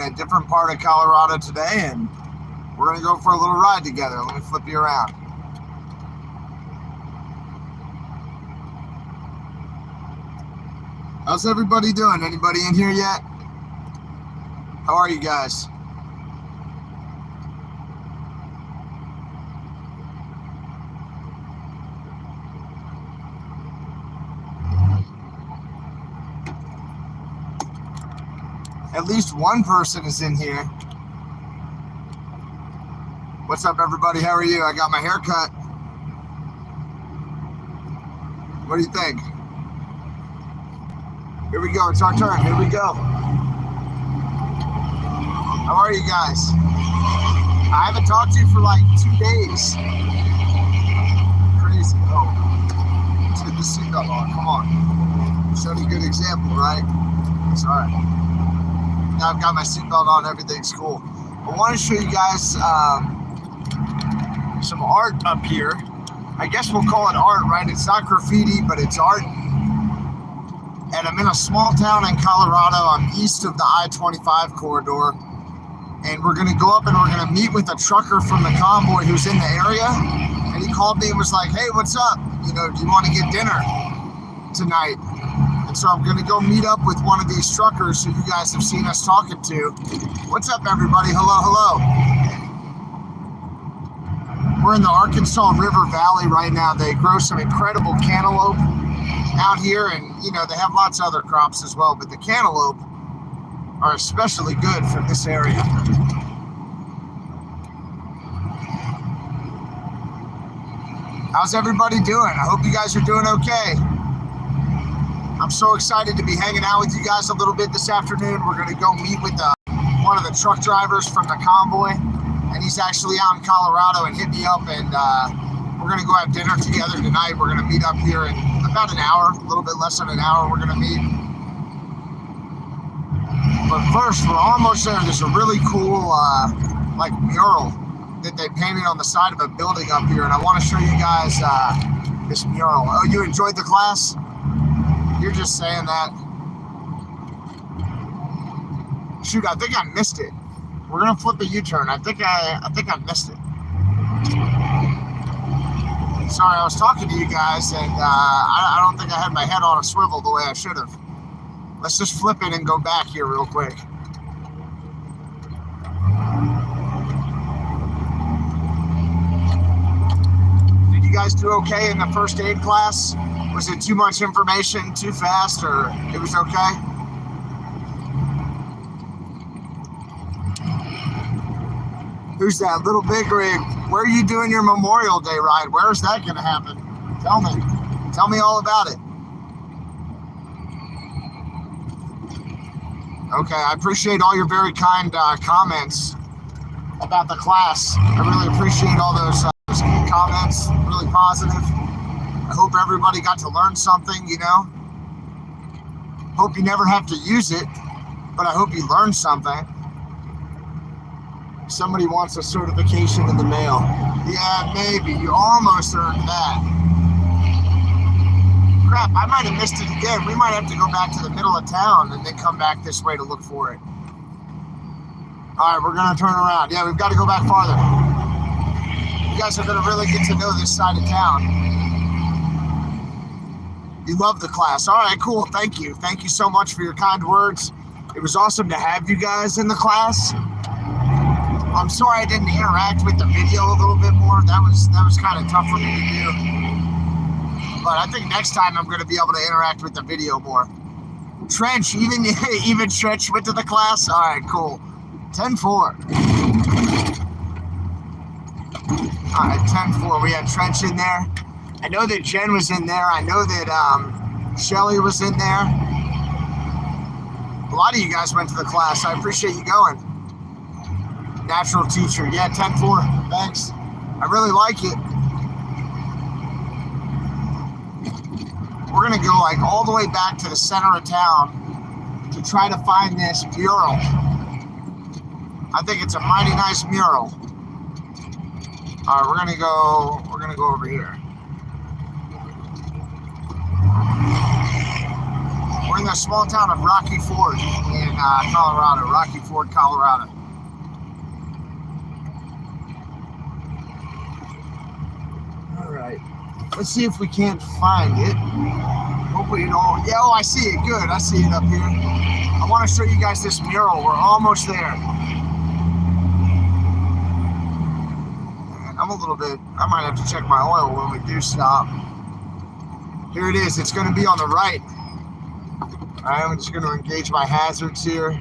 a different part of Colorado today, and we're going to go for a little ride together. Let me flip you around. How's everybody doing? Anybody in here yet? How are you guys? At least one person is in here. What's up, everybody? How are you? I got my hair cut. What do you think? Here we go. It's our turn. Here we go. How are you guys? I haven't talked to you for like 2 days. Crazy. Oh, let's get the seatbelt on. Come on. Showed you a good example, right? It's all right. Now I've got my seatbelt on, everything's cool. I want to show you guys some art up here. I guess we'll call it art, right? It's not graffiti, but it's art. And I'm in a small town in Colorado. I'm east of the I-25 corridor. And we're going to go up and we're going to meet with a trucker from the Convoy who's in the area. And he called me and was like, hey, what's up? You know, do you want to get dinner tonight? So I'm going to go meet up with one of these truckers who you guys have seen us talking to. What's up, everybody? Hello, hello. We're in the Arkansas River Valley right now. They grow some incredible cantaloupe out here, and, you know, they have lots of other crops as well, but the cantaloupe are especially good from this area. How's everybody doing? I hope you guys are doing okay. I'm so excited to be hanging out with you guys a little bit this afternoon. We're going to go meet with one of the truck drivers from the Convoy, and he's actually out in Colorado and hit me up, and we're going to go have dinner together tonight. We're going to meet up here in about an hour, a little bit less than an hour. We're going to meet. But first, we're almost there. There's a really cool like mural that they painted on the side of a building up here, and I want to show you guys this mural. Oh, you enjoyed the class? You're just saying that. Shoot, I think I missed it. We're gonna flip a U-turn. I think I missed it. Sorry, I was talking to you guys, and I don't think I had my head on a swivel the way I should have. Let's just flip it and go back here real quick. Did you guys do okay in the first aid class? Was it too much information, too fast, or it was okay? Who's that little big rig? Where are you doing your Memorial Day ride? Where is that going to happen? Tell me. Tell me all about it. Okay, I appreciate all your very kind comments about the class. I really appreciate all those comments, really positive. I hope everybody got to learn something, you know. Hope you never have to use it, but I hope you learned something. Somebody wants a certification in the mail. Yeah, maybe. You almost earned that. Crap, I might have missed it again. We might have to go back to the middle of town and then come back this way to look for it. All right, we're going to turn around. Yeah, we've got to go back farther. You guys are going to really get to know this side of town. You love the class. All right, cool. Thank you. Thank you so much for your kind words. It was awesome to have you guys in the class. I'm sorry I didn't interact with the video a little bit more. That was kind of tough for me to do. But I think next time I'm going to be able to interact with the video more. Trench, even Trench went to the class. All right, cool. 10-4. All right, 10-4. We had Trench in there. I know that Jen was in there. I know that Shelly was in there. A lot of you guys went to the class. I appreciate you going. Natural teacher. Yeah, 10-4. Thanks. I really like it. We're going to go like all the way back to the center of town to try to find this mural. I think it's a mighty nice mural. All right, we're going to go over here. We're in the small town of Rocky Ford in Colorado. Rocky Ford, Colorado. All right. Let's see if we can't find it. Hopefully it all. Yeah, oh, I see it. Good. I see it up here. I want to show you guys this mural. We're almost there. And I'm a little bit. I might have to check my oil when we do stop. Here it is. It's going to be on the right. All right, I'm just going to engage my hazards here.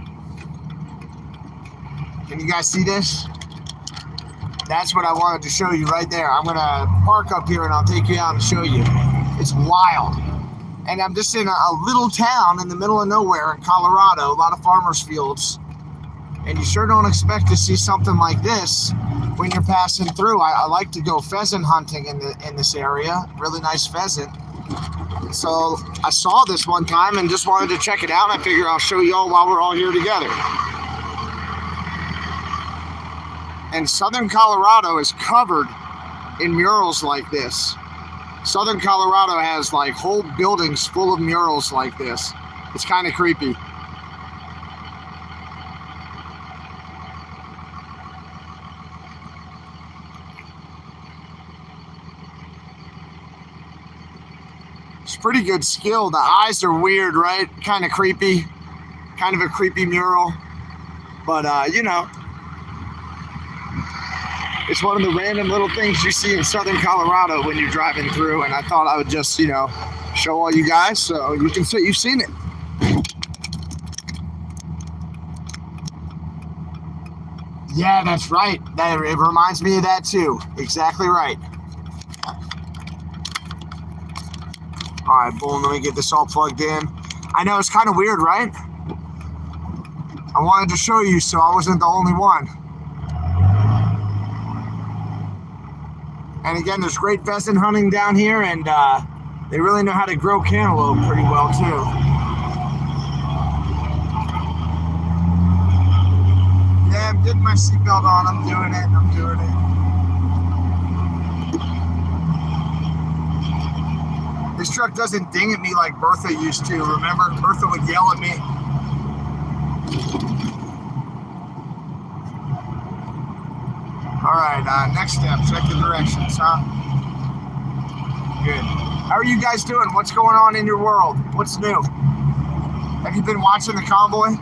Can you guys see this? That's what I wanted to show you right there. I'm going to park up here and I'll take you out and show you. It's wild. And I'm just in a little town in the middle of nowhere in Colorado, a lot of farmers' fields. And you sure don't expect to see something like this when you're passing through. I like to go pheasant hunting in this area. Really nice pheasant. So I saw this one time and just wanted to check it out. And I figure I'll show you all while we're all here together. And southern Colorado is covered in murals like this. Southern Colorado has like whole buildings full of murals like this. It's kind of creepy. It's pretty good skill. The eyes are weird, right? Kind of creepy. Kind of a creepy mural. But, you know, it's one of the random little things you see in southern Colorado when you're driving through, and I thought I would just, you know, show all you guys so you can see you've seen it. Yeah, that's right. It reminds me of that too. Exactly right. All right, boom, let me get this all plugged in. I know it's kind of weird, right? I wanted to show you so I wasn't the only one. And again, there's great pheasant hunting down here, and they really know how to grow cantaloupe pretty well, too. Yeah, I'm getting my seatbelt on. I'm doing it. This truck doesn't ding at me like Bertha used to. Remember? Bertha would yell at me. All right, next step, check the directions, huh? Good. How are you guys doing? What's going on in your world? What's new? Have you been watching the Convoy?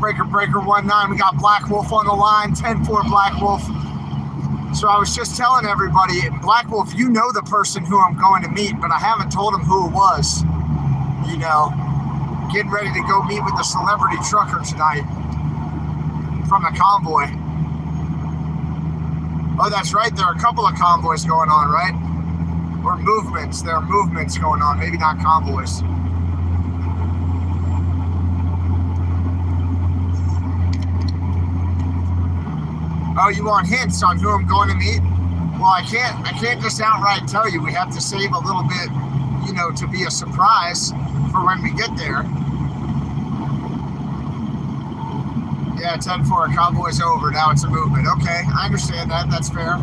Breaker 19, we got Black Wolf on the line, 10-4 Black Wolf. So I was just telling everybody, Black Wolf, you know the person who I'm going to meet, but I haven't told him who it was, you know. Getting ready to go meet with the celebrity trucker tonight from the Convoy. Oh, that's right. There are a couple of convoys going on, right? Or movements. There are movements going on. Maybe not convoys. Oh, you want hints on who I'm going to meet? Well, I can't just outright tell you. We have to save a little bit, you know, to be a surprise for when we get there. Yeah, 10-4, Convoy's over, now it's a movement. Okay, I understand that, that's fair.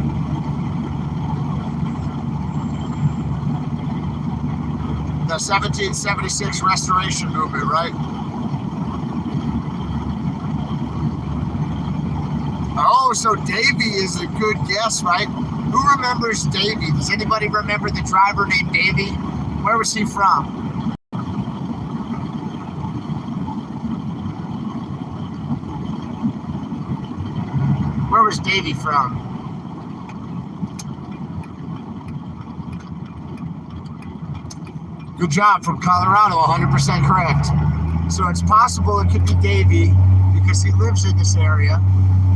The 1776 restoration movement, right? Oh, so Davey is a good guess, right? Who remembers Davey? Does anybody remember the driver named Davey? Where was he from? Where was Davey from? Good job, from Colorado, 100% correct. So it's possible it could be Davey because he lives in this area.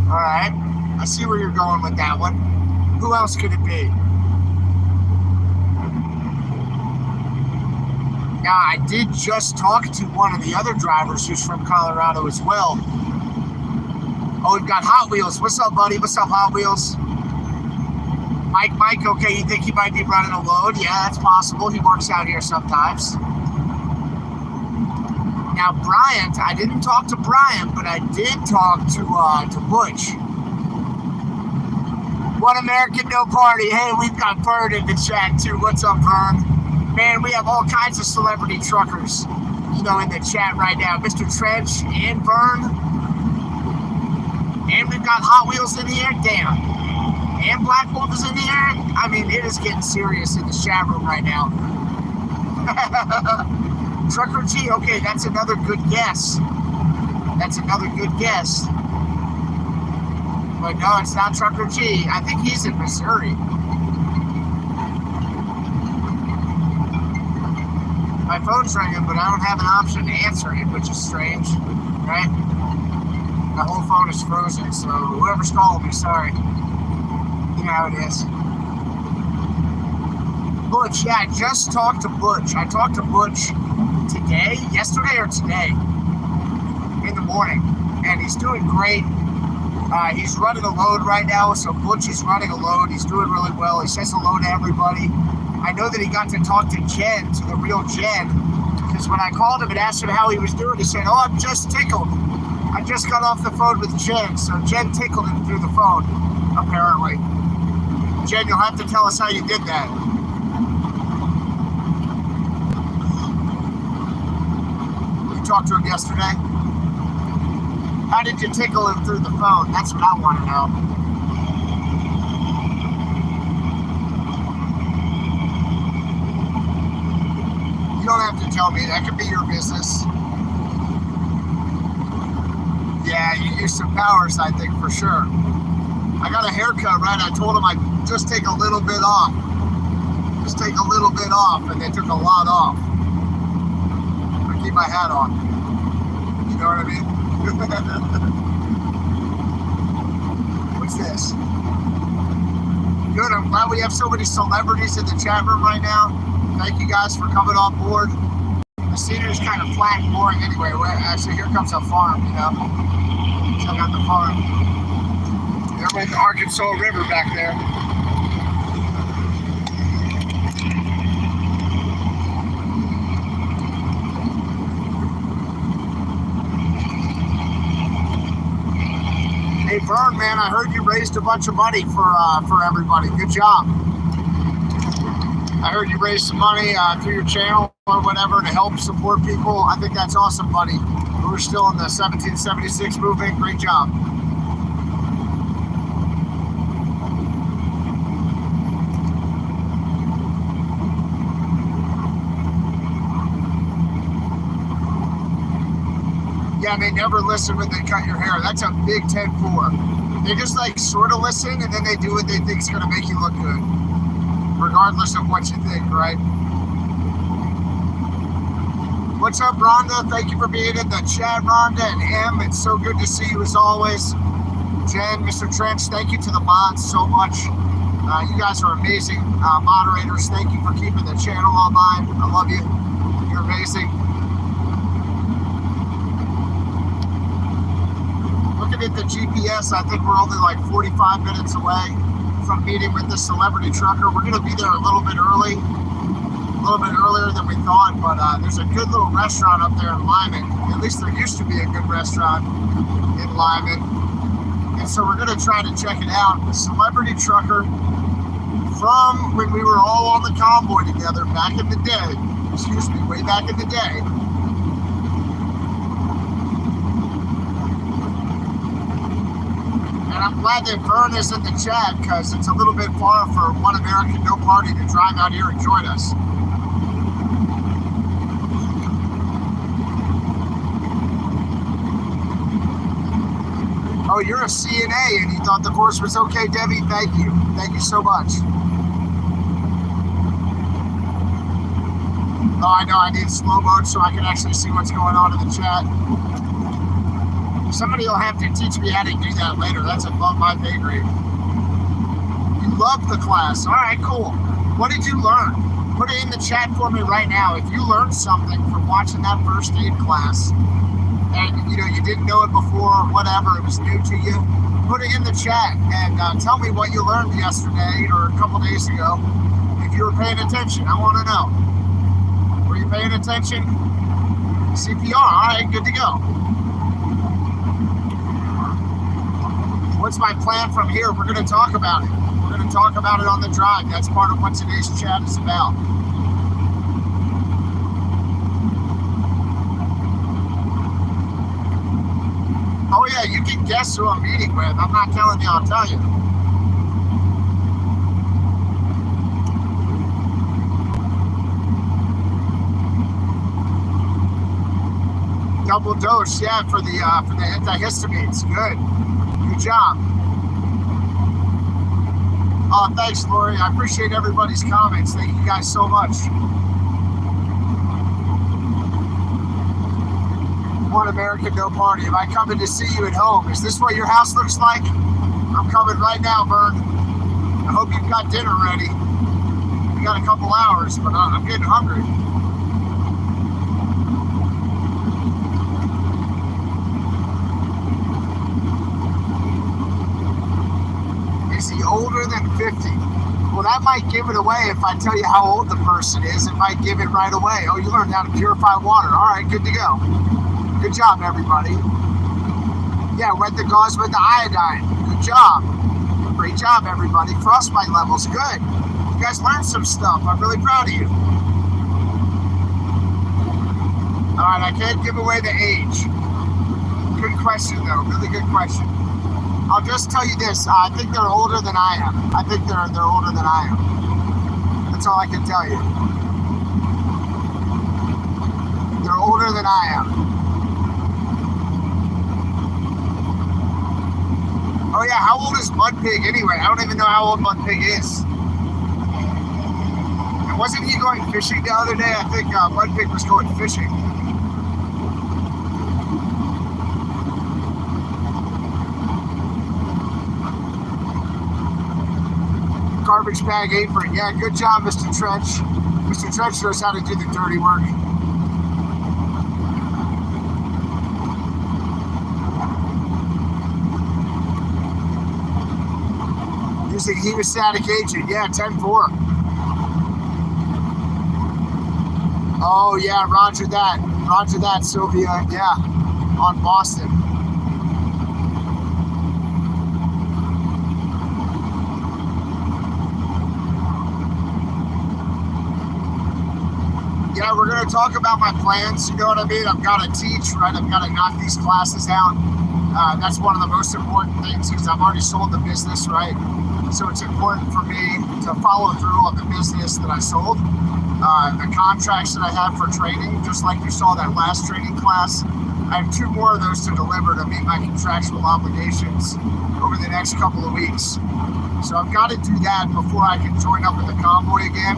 All right, I see where you're going with that one. Who else could it be? Now, I did just talk to one of the other drivers who's from Colorado as well. Oh, we've got Hot Wheels. What's up, buddy? What's up, Hot Wheels? Mike, okay, you think he might be running a load? Yeah, that's possible. He works out here sometimes. Now, Bryant, I didn't talk to Brian, but I did talk to Butch. One American, no party. Hey, we've got Vern in the chat too. What's up, Vern? Man, we have all kinds of celebrity truckers, in the chat right now. Mr. Trench and Vern. And we've got Hot Wheels in here. Damn. And Black Wolf is in here. I mean, it is getting serious in the chat room right now. Trucker G. Okay, that's another good guess. That's another good guess. But no, it's not Trucker G. I think he's in Missouri. My phone's ringing, but I don't have an option to answer it, which is strange, right? My whole phone is frozen, so whoever's calling me, sorry. You know how it is. Butch, yeah, I just talked to Butch. I talked to Butch yesterday or today, in the morning, and he's doing great. He's running a load right now, so Butch is running a load. He's doing really well. He says hello to everybody. I know that he got to talk to Jen, to the real Jen, because when I called him and asked him how he was doing, he said, "Oh, I'm just tickled. I just got off the phone with Jen." So Jen tickled him through the phone, apparently. Jen, you'll have to tell us how you did that. You talked to him yesterday? How did you tickle him through the phone? That's what I want to know. You don't have to tell me. That could be your business. Yeah, you use some powers, I think, for sure. I got a haircut, right? I told him I'd just take a little bit off. Just take a little bit off, and they took a lot off. I keep my hat on. You know what I mean? What's this? Good, I'm glad we have so many celebrities in the chat room right now. Thank you guys for coming on board. The scenery is kind of flat and boring anyway. Actually, here comes a farm, Check out the farm. There's the Arkansas River back there. Hey Vern, man, I heard you raised a bunch of money for everybody. Good job. I heard you raised some money through your channel or whatever to help support people. I think that's awesome, buddy. We're still in the 1776 movement. Great job. Yeah, they never listen when they cut your hair. That's a big 10-4. They just sort of listen, and then they do what they think is going to make you look good, regardless of what you think, right? What's up, Rhonda? Thank you for being in the chat, Rhonda and M. It's so good to see you as always. Jen, Mr. Trench, thank you to the mods so much. You guys are amazing moderators. Thank you for keeping the channel online. I love you. You're amazing. Looking at the GPS, I think we're only 45 minutes away from meeting with this celebrity trucker. We're going to be there a little bit earlier than we thought, but there's a good little restaurant up there in Lyman. At least there used to be a good restaurant in Lyman. And so we're going to try to check it out. The celebrity trucker from when we were all on the Convoy together back in the day. Excuse me, way back in the day. And I'm glad that Vern is in the chat because it's a little bit far for One American, No Party to drive out here and join us. Oh, you're a CNA and you thought the course was okay, Debbie? Thank you. Thank you so much. Oh, I know. I need slow mode so I can actually see what's going on in the chat. Somebody will have to teach me how to do that later. That's above my pay grade. You love the class. All right, cool. What did you learn? Put it in the chat for me right now. If you learned something from watching that first aid class, and you didn't know it before or whatever, it was new to you, put it in the chat and tell me what you learned yesterday or a couple days ago. If you were paying attention, I want to know. Were you paying attention? CPR, all right, good to go. What's my plan from here? We're going to talk about it. We're going to talk about it on the drive. That's part of what today's chat is about. Oh yeah, you can guess who I'm meeting with. I'm not telling you, I'll tell you. Double dose, yeah, for the antihistamines. Good job. Oh, thanks, Lori. I appreciate everybody's comments. Thank you guys so much. One American, no party. Am I coming to see you at home? Is this what your house looks like? I'm coming right now, Vern. I hope you've got dinner ready. We got a couple hours, but I'm getting hungry. Is he older than 50? Well, that might give it away if I tell you how old the person is. It might give it right away. Oh, you learned how to purify water. All right, good to go. Good job, everybody. Yeah, wet the gauze with the iodine. Good job. Great job, everybody. Frostbite levels, good. You guys learned some stuff. I'm really proud of you. All right, I can't give away the age. Good question, though. Really good question. I'll just tell you this. I think they're older than I am. I think they're older than I am. That's all I can tell you. They're older than I am. Oh yeah, how old is Mud Pig anyway? I don't even know how old Mud Pig is. And wasn't he going fishing the other day? I think Mud Pig was going fishing. Garbage bag apron. Yeah, good job, Mr. Trench. Mr. Trench knows how to do the dirty work. Using hemostatic agent. Yeah, 10-4. Oh, yeah, roger that. Roger that, Sylvia. Yeah, on Boston. Yeah, we're going to talk about my plans. You know what I mean? I've got to teach, right? I've got to knock these classes out. That's one of the most important things because I've already sold the business, right? So it's important for me to follow through on the business that I sold. The contracts that I have for training, just like you saw that last training class, I have 2 more of those to deliver to meet my contractual obligations over the next couple of weeks. So I've got to do that before I can join up with the Convoy again.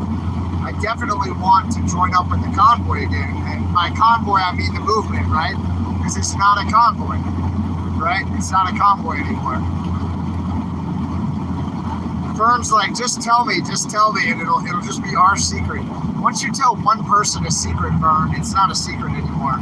I definitely want to join up with the Convoy again. And by Convoy, I mean the movement, right? Because it's not a convoy, right? It's not a convoy anymore. Firms like, just tell me, and it'll just be our secret. Once you tell one person a secret, Vern, it's not a secret anymore.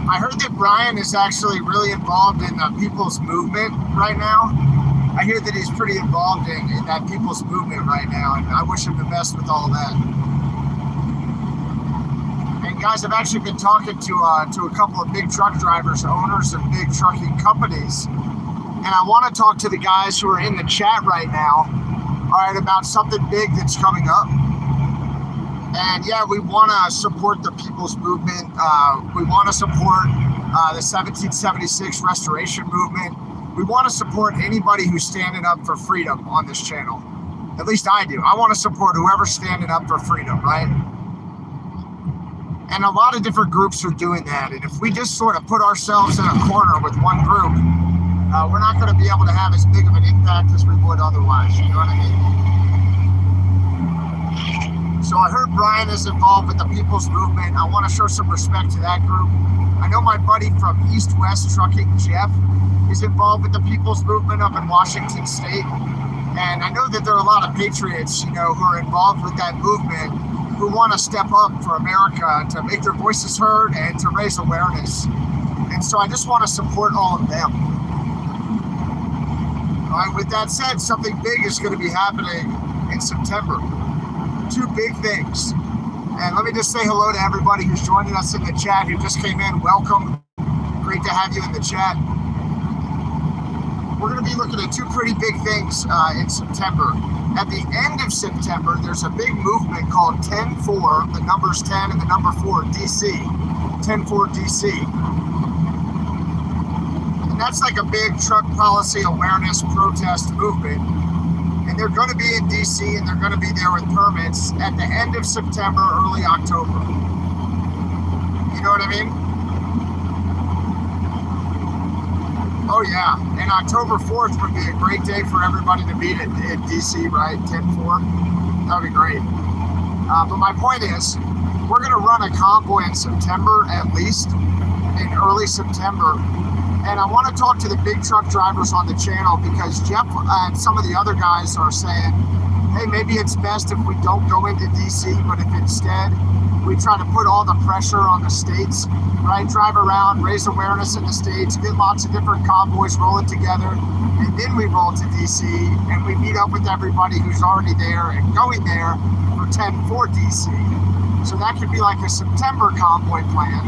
I heard that Brian is actually really involved in the people's movement right now. I hear that he's pretty involved in that people's movement right now, and I wish him the best with all that. And guys, I've actually been talking to a couple of big truck drivers, owners of big trucking companies, and I want to talk to the guys who are in the chat right now, all right, about something big that's coming up. And yeah, we want to support the people's movement. We want to support the 1776 restoration movement. We want to support anybody who's standing up for freedom on this channel. At least I do. I want to support whoever's standing up for freedom, right? And a lot of different groups are doing that. And if we just sort of put ourselves in a corner with one group, we're not going to be able to have as big of an impact as we would otherwise. You know what I mean? So I heard Brian is involved with the people's movement. I want to show some respect to that group. I know my buddy from East West Trucking, Jeff, is involved with the people's movement up in Washington State. And I know that there are a lot of patriots, you know, who are involved with that movement, who want to step up for America, to make their voices heard and to raise awareness. And so I just want to support all of them. All right, with that said, something big is going to be happening in September. 2 big things. And let me just say hello to everybody who's joining us in the chat who just came in. Welcome. Great to have you in the chat. We're going to be looking at two pretty big things in September. At the end of September, there's a big movement called 10-4, the numbers 10 and the number 4, DC. 10-4 DC. And that's like a big truck policy awareness protest movement. And they're going to be in DC and they're going to be there with permits at the end of September, early October. You know what I mean? Oh yeah, and October 4th would be a great day for everybody to meet at DC, right? 10-4, that would be great. But my point is, we're going to run a convoy in September at least, in early September. And I want to talk to the big truck drivers on the channel because Jeff and some of the other guys are saying, hey, maybe it's best if we don't go into DC, but if instead we try to put all the pressure on the states, right? Drive around, raise awareness in the states, get lots of different convoys rolling together, and then we roll to DC and we meet up with everybody who's already there and going there for 10-4 DC. So that could be like a September convoy plan.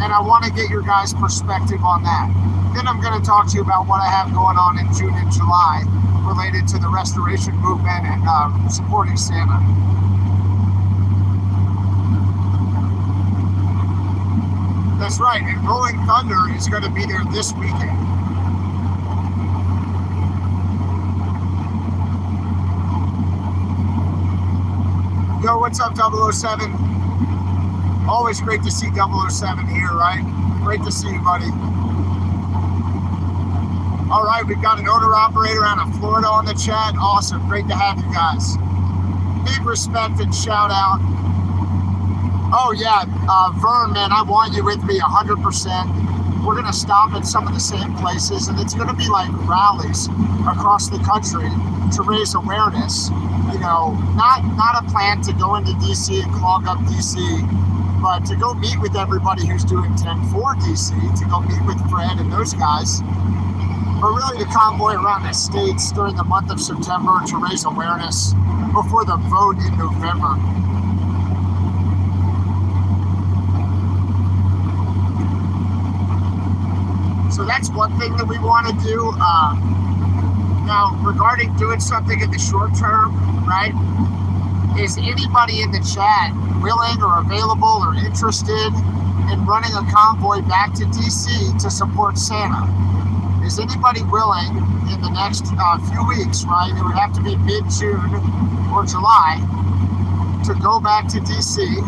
And I want to get your guys' perspective on that. Then I'm going to talk to you about what I have going on in June and July related to the restoration movement and supporting Santa. That's right, and Rolling Thunder is going to be there this weekend. Yo, what's up, 007? Always great to see 007 here, right? Great to see you, buddy. All right, we've got an owner-operator out of Florida on the chat. Awesome, great to have you guys. Big respect and shout out. Oh yeah, Vern, man, I want you with me 100%. We're gonna stop at some of the same places, and it's gonna be like rallies across the country to raise awareness. You know, not a plan to go into DC and clog up DC, but to go meet with everybody who's doing 10-4 DC, to go meet with Fred and those guys, or really to convoy around the states during the month of September to raise awareness before the vote in November. So that's one thing that we want to do. Now, regarding doing something in the short term, right? Is anybody in the chat willing or available or interested in running a convoy back to DC to support Santa? Is anybody willing in the next few weeks, right? It would have to be mid-June or July to go back to DC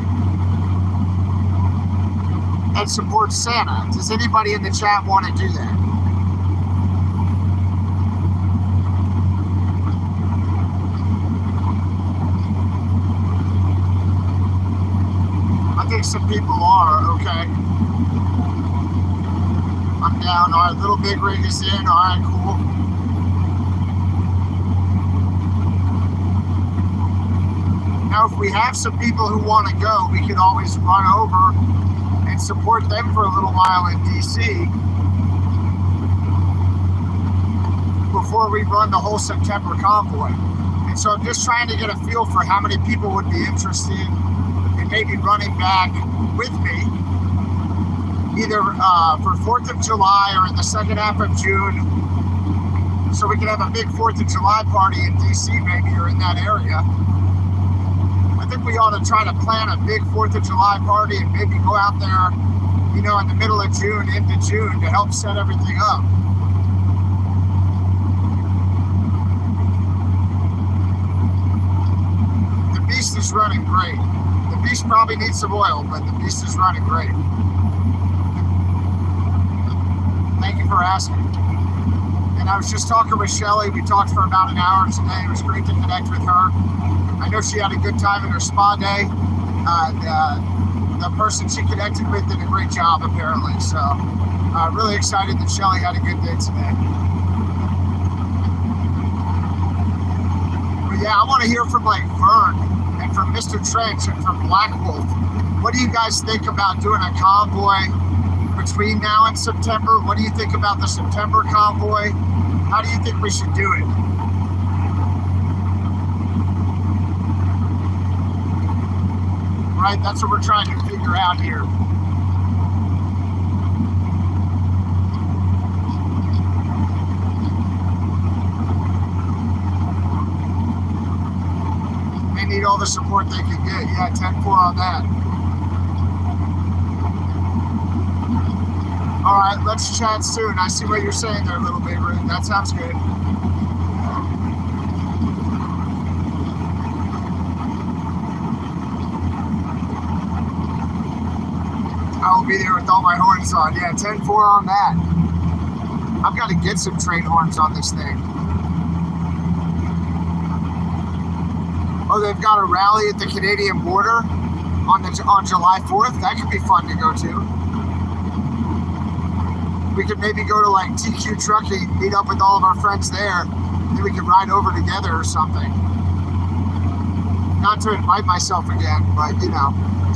and support Santa. Does anybody in the chat want to do that? I think some people are, okay. I'm down, all right, Little Big Rig is in, all right, cool. Now, if we have some people who want to go, we can always run over and support them for a little while in DC before we run the whole September convoy. And so I'm just trying to get a feel for how many people would be interested in maybe running back with me, either for 4th of July or in the second half of June, so we can have a big 4th of July party in DC maybe, or in that area. I think we ought to try to plan a big 4th of July party and maybe go out there, you know, in the middle of June, into June, to help set everything up. The beast is running great. The beast probably needs some oil, but the beast is running great. Thank you for asking. And I was just talking with Shelly. We talked for about an hour today. It was great to connect with her. I know she had a good time in her spa day. The person she connected with did a great job, apparently. So, really excited that Shelly had a good day today. But yeah, I want to hear from like Vern and from Mr. Trench and from Black Wolf. What do you guys think about doing a convoy between now and September? What do you think about the September convoy? How do you think we should do it? Right, that's what we're trying to figure out here. all the support they can get. Yeah, 10-4 on that. All right, let's chat soon. I see what you're saying there, little baby. That sounds good. I will be there with all my horns on. Yeah, 10-4 on that. I've got to get some train horns on this thing. Oh, they've got a rally at the Canadian border on July 4th. That could be fun to go to. We could maybe go to like TQ Trucking, meet up with all of our friends there, and then we could ride over together or something. Not to invite myself again, but to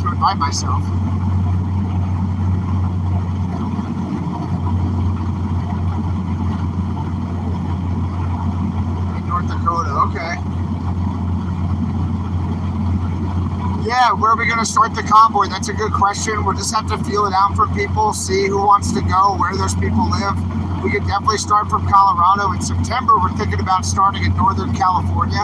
invite myself. In North Dakota, okay. Yeah, where are we going to start the convoy? That's a good question. We'll just have to feel it out from people, see who wants to go, where those people live. We could definitely start from Colorado. In September, we're thinking about starting in Northern California.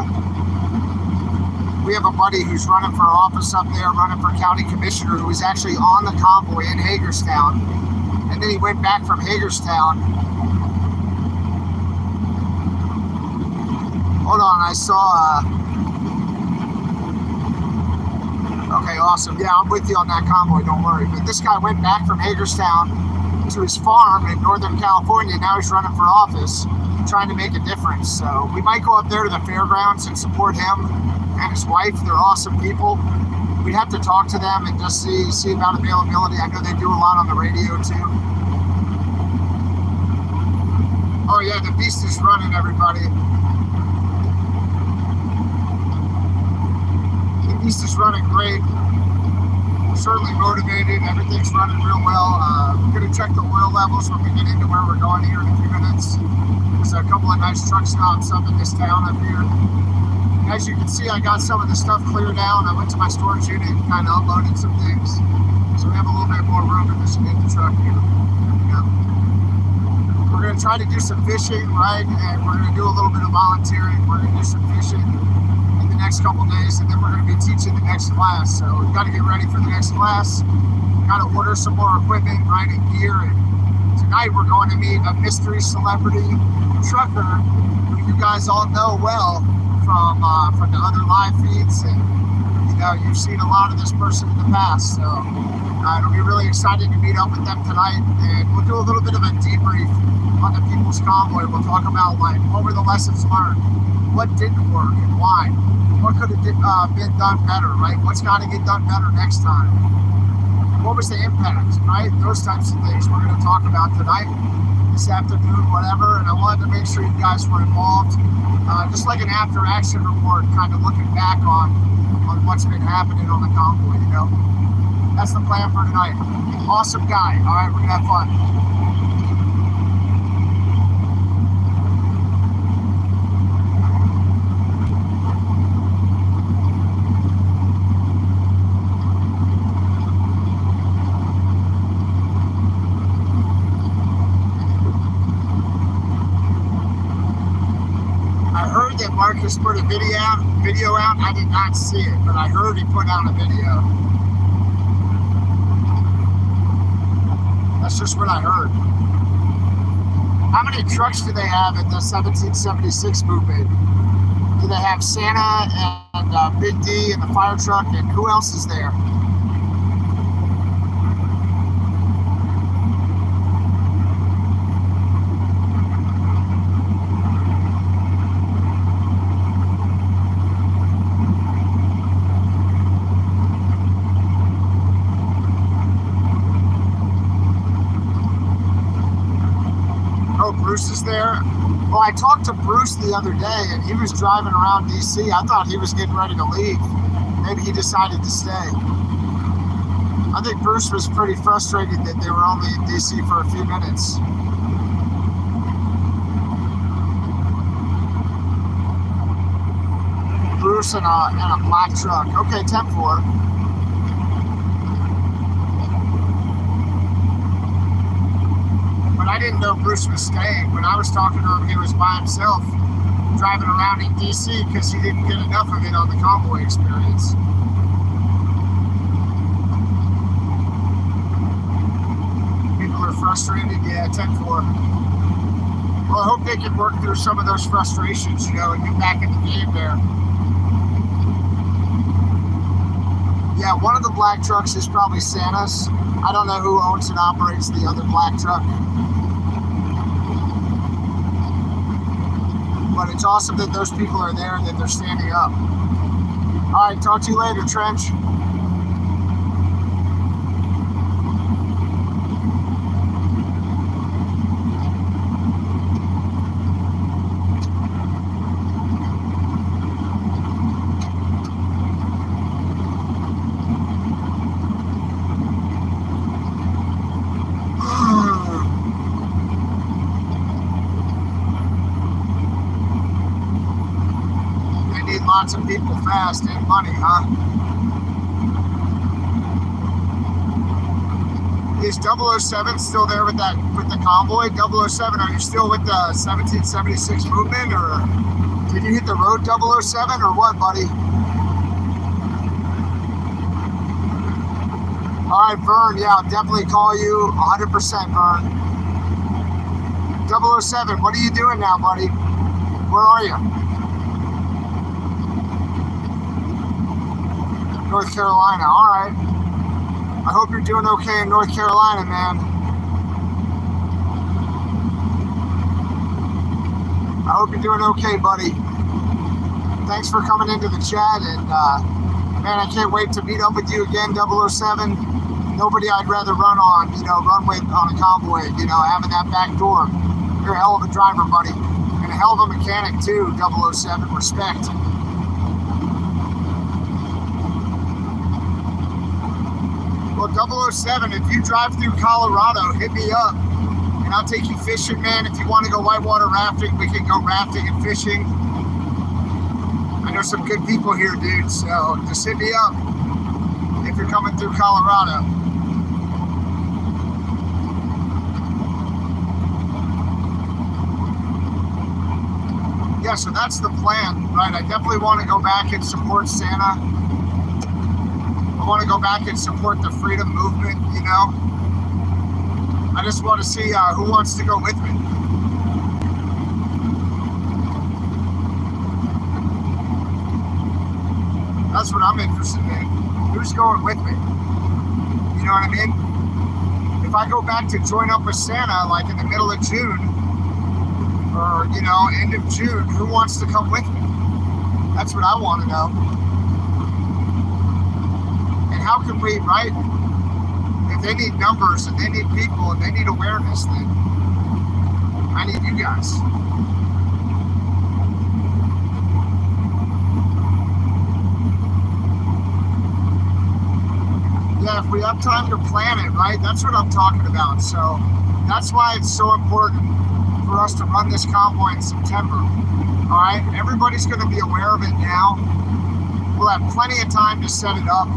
We have a buddy who's running for office up there, running for county commissioner, who was actually on the convoy in Hagerstown. And then he went back from Hagerstown. Hold on, I saw... Okay, awesome. Yeah, I'm with you on that convoy, don't worry. But this guy went back from Hagerstown to his farm in Northern California. Now he's running for office, trying to make a difference. So we might go up there to the fairgrounds and support him and his wife. They're awesome people. We'd have to talk to them and just see about availability. I know they do a lot on the radio too. Oh yeah, the beast is running, everybody. East is running great, certainly motivated, everything's running real well. I'm going to check the oil levels when we get into where we're going here in a few minutes. There's a couple of nice truck stops up in this town up here. And as you can see, I got some of the stuff cleared out. I went to my storage unit and kind of unloaded some things. So we have a little bit more room in this truck here. We're going to try to do some fishing, right? And we're going to do a little bit of volunteering. We're going to do some fishing next couple days, and then we're going to be teaching the next class. So we've got to get ready for the next class. Got to order some more equipment, riding gear, and tonight we're going to meet a mystery celebrity trucker who you guys all know well from the other live feeds, and you've seen a lot of this person in the past. So it'll be really exciting to meet up with them tonight, and we'll do a little bit of a debrief on the People's Convoy. We'll talk about what were the lessons learned, what didn't work, and why. What could have been done better, right? What's got to get done better next time? What was the impact, right? Those types of things we're going to talk about tonight, this afternoon, whatever. And I wanted to make sure you guys were involved. Just like an after-action report, kind of looking back on what's been happening on the convoy, That's the plan for tonight. Awesome guy. All right, we're going to have fun. Marcus put a video out. I did not see it, but I heard he put out a video. That's just what I heard. How many trucks do they have in the 1776 movement? Do they have Santa and Big D and the fire truck, and who else is there? Bruce is there. Well, I talked to Bruce the other day, and he was driving around DC. I thought he was getting ready to leave. Maybe he decided to stay. I think Bruce was pretty frustrated that they were only in DC for a few minutes. Bruce and a black truck. Okay, 10-4. I didn't know Bruce was staying. When I was talking to him, he was by himself. driving around in DC because he didn't get enough of it on the Convoy experience. People are frustrated, yeah, 10-4. Well, I hope they can work through some of those frustrations, you know, and get back in the game there. Yeah, one of the black trucks is probably Santa's. I don't know who owns and operates the other black truck. But it's awesome that those people are there and that they're standing up. All right, talk to you later, Trench. Lots of people fast and money, huh? Is 007 still there with the Convoy? 007, are you still with the 1776 movement, or did you hit the road 007 or what, buddy? All right, Vern, yeah, I'll definitely call you 100%, Vern. 007, what are you doing now, buddy? Where are you? North Carolina, all right. I hope you're doing okay in North Carolina, man. I hope you're doing okay, buddy. Thanks for coming into the chat, and man, I can't wait to meet up with you again, 007. Nobody I'd rather run on, you know, run with on a Convoy, you know, having that back door. You're a hell of a driver, buddy, and a hell of a mechanic too, 007, respect. Well, 007, if you drive through Colorado, hit me up, and I'll take you fishing, man. If you want to go whitewater rafting, we can go rafting and fishing. I know some good people here, dude, so just hit me up if you're coming through Colorado. Yeah, so that's the plan, right? I definitely want to go back and support Santa. I want to go back and support the freedom movement, you know? I just want to see who wants to go with me. That's what I'm interested in. Who's going with me? You know what I mean? If I go back to join up with Santa, like in the middle of June, or, you know, end of June, who wants to come with me? That's what I want to know. And how can we, right? If they need numbers and they need people and they need awareness, then I need you guys. Yeah, if we have time to plan it, right? That's what I'm talking about. So that's why it's so important for us to run this convoy in September. All right, everybody's going to be aware of it now. We'll have plenty of time to set it up.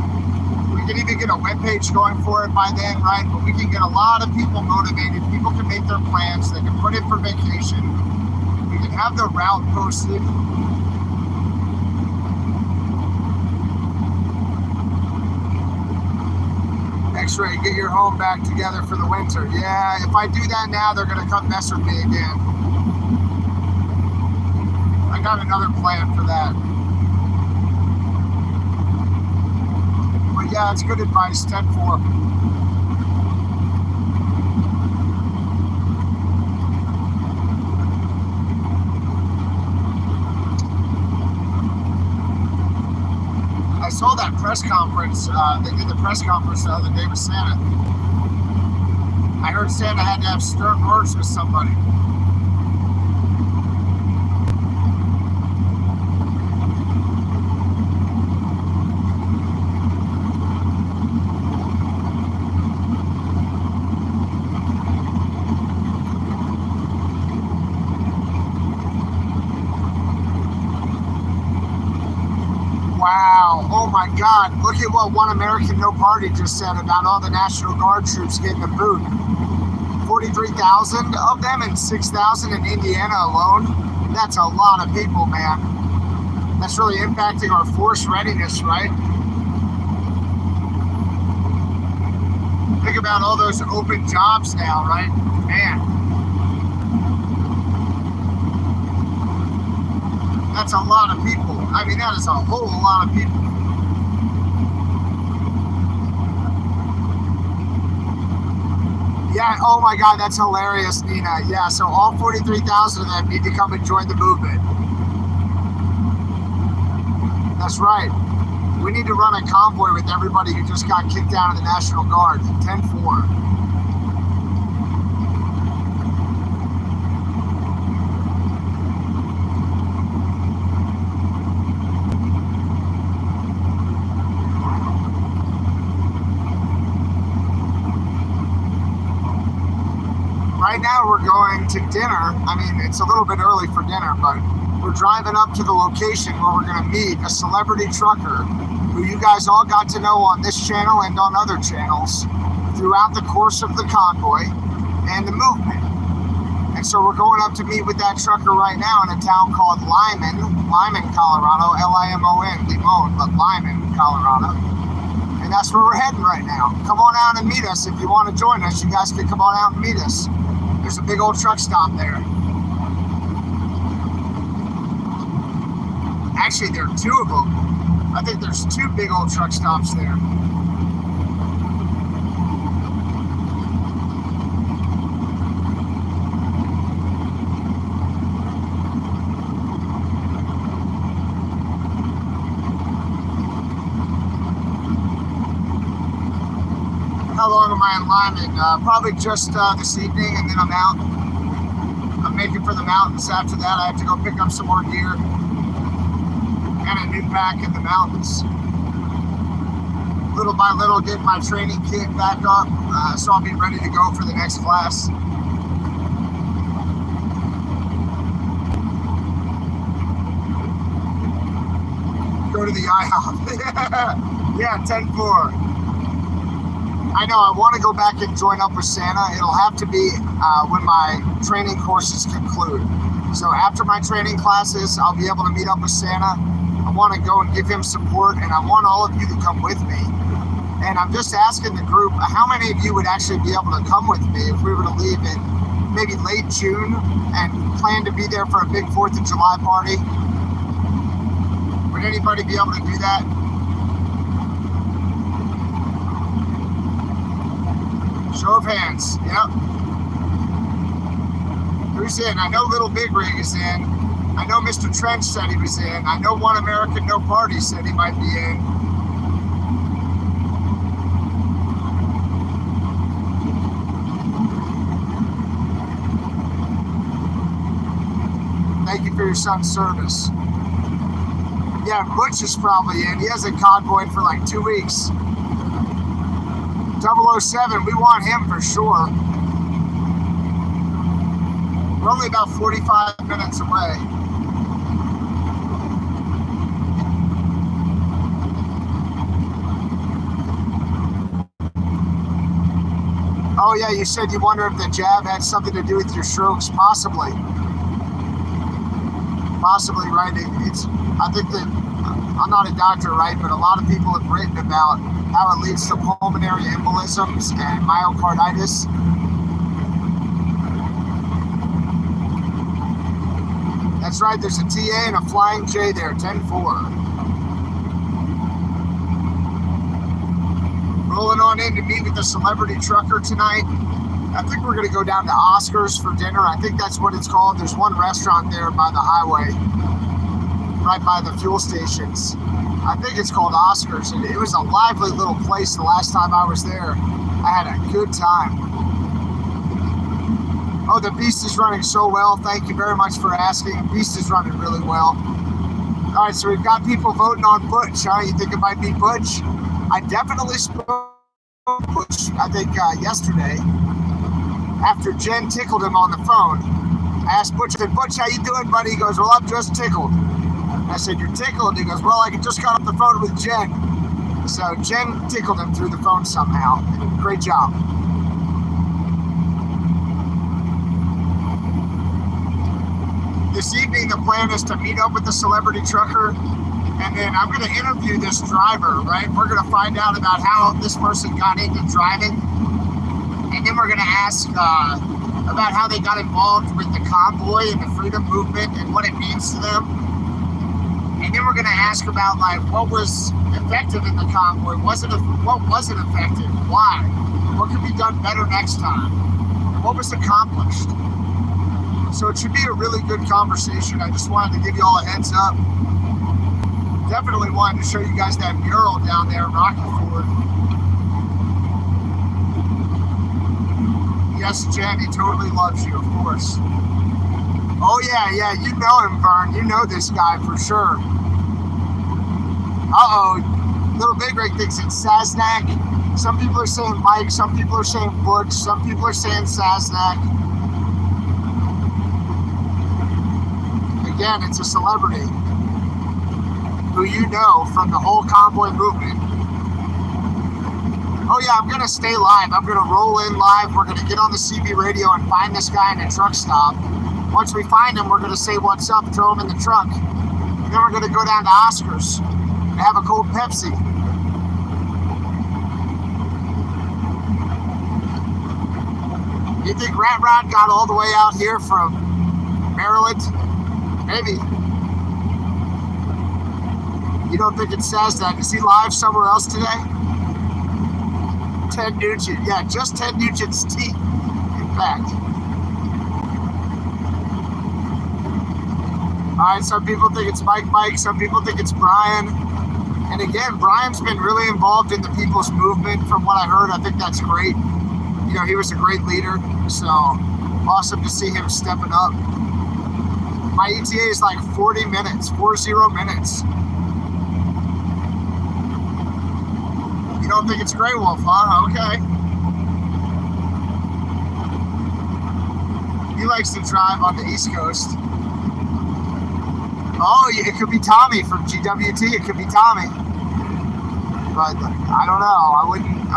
We can even get a webpage going for it by then, right? But we can get a lot of people motivated. People can make their plans. They can put in for vacation. We can have the route posted. X-Ray, get your home back together for the winter. Yeah, if I do that now, they're going to come mess with me again. I got another plan for that. But yeah, it's good advice, 10-4. I saw that press conference. They did the press conference the other day with Santa. I heard Santa had to have stern words with somebody. Wow, oh my God, look at what One American No Party just said about all the National Guard troops getting a boot. 43,000 of them and 6,000 in Indiana alone. That's a lot of people, man. That's really impacting our force readiness, right? Think about all those open jobs now, right? Man. That's a lot of people. I mean, that is a whole lot of people. Yeah, oh my God, that's hilarious, Nina. Yeah, so all 43,000 of them need to come and join the movement. That's right. We need to run a convoy with everybody who just got kicked out of the National Guard. 10-4. Right now we're going to dinner. I mean, it's a little bit early for dinner, but we're driving up to the location where we're going to meet a celebrity trucker who you guys all got to know on this channel and on other channels throughout the course of the convoy and the movement. And so we're going up to meet with that trucker right now in a town called Limon, Colorado, Limon, Limon, but Limon, Colorado. And that's where we're heading right now. Come on out and meet us. If you want to join us, you guys can come on out and meet us. There's a big old truck stop there. Actually, there are two of them. I think there's two big old truck stops there. How long am I in Lyman? Probably just this evening, and then I'm out. I'm making for the mountains. After that, I have to go pick up some more gear and a new pack in the mountains. Little by little, get my training kit back up, so I'll be ready to go for the next class. Go to the IHOP. Yeah, 10-4. I know, I want to go back and join up with Santa. It'll have to be when my training courses conclude. So after my training classes, I'll be able to meet up with Santa. I want to go and give him support, and I want all of you to come with me. And I'm just asking the group, how many of you would actually be able to come with me if we were to leave in maybe late June and plan to be there for a big 4th of July party? Would anybody be able to do that? Show of hands. Yep. Who's in? I know Little Big Rig is in. I know Mr. Trench said he was in. I know One American No Party said he might be in. Thank you for your son's service. Yeah, Butch is probably in. He hasn't convoyed for like 2 weeks. 007, we want him for sure. We're only about 45 minutes away. Oh yeah, you said you wonder if the jab had something to do with your strokes. Possibly. Possibly, right? I think that, I'm not a doctor, right, but a lot of people have written about how it leads to pulmonary embolisms and myocarditis. That's right, there's a TA and a flying J there, 10-4. Rolling on in to meet with the celebrity trucker tonight. I think we're going to go down to Oscar's for dinner. I think that's what it's called. There's one restaurant there by the highway, right by the fuel stations. I think it's called Oscar's, and it was a lively little place the last time I was there. I had a good time. Oh, the Beast is running so well. Thank you very much for asking. Beast is running really well. All right, so we've got people voting on Butch, huh? You think it might be Butch? I definitely spoke to Butch, I think, yesterday, after Jen tickled him on the phone. I asked Butch, I said, Butch, how you doing, buddy? He goes, well, I'm just tickled. I said, you're tickled? He goes, well, I just got off the phone with Jen. So Jen tickled him through the phone somehow. Great job. This evening, the plan is to meet up with the celebrity trucker, and then I'm going to interview this driver, right? We're going to find out about how this person got into driving, and then we're going to ask about how they got involved with the Convoy and the freedom movement and what it means to them. And then we're going to ask about like what was effective in the Convoy, what wasn't effective, why, what could be done better next time, what was accomplished. So it should be a really good conversation. I just wanted to give you all a heads up. Definitely wanted to show you guys that mural down there in Rocky Ford. Yes, Jen, he totally loves you, of course. Oh yeah, you know him, Vern. You know this guy for sure. Uh-oh, Little Big Rig thinks it's Sasnak. Some people are saying Mike, some people are saying Butch, some people are saying Sasnak. Again, it's a celebrity who you know from the whole Convoy movement. Oh yeah, I'm going to stay live. I'm going to roll in live. We're going to get on the CB radio and find this guy in a truck stop. Once we find him, we're going to say what's up, throw him in the truck. And then we're going to go down to Oscar's and have a cold Pepsi. You think Rat Rod got all the way out here from Maryland? Maybe. You don't think it says that? Is he live somewhere else today? Ted Nugent. Yeah, just Ted Nugent's teeth, in fact. All right, some people think it's Mike. Some people think it's Brian. And again, Brian's been really involved in the people's movement from what I heard. I think that's great. You know, he was a great leader. So awesome to see him stepping up. My ETA is like 40 minutes, 40 minutes. You don't think it's Grey Wolf, huh? Okay. He likes to drive on the East Coast. Oh, it could be Tommy from GWT. It could be Tommy. But I don't know. I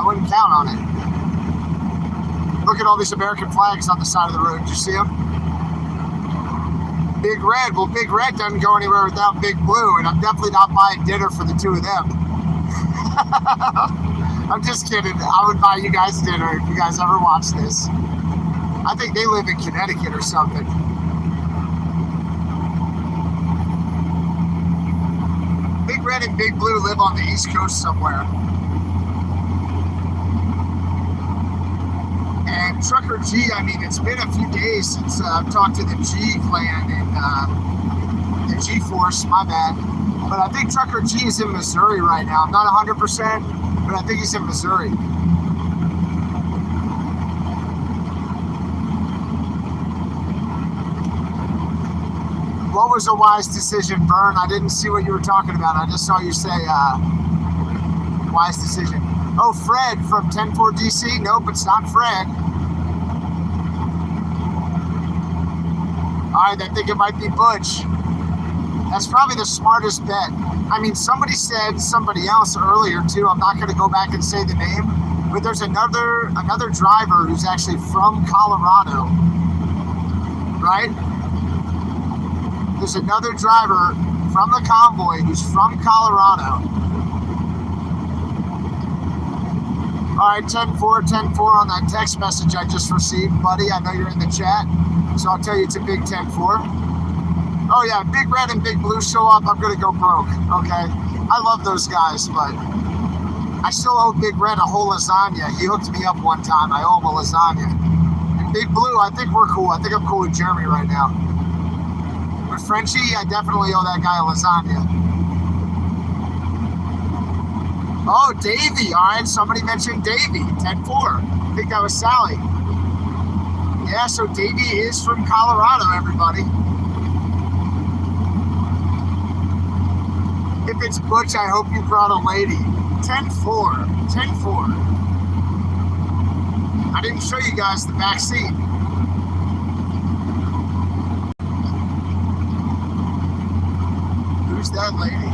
wouldn't count on it. Look at all these American flags on the side of the road. Did you see them? Big Red. Well, Big Red doesn't go anywhere without Big Blue, and I'm definitely not buying dinner for the two of them. I'm just kidding. I would buy you guys dinner if you guys ever watch this. I think they live in Connecticut or something. Big Red and Big Blue live on the East Coast somewhere. And Trucker G, I mean, it's been a few days since I've talked to the G clan and the G Force, my bad. But I think Trucker G is in Missouri right now. I'm not 100%, but I think he's in Missouri. What was a wise decision, Vern? I didn't see what you were talking about. I just saw you say wise decision. Oh, Fred from 10-4 DC? Nope, it's not Fred. All right, I think it might be Butch. That's probably the smartest bet. I mean, somebody said somebody else earlier, too. I'm not going to go back and say the name. But there's another driver who's actually from Colorado. Right? There's another driver from the Convoy who's from Colorado. All right, 10-4 on that text message I just received, buddy. I know you're in the chat, so I'll tell you it's a big 10-4. Oh, yeah, Big Red and Big Blue show up, I'm going to go broke, okay? I love those guys, but I still owe Big Red a whole lasagna. He hooked me up one time. I owe him a lasagna. And Big Blue, I think we're cool. I think I'm cool with Jeremy right now. But Frenchie, I definitely owe that guy a lasagna. Oh, Davey. All right, somebody mentioned Davey. 10-4. I think that was Sally. Yeah, so Davey is from Colorado, everybody. If it's Butch, I hope you brought a lady. 10-4. 10-4. I didn't show you guys the back seat. Who's that lady?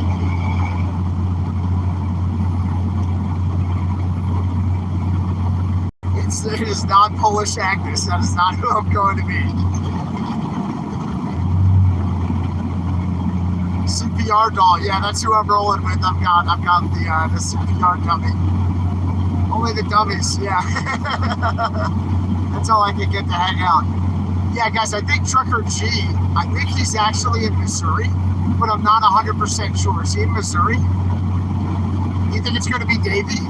It is not Polish Agnes. That is not who I'm going to be. CPR doll. Yeah, that's who I'm rolling with. I've got the CPR dummy. Only the dummies, yeah. That's all I can get to hang out. Yeah, guys, I think Trucker G, I think he's actually in Missouri, but I'm not 100% sure. Is he in Missouri? You think it's going to be Davey?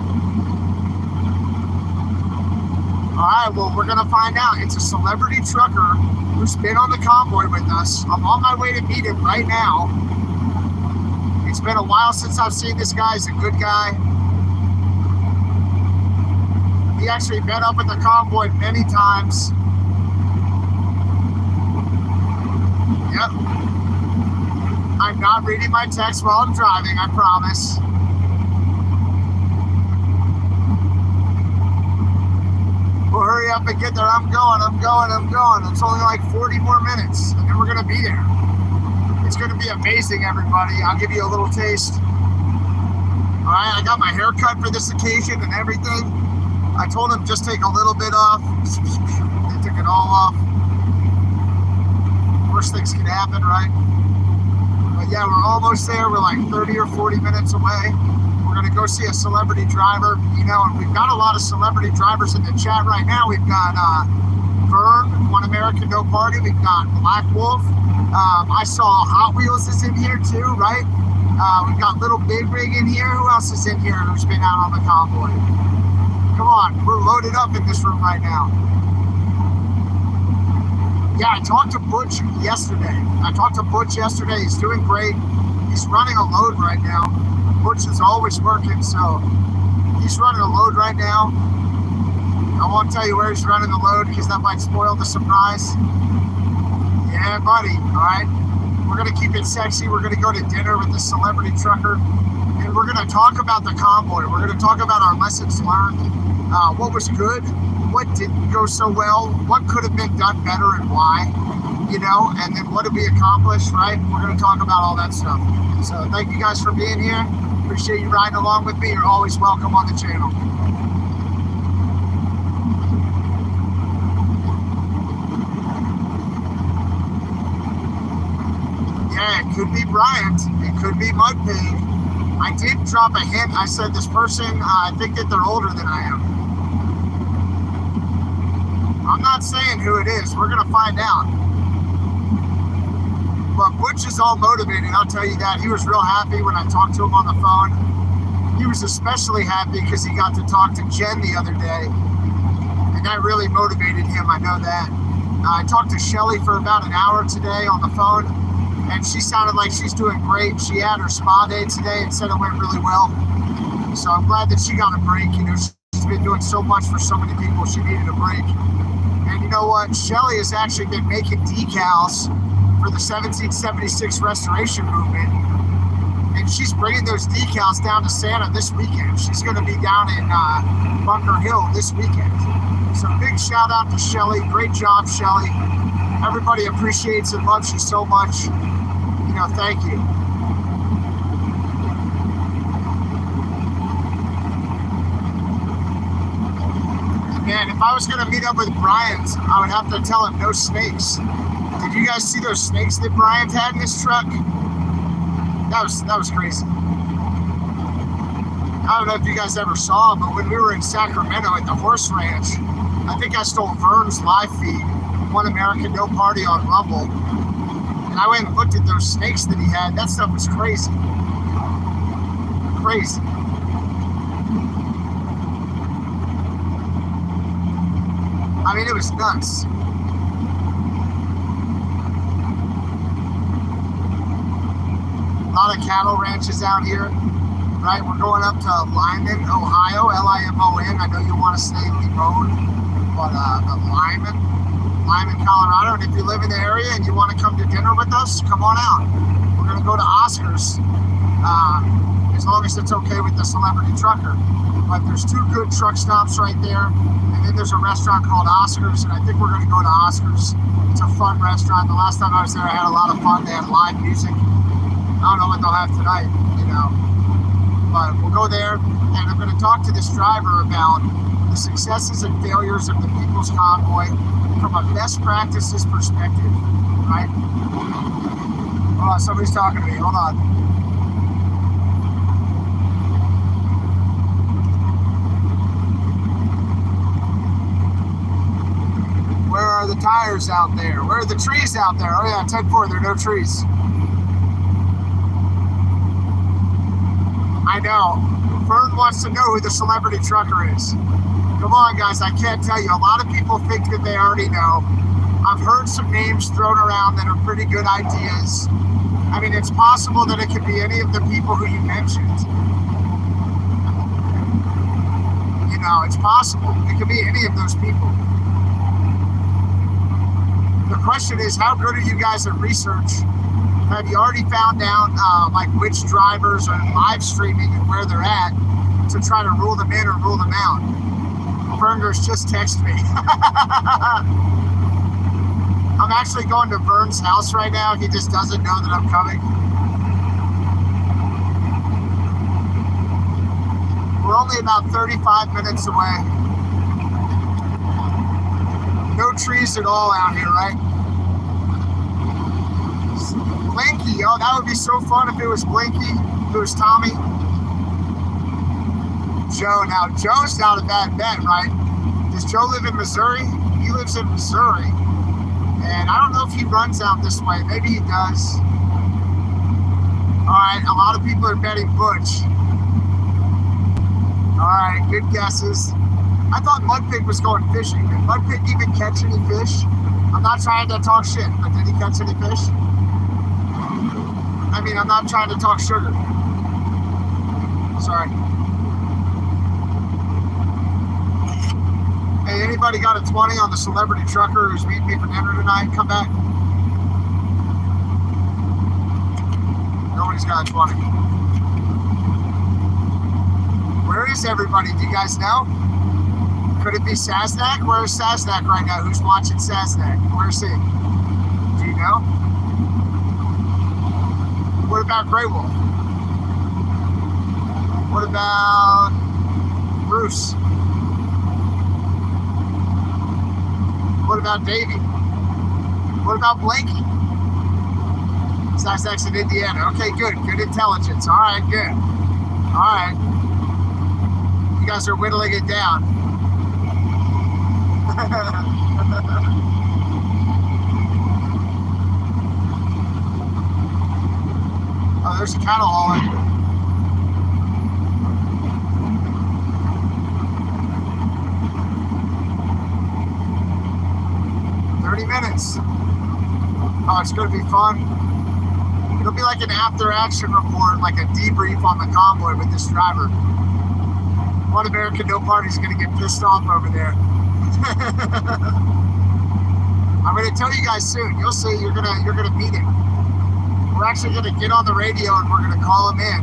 All right, well, we're going to find out. It's a celebrity trucker who's been on the convoy with us. I'm on my way to meet him right now. It's been a while since I've seen this guy. He's a good guy. He actually met up with the convoy many times. Yep. I'm not reading my text while I'm driving, I promise. Well, hurry up and get there. I'm going. It's only like 40 more minutes, and then we're going to be there. It's going to be amazing, everybody. I'll give you a little taste. All right, I got my hair cut for this occasion and everything. I told him just take a little bit off. They took it all off. Worst things can happen, right? But yeah, we're almost there. We're like 30 or 40 minutes away. We're going to go see a celebrity driver, you know, and we've got a lot of celebrity drivers in the chat right now. We've got Vern, One American No Party. We've got Black Wolf. I saw Hot Wheels is in here too, right? We've got Little Big Rig in here. Who else is in here who's been out on the convoy? Come on, we're loaded up in this room right now. Yeah, I talked to Butch yesterday. He's doing great. He's running a load right now. Butch is always working, so he's running a load right now. I won't tell you where he's running the load because that might spoil the surprise. Yeah, buddy, all right? We're going to keep it sexy. We're going to go to dinner with the celebrity trucker, and we're going to talk about the convoy. We're going to talk about our lessons learned, what was good, what didn't go so well, what could have been done better and why, you know, and then what did we accomplish, right? We're going to talk about all that stuff. So thank you guys for being here. Appreciate you riding along with me. You're always welcome on the channel. Yeah, it could be Bryant. It could be Mudpig. I did drop a hint. I said this person, I think that they're older than I am. I'm not saying who it is. We're going to find out. But Butch is all motivated, I'll tell you that. He was real happy when I talked to him on the phone. He was especially happy because he got to talk to Jen the other day. And that really motivated him, I know that. I talked to Shelly for about an hour today on the phone. And she sounded like she's doing great. She had her spa day today and said it went really well. So I'm glad that she got a break. You know, she's been doing so much for so many people. She needed a break. And you know what? Shelly has actually been making decals for the 1776 restoration movement. And she's bringing those decals down to Santa this weekend. She's going to be down in Bunker Hill this weekend. So big shout out to Shelly. Great job, Shelly. Everybody appreciates and loves you so much. You know, thank you. Man, if I was going to meet up with Bryant, I would have to tell him no snakes. Did you guys see those snakes that Bryant had in his truck? That was crazy. I don't know if you guys ever saw them, but when we were in Sacramento at the horse ranch, I think I stole Vern's live feed, One American No Party on Rumble. And I went and looked at those snakes that he had. That stuff was crazy. Crazy. I mean, it was nuts. A lot of cattle ranches out here, right? We're going up to Lyman, Ohio, Limon. I know you want to say Limon, but Lyman, Colorado. And if you live in the area and you want to come to dinner with us, come on out. We're going to go to Oscars, as long as it's okay with the celebrity trucker. But there's two good truck stops right there. And then there's a restaurant called Oscars, and I think we're going to go to Oscars. It's a fun restaurant. The last time I was there, I had a lot of fun. They had live music. I don't know what they'll have tonight, you know. But we'll go there, and I'm going to talk to this driver about the successes and failures of the People's Convoy from a best practices perspective, right? Hold on, somebody's talking to me. Hold on. tires out there? Where are the trees out there? Oh yeah, 10-4, there are no trees. I know. Fern wants to know who the celebrity trucker is. Come on, guys, I can't tell you. A lot of people think that they already know. I've heard some names thrown around that are pretty good ideas. I mean, it's possible that it could be any of the people who you mentioned. You know, it's possible. It could be any of those people. The question is, how good are you guys at research? Have you already found out like which drivers are live streaming and where they're at to try to rule them in or rule them out? Burners just text me. I'm actually going to Vern's house right now. He just doesn't know that I'm coming. We're only about 35 minutes away. No trees at all out here, right? Blinky, oh, that would be so fun if it was Blinky, if it was Tommy. Joe, now Joe's not a bad bet, right? Does Joe live in Missouri? He lives in Missouri. And I don't know if he runs out this way. Maybe he does. All right, a lot of people are betting Butch. All right, good guesses. I thought Mudpig was going fishing. Did Mudpig even catch any fish? I'm not trying to talk shit, but did he catch any fish? I mean, I'm not trying to talk sugar. Sorry. Hey, anybody got a 20 on the celebrity trucker who's meeting me for dinner tonight? Come back. Nobody's got a 20. Where is everybody? Do you guys know? Could it be Sasnak? Where's Sasnak right now? Who's watching Sasnak? Where's he? Do you know? What about Grey Wolf? What about Bruce? What about Davey? What about Blanky? Sasnak's in Indiana. Okay, good. Good intelligence. All right, good. All right. You guys are whittling it down. Oh, there's a cattle hauler. Minutes. Oh, it's going to be fun. It'll be like an after-action report, like a debrief on the convoy with this driver. One American No Party is going to get pissed off over there. I'm going to tell you guys soon. You'll see. You're gonna meet him. We're actually going to get on the radio and we're going to call him in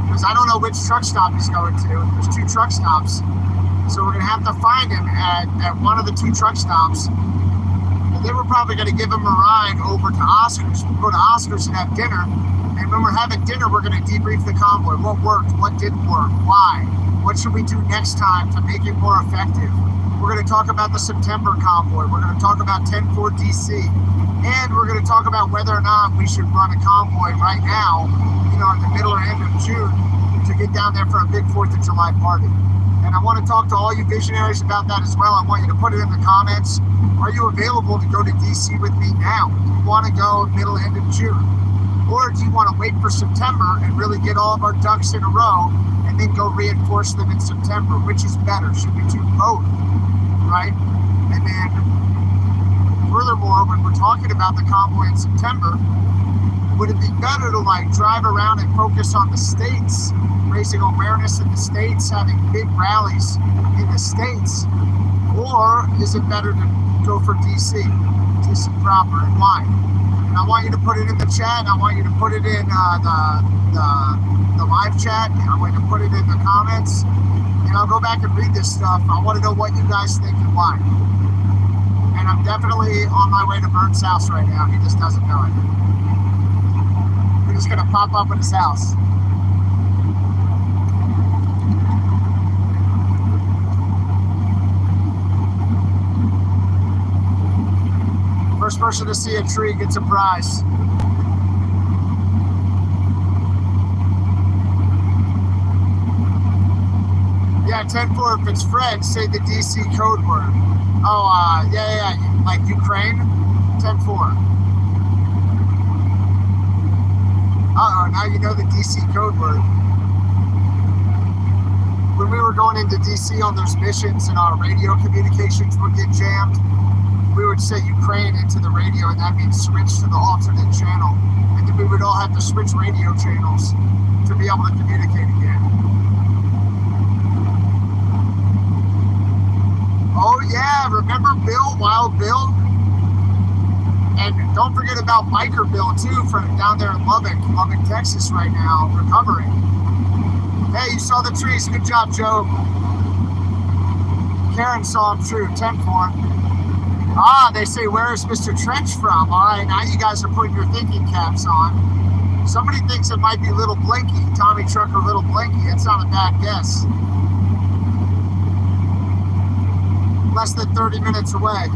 because I don't know which truck stop he's going to. There's 2 truck stops, so we're going to have to find him at one of the 2 truck stops. Then we're probably going to give him a ride over to Oscar's. We'll go to Oscar's and have dinner. And when we're having dinner, we're going to debrief the convoy. What worked? What didn't work? Why? What should we do next time to make it more effective? We're going to talk about the September convoy. We're going to talk about 10-4 DC. And we're going to talk about whether or not we should run a convoy right now, you know, in the middle or end of June to get down there for a big 4th of July party. And I want to talk to all you visionaries about that as well. I want you to put it in the comments. Are you available to go to DC with me now? Do you want to go middle, end of June? Or do you want to wait for September and really get all of our ducks in a row and then go reinforce them in September? Which is better? Should we do both? Right? And then furthermore, when we're talking about the convoy in September, would it be better to like drive around and focus on the states, raising awareness in the states, having big rallies in the states? Or is it better to go for DC proper, and why? And I want you to put it in the chat. I want you to put it in the live chat. I want you to put it in the comments. And I'll go back and read this stuff. I want to know what you guys think and why. And I'm definitely on my way to Vern's house right now. He just doesn't know it. We're just going to pop up at his house. First person to see a tree gets a prize. Yeah, 10-4. If it's Fred, say the DC code word. Oh, yeah. Like Ukraine, 10-4. Uh-oh, now you know the DC code word. When we were going into DC on those missions and our radio communications would get jammed, we would say Ukraine into the radio, and that means switch to the alternate channel. And then we would all have to switch radio channels to be able to communicate again. Oh yeah, remember Bill, Wild Bill? And don't forget about Biker Bill too, from down there in Lubbock, Texas right now, recovering. Hey, you saw the trees, good job, Joe. Karen saw them too, 10-4. Ah, they say, where is Mr. Trench from? All right, now you guys are putting your thinking caps on. Somebody thinks it might be Little Blinky, Tommy Trucker Little Blinky. That's not a bad guess. Less than 30 minutes away.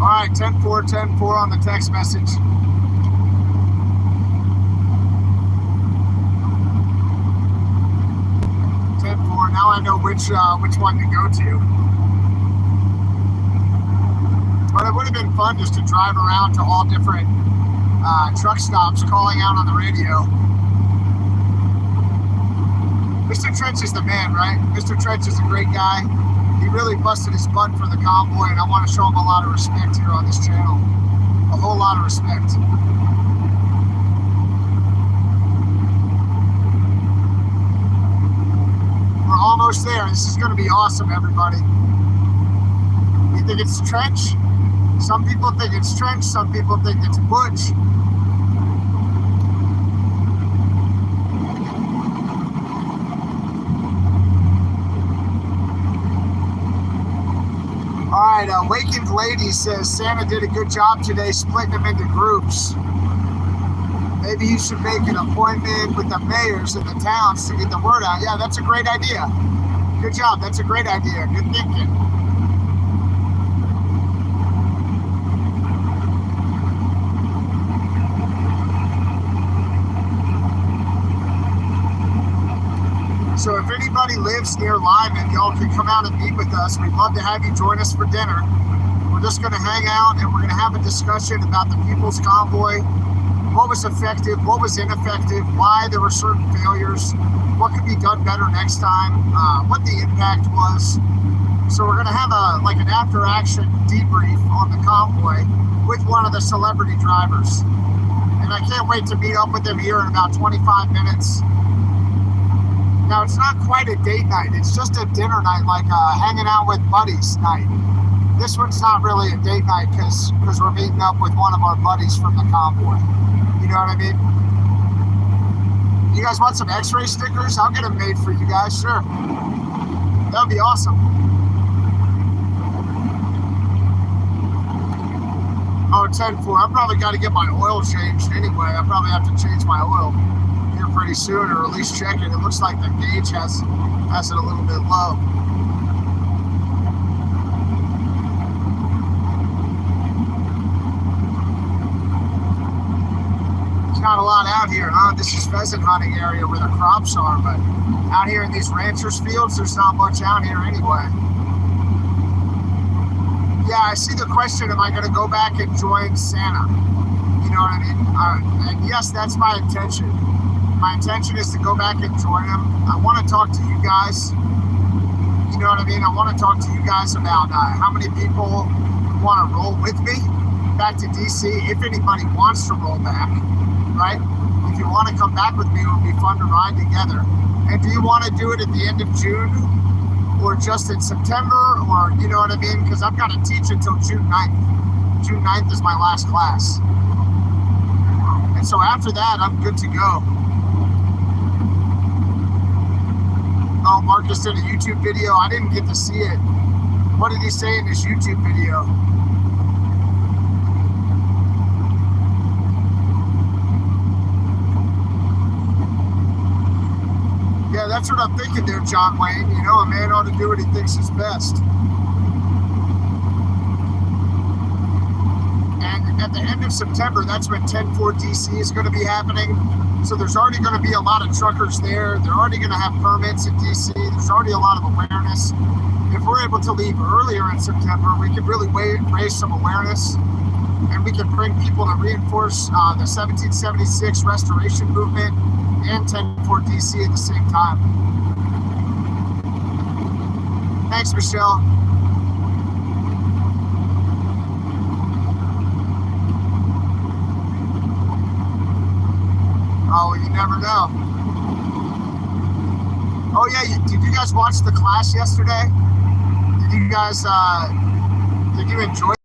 All right, 10-4, 10-4 on the text message. Now I know which one to go to. But it would have been fun just to drive around to all different truck stops calling out on the radio. Mr. Trench is the man, right? Mr. Trench is a great guy. He really busted his butt for the convoy, and I want to show him a lot of respect here on this channel. A whole lot of respect. We're almost there. This is going to be awesome, everybody. You think it's Trench? Some people think it's Trench. Some people think it's Butch. All right, Awakened Lady says Santa did a good job today splitting them into groups. Maybe you should make an appointment with the mayors in the towns to get the word out. Yeah, that's a great idea. Good job. That's a great idea. Good thinking. So if anybody lives near Lyman, y'all can come out and meet with us. We'd love to have you join us for dinner. We're just going to hang out and we're going to have a discussion about the People's Convoy. What was effective, what was ineffective, why there were certain failures, what could be done better next time, what the impact was. So we're going to have an after-action debrief on the convoy with one of the celebrity drivers. And I can't wait to meet up with them here in about 25 minutes. Now, it's not quite a date night. It's just a dinner night, like hanging out with buddies night. This one's not really a date night because we're meeting up with one of our buddies from the convoy. You know what I mean? You guys want some x-ray stickers? I'll get them made for you guys, sure. That would be awesome. Oh, 10-4. I probably got to get my oil changed anyway. I probably have to change my oil here pretty soon, or at least check it. It looks like the gauge has it a little bit low. Not a lot out here, huh? This is pheasant hunting area where the crops are, but out here in these ranchers' fields, there's not much out here anyway. Yeah, I see the question, am I going to go back and join Santa? You know what I mean? And yes, that's my intention. My intention is to go back and join him. I want to talk to you guys. You know what I mean? I want to talk to you guys about how many people want to roll with me back to DC, if anybody wants to roll back. Right? If you want to come back with me, it would be fun to ride together. And do you want to do it at the end of June or just in September, or you know what I mean? Because I've got to teach until June 9th. June 9th is my last class. And so after that, I'm good to go. Oh, Marcus did a YouTube video. I didn't get to see it. What did he say in his YouTube video? Yeah, that's what I'm thinking there, John Wayne. You know, a man ought to do what he thinks is best. And at at the end of September, that's when 10-4 DC is going to be happening. So there's already going to be a lot of truckers there. They're already going to have permits in DC. There's already a lot of awareness. If we're able to leave earlier in September, we could really raise some awareness, and we can bring people to reinforce the 1776 restoration movement and 10-4 DC at the same time. Thanks, Michelle. Oh, you never know. Oh yeah, did you guys watch the class yesterday? Did you guys, did you enjoy it?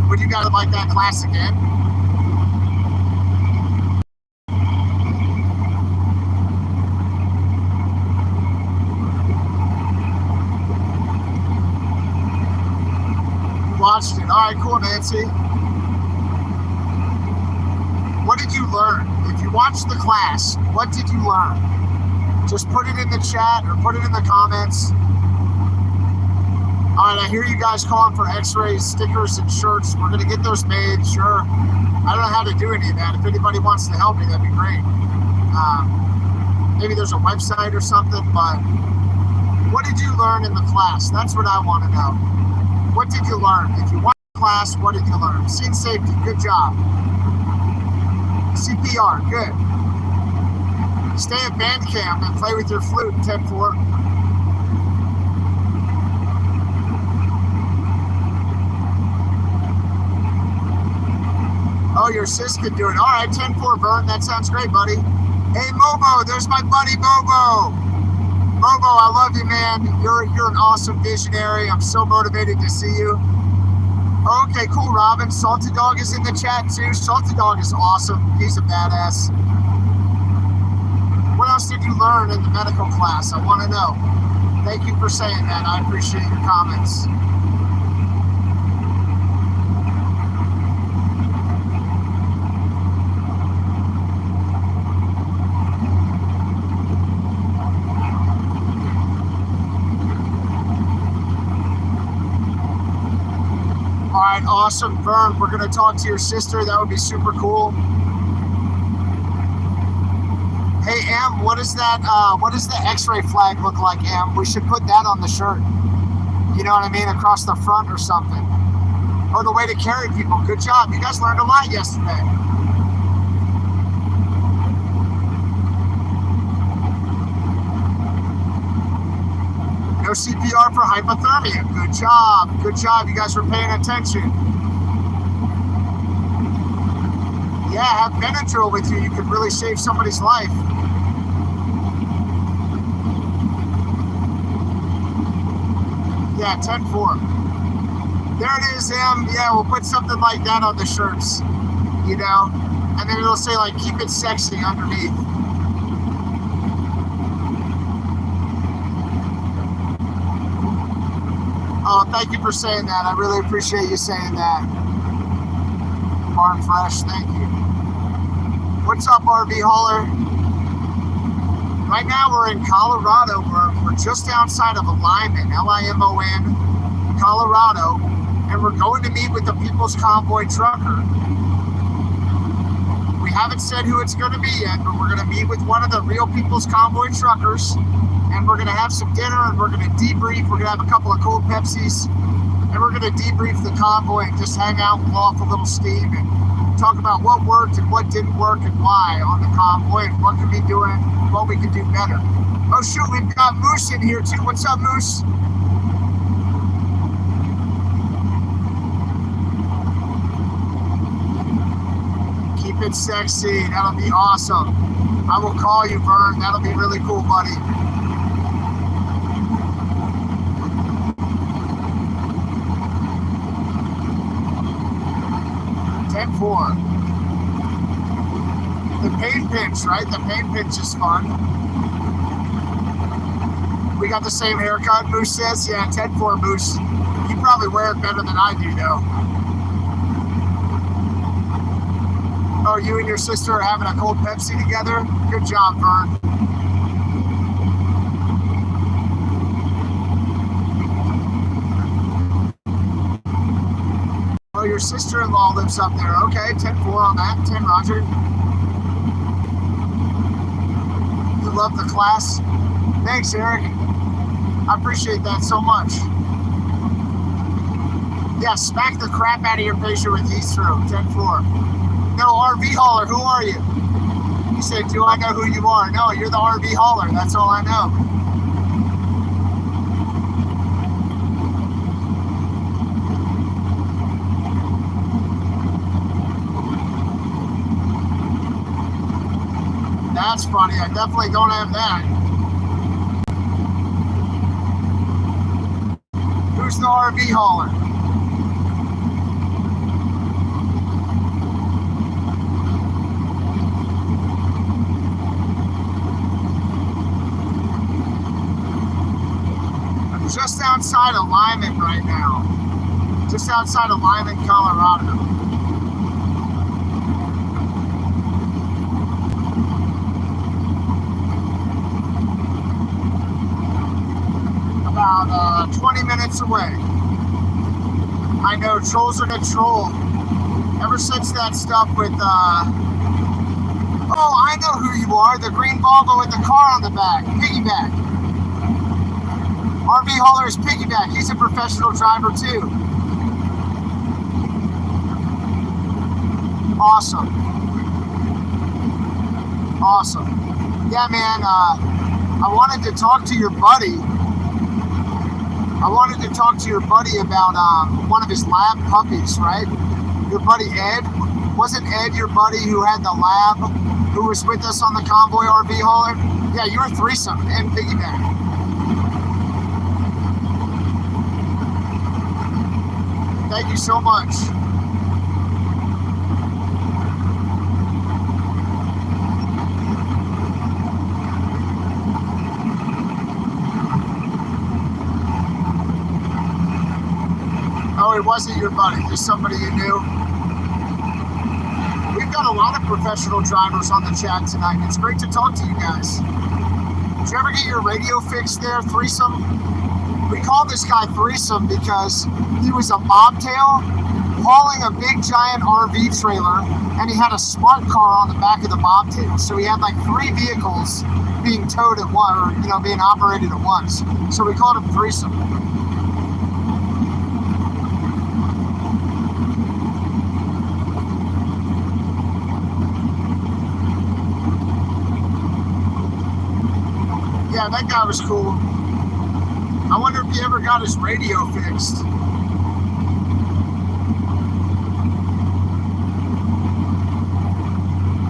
Would you guys like that class again? You watched it. All right, cool, Nancy. What did you learn? If you watched the class, what did you learn? Just put it in the chat or put it in the comments. All right, I hear you guys calling for x-rays, stickers, and shirts. We're going to get those made, sure. I don't know how to do any of that. If anybody wants to help me, that'd be great. Maybe there's a website or something, but what did you learn in the class? That's what I want to know. What did you learn? If you watched the class, what did you learn? Scene safety, good job. CPR, good. Stay at band camp and play with your flute, 10-4. Oh, your sis can do it. All right, 10-4, Vern. That sounds great, buddy. Hey, Momo, there's my buddy Momo. Momo, I love you, man. You're an awesome visionary. I'm so motivated to see you. Okay, cool, Robin. Salty Dog is in the chat, too. Salty Dog is awesome. He's a badass. What else did you learn in the medical class? I want to know. Thank you for saying that. I appreciate your comments. All right, awesome, Vern. We're gonna talk to your sister. That would be super cool. Hey, Em, what is that? What does the X-ray flag look like, Em? We should put that on the shirt. You know what I mean? Across the front or something. Or the way to carry people. Good job. You guys learned a lot yesterday. No CPR for hypothermia. Good job. Good job. You guys were paying attention. Yeah, have Benadryl with you. You could really save somebody's life. Yeah, 10-4. There it is, Em. Yeah, we'll put something like that on the shirts. You know? And then it'll say, like, keep it sexy underneath. Oh, thank you for saying that. I really appreciate you saying that. Farm Fresh, thank you. What's up, RV Hauler? Right now we're in Colorado. We're just outside of Limon, Limon, Colorado, and we're going to meet with the People's Convoy trucker. We haven't said who it's going to be yet, but we're going to meet with one of the real People's Convoy truckers, and we're going to have some dinner, and we're going to debrief. We're going to have a couple of cold Pepsis, and we're going to debrief the convoy and just hang out and blow off a little steam and talk about what worked and what didn't work and why on the convoy and what could be doing, what we could do better. Oh shoot, we've got Moose in here too. What's up, Moose? Keep it sexy. That'll be awesome. I will call you, Vern. That'll be really cool, buddy. For the paint pinch, right? The paint pinch is fun. We got the same haircut, Moose says. Yeah, 10-4, Moose. You probably wear it better than I do, though. Oh, you and your sister are having a cold Pepsi together? Good job, Vern. your sister-in-law lives up there. Okay, 10-4 on that. 10, Roger. You love the class? Thanks, Eric. I appreciate that so much. Yeah, smack the crap out of your patient with heat stroke. 10-4. No, RV hauler, who are you? You said, do I know who you are? No, you're the RV hauler. That's all I know. That's funny. I definitely don't have that. Who's the RV hauler? I'm just outside of Lyman right now. Just outside of Lyman, Colorado. About 20 minutes away. I know, trolls are gonna troll. Ever since that stuff with, oh, I know who you are, the green Volvo with the car on the back, piggyback. RV hauler is piggyback, he's a professional driver too. Awesome. Awesome. Yeah, man, I wanted to talk to your buddy. I wanted to talk to your buddy about one of his lab puppies, right? Your buddy Ed. Wasn't Ed your buddy who had the lab, who was with us on the Convoy RV hauler? Yeah, you were threesome and piggyback. Thank you so much. Oh, it wasn't your buddy, just somebody you knew. We've got a lot of professional drivers on the chat tonight. It's great to talk to you guys. Did you ever get your radio fixed there, threesome? We call this guy threesome because he was a bobtail hauling a big giant RV trailer, and he had a smart car on the back of the bobtail. So he had like 3 vehicles being towed at once, or being operated at once. So we called him threesome. Yeah, that guy was cool. I wonder if he ever got his radio fixed.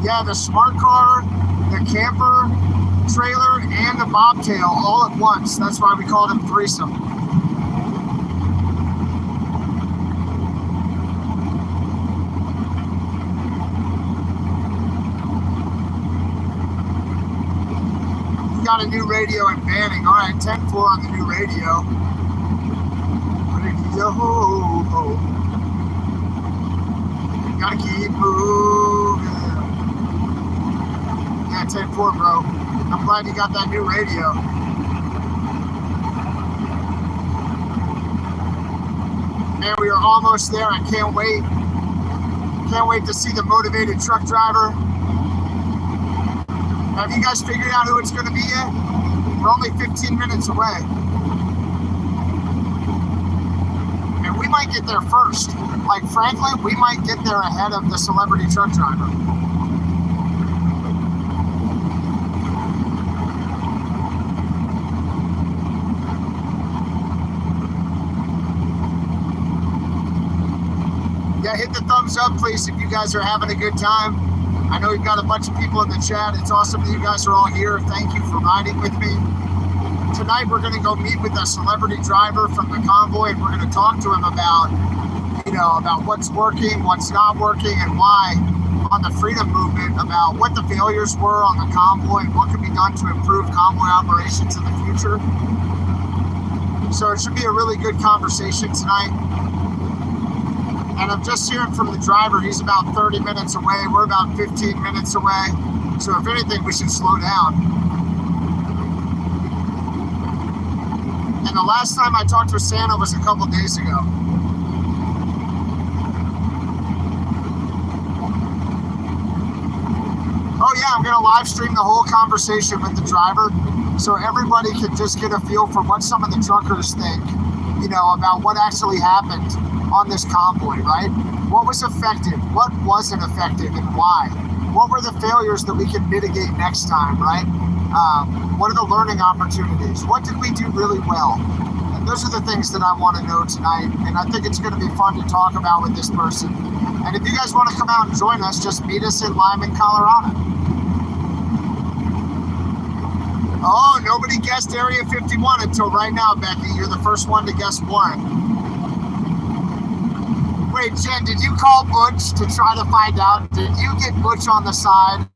Yeah, the smart car, the camper, trailer, and the bobtail all at once. That's why we called him threesome. Got a new radio in Banning. All right, 10-4 on the new radio. Gotta keep moving. Yeah, 10-4, bro. I'm glad you got that new radio. Man, we are almost there. I can't wait. Can't wait to see the motivated truck driver. Have you guys figured out who it's going to be yet? We're only 15 minutes away. And we might get there first. Like, frankly, we might get there ahead of the celebrity truck driver. Yeah, hit the thumbs up, please, if you guys are having a good time. I know we've got a bunch of people in the chat. It's awesome that you guys are all here. Thank you for riding with me. Tonight we're going to go meet with a celebrity driver from the Convoy, and we're going to talk to him about, about what's working, what's not working, and why on the freedom movement, about what the failures were on the Convoy and what can be done to improve Convoy operations in the future. So it should be a really good conversation tonight. And I'm just hearing from the driver, he's about 30 minutes away. We're about 15 minutes away. So if anything, we should slow down. And the last time I talked with Santa was a couple days ago. yeah, I'm gonna live stream the whole conversation with the driver, so everybody can just get a feel for what some of the truckers think, you know, about what actually happened on this convoy, right? What was effective? What wasn't effective, and why? What were the failures that we can mitigate next time, right? What are the learning opportunities? What did we do really well? And those are the things that I want to know tonight, and I think it's going to be fun to talk about with this person. And if you guys want to come out and join us, just meet us in Lyman, Colorado. Oh, nobody guessed Area 51 until right now, Becky. You're the first one to guess one. Wait, Jen, did you call Butch to try to find out? Did you get Butch on the side?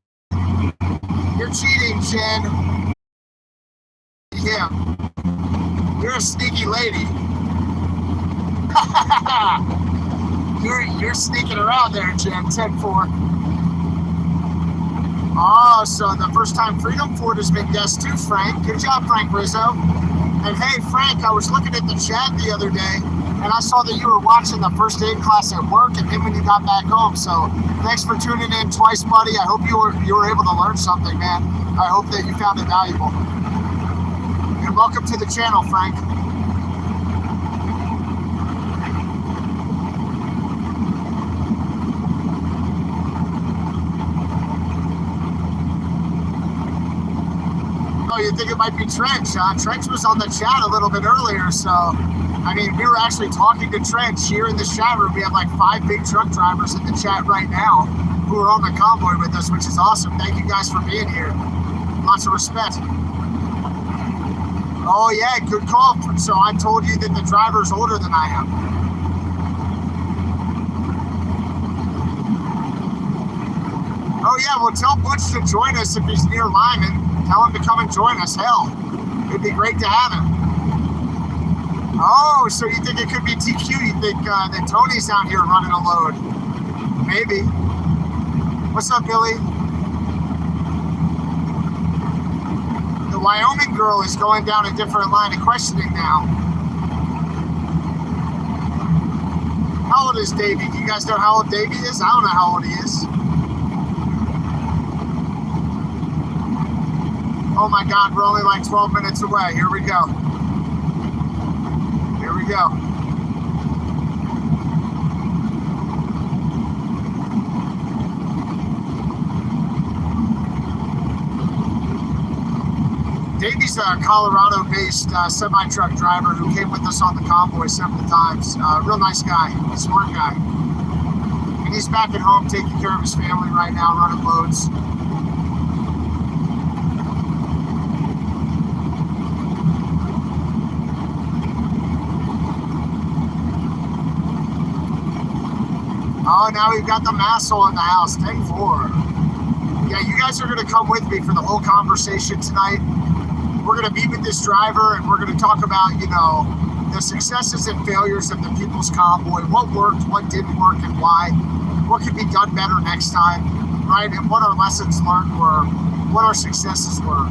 You're cheating, Jen. Yeah. You're a sneaky lady. You're sneaking around there, Jen. 10-4. Oh, so the first time Freedom Ford has been guessed too, Frank. Good job, Frank Rizzo. And hey, Frank, I was looking at the chat the other day, and I saw that you were watching the first aid class at work and then when you got back home. So thanks for tuning in twice, buddy. I hope you were able to learn something, man. I hope that you found it valuable. And welcome to the channel, Frank. Oh, you think it might be Trench, huh? Trench was on the chat a little bit earlier, so, I mean, we were actually talking to Trench here in the chat room. We have like 5 big truck drivers in the chat right now who are on the convoy with us, which is awesome. Thank you guys for being here. Lots of respect. Oh, yeah, good call. So I told you that the driver's older than I am. Oh, yeah, well, tell Butch to join us if he's near Lyman. Tell him to come and join us. Hell, it'd be great to have him. Oh, so you think it could be TQ? You think that Tony's out here running a load? Maybe. What's up, Billy? The Wyoming girl is going down a different line of questioning now. How old is Davey? Do you guys know how old Davey is? I don't know how old he is. Oh my God, we're only like 12 minutes away. Here we go. Here we go. Davey's a Colorado-based semi-truck driver who came with us on the convoy several times. Real nice guy, smart guy. And he's back at home taking care of his family right now, running loads. Oh, now we've got the Massel in the house, 10-4. Yeah, you guys are going to come with me for the whole conversation tonight. We're going to meet with this driver, and we're going to talk about, you know, the successes and failures of the People's Convoy, what worked, what didn't work, and why, what could be done better next time, right? And what our lessons learned were, what our successes were.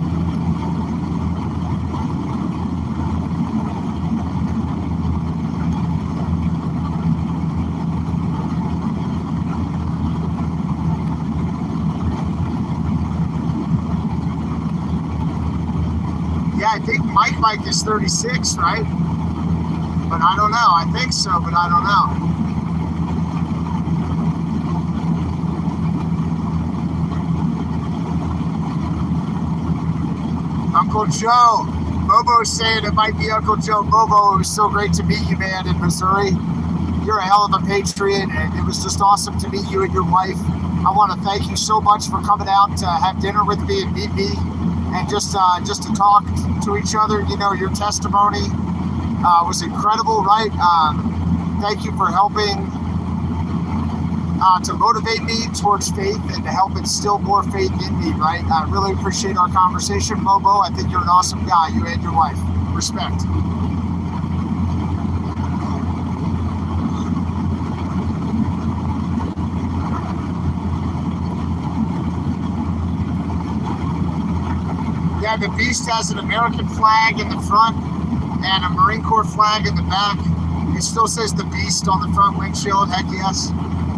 I think Mike is 36, right? But I don't know. I think so, but I don't know. Uncle Joe. Bobo's saying it might be Uncle Joe. Bobo, it was so great to meet you, man, in Missouri. You're a hell of a patriot, and it was just awesome to meet you and your wife. I want to thank you so much for coming out to have dinner with me and meet me. And just to talk to each other, you know, your testimony was incredible, right? Thank you for helping to motivate me towards faith and to help instill more faith in me, right? I really appreciate our conversation, Bobo. I think you're an awesome guy, you and your wife. Respect. Yeah, the Beast has an American flag in the front and a Marine Corps flag in the back. It still says the Beast on the front windshield, heck yes.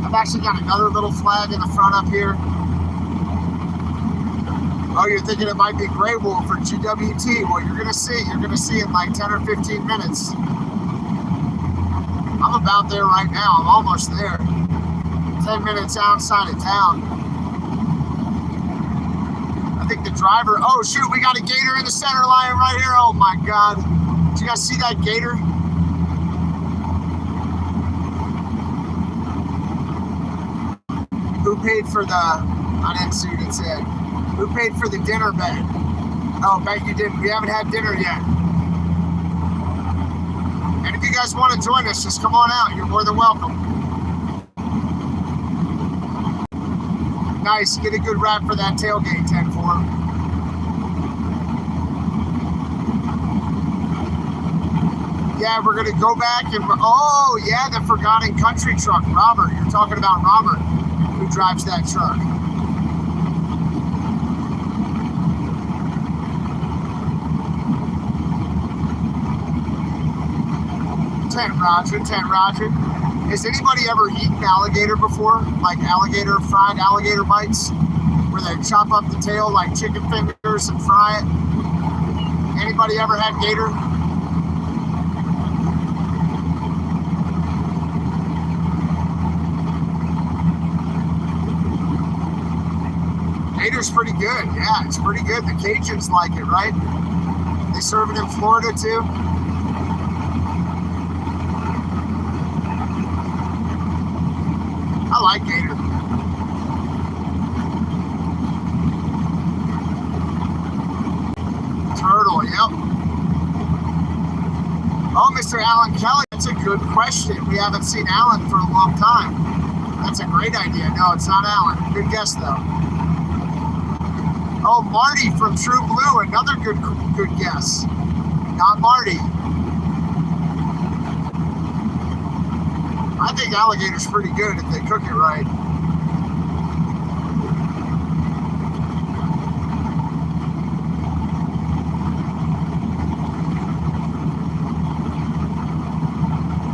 I've actually got another little flag in the front up here. Oh, you're thinking it might be Grey Wolf or GWT. Well, you're gonna see. You're gonna see in like 10 or 15 minutes. I'm about there right now. I'm almost there. 10 minutes outside of town. I think the driver. Oh shoot, we got a gator in the center line right here. Oh my God. Did you guys see that gator? Who paid for the, I didn't see what it said. Who paid for the dinner bet? Oh, bet you didn't. We haven't had dinner yet. And if you guys want to join us, just come on out. You're more than welcome. Nice. Get a good wrap for that tailgate, 10-4. Yeah, we're going to go back and, oh, yeah, the forgotten country truck. Robert, you're talking about Robert, who drives that truck. 10 Roger, 10 Roger. Has anybody ever eaten alligator before? Like alligator, fried alligator bites? Where they chop up the tail like chicken fingers and fry it? Anybody ever had gator? Gator's pretty good. Yeah, it's pretty good. The Cajuns like it, right? They serve it in Florida too. I like gator. Turtle, yep. Oh, Mr. Alan Kelly, that's a good question. We haven't seen Alan for a long time. That's a great idea. No, it's not Alan. Good guess, though. Oh, Marty from True Blue, another good guess. Not Marty. I think alligator's pretty good if they cook it right.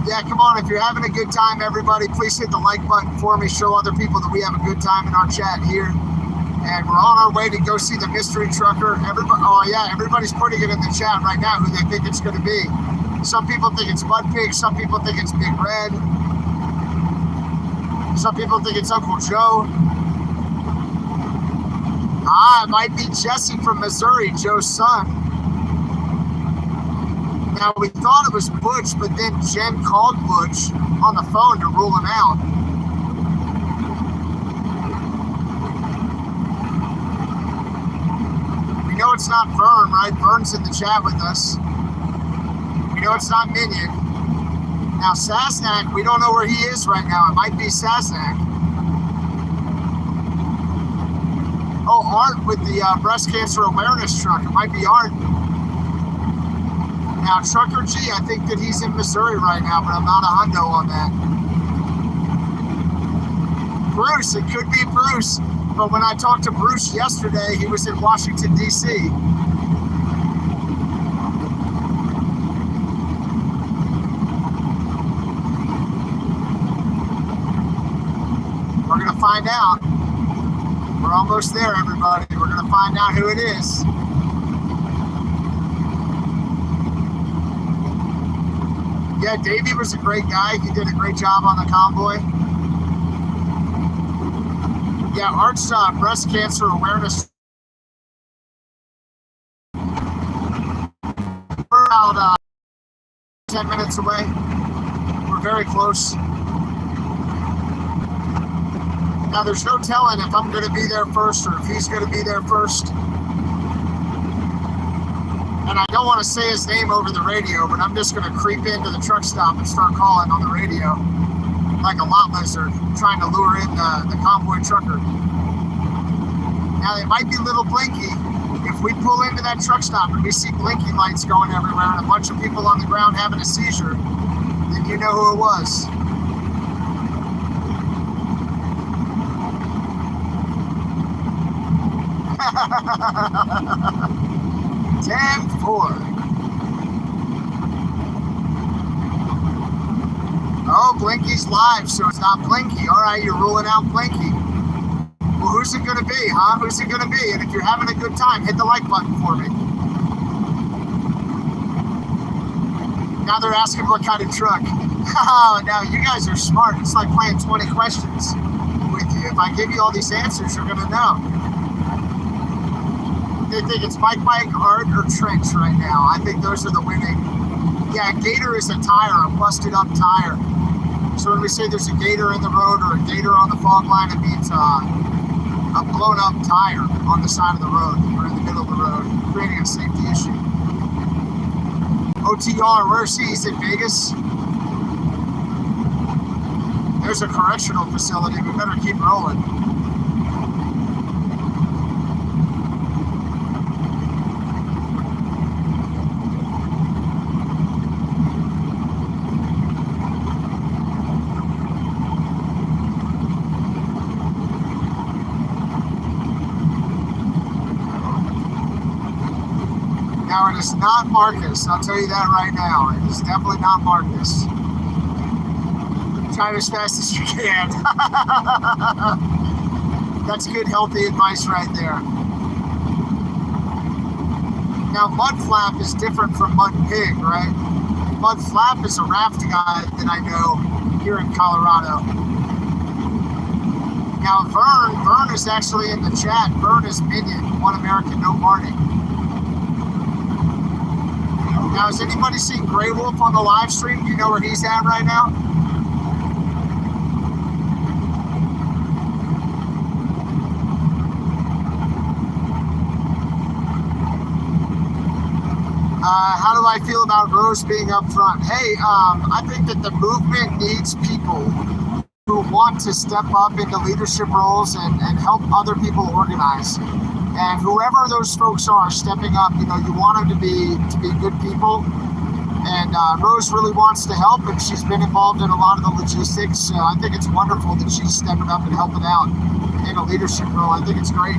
Yeah, come on. If you're having a good time, everybody, please hit the like button for me. Show other people that we have a good time in our chat here. And we're on our way to go see the mystery trucker. Everybody, oh yeah, everybody's putting it in the chat right now who they think it's going to be. Some people think it's Mud Pig. Some people think it's Big Red. Some people think it's Uncle Joe. Ah, it might be Jesse from Missouri, Joe's son. Now, we thought it was Butch, but then Jen called Butch on the phone to rule him out. We know it's not Vern, right? Vern's in the chat with us. We know it's not Minion. Now, Sasnak, we don't know where he is right now. It might be Sasnak. Oh, Art with the breast cancer awareness truck. It might be Art. Now, Trucker G, I think that he's in Missouri right now, but I'm not a hundo on that. Bruce, it could be Bruce. But when I talked to Bruce yesterday, he was in Washington, D.C. We're going to find out. We're almost there, everybody. We're going to find out who it is. Yeah, Davey was a great guy. He did a great job on the convoy. Yeah, Art's breast cancer awareness. We're about 10 minutes away. We're very close. Now, there's no telling if I'm going to be there first or if he's going to be there first. And I don't want to say his name over the radio, but I'm just going to creep into the truck stop and start calling on the radio like a lot lizard, trying to lure in the convoy trucker. Now, it might be Little Blinky. If we pull into that truck stop and we see blinky lights going everywhere and a bunch of people on the ground having a seizure, then you know who it was. Damn 4. Oh, Blinky's live, so it's not Blinky. All right, you're ruling out Blinky. who's it going to be, huh? Who's it going to be? And if you're having a good time, hit the like button for me. Now they're asking what kind of truck. Oh, now you guys are smart. It's like playing 20 questions with you. If I give you all these answers, you're going to know. They think it's Mike, Art, or Trench right now. I think those are the winning. Yeah, gator is a tire, a busted up tire. So when we say there's a gator in the road or a gator on the fog line, it means a blown up tire on the side of the road or in the middle of the road, creating a safety issue. OTR, where's he? He's in Vegas. There's a correctional facility. We better keep rolling. Now, it is not Marcus. I'll tell you that right now. It is definitely not Marcus. Drive as fast as you can. That's good, healthy advice right there. Now, Mud Flap is different from Mud Pig, right? Mud Flap is a raft guy that I know here in Colorado. Now, Vern is actually in the chat. Vern is Minion, One American, No Party. Now, has anybody seen Grey Wolf on the live stream? Do you know where he's at right now? How do I feel about Rose being up front? Hey, I think that the movement needs people who want to step up into leadership roles and help other people organize. And whoever those folks are stepping up, you know, you want them to be good people. And Rose really wants to help, and she's been involved in a lot of the logistics. I think it's wonderful that she's stepping up and helping out in a leadership role. I think it's great.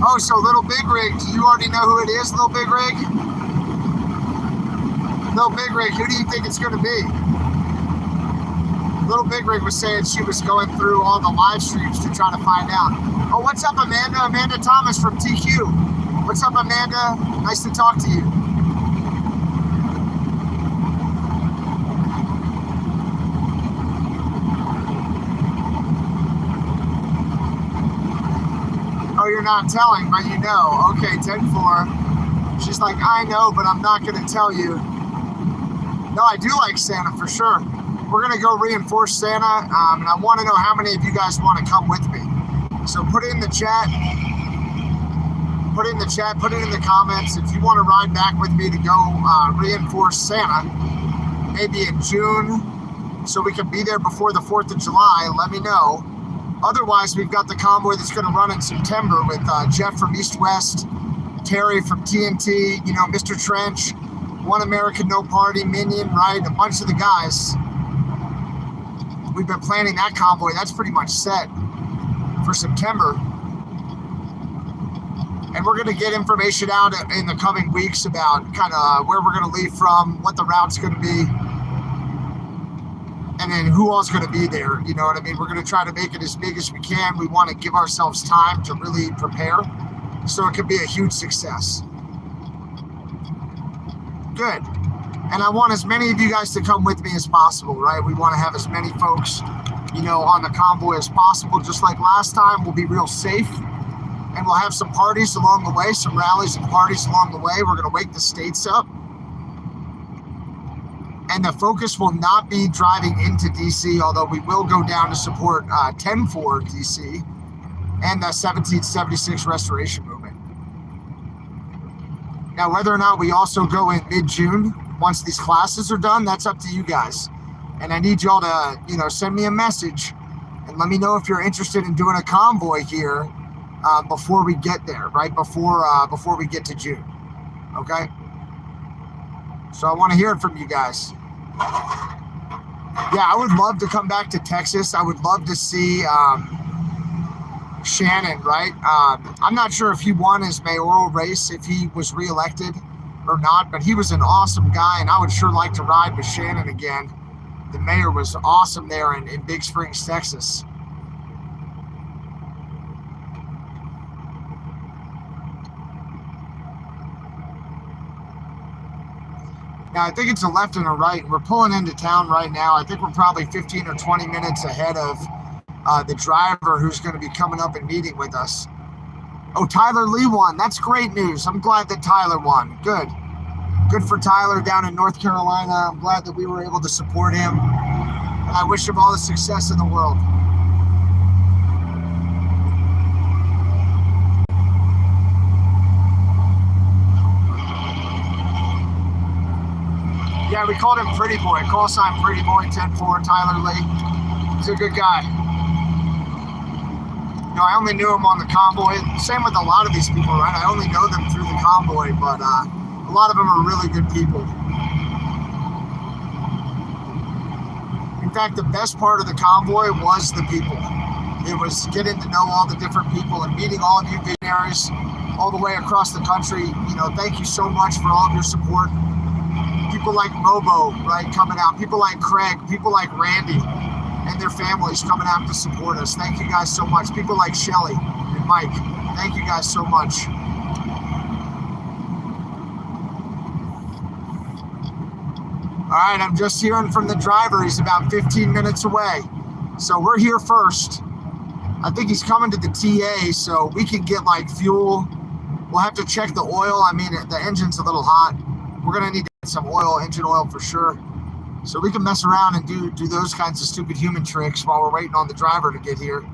Oh, so Little Big Rig, do you already know who it is, Little Big Rig? Little Big Rig, who do you think it's going to be? Little Big Rig was saying she was going through all the live streams to try to find out. Oh, what's up, Amanda? Amanda Thomas from TQ. What's up, Amanda? Nice to talk to you. Oh, you're not telling, but you know. Okay, 10-4. She's like, I know, but I'm not going to tell you. No, I do like Santa for sure. We're going to go reinforce Santa, and I want to know how many of you guys want to come with me. So put it in the chat. Put it in the chat. Put it in the comments. If you want to ride back with me to go reinforce Santa, maybe in June, so we can be there before the 4th of July, let me know. Otherwise, we've got the convoy that's going to run in September with Jeff from East West, Terry from TNT, you know, Mr. Trench, One American, No Party, Minion, right? A bunch of the guys. We've been planning that convoy. That's pretty much set for September. And we're going to get information out in the coming weeks about kind of where we're going to leave from, what the route's going to be, and then who all's going to be there. You know what I mean? We're going to try to make it as big as we can. We want to give ourselves time to really prepare so it can be a huge success. Good. And I want as many of you guys to come with me as possible, right? We want to have as many folks, you know, on the convoy as possible. Just like last time, we'll be real safe. And we'll have some parties along the way, some rallies and parties along the way. We're going to wake the states up. And the focus will not be driving into DC, although we will go down to support 10-4 DC and the 1776 Restoration Movement. Now, whether or not we also go in mid-June, once these classes are done, that's up to you guys. And I need y'all to, you know, send me a message and let me know if you're interested in doing a convoy here before we get there, right? Before we get to June, okay? So I want to hear it from you guys. Yeah, I would love to come back to Texas. I would love to see Shannon, right? I'm not sure if he won his mayoral race, if he was reelected or not, but he was an awesome guy, and I would sure like to ride with Shannon again. The mayor was awesome there in Big Springs, Texas. Now, I think it's a left and a right. We're pulling into town right now. I think we're probably 15 or 20 minutes ahead of the driver who's going to be coming up and meeting with us. Oh, Tyler Lee won. That's great news. I'm glad that Tyler won. Good. Good for Tyler down in North Carolina. I'm glad that we were able to support him. And I wish him all the success in the world. Yeah, we called him Pretty Boy. Call sign Pretty Boy 10-4, Tyler Lee. He's a good guy. You know, I only knew him on the Convoy. Same with a lot of these people, right? I only know them through the Convoy, but a lot of them are really good people. In fact, the best part of the Convoy was the people. It was getting to know all the different people and meeting all of you visionaries all the way across the country. You know, thank you so much for all of your support. People like Mobo, right, coming out. People like Craig. People like Randy and their families coming out to support us. Thank you guys so much. People like Shelly and Mike. Thank you guys so much. All right, I'm just hearing from the driver. He's about 15 minutes away. So we're here first. I think he's coming to the TA, so we can get like fuel. We'll have to check the oil. I mean, the engine's a little hot. We're gonna need to get some oil, engine oil for sure. So we can mess around and do those kinds of stupid human tricks while we're waiting on the driver to get here.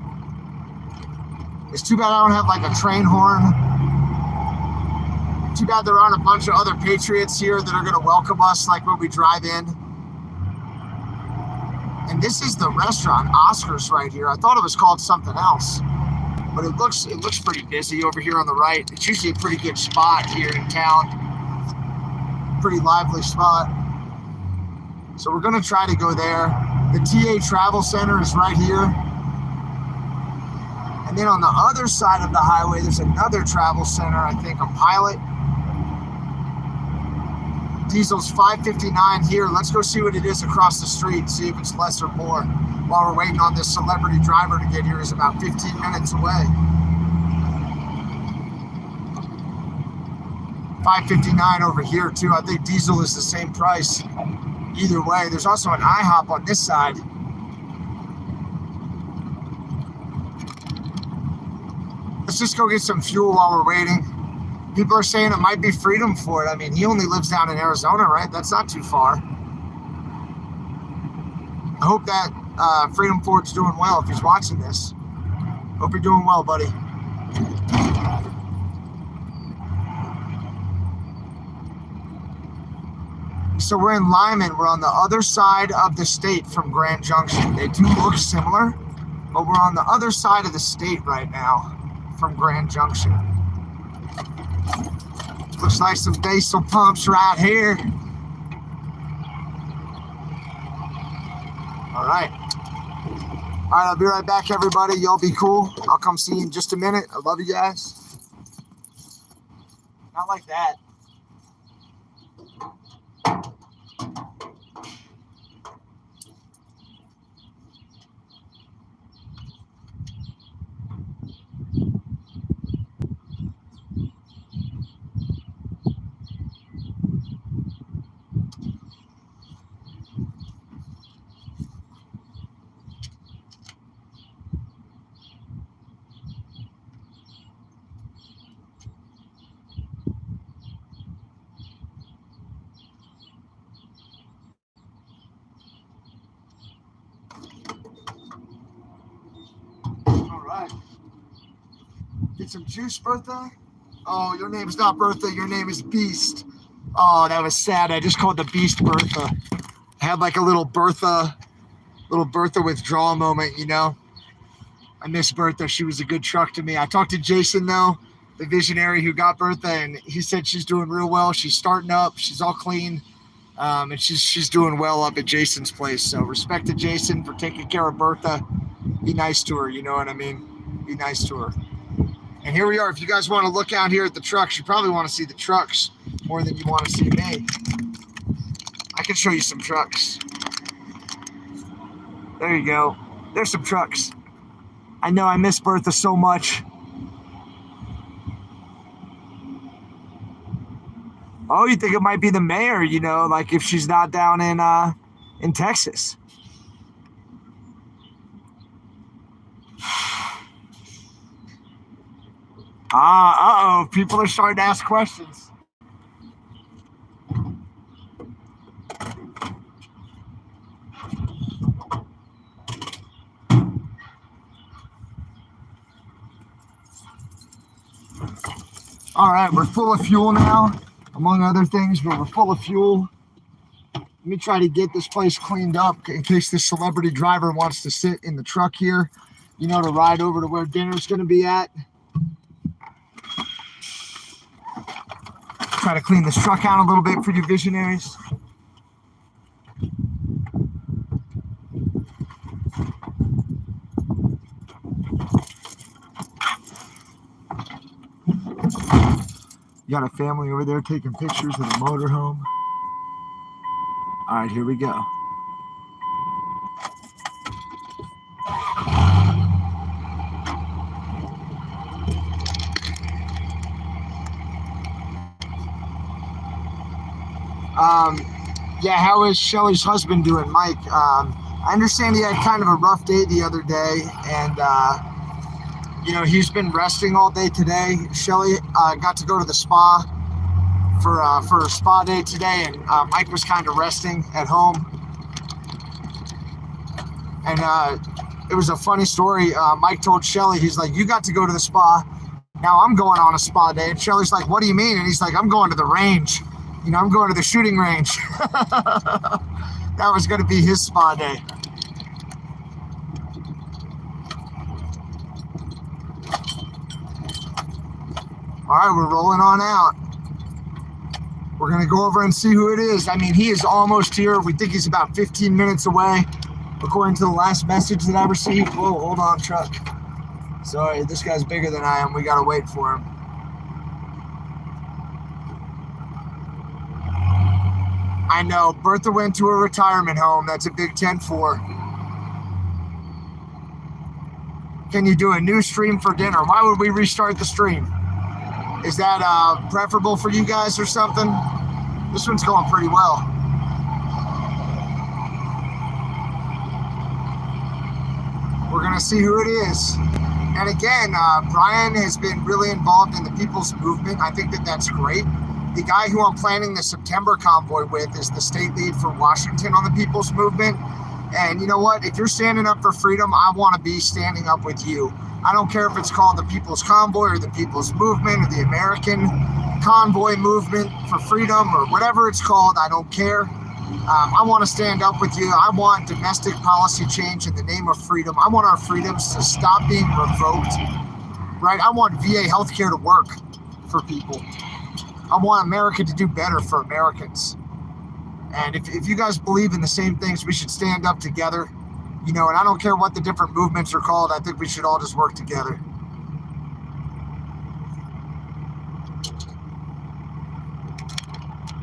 It's too bad I don't have like a train horn. Too bad there aren't a bunch of other patriots here that are gonna welcome us like when we drive in. And this is the restaurant, Oscars, right here. I thought it was called something else, but it looks pretty busy over here on the right. It's usually a pretty good spot here in town. Pretty lively spot. So we're gonna try to go there. The TA Travel Center is right here. And then on the other side of the highway, there's another travel center, I think, a Pilot. Diesel's $5.59 here. Let's go see what it is across the street, see if it's less or more. While we're waiting on this celebrity driver to get here, is about 15 minutes away. $5.59 over here too. I think diesel is the same price. Either way, there's also an IHOP on this side. Let's just go get some fuel while we're waiting. People are saying it might be Freedom Ford. I mean, he only lives down in Arizona, right? That's not too far. I hope that Freedom Ford's doing well if he's watching this. Hope you're doing well, buddy. So we're in Lyman. We're on the other side of the state from Grand Junction. They do look similar, but we're on the other side of the state right now from Grand Junction. Looks like some diesel pumps right here. All right. All right, I'll be right back, everybody. Y'all be cool. I'll come see you in just a minute. I love you guys. Not like that. Get some juice, Bertha. Oh, your name's not Bertha. Your name is Beast. Oh, that was sad. I just called the Beast Bertha. I had like a little Bertha withdrawal moment, you know. I miss Bertha. She was a good truck to me. I talked to Jason, though, the visionary who got Bertha, and he said she's doing real well. She's starting up. She's all clean. And she's doing well up at Jason's place. So respect to Jason for taking care of Bertha. Be nice to her, you know what I mean? Be nice to her. And here we are. If you guys want to look out here at the trucks, you probably want to see the trucks more than you want to see me. I can show you some trucks. There you go. There's some trucks. I know I miss Bertha so much. Oh, you think it might be the mayor, you know, like if she's not down in Texas. Uh-oh, people are starting to ask questions. All right, we're full of fuel now, among other things, but we're full of fuel. Let me try to get this place cleaned up in case this celebrity driver wants to sit in the truck here, you know, to ride over to where dinner's going to be at. Try to clean this truck out a little bit for you visionaries. You got a family over there taking pictures of the motorhome. All right, here we go. Yeah, how is Shelly's husband doing, Mike? I understand he had kind of a rough day the other day, and you know, he's been resting all day today. Shelly got to go to the spa for a spa day today, and Mike was kind of resting at home. And it was a funny story. Mike told Shelly, he's like, you got to go to the spa. Now I'm going on a spa day. And Shelly's like, what do you mean? And he's like, I'm going to the range. You know, I'm going to the shooting range. That was going to be his spa day. All right, we're rolling on out. We're going to go over and see who it is. I mean, he is almost here. We think he's about 15 minutes away, according to the last message that I received. Whoa, hold on, truck. Sorry, this guy's bigger than I am. We got to wait for him. I know, Bertha went to a retirement home. That's a big 10-4. Can you do a new stream for dinner? Why would we restart the stream? Is that preferable for you guys or something? This one's going pretty well. We're going to see who it is. And again, Brian has been really involved in the People's Movement. I think that that's great. The guy who I'm planning the September convoy with is the state lead for Washington on the People's Movement. And you know what? If you're standing up for freedom, I want to be standing up with you. I don't care if it's called the People's Convoy or the People's Movement or the American Convoy Movement for Freedom or whatever it's called. I don't care. I want to stand up with you. I want domestic policy change in the name of freedom. I want our freedoms to stop being revoked, right? I want VA healthcare to work for people. I want America to do better for Americans. And if you guys believe in the same things, we should stand up together. You know, and I don't care what the different movements are called. I think we should all just work together.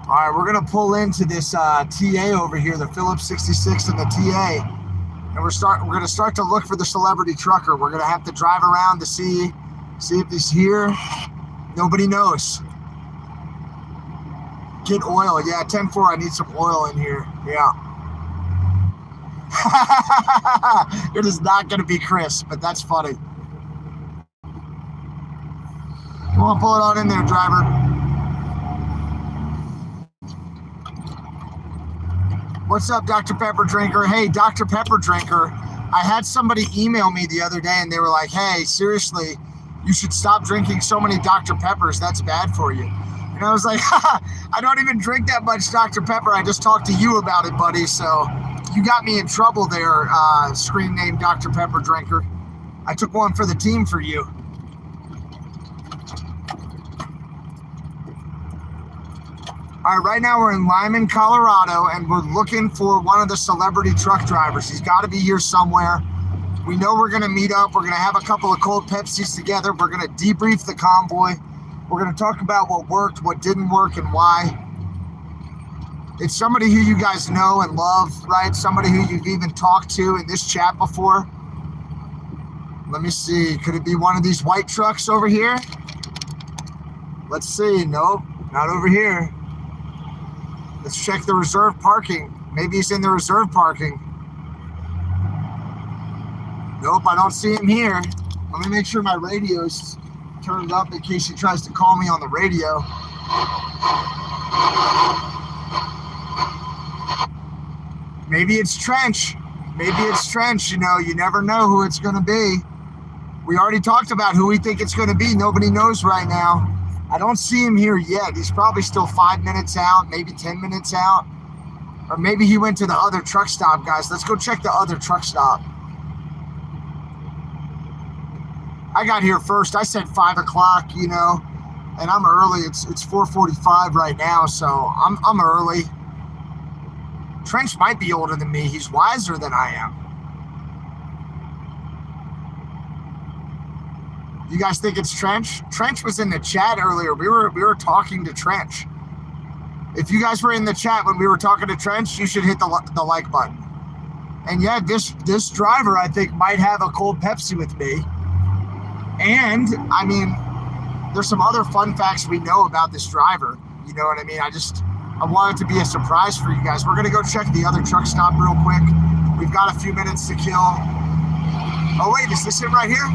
All right, we're going to pull into this TA over here, the Phillips 66 and the TA. And we're going to start to look for the celebrity trucker. We're going to have to drive around to see if he's here. Nobody knows. Get oil. Yeah, 10-4. I need some oil in here. Yeah. It is not going to be crisp, but that's funny. Come on, pull it on in there, driver. What's up, Dr. Pepper Drinker? Hey, Dr. Pepper Drinker. I had somebody email me the other day, and they were like, hey, seriously, you should stop drinking so many Dr. Peppers. That's bad for you. And I was like, I don't even drink that much Dr. Pepper. I just talked to you about it, buddy. So you got me in trouble there, screen name Dr. Pepper Drinker. I took one for the team for you. All right, right now we're in Lyman, Colorado, and we're looking for one of the celebrity truck drivers. He's got to be here somewhere. We know we're going to meet up. We're going to have a couple of cold Pepsis together. We're going to debrief the convoy. We're going to talk about what worked, what didn't work, and why. It's somebody who you guys know and love, right? Somebody who you've even talked to in this chat before. Let me see. Could it be one of these white trucks over here? Let's see. Nope, not over here. Let's check the reserve parking. Maybe he's in the reserve parking. Nope, I don't see him here. Let me make sure my radio's turned up in case he tries to call me on the radio. Maybe it's Trench. Maybe it's Trench. You know, you never know who it's going to be. We already talked about who we think it's going to be. Nobody knows right now. I don't see him here yet. He's probably still 5 minutes out, maybe 10 minutes out. Or maybe he went to the other truck stop, guys. Let's go check the other truck stop. I got here first. I said 5 o'clock, you know, and I'm early. It's 4:45 right now, so I'm early. Trench might be older than me. He's wiser than I am. You guys think it's Trench? Trench was in the chat earlier. We were talking to Trench. If you guys were in the chat when we were talking to Trench, you should hit the like button. And yeah, this driver I think might have a cold Pepsi with me. And I mean, there's some other fun facts we know about this driver. You know what I mean? I want it to be a surprise for you guys. We're gonna go check the other truck stop real quick. We've got a few minutes to kill. Oh wait, is this him right here?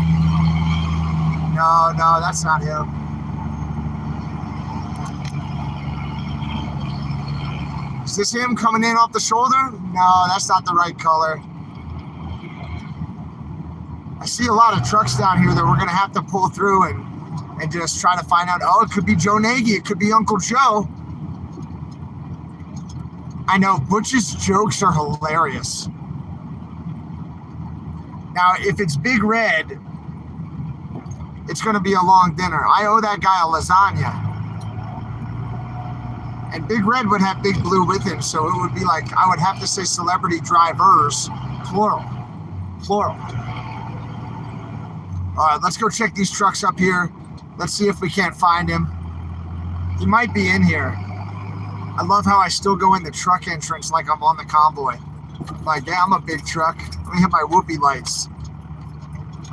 No, that's not him. Is this him coming in off the shoulder? No, that's not the right color. I see a lot of trucks down here that we're gonna have to pull through and just try to find out. Oh, it could be Joe Nagy. It could be Uncle Joe. I know, Butch's jokes are hilarious. Now, if it's Big Red, it's gonna be a long dinner. I owe that guy a lasagna. And Big Red would have Big Blue with him, so it would be like, I would have to say celebrity drivers, plural. All right, let's go check these trucks up here. Let's see if we can't find him. He might be in here. I love how I still go in the truck entrance like I'm on the convoy. Like, yeah, I'm a big truck. Let me hit my whoopee lights.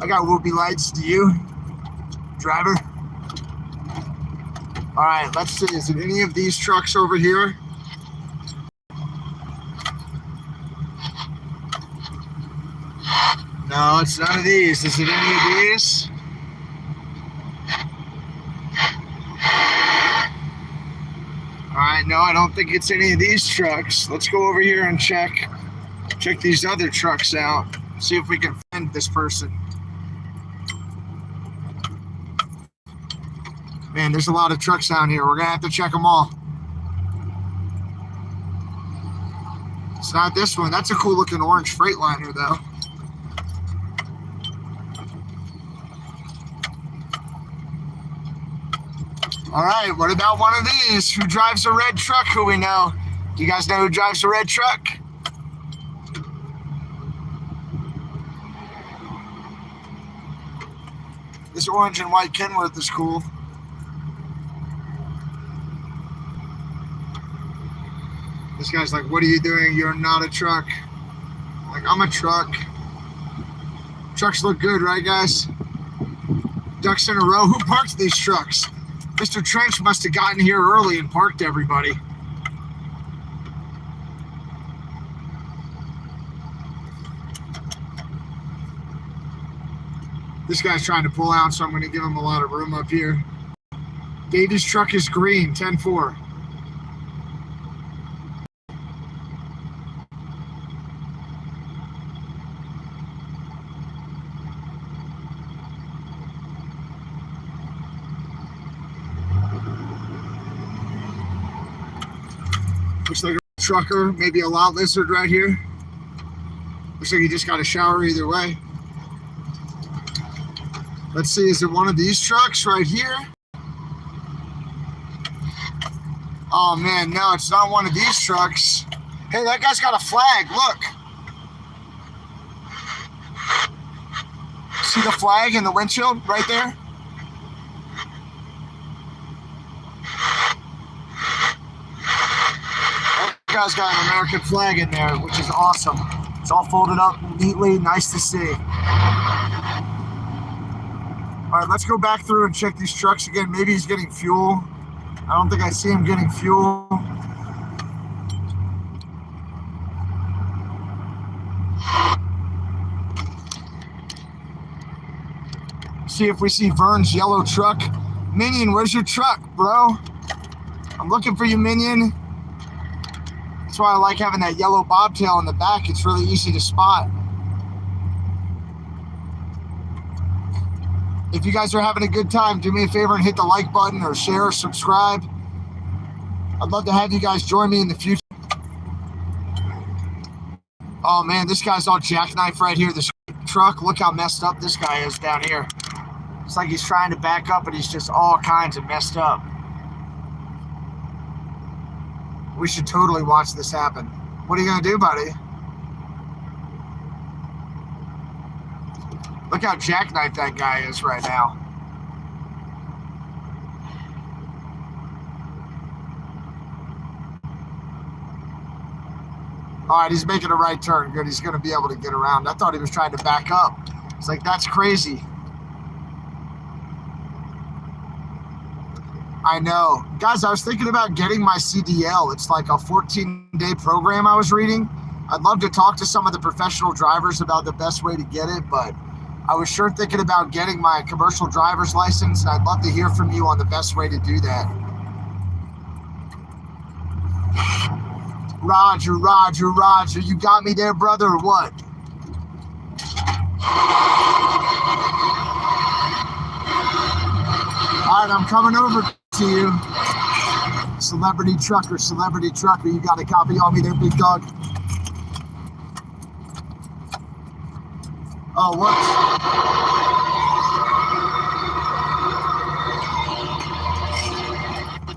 I got whoopee lights. Do you, driver? All right, let's see. Is it any of these trucks over here? No, it's none of these. Is it any of these? All right, no, I don't think it's any of these trucks. Let's go over here and check these other trucks out. See if we can find this person. Man, there's a lot of trucks down here. We're gonna have to check them all. It's not this one. That's a cool looking orange Freightliner though. All right, what about one of these? Who drives a red truck who we know? Do you guys know who drives a red truck? This orange and white Kenworth is cool. This guy's like, what are you doing? You're not a truck. Like, I'm a truck. Trucks look good, right, guys? Ducks in a row. Who parked these trucks? Mr. Trench must have gotten here early and parked everybody. This guy's trying to pull out, so I'm going to give him a lot of room up here. Davy's truck is green, 10-4. Looks like a trucker, maybe a lot lizard right here. Looks like he just got a shower either way. Let's see, is it one of these trucks right here? Oh man, no, it's not one of these trucks. Hey, that guy's got a flag, look. See the flag in the windshield right there? guy's got an American flag in there, which is awesome. It's all folded up neatly, nice to see. All right, let's go back through and check these trucks again. Maybe he's getting fuel. I don't think I see him getting fuel. See if we see Vern's yellow truck. Minion, where's your truck, bro? I'm looking for you, Minion. That's why I like having that yellow bobtail in the back. It's really easy to spot. If you guys are having a good time, do me a favor and hit the like button or share or subscribe. I'd love to have you guys join me in the future. Oh man, this guy's all jackknife right here. This truck, look how messed up this guy is down here. It's like he's trying to back up, but he's just all kinds of messed up. We should totally watch this happen. What are you gonna do, buddy? Look how jackknife that guy is right now. All right, he's making a right turn. Good, he's gonna be able to get around. I thought he was trying to back up. It's like, that's crazy. I know. Guys, I was thinking about getting my CDL. It's like a 14-day program I was reading. I'd love to talk to some of the professional drivers about the best way to get it, but I was sure thinking about getting my commercial driver's license, and I'd love to hear from you on the best way to do that. Roger, Roger, Roger. You got me there, brother, or what? All right, I'm coming over to you. Celebrity trucker, you got a copy on me there, big dog? Oh, whoops.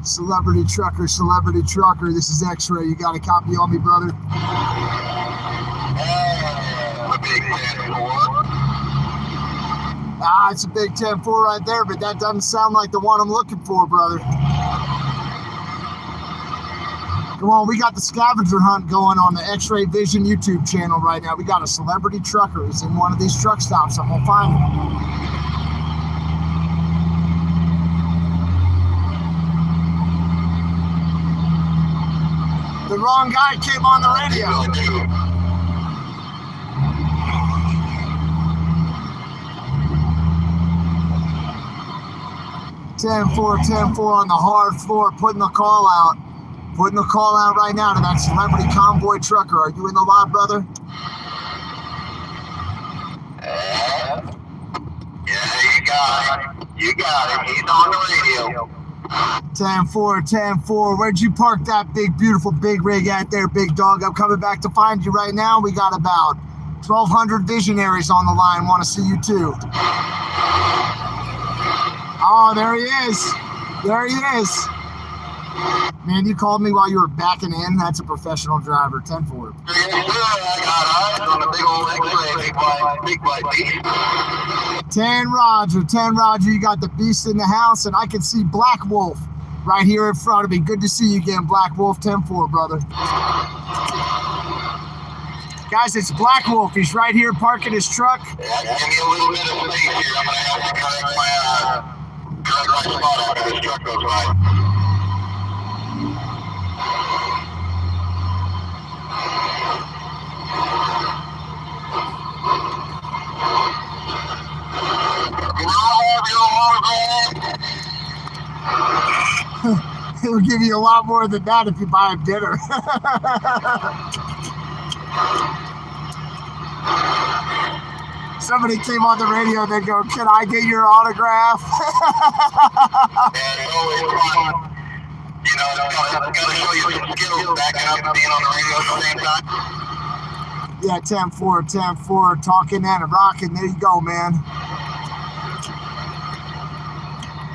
Celebrity trucker, this is X-Ray. You got a copy on me, brother? Ah, it's a big 10-4 right there, but that doesn't sound like the one I'm looking for, brother. Come on, we got the scavenger hunt going on the X-Ray Vision YouTube channel right now. We got a celebrity trucker. He's in one of these truck stops. I'm gonna find him. The wrong guy came on the radio. 10-4 on the hard floor, putting the call out. Putting the call out right now to that celebrity convoy trucker. Are you in the lot, brother? Yeah, you got it. You got it. He's on the radio. 10-4. Where'd you park that big, beautiful, big rig at there, big dog? I'm coming back to find you right now. We got about 1,200 visionaries on the line. Want to see you too. Oh, there he is. There he is. Man, you called me while you were backing in. That's a professional driver. 10-4. Yes, sir. I got eyes on the big old X-Ray, big white beast. 10 Roger. You got the beast in the house, and I can see Black Wolf right here in front of me. Good to see you again, Black Wolf. 10-4, brother. Guys, it's Black Wolf. He's right here parking his truck. Yeah, give me a little bit of space here. I'm going to have to correct my spot after this truck goes by. He'll give you a lot more than that if you buy him dinner. Somebody came on the radio and they go, "Can I get your autograph?" It's always fun. You know, it's got to show you some skills backing up and being on the radio at the same time. Yeah, 10-4, talking and rocking. There you go, man.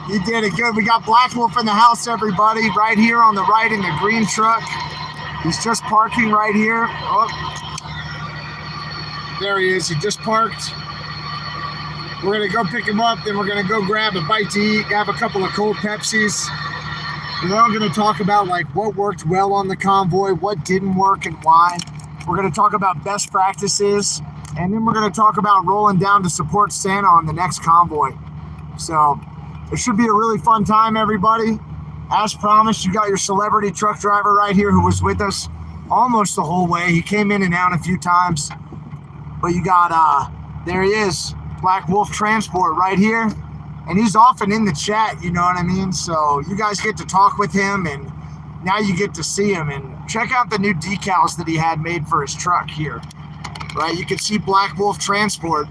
You did it good. We got Black Wolf in the house, everybody. Right here on the right in the green truck. He's just parking right here. Oh. There he is. He just parked. We're going to go pick him up. Then we're going to go grab a bite to eat, have a couple of cold Pepsis. We're all going to talk about like what worked well on the convoy, what didn't work, and why. We're going to talk about best practices, and then we're going to talk about rolling down to support Santa on the next convoy. So it should be a really fun time, everybody. As promised, you got your celebrity truck driver right here who was with us almost the whole way. He came in and out a few times, but you got, there he is, Black Wolf Transport right here. And he's often in the chat, you know what I mean? So you guys get to talk with him, and now you get to see him. And check out the new decals that he had made for his truck here, right? You can see Black Wolf Transport,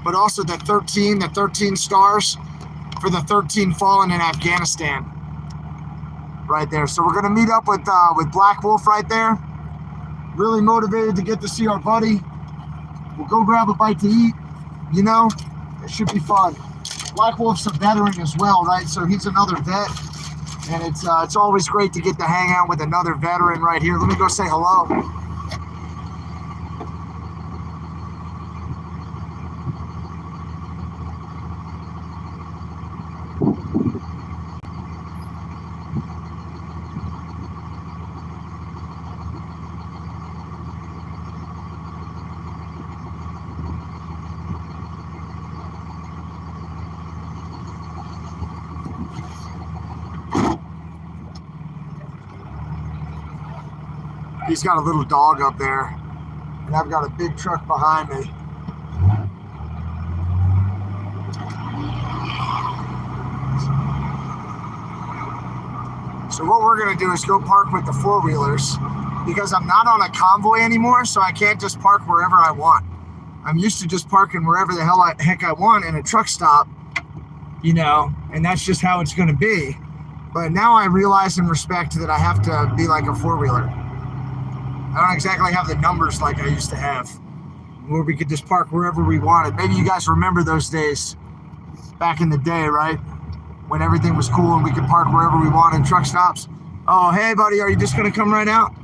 but also the 13 stars for the 13 fallen in Afghanistan right there. So we're going to meet up with Black Wolf right there. Really motivated to get to see our buddy. We'll go grab a bite to eat, you know? It should be fun. Black Wolf's a veteran as well, right? So he's another vet, and it's always great to get to hang out with another veteran right here. Let me go say hello. He's got a little dog up there, and I've got a big truck behind me. So what we're gonna do is go park with the four-wheelers, because I'm not on a convoy anymore, so I can't just park wherever I want. I'm used to just parking wherever the heck I want in a truck stop, you know, and that's just how it's gonna be. But now I realize and respect that I have to be like a four-wheeler. I don't exactly have the numbers like I used to have, where we could just park wherever we wanted. Maybe you guys remember those days back in the day, right? When everything was cool and we could park wherever we wanted in truck stops. Oh, hey, buddy, are you just going to come right out?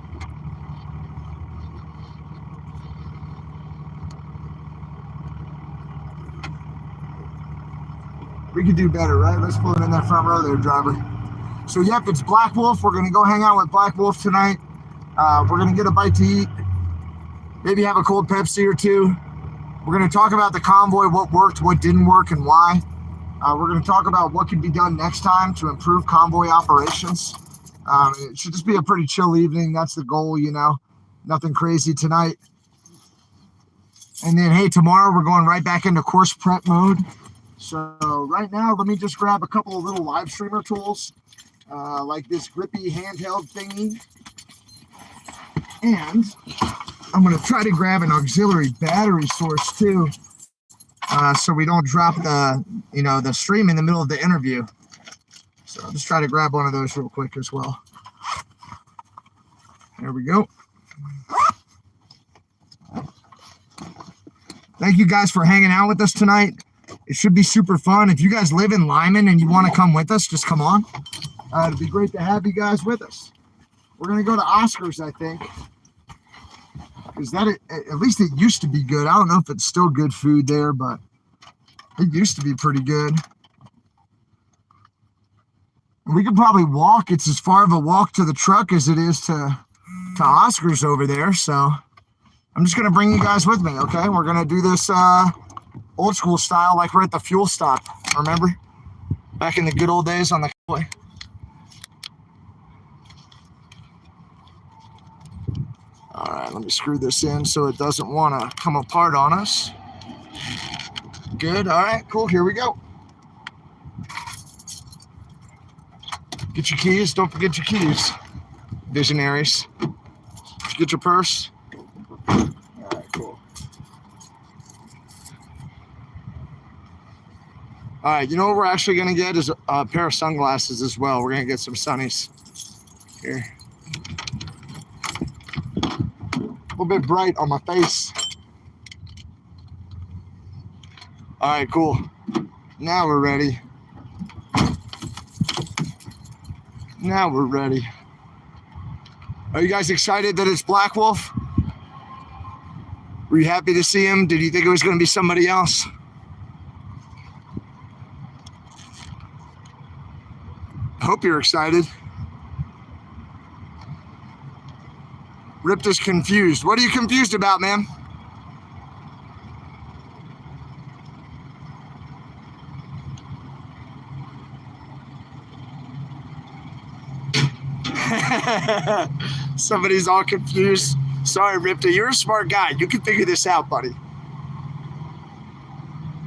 We could do better, right? Let's pull it in that front row there, driver. So, yep, it's Black Wolf. We're going to go hang out with Black Wolf tonight. We're going to get a bite to eat, maybe have a cold Pepsi or two. We're going to talk about the convoy, what worked, what didn't work, and why. We're going to talk about what could be done next time to improve convoy operations. It should just be a pretty chill evening. That's the goal, you know. Nothing crazy tonight. And then, hey, tomorrow we're going right back into course prep mode. So right now, let me just grab a couple of little live streamer tools, like this grippy handheld thingy. And I'm going to try to grab an auxiliary battery source too, so we don't drop the stream in the middle of the interview. So I'll just try to grab one of those real quick as well. There we go. Thank you guys for hanging out with us tonight. It should be super fun. If you guys live in Lyman and you want to come with us, just come on. It'd be great to have you guys with us. We're going to go to Oscar's, I think. Because at least it used to be good. I don't know if it's still good food there, but it used to be pretty good. We could probably walk. It's as far of a walk to the truck as it is to Oscar's over there. So I'm just going to bring you guys with me, okay? We're going to do this old school style like we're at the fuel stop. Remember? Back in the good old days on the Convoy. All right, let me screw this in so it doesn't want to come apart on us. Good, all right, cool, here we go. Get your keys, don't forget your keys, visionaries. Get your purse. All right, cool. All right, you know what we're actually gonna get is a pair of sunglasses as well. We're gonna get some sunnies here. A little bit bright on my face. All right, cool. Now we're ready. Now we're ready. Are you guys excited that it's Black Wolf? Were you happy to see him? Did you think it was going to be somebody else? I hope you're excited. Ripped is confused. What are you confused about, man? Somebody's all confused. Sorry, Ripta, you're a smart guy. You can figure this out, buddy.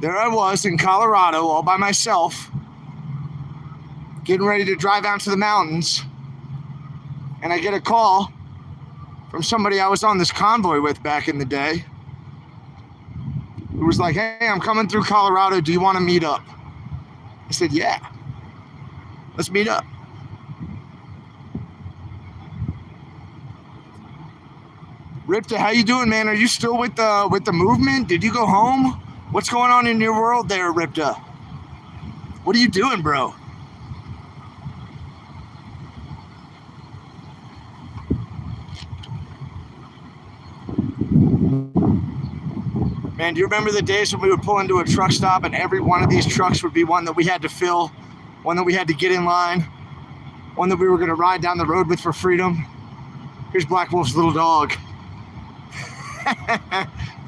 There I was in Colorado all by myself, getting ready to drive out to the mountains, and I get a call from somebody I was on this convoy with back in the day, who was like, hey, I'm coming through Colorado. Do you want to meet up? I said, yeah, let's meet up. Ripta, how you doing, man? Are you still with the movement? Did you go home? What's going on in your world there, Ripta? What are you doing, bro? Man, do you remember the days when we would pull into a truck stop and every one of these trucks would be one that we had to fill, one that we had to get in line, one that we were going to ride down the road with for freedom? Here's Black Wolf's little dog.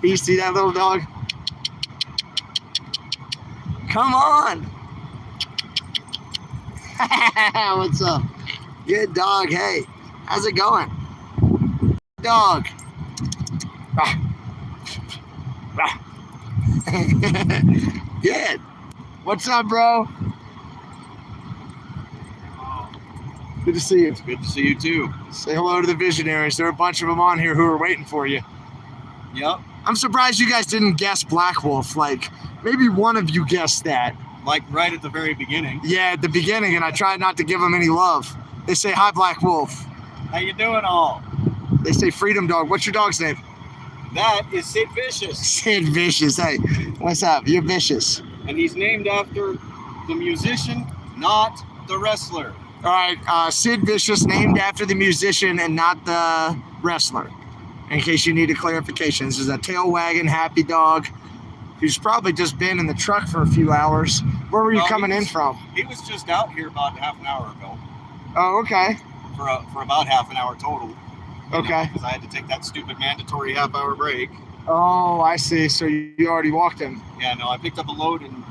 You see that little dog? Come on. What's up? Good dog. Hey, how's it going? Dog. Good. What's up, bro? Good to see you. It's good to see you too. Say hello to the visionaries. There are a bunch of them on here who are waiting for you. Yep. I'm surprised you guys didn't guess Black Wolf. Like, maybe one of you guessed that. Like right at the very beginning. Yeah, at the beginning, and I tried not to give them any love. They say, hi, Black Wolf. How you doing all? They say, Freedom Dog. What's your dog's name? That is Sid Vicious. Sid Vicious. Hey, what's up? You're vicious. And he's named after the musician, not the wrestler. All right, Sid Vicious, named after the musician and not the wrestler. In case you need a clarification, this is a tail wagging happy dog who's probably just been in the truck for a few hours. Where were you coming in from? He was just out here about half an hour ago. Oh, okay. For about half an hour total. Okay. Because I had to take that stupid mandatory half-hour break. Oh, I see. So you already walked him. Yeah, no, I picked up a load in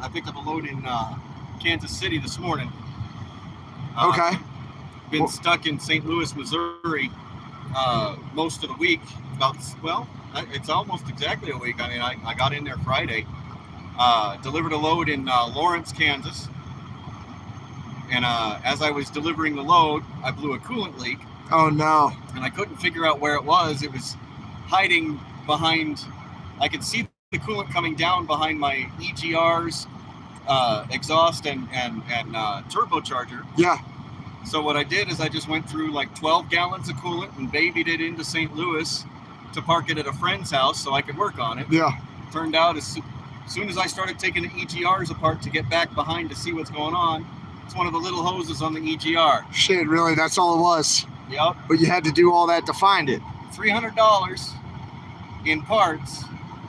Kansas City this morning. Okay. Been stuck in St. Louis, Missouri, most of the week. It's almost exactly a week. I mean, I got in there Friday, delivered a load in Lawrence, Kansas, and as I was delivering the load, I blew a coolant leak. Oh no! And I couldn't figure out where it was. It was hiding behind. I could see the coolant coming down behind my EGR's exhaust and turbocharger. Yeah. So what I did is I just went through like 12 gallons of coolant and babied it into St. Louis to park it at a friend's house so I could work on it. Yeah. Turned out as soon as I started taking the EGRs apart to get back behind to see what's going on, it's one of the little hoses on the EGR. Shit, really? That's all it was? Yep. But you had to do all that to find it. $300 in parts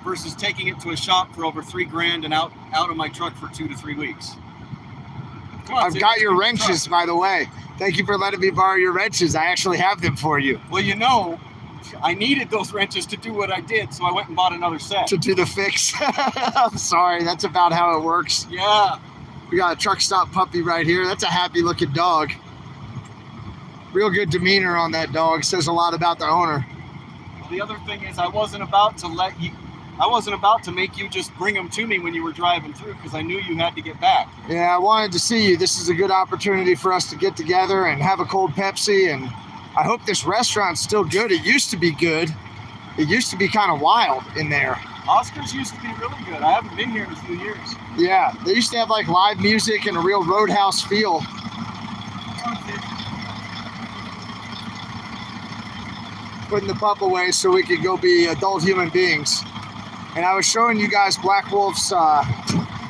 versus taking it to a shop for over $3,000 and out of my truck for 2 to 3 weeks. I've got your wrenches, by the way. Thank you for letting me borrow your wrenches. I actually have them for you. Well, you know, I needed those wrenches to do what I did, so I went and bought another set. To do the fix. I'm sorry. That's about how it works. Yeah. We got a truck stop puppy right here. That's a happy looking dog. Real good demeanor on that dog. Says a lot about the owner. Well, the other thing is I wasn't about to make you just bring them to me when you were driving through because I knew you had to get back. Yeah, I wanted to see you. This is a good opportunity for us to get together and have a cold Pepsi, and I hope this restaurant's still good. It used to be good. It used to be kind of wild in there. Oscar's used to be really good. I haven't been here in a few years. Yeah, they used to have like live music and a real roadhouse feel. Putting the pup away so we could go be adult human beings. And I was showing you guys Black Wolf's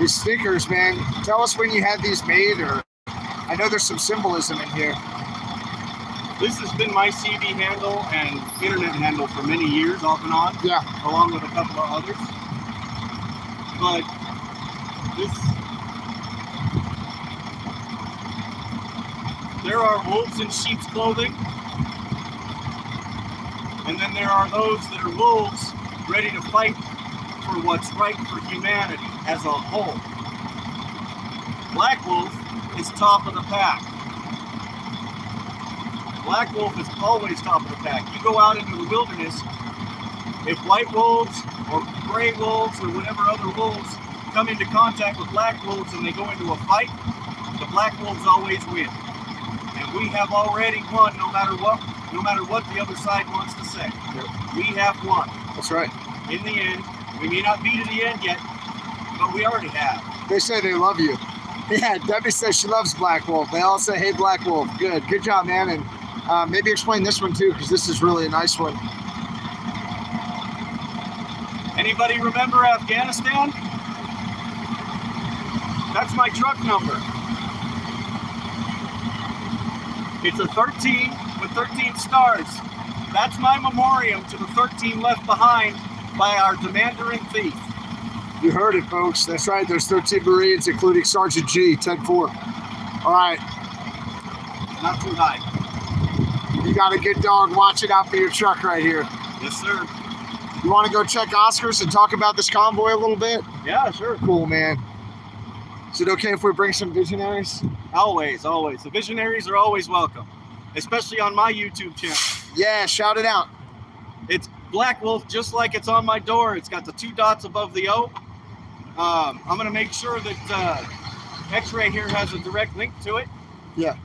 his stickers, man. Tell us when you had these made, or I know there's some symbolism in here. This has been my CD handle and internet handle for many years, off and on. Yeah. Along with a couple of others. But there are wolves in sheep's clothing. And then there are those that are wolves ready to fight for what's right for humanity as a whole. Black wolf is top of the pack. Black wolf is always top of the pack. You go out into the wilderness, if white wolves or gray wolves or whatever other wolves come into contact with black wolves and they go into a fight, the black wolves always win. And we have already won no matter what the other side wants to say. Yep. We have won. That's right. In the end, we may not be to the end yet, but we already have. They say they love you. Yeah, Debbie says she loves Black Wolf. They all say, hey, Black Wolf. Good job, man. And maybe explain this one too, because this is really a nice one. Anybody remember Afghanistan? That's my truck number. It's a 13 with 13 stars. That's my memoriam to the 13 left behind by our demander and thief. You heard it, folks. That's right. There's 13 Marines, including Sergeant G, 10-4. All right. Not too high. You got a good dog. Watch it out for your truck right here. Yes, sir. You want to go check Oscar's and talk about this convoy a little bit? Yeah, sure. Cool, man. Is it okay if we bring some visionaries? Always. The visionaries are always welcome, especially on my YouTube channel. Yeah, shout it out. It's Black Wolf, just like it's on my door. It's got the 2 dots above the O. I'm going to make sure that X-Ray here has a direct link to it. Yeah.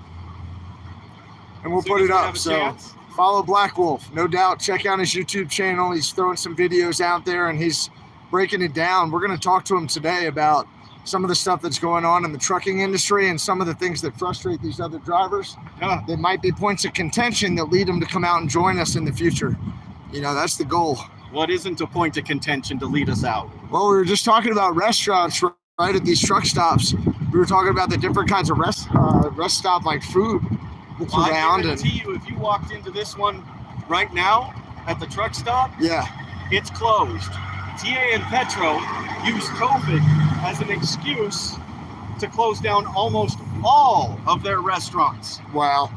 And we'll put it up. So follow Black Wolf, no doubt. Check out his YouTube channel. He's throwing some videos out there and he's breaking it down. We're going to talk to him today about some of the stuff that's going on in the trucking industry and some of the things that frustrate these other drivers. Yeah. There might be points of contention that lead them to come out and join us in the future. You know, that's the goal. What isn't a point of contention to lead us out? Well, we were just talking about restaurants, right, at these truck stops. We were talking about the different kinds of rest stop, like food that's around. I guarantee you, if you walked into this one right now at the truck stop, yeah, it's closed. TA and Petro used COVID as an excuse to close down almost all of their restaurants. Wow.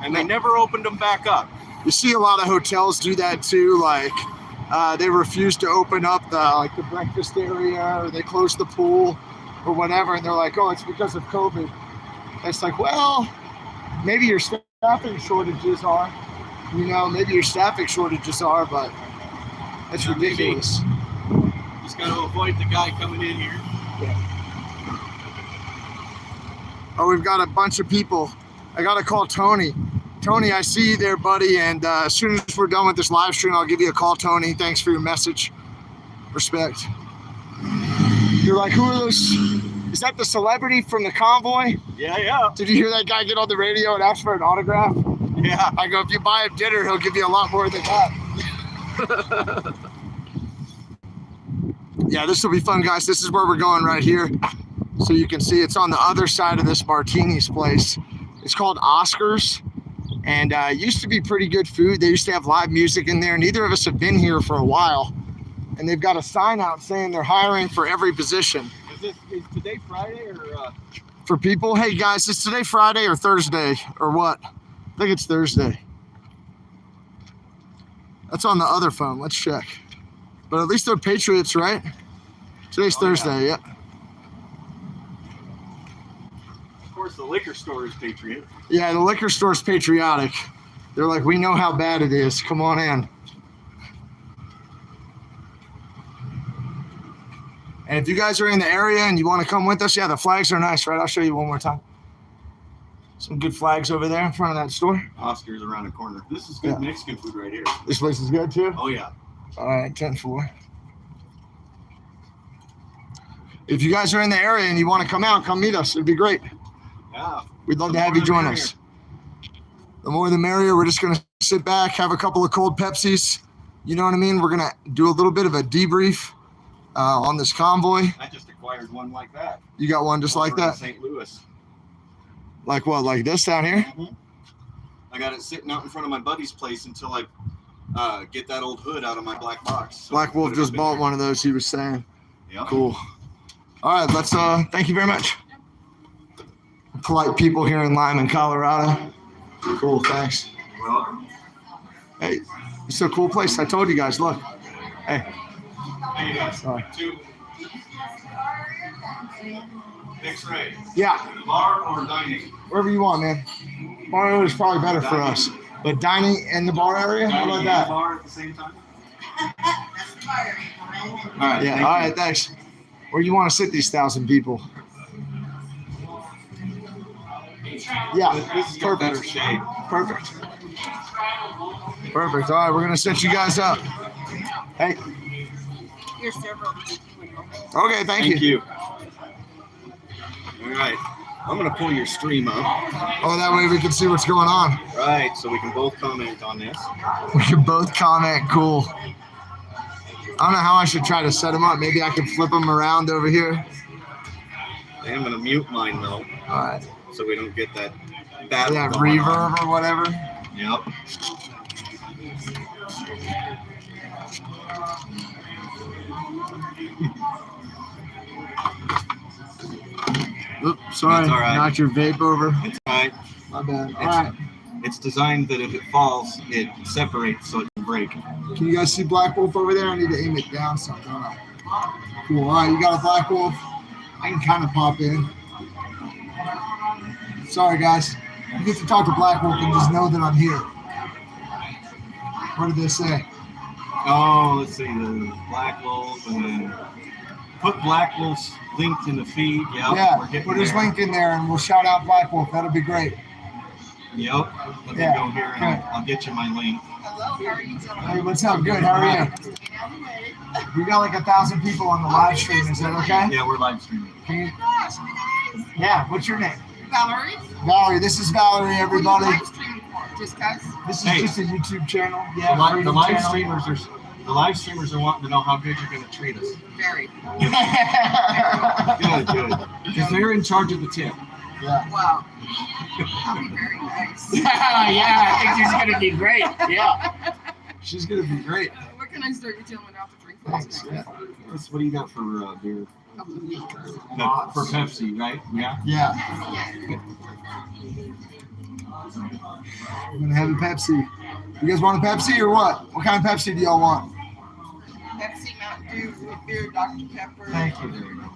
And they never opened them back up. You see a lot of hotels do that too, like they refuse to open up the breakfast area, or they close the pool or whatever, and they're like, oh, it's because of COVID. And it's like, well, maybe your staffing shortages are, but that's ridiculous. Just got to avoid the guy coming in here. Yeah. Oh, we've got a bunch of people. I got to call Tony. Tony, I see you there, buddy. And as soon as we're done with this live stream, I'll give you a call, Tony. Thanks for your message. Respect. You're like, who are those? Is that the celebrity from the convoy? Yeah. Did you hear that guy get on the radio and ask for an autograph? Yeah. I go, if you buy him dinner, he'll give you a lot more than that. Yeah, this will be fun, guys. This is where we're going right here. So you can see it's on the other side of this Martini's place. It's called Oscar's. And it used to be pretty good food. They used to have live music in there. Neither of us have been here for a while. And they've got a sign out saying they're hiring for every position. Is today Friday or? For people? Hey, guys, is today Friday or Thursday or what? I think it's Thursday. That's on the other phone. Let's check. But at least they're Patriots, right? Today's Thursday, yeah. Of course, the liquor store is Patriot. Yeah, the liquor store's patriotic. They're like, we know how bad it is. Come on in. And if you guys are in the area and you want to come with us, yeah, the flags are nice, right? I'll show you one more time. Some good flags over there in front of that store. Oscar's around the corner. This is good Mexican food right here. This place is good too? Oh, yeah. All right, 10-4. If you guys are in the area and you want to come out, come meet us. It'd be great. Yeah. We'd love to have you join us. The more the merrier. We're just going to sit back, have a couple of cold Pepsis. You know what I mean? We're going to do a little bit of a debrief on this convoy. I just acquired one like that. You got one just like that? St. Louis. Like what? Like this down here? Mm-hmm. I got it sitting out in front of my buddy's place until I get that old hood out of my black box. So Black Wolf just bought one of those, he was saying. Yeah. Cool. All right, let's thank you very much. Polite people here in Lyman, Colorado. Cool, thanks. Welcome. Hey, it's a cool place. I told you guys. Look. Hey. Sorry. X-ray. Yeah. Bar or dining? Wherever you want, man. Bar area is probably better for us. But dining in the bar area? How about that? Bar at the same time? All right. Yeah. All right. Thanks. Where you want to sit these 1,000 people? Yeah. This is got better shade. Perfect. Perfect. All right. We're going to set you guys up. Hey. Here's several. Okay. Thank you. All right. I'm going to pull your stream up. Oh, that way we can see what's going on. Right. So we can both comment on this. We can both comment. Cool. I don't know how I should try to set them up. Maybe I could flip them around over here. I'm going to mute mine, though. All right. So we don't get that battle. Yeah, going reverb on. or whatever. Yep. Oops, sorry. That's all right. Knocked your vape over. It's all right. My bad. All right. It's designed that if it falls, it separates so it can break. Can you guys see Black Wolf over there? I need to aim it down some, don't I? Cool. All right, you got a Black Wolf. I can kind of pop in. Sorry, guys. You get to talk to Black Wolf and just know that I'm here. What did they say? Oh, let's see, the Black Wolf, and then put Black Wolf's link in the feed. Yep, we're Yeah, getting put his there. link in there and we'll shout out Black Wolf. That'll be great. Yep. Let Yeah, me go here and good. I'll get you my link. Hello, how are you doing? Hey, what's up? Good. How are you? We got like 1,000 people on the live stream. Is that okay? Yeah, we're live streaming. Can you, yeah, what's your name? Valerie? Valerie. This is Valerie, everybody. What are you live streaming for? Just guys? This is Hey. just a YouTube channel. Yeah, The live channel. streamers are wanting to know how good you're going to treat us. Very. Good. Because they're in charge of the tip. Yeah. Wow. That'll be very nice. Yeah, I think she's gonna be great. Yeah, she's gonna be great. What can I start you gentlemen out to drink for Thanks. this? Yeah. What do you got for beer? For Pepsi, right? Yeah. Yeah. We're gonna have a Pepsi. You guys want a Pepsi or what? What kind of Pepsi do y'all want? Pepsi, Mountain Dew, root beer, Dr. Pepper. Thank you. There you go.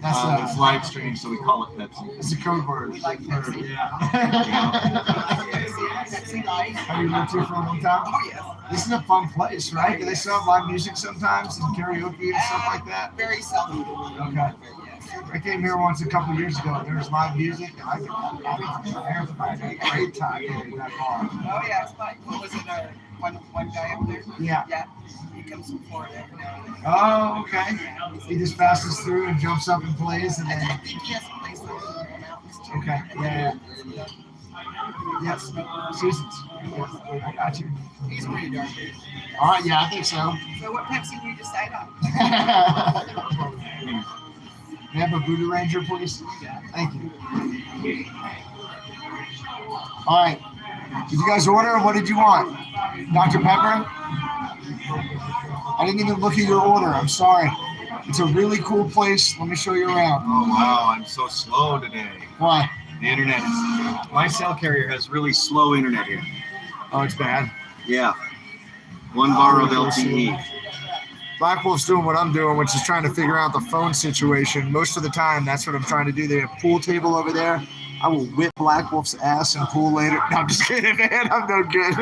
That's It's live stream, so we call it Pepsi. it's a code word. We like Pepsi. Yeah. Pepsi Light. Have you lived here for a long time? Oh, yes. This is a fun place, right? Do they still have live music sometimes and karaoke and stuff like that? Very seldom. Okay. Yes. I came here once a couple years ago. There was live music. I had a great time in that bar. Oh, yeah, it's fun. What was it? One guy up there? Yeah. Yeah. He comes from Florida every now and then. Oh, okay. He just passes through and jumps up and plays, and I then think he has a place up in the mountains too. okay, yeah. Yes, seasons. I got you. He's pretty darn good. All right, yeah, I think so. So what Pepsi do you decide on? May I have a Voodoo Ranger, please? Thank you. All right. Did you guys order? What did you want? Dr. Pepper? I didn't even look at your order. I'm sorry. It's a really cool place. Let me show you around. Oh wow, I'm so slow today. Why? The internet is. My cell carrier has really slow internet here. Oh, it's bad. Yeah. 1 bar of LTE. Black Wolf's doing what I'm doing, which is trying to figure out the phone situation. Most of the time, that's what I'm trying to do. They have a pool table over there. I will whip Black Wolf's ass in pool later. No, I'm just kidding, man. I'm no good.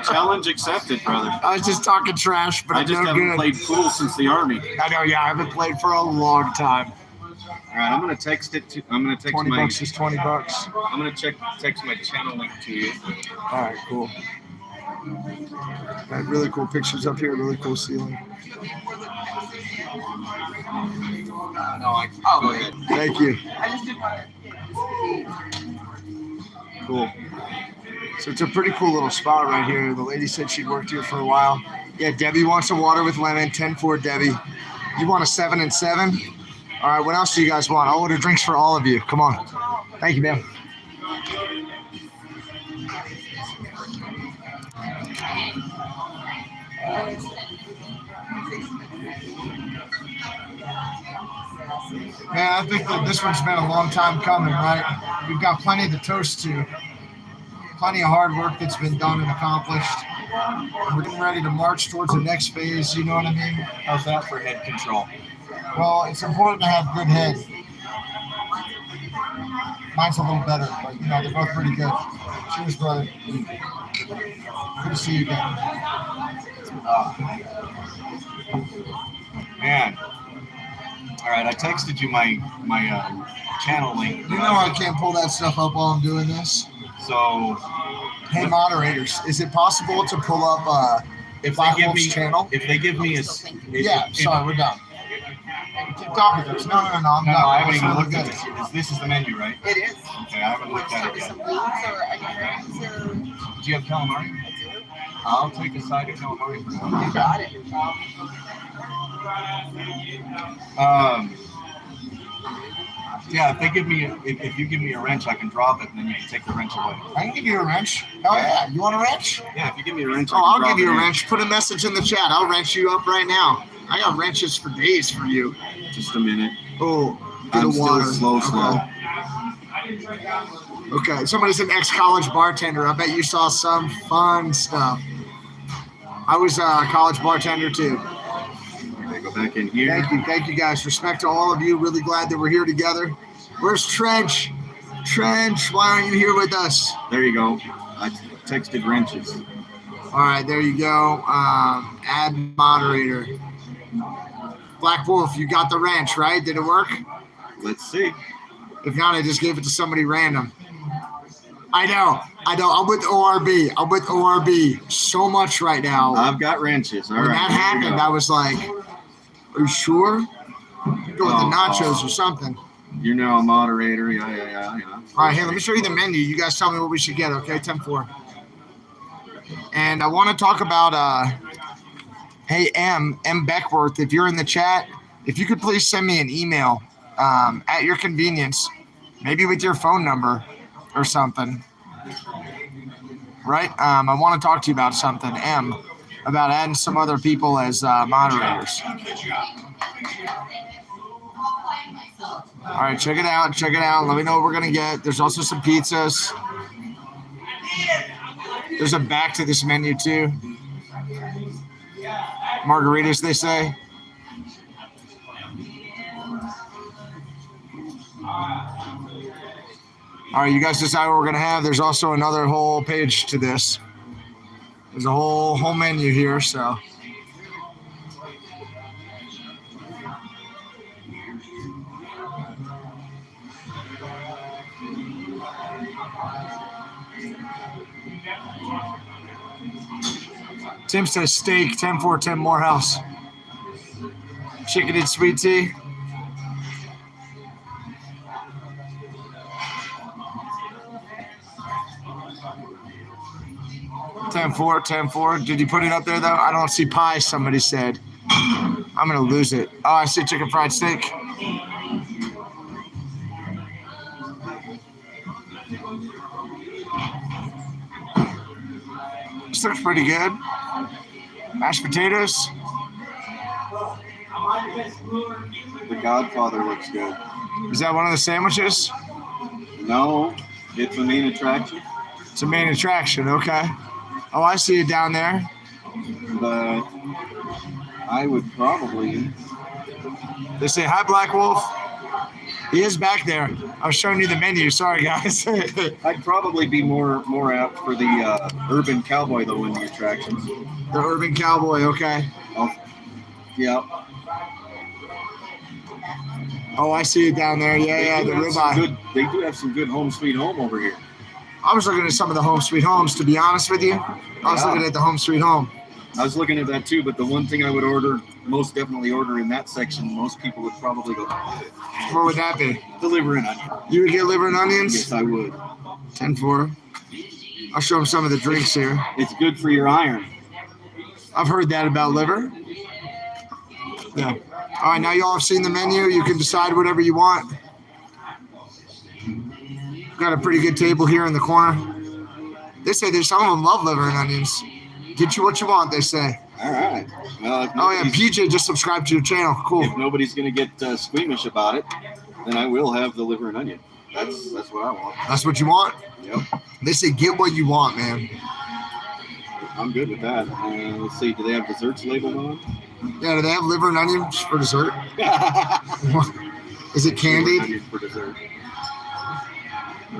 Challenge accepted, brother. I was just talking trash, but I I'm just no haven't good. played pool since the army. I know, yeah, I haven't played for a long time. All right, I'm gonna text it to. I'm gonna text 20 my. bucks is 20 bucks. I'm gonna text my channel link to you. All right, cool. Got really cool pictures up here, really cool ceiling. No, I. Oh, Go ahead. Thank you. I just didn't want to. Cool. So it's a pretty cool little spot right here. The lady said she'd worked here for a while. Yeah, Debbie wants a water with lemon. 10-4, Debbie. You want a 7 and 7? All right, what else do you guys want? I'll order drinks for all of you. Come on. Thank you, ma'am. Man, I think that this one's been a long time coming, right? We've got plenty to toast to. plenty of hard work that's been done and accomplished. We're getting ready to march towards the next phase, you know what I mean? How's that for head control? Well, it's important to have good head. Mine's a little better, but you know, they're both pretty good. Cheers, brother. Good to see you again. Man. All right, I texted you my channel link. You know I can't pull that stuff up while I'm doing this. So, Hey, moderators, is it possible to pull up if Black they give Wolf's me channel? if they give me a Sorry, we're done. Keep talking to us. No, I'm done. I haven't even That's looked really at good. this. This is the menu, right? It is. Okay, I haven't looked at it Some yet. beans or onion rings or Do you have calamari? I'll take a side of calamari. you got it. Yeah, if they give me if you give me a wrench, I can drop it, and then you can take the wrench away. I can give you a wrench. Oh, yeah. You want a wrench? Yeah, if you give me a wrench, Oh, I I'll can drop give you it a in. wrench. Put a message in the chat. I'll wrench you up right now. I got wrenches for days for you. Just a minute. Oh, get I'm a water. still slow. Okay, somebody's an ex-college bartender. I bet you saw some fun stuff. I was a college bartender too. Okay, go back in here. Thank you guys. Respect to all of you. Really glad that we're here together. Where's Trench? Trench, why aren't you here with us? There you go. I texted wrenches. All right, there you go. Add moderator. Black Wolf, you got the wrench, right? Did it work? Let's see. If not, I just gave it to somebody random. I know. I'm with ORB. So much right now. I've got wrenches. All when right. that here we happened, go. I was like, are you sure? Go with the nachos or something. You're now a moderator. Yeah. All right, hey, let me show you the menu. You guys tell me what we should get, okay? 10-4. And I want to talk about, hey, M. Beckworth, if you're in the chat, if you could please send me an email at your convenience, maybe with your phone number or something, right? I want to talk to you about something, M, about adding some other people as moderators. All right, check it out. Let me know what we're going to get. There's also some pizzas. There's a back to this menu, too. Margaritas, they say. All right, you guys decide what we're going to have. There's also another whole page to this. There's a whole menu here, so. Tim says steak, 10-4, Tim Morehouse. Chicken and sweet tea. Ten four. Did you put it up there though? I don't see pie. Somebody said. I'm gonna lose it. Oh, I see chicken fried steak. This looks pretty good. Mashed potatoes. The Godfather looks good. Is that one of the sandwiches? No, it's the main attraction. It's a main attraction. Okay. Oh, I see it down there. But I would probably. They say, hi, Black Wolf. He is back there. I was showing you the menu. Sorry, guys. I'd probably be more apt for the urban cowboy though in the attractions. The Urban Cowboy, okay. Yeah. Oh, I see it down there. Yeah, the ribeye. They do have some good home sweet home over here. I was looking at some of the Home Sweet Homes, to be honest with you. I was looking at the Home Sweet Home. I was looking at that too, but the one thing I would most definitely order in that section, most people would probably go, What would that be? the liver and onion. You would get liver and onions? Yes, I would. 10-4. I'll show them some of the drinks here. It's good for your iron. I've heard that about liver. Yeah. All right, now y'all have seen the menu. You can decide whatever you want. Got a pretty good table here in the corner. They say some of them love liver and onions. Get you what you want, they say. All right. Well, Oh, yeah, PJ just subscribed to your channel. Cool. If nobody's going to get squeamish about it, then I will have the liver and onion. That's what I want. That's what you want? Yep. They say get what you want, man. I'm good with that. Let's see. Do they have desserts labeled on? Yeah, do they have liver and onions for dessert? Is it candied? Onions for dessert.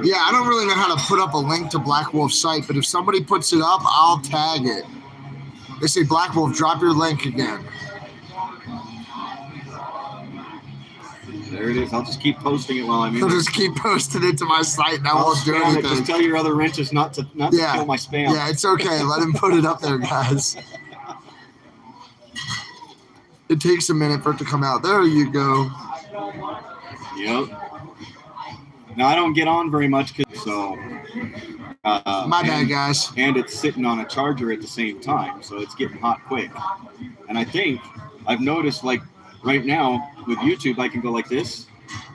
Yeah, I don't really know how to put up a link to Black Wolf's site, but if somebody puts it up, I'll tag it. They say, Black Wolf, drop your link again. There it is. I'll just keep posting it while I'm in I'll it. just keep posting it to my site and I I'll won't do spam it. anything. Just tell your other wrenches not to kill my spam. Yeah, it's okay. Let him put it up there, guys. It takes a minute for it to come out. There you go. Yep. Now I don't get on very much, so. My bad, guys. And it's sitting on a charger at the same time, so it's getting hot quick. And I think I've noticed, like right now with YouTube, I can go like this,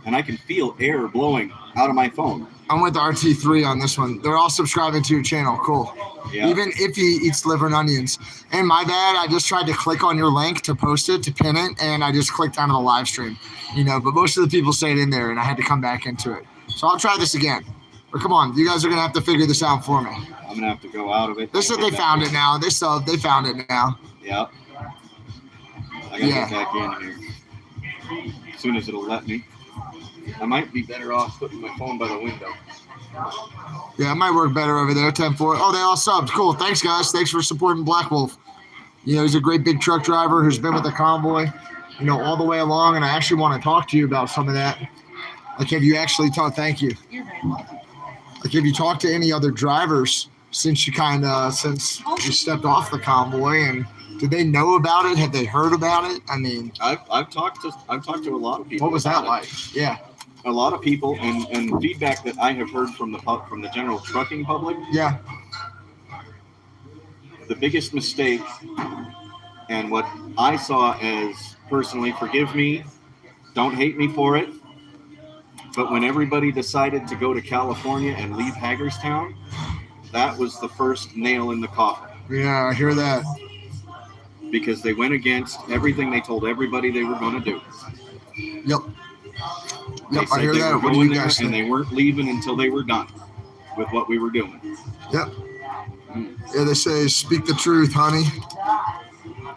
and I can feel air blowing out of my phone. I'm with RT3 on this one. They're all subscribing to your channel. Cool. Yeah. Even if he eats liver and onions. And my bad, I just tried to click on your link to post it, to pin it, and I just clicked onto the live stream. But most of the people stayed in there, and I had to come back into it. So I'll try this again. But come on, you guys are going to have to figure this out for me. I'm going to have to go out of it. They said they found it now. They found it now. Yep. I got to get back in here as soon as it'll let me. I might be better off putting my phone by the window. Yeah, it might work better over there. 10-4. Oh, they all subbed. Cool. Thanks, guys. Thanks for supporting Black Wolf. He's a great big truck driver who's been with the Convoy, all the way along. And I actually want to talk to you about some of that. Like, have you actually talked? Thank you. You're very welcome. Like, have you talked to any other drivers since you stepped off the Convoy? And did they know about it? Have they heard about it? I mean, I've talked to a lot of people. What was that like? Yeah. A lot of people and feedback that I have heard from the general trucking public. Yeah. The biggest mistake, and what I saw as personally, forgive me, don't hate me for it, but when everybody decided to go to California and leave Hagerstown, that was the first nail in the coffin. Yeah, I hear that. Because they went against everything they told everybody they were going to do. Yep. Yep, I hear they that. were What do you going guys there, and think? they weren't leaving until they were done with what we were doing. Yep. Yeah, they say, speak the truth, honey.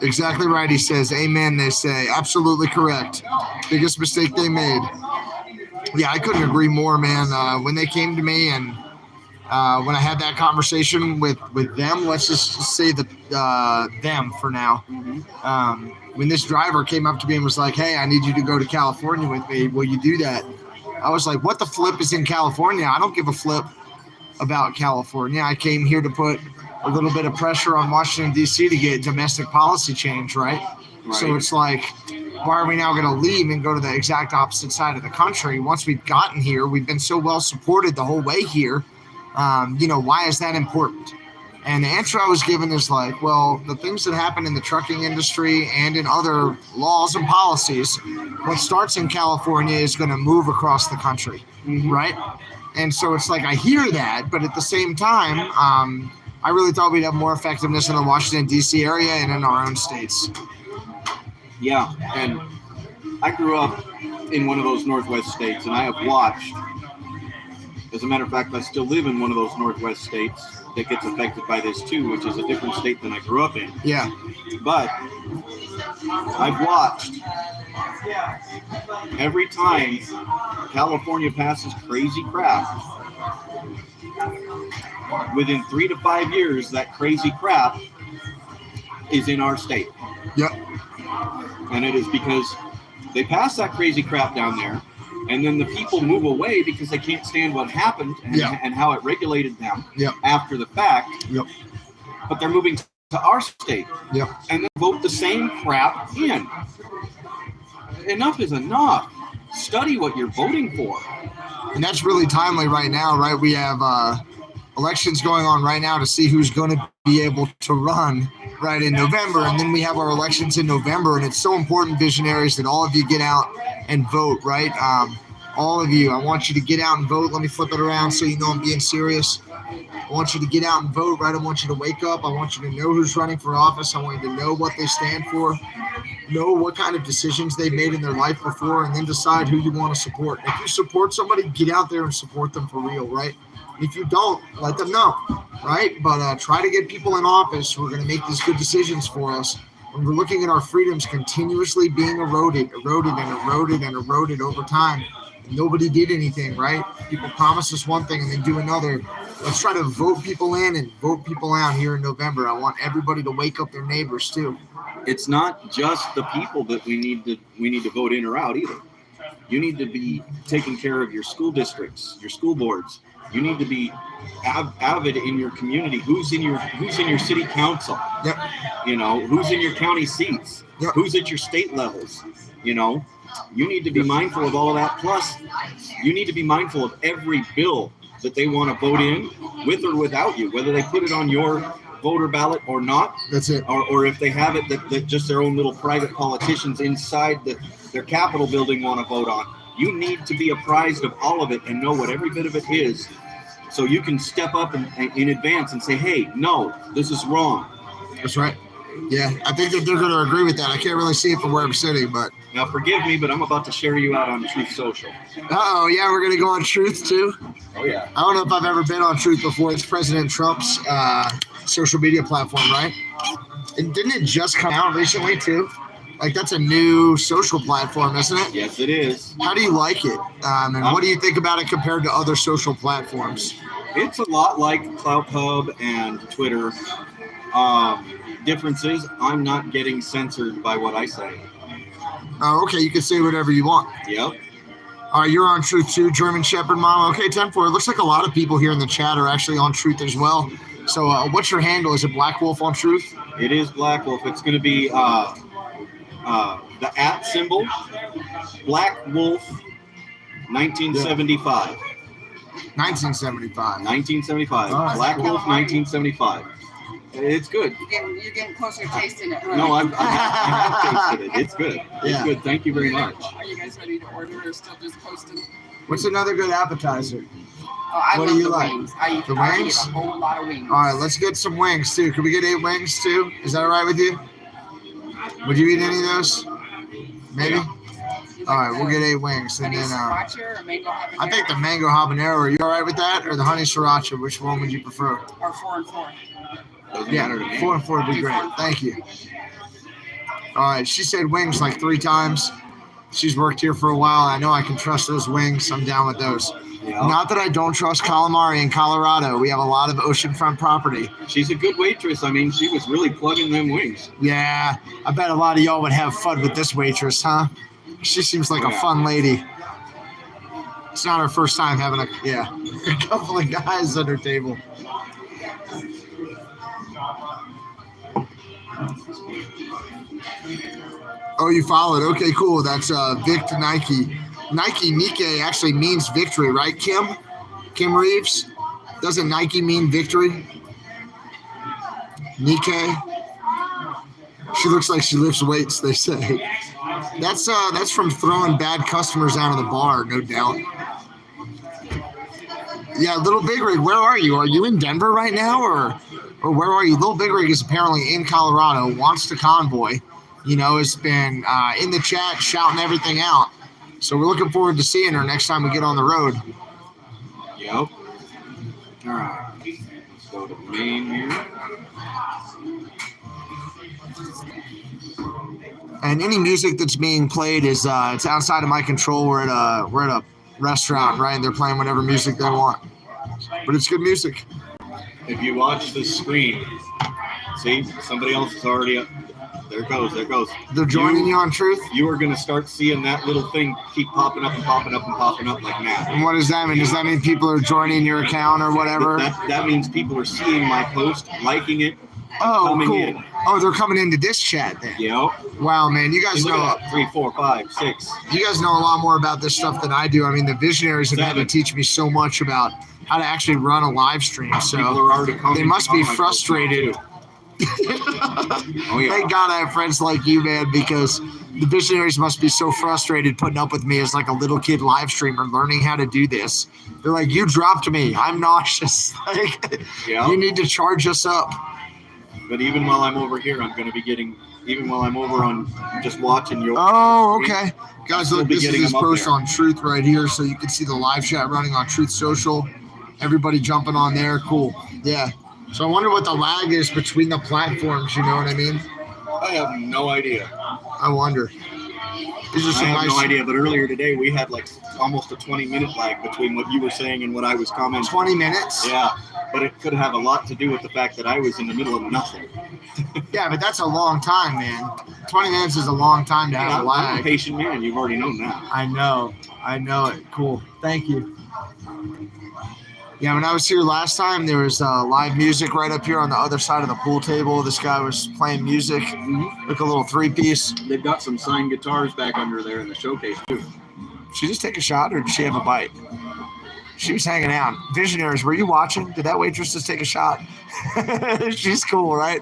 Exactly right, he says. Amen, they say. Absolutely correct. Biggest mistake they made. Yeah, I couldn't agree more, man. When they came to me and when I had that conversation with them, let's just say them for now. When this driver came up to me and was like, hey, I need you to go to California with me. Will you do that? I was like, what the flip is in California? I don't give a flip about California. I came here to put a little bit of pressure on Washington, D.C. to get domestic policy change, right? So it's like, why are we now going to leave and go to the exact opposite side of the country? Once we've gotten here, we've been so well supported the whole way here. Why is that important? And the answer I was given is like, well, the things that happen in the trucking industry and in other laws and policies, what starts in California is going to move across the country, right? And so it's like, I hear that, but at the same time, I really thought we'd have more effectiveness in the Washington, D.C. area and in our own states. Yeah, and I grew up in one of those Northwest states, and I have watched, as a matter of fact, I still live in one of those Northwest states that gets affected by this too, which is a different state than I grew up in. Yeah. But I've watched every time California passes crazy crap, within 3 to 5 years, that crazy crap is in our state. Yep. And it is because they pass that crazy crap down there, and then the people move away because they can't stand what happened and how it regulated them after the fact. Yep. But they're moving to our state. Yep. And then vote the same crap in. Enough is enough. Study what you're voting for. And that's really timely right now, right? We have elections going on right now to see who's going to be able to run right in November. And then we have our elections in November. And it's so important, visionaries, that all of you get out and vote, right? all of you, I want you to get out and vote. Let me flip it around so you know I'm being serious. I want you to get out and vote, right? I want you to wake up. I want you to know who's running for office. I want you to know what they stand for, know what kind of decisions they made in their life before, and then decide who you want to support. If you support somebody, get out there and support them for real, right? If you don't, let them know, right? But try to get people in office who are going to make these good decisions for us. When we're looking at our freedoms continuously being eroded over time, nobody did anything, right? People promise us one thing and then do another. Let's try to vote people in and vote people out here in November. I want everybody to wake up their neighbors too. It's not just the people that we need to vote in or out either. You need to be taking care of your school districts, your school boards. You need to be avid in your community. Who's in your city council? Yep. You know, who's in your county seats? Yep. Who's at your state levels? You know, you need to be mindful of all of that. Plus, you need to be mindful of every bill that they want to vote in, with or without you, whether they put it on your voter ballot or not. That's it. Or if they have it that just their own little private politicians inside their Capitol building want to vote on. You need to be apprised of all of it and know what every bit of it is, so you can step up in advance and say, hey, no, this is wrong. That's right. Yeah, I think that they're going to agree with that. I can't really see it from where I'm sitting, but... Now, forgive me, but I'm about to share you out on Truth Social. Uh-oh, yeah, we're going to go on Truth, too? Oh, yeah. I don't know if I've ever been on Truth before. It's President Trump's social media platform, right? And didn't it just come out recently, too? Like, that's a new social platform, isn't it? Yes, it is. How do you like it? And what do you think about it compared to other social platforms? It's a lot like CloutHub and Twitter. Difference is I'm not getting censored by what I say. Oh, okay, you can say whatever you want. Yep. All right, you're on Truth too, German Shepherd Mama. Okay, 10-4. It looks like a lot of people here in the chat are actually on Truth as well. So what's your handle? Is it Black Wolf on Truth? It is Black Wolf. It's going to be the @ symbol, Black Wolf 1975. 1975. 1975. All right, Black cool. Wolf 1975. It's good. You're getting closer to tasting it. Huh? No, I have tasted it. It's good. It's Yeah. good. Thank you very much. Are you guys ready to order or still just posting? What's another good appetizer? Oh, I What love do you the like? wings. The I eat wings? a whole lot of wings. All right, let's get some wings too. Can we get 8 wings too? Is that all right with you? Would you eat any of those? Maybe? Yeah. You All like right, we'll get 8 wings. And honey then sriracha or mango habanero? I think the mango habanero. Are you all right with that? Or the honey sriracha? Which one would you prefer? Or 4 and 4. Doesn't Yeah, matter to me. 4 and 4 would be great. Thank you. All right, she said wings like 3 times. She's worked here for a while. I know I can trust those wings. I'm down with those. Yeah. Not that I don't trust calamari in Colorado. We have a lot of oceanfront property. She's a good waitress. I mean, she was really plugging them wings. Yeah, I bet a lot of y'all would have fun with this waitress, huh? She seems like a Yeah. fun lady. It's not her first time having a couple of guys at her table. Oh, you followed. Okay, cool. That's Vic to Nike. Nike actually means victory, right, Kim? Kim Reeves? Doesn't Nike mean victory? Nike? She looks like she lifts weights, they say. That's from throwing bad customers out of the bar, no doubt. Yeah, Little Big Rig, where are you? Are you in Denver right now, or where are you? Little Big Rig is apparently in Colorado, wants to convoy. You know, has been in the chat shouting everything out. So we're looking forward to seeing her next time we get on the road. Yep. All right. Let's go to the main here. And any music that's being played is it's outside of my control. We're at a restaurant, right? And they're playing whatever music they want. But it's good music. If you watch the screen, see, somebody else is already up. There it goes. There it goes. They're joining you on Truth? You are going to start seeing that little thing keep popping up and popping up and popping up like mad. And what does that mean? Does that mean people are joining your account or whatever? That means people are seeing my post, liking it, Oh, coming cool. in. Oh, they're coming into this chat then. Yep. Wow, man, you guys Look know at that. 3, 4, 5, 6. you guys know a lot more about this stuff than I do. I mean, the visionaries have had to 7. teach me so much about how to actually run a live stream. People So are already they commenting must be on my post frustrated. too. Oh yeah. Thank God I have friends like you, man, because The visionaries must be so frustrated putting up with me as like a little kid live streamer learning how to do this. They're like, you dropped me. I'm nauseous. Like, Yeah. you need to charge us up. But even while I'm over here, I'm going to be getting, even while I'm over on just watching your. Oh, okay. Guys, We'll look, be this is getting his them up post there. on Truth right here, so you can see the live chat running on Truth Social. Everybody jumping on there. Cool. Yeah. So I wonder what the lag is between the platforms, you know what I mean? I have no idea. I wonder. These are I some have nice no idea, but earlier today we had like almost a 20-minute lag between what you were saying and what I was commenting. 20 minutes. Yeah, but it could have a lot to do with the fact that I was in the middle of nothing. Yeah, but that's a long time, man. 20 minutes is a long time to have a I'm a lag. patient man. You've already known that. I know it. Cool. Thank you. Yeah, when I was here last time, there was live music right up here on the other side of the pool table. This guy was playing music, like a little 3-piece. They've got some signed guitars back under there in the showcase too. Did she just take a shot or did she have a bite? She was hanging out. Visionaries, were you watching? Did that waitress just take a shot? She's cool, right?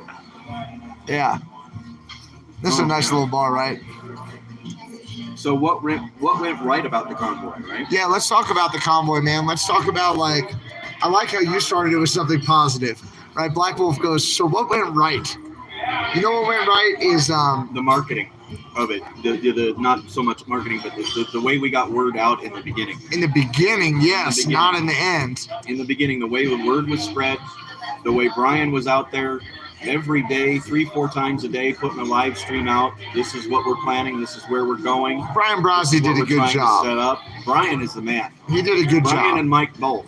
Yeah. This is a nice little bar, right? So what went right about the convoy, right? Yeah, let's talk about the convoy, man. Let's talk about, like, I like how you started it with something positive, right? Black Wolf goes, so what went right? You know what went right is The marketing of it, the not so much marketing, but the way we got word out in the beginning. in the beginning, yes, beginning. not in the end. In the beginning, the way the word was spread, the way Brian was out there every day, 3-4 times a day, putting a live stream out. This is what we're planning. This is where we're going. Brian Brozzi did a good job. Set up. Brian is the man. He did a good Brian job. and Mike both.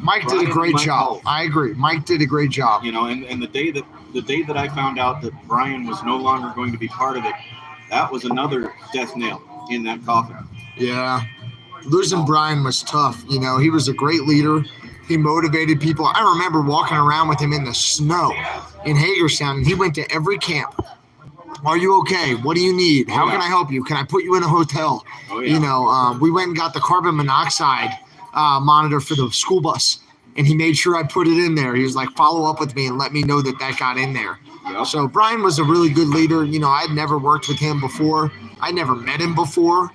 Mike did Brian a great and Mike job. both. I agree. Mike did a great job. You know, and the day that I found out that Brian was no longer going to be part of it, that was another death nail in that coffin. Yeah. Losing Brian was tough. You know, he was a great leader. He motivated people. I remember walking around with him in the snow in Hagerstown, and he went to every camp. Are you okay? What do you need? How can I help you? Can I put you in a hotel? Oh, yeah. You know, we went and got the carbon monoxide monitor for the school bus, and he made sure I put it in there. He was like, follow up with me and let me know that got in there. Yep. So Brian was a really good leader. You know, I'd never worked with him before. I never met him before.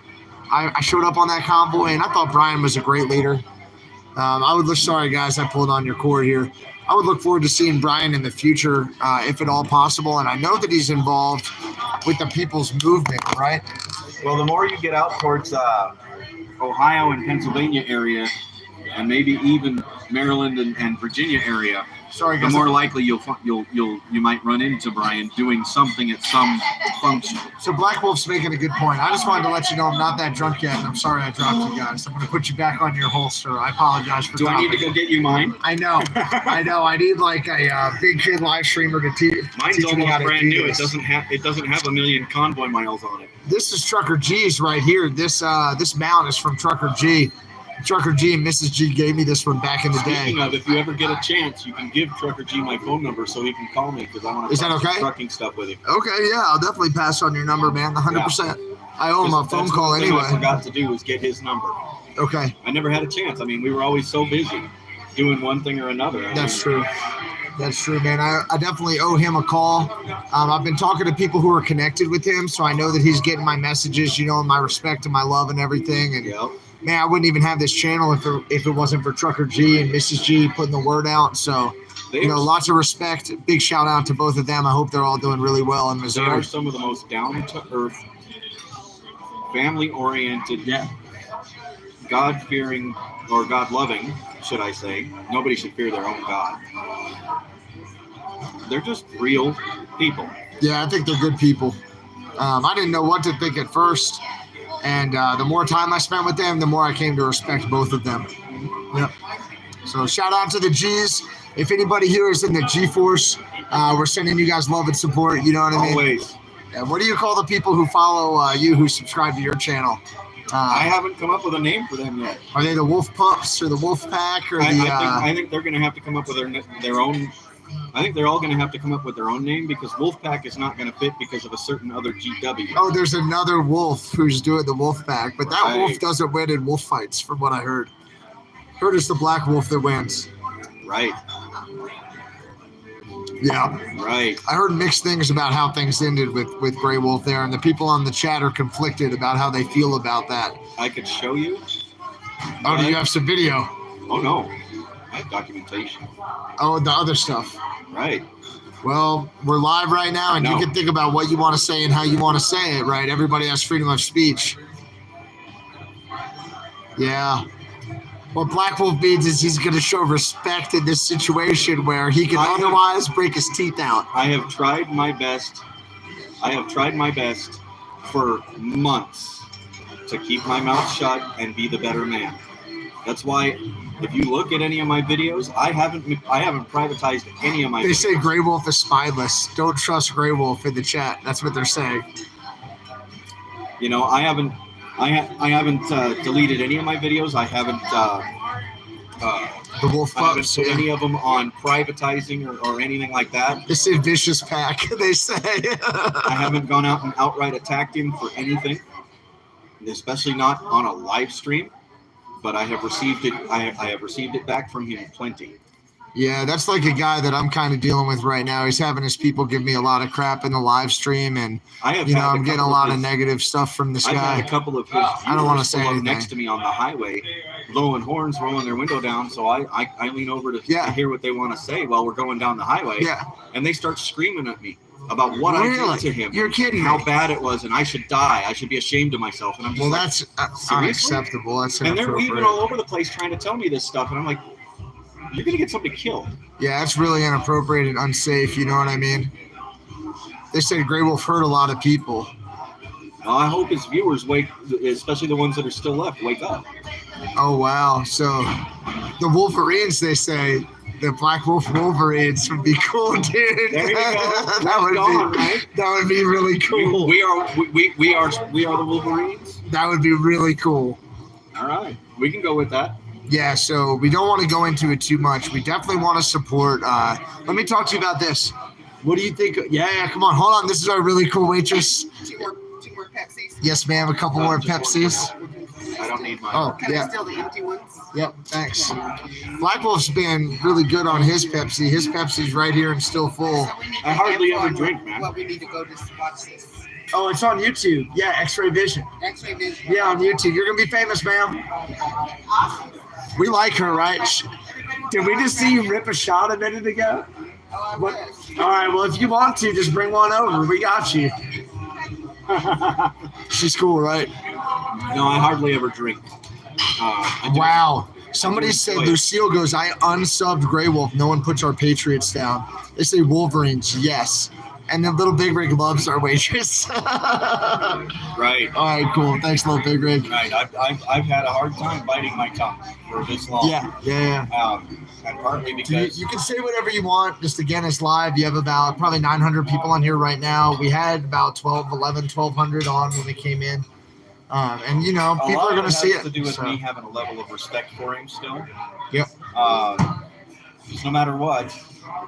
I showed up on that convoy, and I thought Brian was a great leader. Sorry guys, I pulled on your cord here. I would look forward to seeing Brian in the future, if at all possible. And I know that he's involved with the people's movement, right? Well, the more you get out towards Ohio and Pennsylvania area, and maybe even Maryland and Virginia area, Sorry the guys. more likely you might run into Brian doing something at some function. So Black Wolf's making a good point. I just wanted to let you know I'm not that drunk yet, and I'm sorry I dropped you guys. I'm going to put you back on your holster. I apologize for Do I need to go get you mine? I know. I need like a big kid live streamer to Mine's teach me how almost to brand do new. this. It doesn't have a million convoy miles on it. This is Trucker G's right here. This mount is from Trucker G. Trucker G and Mrs. G gave me this one back in the day. Speaking of, if you ever get a chance, you can give Trucker G my phone number so he can call me because I want to Is that talk okay? trucking stuff with him. Okay, yeah, I'll definitely pass on your number, man. 100%. I owe him a phone That's call one thing anyway. I forgot to do was get his number. Okay, I never had a chance. I mean, we were always so busy doing one thing or another. that's true. That's true, man. I definitely owe him a call. I've been talking to people who are connected with him, so I know that he's getting my messages, you know, my respect and my love and everything. And Yep. man, I wouldn't even have this channel if it wasn't for Trucker G and Mrs. G putting the word out. So, you know, lots of respect. Big shout out to both of them. I hope they're all doing really well in They Missouri. are some of the most down-to-earth, family-oriented, God-fearing, or God-loving, should I say. Nobody should fear their own God. They're just real people. Yeah, I think they're good people. I didn't know what to think at first. And the more time I spent with them, the more I came to respect both of them. Yep. So shout out to the G's. If anybody here is in the G-Force, we're sending you guys love and support. You know what I mean? Always. Yeah, what do you call the people who follow you, who subscribe to your channel? I haven't come up with a name for them yet. Are they the Wolf Pups or the Wolf Pack or I think they're going to have to come up with their own. I think they're all going to have to come up with their own name because Wolfpack is not going to fit because of a certain other GW. Oh, there's another wolf who's doing the Wolf Pack, but that Right. wolf doesn't win in wolf fights, from what I heard. Heard it's the black wolf that wins. Right. Yeah. Right. I heard mixed things about how things ended with Grey Wolf there, and the people on the chat are conflicted about how they feel about that. I could show you. Oh, do you have some video? Oh, no. I have documentation. Oh, the other stuff. Right. Well, we're live right now, and No. you can think about what you want to say and how you want to say it, right? Everybody has freedom of speech. Yeah. What Black Wolf means is he's going to show respect in this situation where he can otherwise break his teeth out. I have tried my best. For months to keep my mouth shut and be the better man. That's why, if you look at any of my videos, I haven't privatized any of my. They videos. say Grey Wolf is spineless. Don't trust Grey Wolf in the chat. That's what they're saying. You know, I haven't deleted any of my videos. I haven't. The Wolf I haven't Pups. put Yeah. any of them on privatizing or anything like that. They say vicious pack. They say. I haven't gone out and outright attacked him for anything, especially not on a live stream. But I have received it. I have received it back from him plenty. Yeah, that's like a guy that I'm kind of dealing with right now. He's having his people give me a lot of crap in the live stream, and I'm getting a lot of negative stuff from this I've guy. had a couple of his I don't want to viewers say pull up anything. next to me on the highway, blowing horns, rolling their window down. So I lean over to hear what they want to say while we're going down the highway. Yeah. And they start screaming at me about what I Really? did to him. You're kidding How me. bad it was, and I should die. I should be ashamed of myself. And I'm just Well, like, that's seriously? unacceptable. That's And they're inappropriate. weaving all over the place trying to tell me this stuff, and I'm like, you're gonna get somebody killed. Yeah, that's really inappropriate and unsafe. You know what I mean? They said Grey Wolf hurt a lot of people. Well, I hope his viewers wake, especially the ones that are still left, wake up. Oh, wow. So the Wolverines, they say, the Black Wolf Wolverines would be cool, dude. There you go. That would be really cool. We are the Wolverines. That would be really cool. All right, we can go with that. Yeah, so we don't want to go into it too much. We definitely want to support. Let me talk to you about this. What do you think? Yeah, come on. Hold on. This is our really cool waitress. Two more Pepsis. Yes, ma'am. A couple more Pepsis. I don't need mine. Oh, Can I yeah. steal the empty ones? Yep, thanks. Black Wolf's been really good on his Pepsi. His Pepsi's right here and still full. So we need to I hardly info ever on drink, man. What we need to go to watch this. Oh, it's on YouTube. Yeah, X-Ray Vision. X-ray vision. Yeah, on YouTube. You're going to be famous, ma'am. Awesome. We like her, right? Did we just see you rip a shot a minute ago? Oh, I What? wish. All right, well, if you want to, just bring one over. We got you. She's cool, right? No, I hardly ever drink. I do- Wow. Somebody said, Lucille goes, I unsubbed Grey Wolf. No one puts our Patriots down. They say Wolverines, yes. And then Little Big Rig loves our waitress. Right. All right, cool. Thanks, Little Big Rig. Right. I've had a hard time biting my tongue for this long. Yeah. And partly You, because you can say whatever you want. Just again, it's live. You have about probably 900 people on here right now. We had about 1,200 on when we came in. And, you know, a people lot are of going to see has it. to do with so. me having a level of respect for him still. Yep. Because no matter what,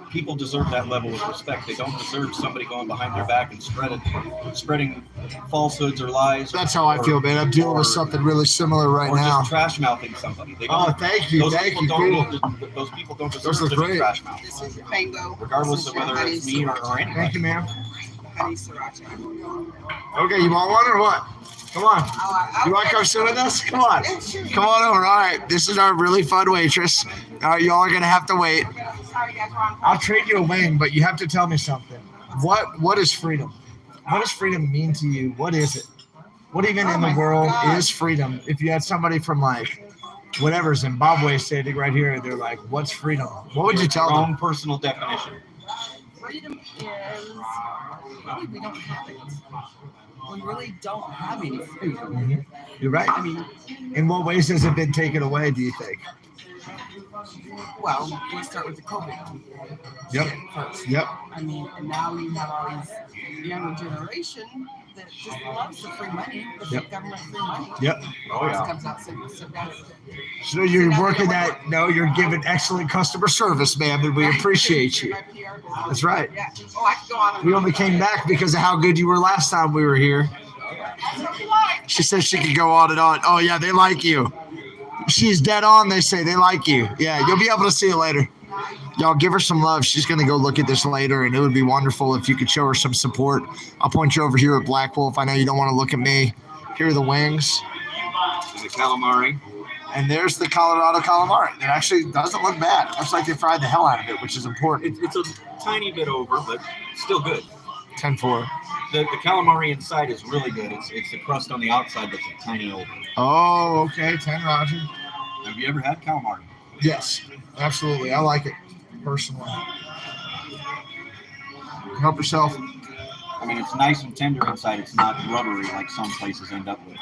people deserve that level of respect. They don't deserve somebody going behind their back and spreading falsehoods or lies. That's how I feel, man. I'm dealing with something really similar right or now. just trash mouthing somebody. They Oh, don't, thank you. those Thank people you. don't. Cool. Those people don't Those deserve are to be great. trash mouthed, This is your mango. regardless This of is your whether it's honey me or sriracha. anybody. Thank you, ma'am. Honey sriracha. Okay, you want one or what? Come on. Oh, You want to come sit with us? Come on. Yeah, sure. Come on over. All right. This is our really fun waitress. All right, y'all are going to have to wait. Sorry, guys, wrong. I'll trade you a wing, but you have to tell me something. What is freedom? What does freedom mean to you? What is it? What even in the my world God. is freedom? If you had somebody from like whatever Zimbabwe standing right here, they're like, "What's freedom?" What would you tell Your them? own personal definition. Freedom is really we don't have it. We really don't have any freedom. You're right. I mean, In what ways has it been taken away? Do you think? well, let's start with the COVID Yep. shit first. Yep. I mean, and now you have all these younger generation that just loves the free money, the Yep. government free money. Yep. Oh This yeah. comes out so guys, So you're working that. No, you're giving excellent customer service, ma'am, and we appreciate you. That's right. Yeah. Oh, I could go on. We only came back because of how good you were last time we were here. She said she could go on and on. Oh yeah, they like you. She's dead on. They say they like you. Yeah, you'll be able to see it later. Y'all give her some love. She's going to go look at this later, and it would be wonderful if you could show her some support. I'll point you over here at Black Wolf. I know you don't want to look at me. Here are the wings. The calamari. And there's the Colorado calamari. It actually doesn't look bad. It looks like they fried the hell out of it, which is important. It's a tiny bit over, but still good. 10-4. The calamari inside is really good. It's the crust on the outside that's a tiny over. Oh, okay. 10, Roger. Have you ever had calamari? Yes, absolutely. I like it personally. Help yourself. I mean, it's nice and tender inside. It's not rubbery like some places end up with.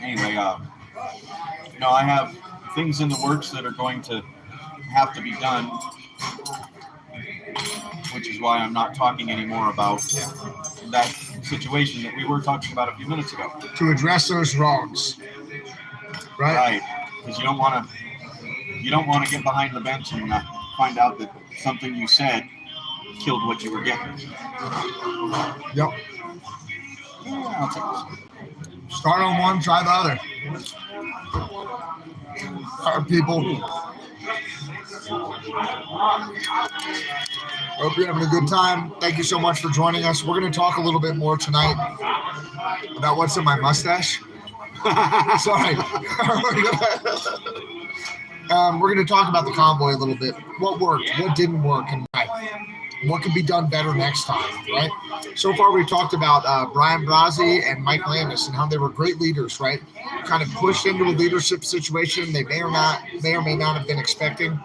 Anyway, I have things in the works that are going to have to be done, which is why I'm not talking anymore about that situation that we were talking about a few minutes ago. To address those wrongs. Right? Because you don't want to get behind the bench and find out that something you said killed what you were getting. Yep. Yeah, I'll take this. Start on one, try the other. All right, people. Hope you're having a good time. Thank you so much for joining us. We're going to talk a little bit more tonight about what's in my mustache. Sorry. We're going to talk about the convoy a little bit. What worked, what didn't work, and why. What could be done better next time, right? So far, we've talked about Brian Brazzi and Mike Landis and how they were great leaders, right? Kind of pushed into a leadership situation they may or may not have been expecting.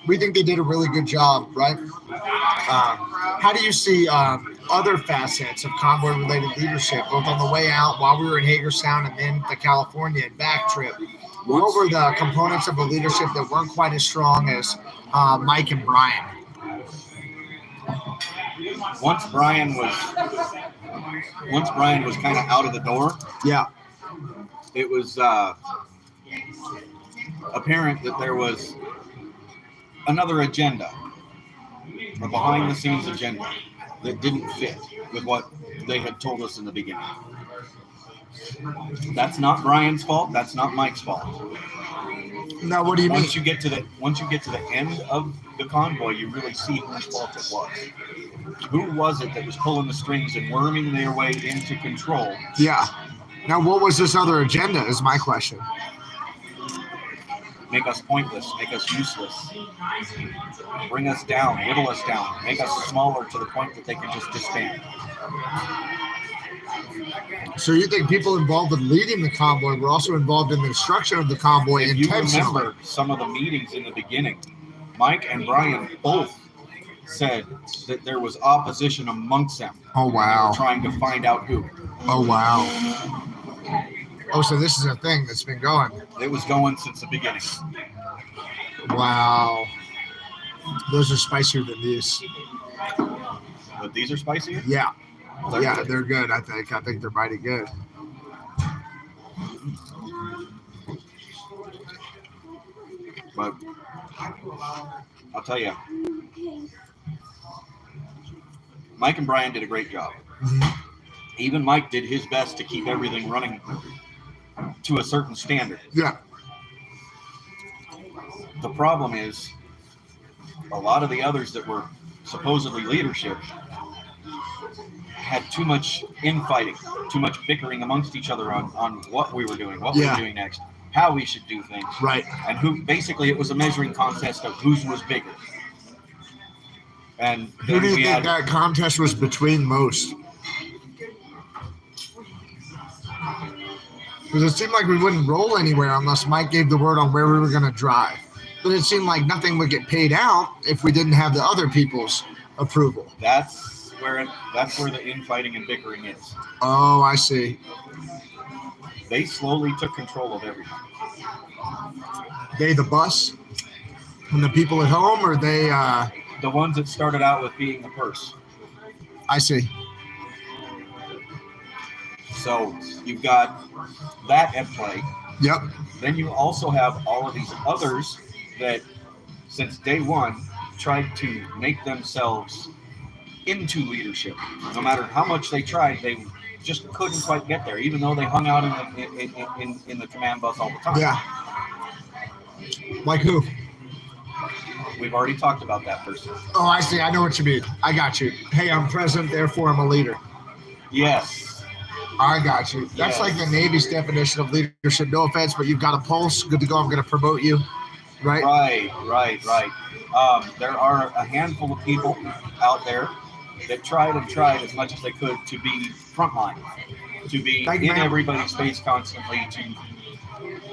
We think they did a really good job, right? How do you see other facets of convoy-related leadership, both on the way out while we were in Hagerstown and then the California and back trip? What were the components of the leadership that weren't quite as strong as Mike and Brian? Once Brian was kind of out of the door, yeah, it was apparent that there was another agenda, a behind-the-scenes agenda that didn't fit with what they had told us in the beginning. That's not Brian's fault. That's not Mike's fault. Now, what do you mean? Once you get to the end of the convoy, you really see whose fault it was. Who was it that was pulling the strings and worming their way into control? Yeah. Now, what was this other agenda is my question. Make us pointless, make us useless, bring us down, whittle us down, make us smaller to the point that they can just disband. So you think people involved in leading the convoy were also involved in the destruction of the convoy If you intentionally? remember some of the meetings in the beginning, Mike and Brian both said that there was opposition amongst them. Oh, wow. They were trying to find out who. Oh, wow. Oh, so this is a thing that's been going. It was going since the beginning. Wow. Those are spicier than these. But these are spicier? Yeah. They're They're good, I think. I think they're mighty good. But I'll tell you, Mike and Brian did a great job. Mm-hmm. Even Mike did his best to keep everything running to a certain standard. Yeah. The problem is a lot of the others that were supposedly leadership had too much infighting, too much bickering amongst each other on what we were doing, what we were doing next, how we should do things. Right. And who basically it was a measuring contest of whose was bigger. And Who do you think that contest was between most? Because it seemed like we wouldn't roll anywhere unless Mike gave the word on where we were going to drive. But it seemed like nothing would get paid out if we didn't have the other people's approval. That's where the infighting and bickering is. Oh, I see. They slowly took control of everything. They the bus and the people at home, or they? The ones that started out with being the purse. I see. So you've got that at play. Yep. Then you also have all of these others that, since day one, tried to make themselves into leadership. No matter how much they tried, they just couldn't quite get there, even though they hung out in the command bus all the time. Yeah. Like who? We've already talked about that person. Oh, I see. I know what you mean. I got you. Hey, I'm president, therefore I'm a leader. Yes. I got you. That's Yes. like the Navy's definition of leadership. No offense, but you've got a pulse. Good to go. I'm going to promote you. Right? Right. There are a handful of people out there that tried as much as they could to be frontline, to be Thank you, in ma'am. everybody's face constantly,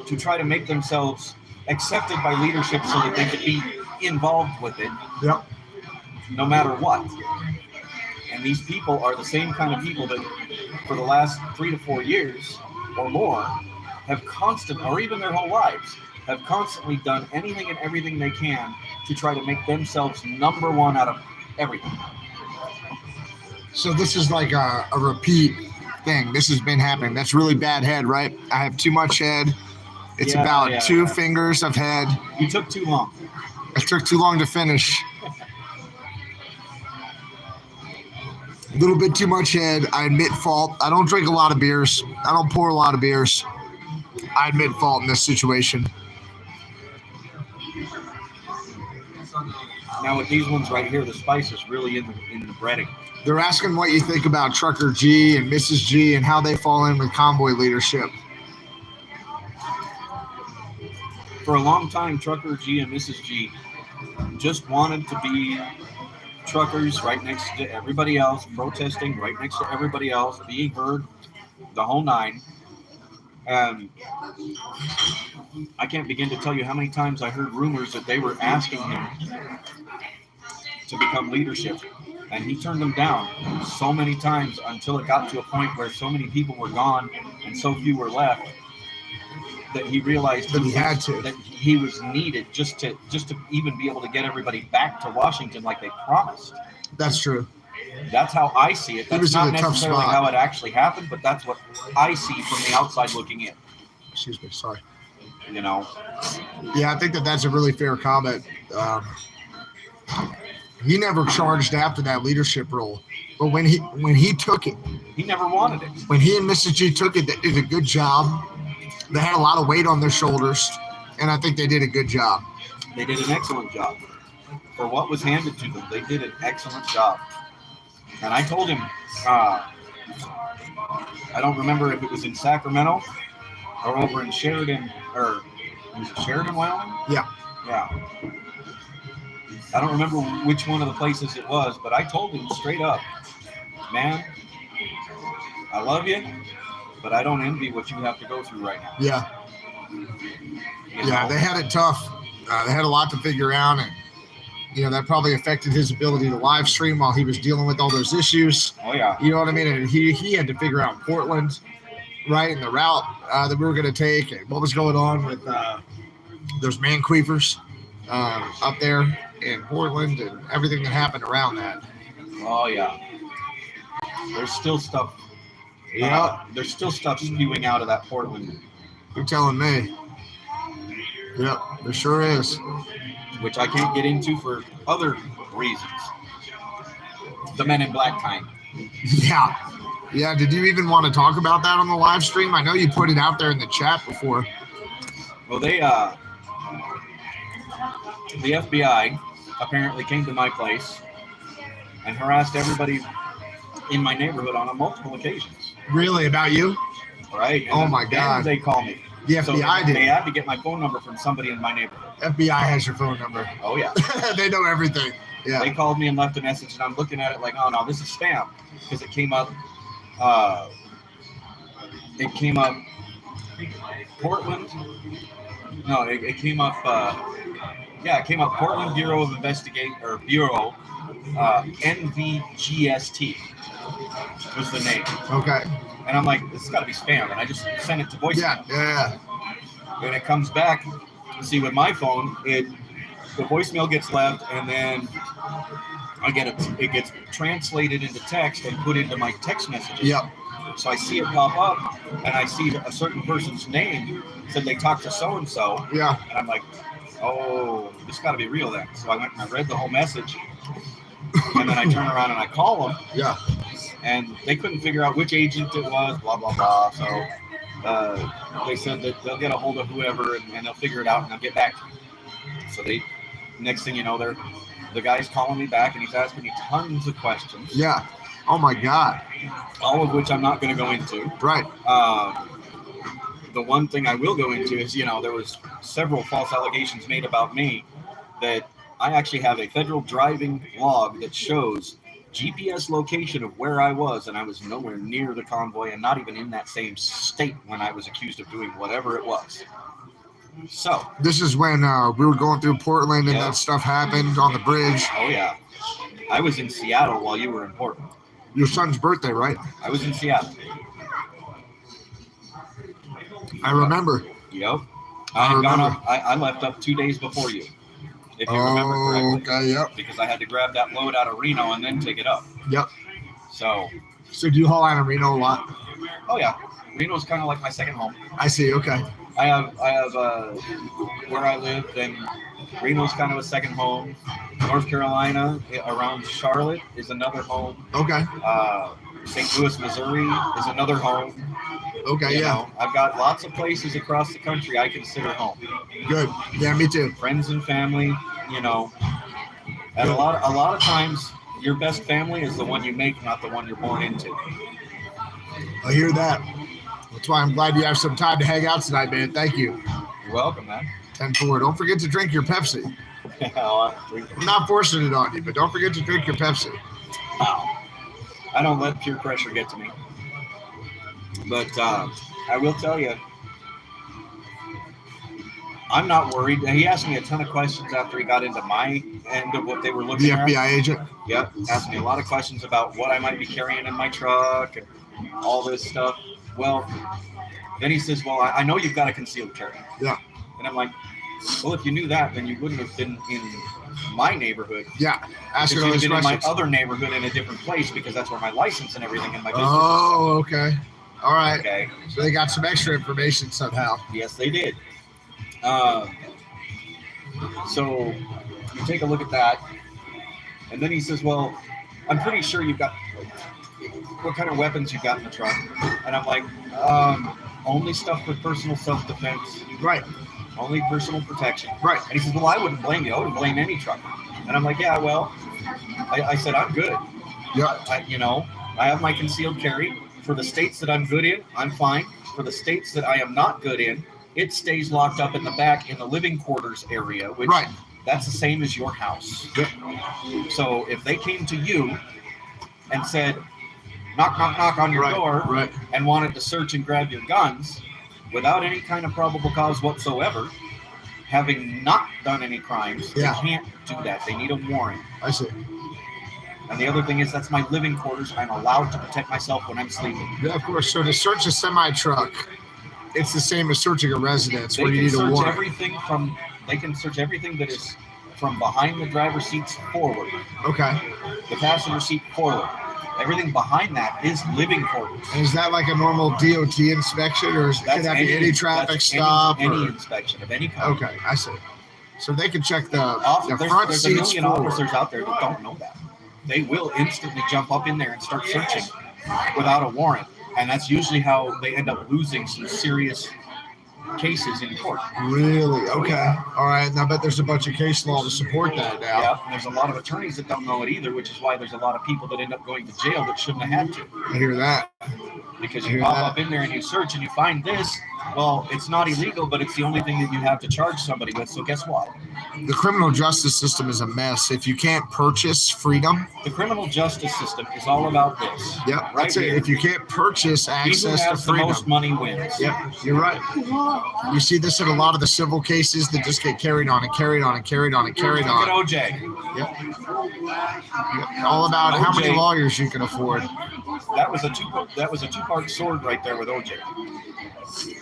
to try to make themselves accepted by leadership so that they could be involved with it, Yep. no matter what. And these people are the same kind of people that for the last 3 to 4 years or more have constantly, or even their whole lives, have constantly done anything and everything they can to try to make themselves number one out of everything. So this is like a repeat thing. This has been happening. That's really bad head, right? I have too much head. It's about 2 fingers of head. You took too long. It took too long to finish. A little bit too much head. I admit fault. I don't drink a lot of beers. I don't pour a lot of beers. I admit fault in this situation. Now with these ones right here, the spice is really in the breading. They're asking what you think about Trucker G and Mrs. G and how they fall in with convoy leadership. For a long time, Trucker G and Mrs. G just wanted to be truckers right next to everybody else, protesting right next to everybody else, being heard, the whole nine. And I can't begin to tell you how many times I heard rumors that they were asking him to become leadership. And he turned them down so many times until it got to a point where so many people were gone and so few were left that he realized That he had to. that he was needed just to even be able to get everybody back to Washington like they promised. That's true. That's how I see it. He That's was in not a tough necessarily spot. how it actually happened, but that's what I see from the outside looking in. Excuse me. Sorry. You know, Yeah, I think that's a really fair comment. He never charged after that leadership role, but when he took it, he never wanted it. when he and Mrs. G took it, they did a good job. They had a lot of weight on their shoulders, and I think they did a good job. They did an excellent job. For what was handed to them, they did an excellent job. And I told him, I don't remember if it was in Sacramento or over in Sheridan, or was it Sheridan, Wyoming? Yeah. Yeah. I don't remember which one of the places it was, but I told him straight up, man, I love you, but I don't envy what you have to go through right now. Yeah. You Yeah, know? they had it tough. They had a lot to figure out, and that probably affected his ability to live stream while he was dealing with all those issues. Oh, yeah. You know what I mean? And he had to figure out Portland, right, and the route that we were going to take, and what was going on with those man queefers up there in Portland, and everything that happened around that. Oh, yeah. There's still stuff. Yeah, There's still stuff spewing out of that Portland, you're telling me. Yep, there sure is. which I can't get into for other reasons. The Men in Black kind. Yeah. Yeah, did you even want to talk about that on the live stream? I know you put it out there in the chat before. Well, the FBI apparently came to my place and harassed everybody in my neighborhood on multiple occasions. Really, about you? Right? Oh, my then God. They call me. The So FBI they did. had to get my phone number from somebody in my neighborhood. FBI has your phone number. Oh, yeah. They know everything. Yeah. They called me and left a message, and I'm looking at it like, oh, no, this is spam. Because it came up, Portland. No, it came up, it came up Portland Bureau of Bureau, NVGST was the name. Okay. And I'm like, this has got to be spam. And I just sent it to voicemail. Yeah. When it comes back, see, with my phone, the voicemail gets left, and then I get it gets translated into text and put into my text messages. Yep. So I see it pop up, and I see a certain person's name, said they talked to so-and-so, Yeah. and I'm like, oh, this got to be real then. So I went and I read the whole message, and then I turn around and I call them, Yeah. and they couldn't figure out which agent it was, blah, blah, blah. So they said that they'll get a hold of whoever and they'll figure it out and they'll get back to me. So next thing you know, the guy's calling me back and he's asking me tons of questions. Yeah. Oh my God. All of which I'm not going to go into. Right. The one thing I will go into is, there was several false allegations made about me that I actually have a federal driving log that shows GPS location of where I was, and I was nowhere near the convoy and not even in that same state when I was accused of doing whatever it was. So this is when we were going through Portland and Yeah. that stuff happened on the bridge. Oh yeah, I was in Seattle while you were in Portland. Your son's birthday, right? I was in Seattle. I remember. Yep. I I had gone remember. up. I left up 2 days before you, if you remember Oh, correctly, okay. Yep. because I had to grab that load out of Reno and then take it up. Yep. So, So do you haul out of Reno a lot? oh yeah, Reno's kind of like my second home. I see. Okay. I have where I live, and Reno's kind of a second home. North Carolina, around Charlotte, is another home. Okay. St. Louis, Missouri, is another home. Okay. You Yeah. know, I've got lots of places across the country I consider home. Good. Yeah. Me too. Friends and family, and a lot of times your best family is the one you make, not the one you're born into. I hear that. That's why I'm glad you have some time to hang out tonight, man. Thank you. You're welcome, man. 10-4. Don't forget to drink your Pepsi. I'm not forcing it on you, but don't forget to drink your Pepsi. I don't let peer pressure get to me. But I will tell you, I'm not worried. He asked me a ton of questions after he got into my end of what they were looking The at. FBI agent. Yep. Asked me a lot of questions about what I might be carrying in my truck and all this stuff. Well, then he says, well, I know you've got a concealed carry. Yeah. And I'm like, well, if you knew that, then you wouldn't have been in my neighborhood. Yeah. Ask Because her you all would have these been in my questions. other neighborhood in a different place because that's where my license and everything in my business Oh, okay. All right. is. Okay. So they got some extra information somehow. Yes, they did. So you take a look at that, and then he says, well, I'm pretty sure you've got, what kind of weapons you got in the truck? And I'm like, only stuff for personal self-defense, Right. only personal protection. Right. And he says, well, I wouldn't blame you. I wouldn't blame any trucker. And I'm like, yeah, well, I said, I'm good. Yeah. I have my concealed carry. For the states that I'm good in, I'm fine. For the states that I am not good in, it stays locked up in the back in the living quarters area, which Right. that's the same as your house. Yep. So if they came to you and said, knock, knock, knock on your Right. door Right. and wanted to search and grab your guns without any kind of probable cause whatsoever, having not done any crimes, Yeah. they can't do that. They need a warrant. I see. And the other thing is that's my living quarters. I'm allowed to protect myself when I'm sleeping. Yeah, of course. So to search a semi-truck, it's the same as searching a residence They where you can need a search warrant. they can search everything that is from behind the driver's seats forward, Okay. the passenger seat forward. Everything behind that is living quarters. And is that like a normal DOT inspection, or can that be any traffic that's stop? Any or- inspection of any kind. Okay, I see. So they can check the There's front a seats million forward. officers out there that don't know that. They will instantly jump up in there and start searching without a warrant. And that's usually how they end up losing some serious cases in court. Really? Okay. All right. And I bet there's a bunch of case law to support that now. Yeah, and there's a lot of attorneys that don't know it either, which is why there's a lot of people that end up going to jail that shouldn't have had to. I hear that. Because I you hear pop that. up in there and you search and you find this, well, it's not illegal, but it's the only thing that you have to charge somebody with. So guess what? The criminal justice system is a mess. If you can't purchase freedom, The criminal justice system is all about this. yep, Right that's it. here. If you can't purchase He who access to has the freedom, most money wins. yep, you're right. You see this in a lot of the civil cases that just get carried on and carried on and carried on and carried Look at on. OJ. Yep. All about how many OJ. lawyers you can afford. That was a two-part sword right there with OJ.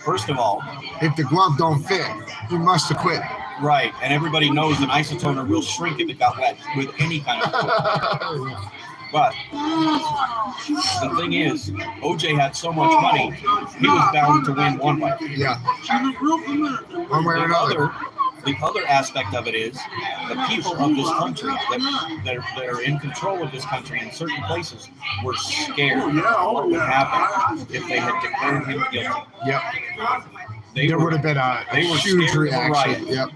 First of all, If the glove don't fit, you must acquit. right, and everybody knows an isotoner will shrink if it got wet with any kind of fluid. But the thing is, OJ had so much money, he was bound to win one way. Yeah. One way or The another. other the other aspect of it is the people of this country that are in control of this country in certain places were scared of what would happen if they had declared him guilty. Yep. There would have been a huge reaction. Yep.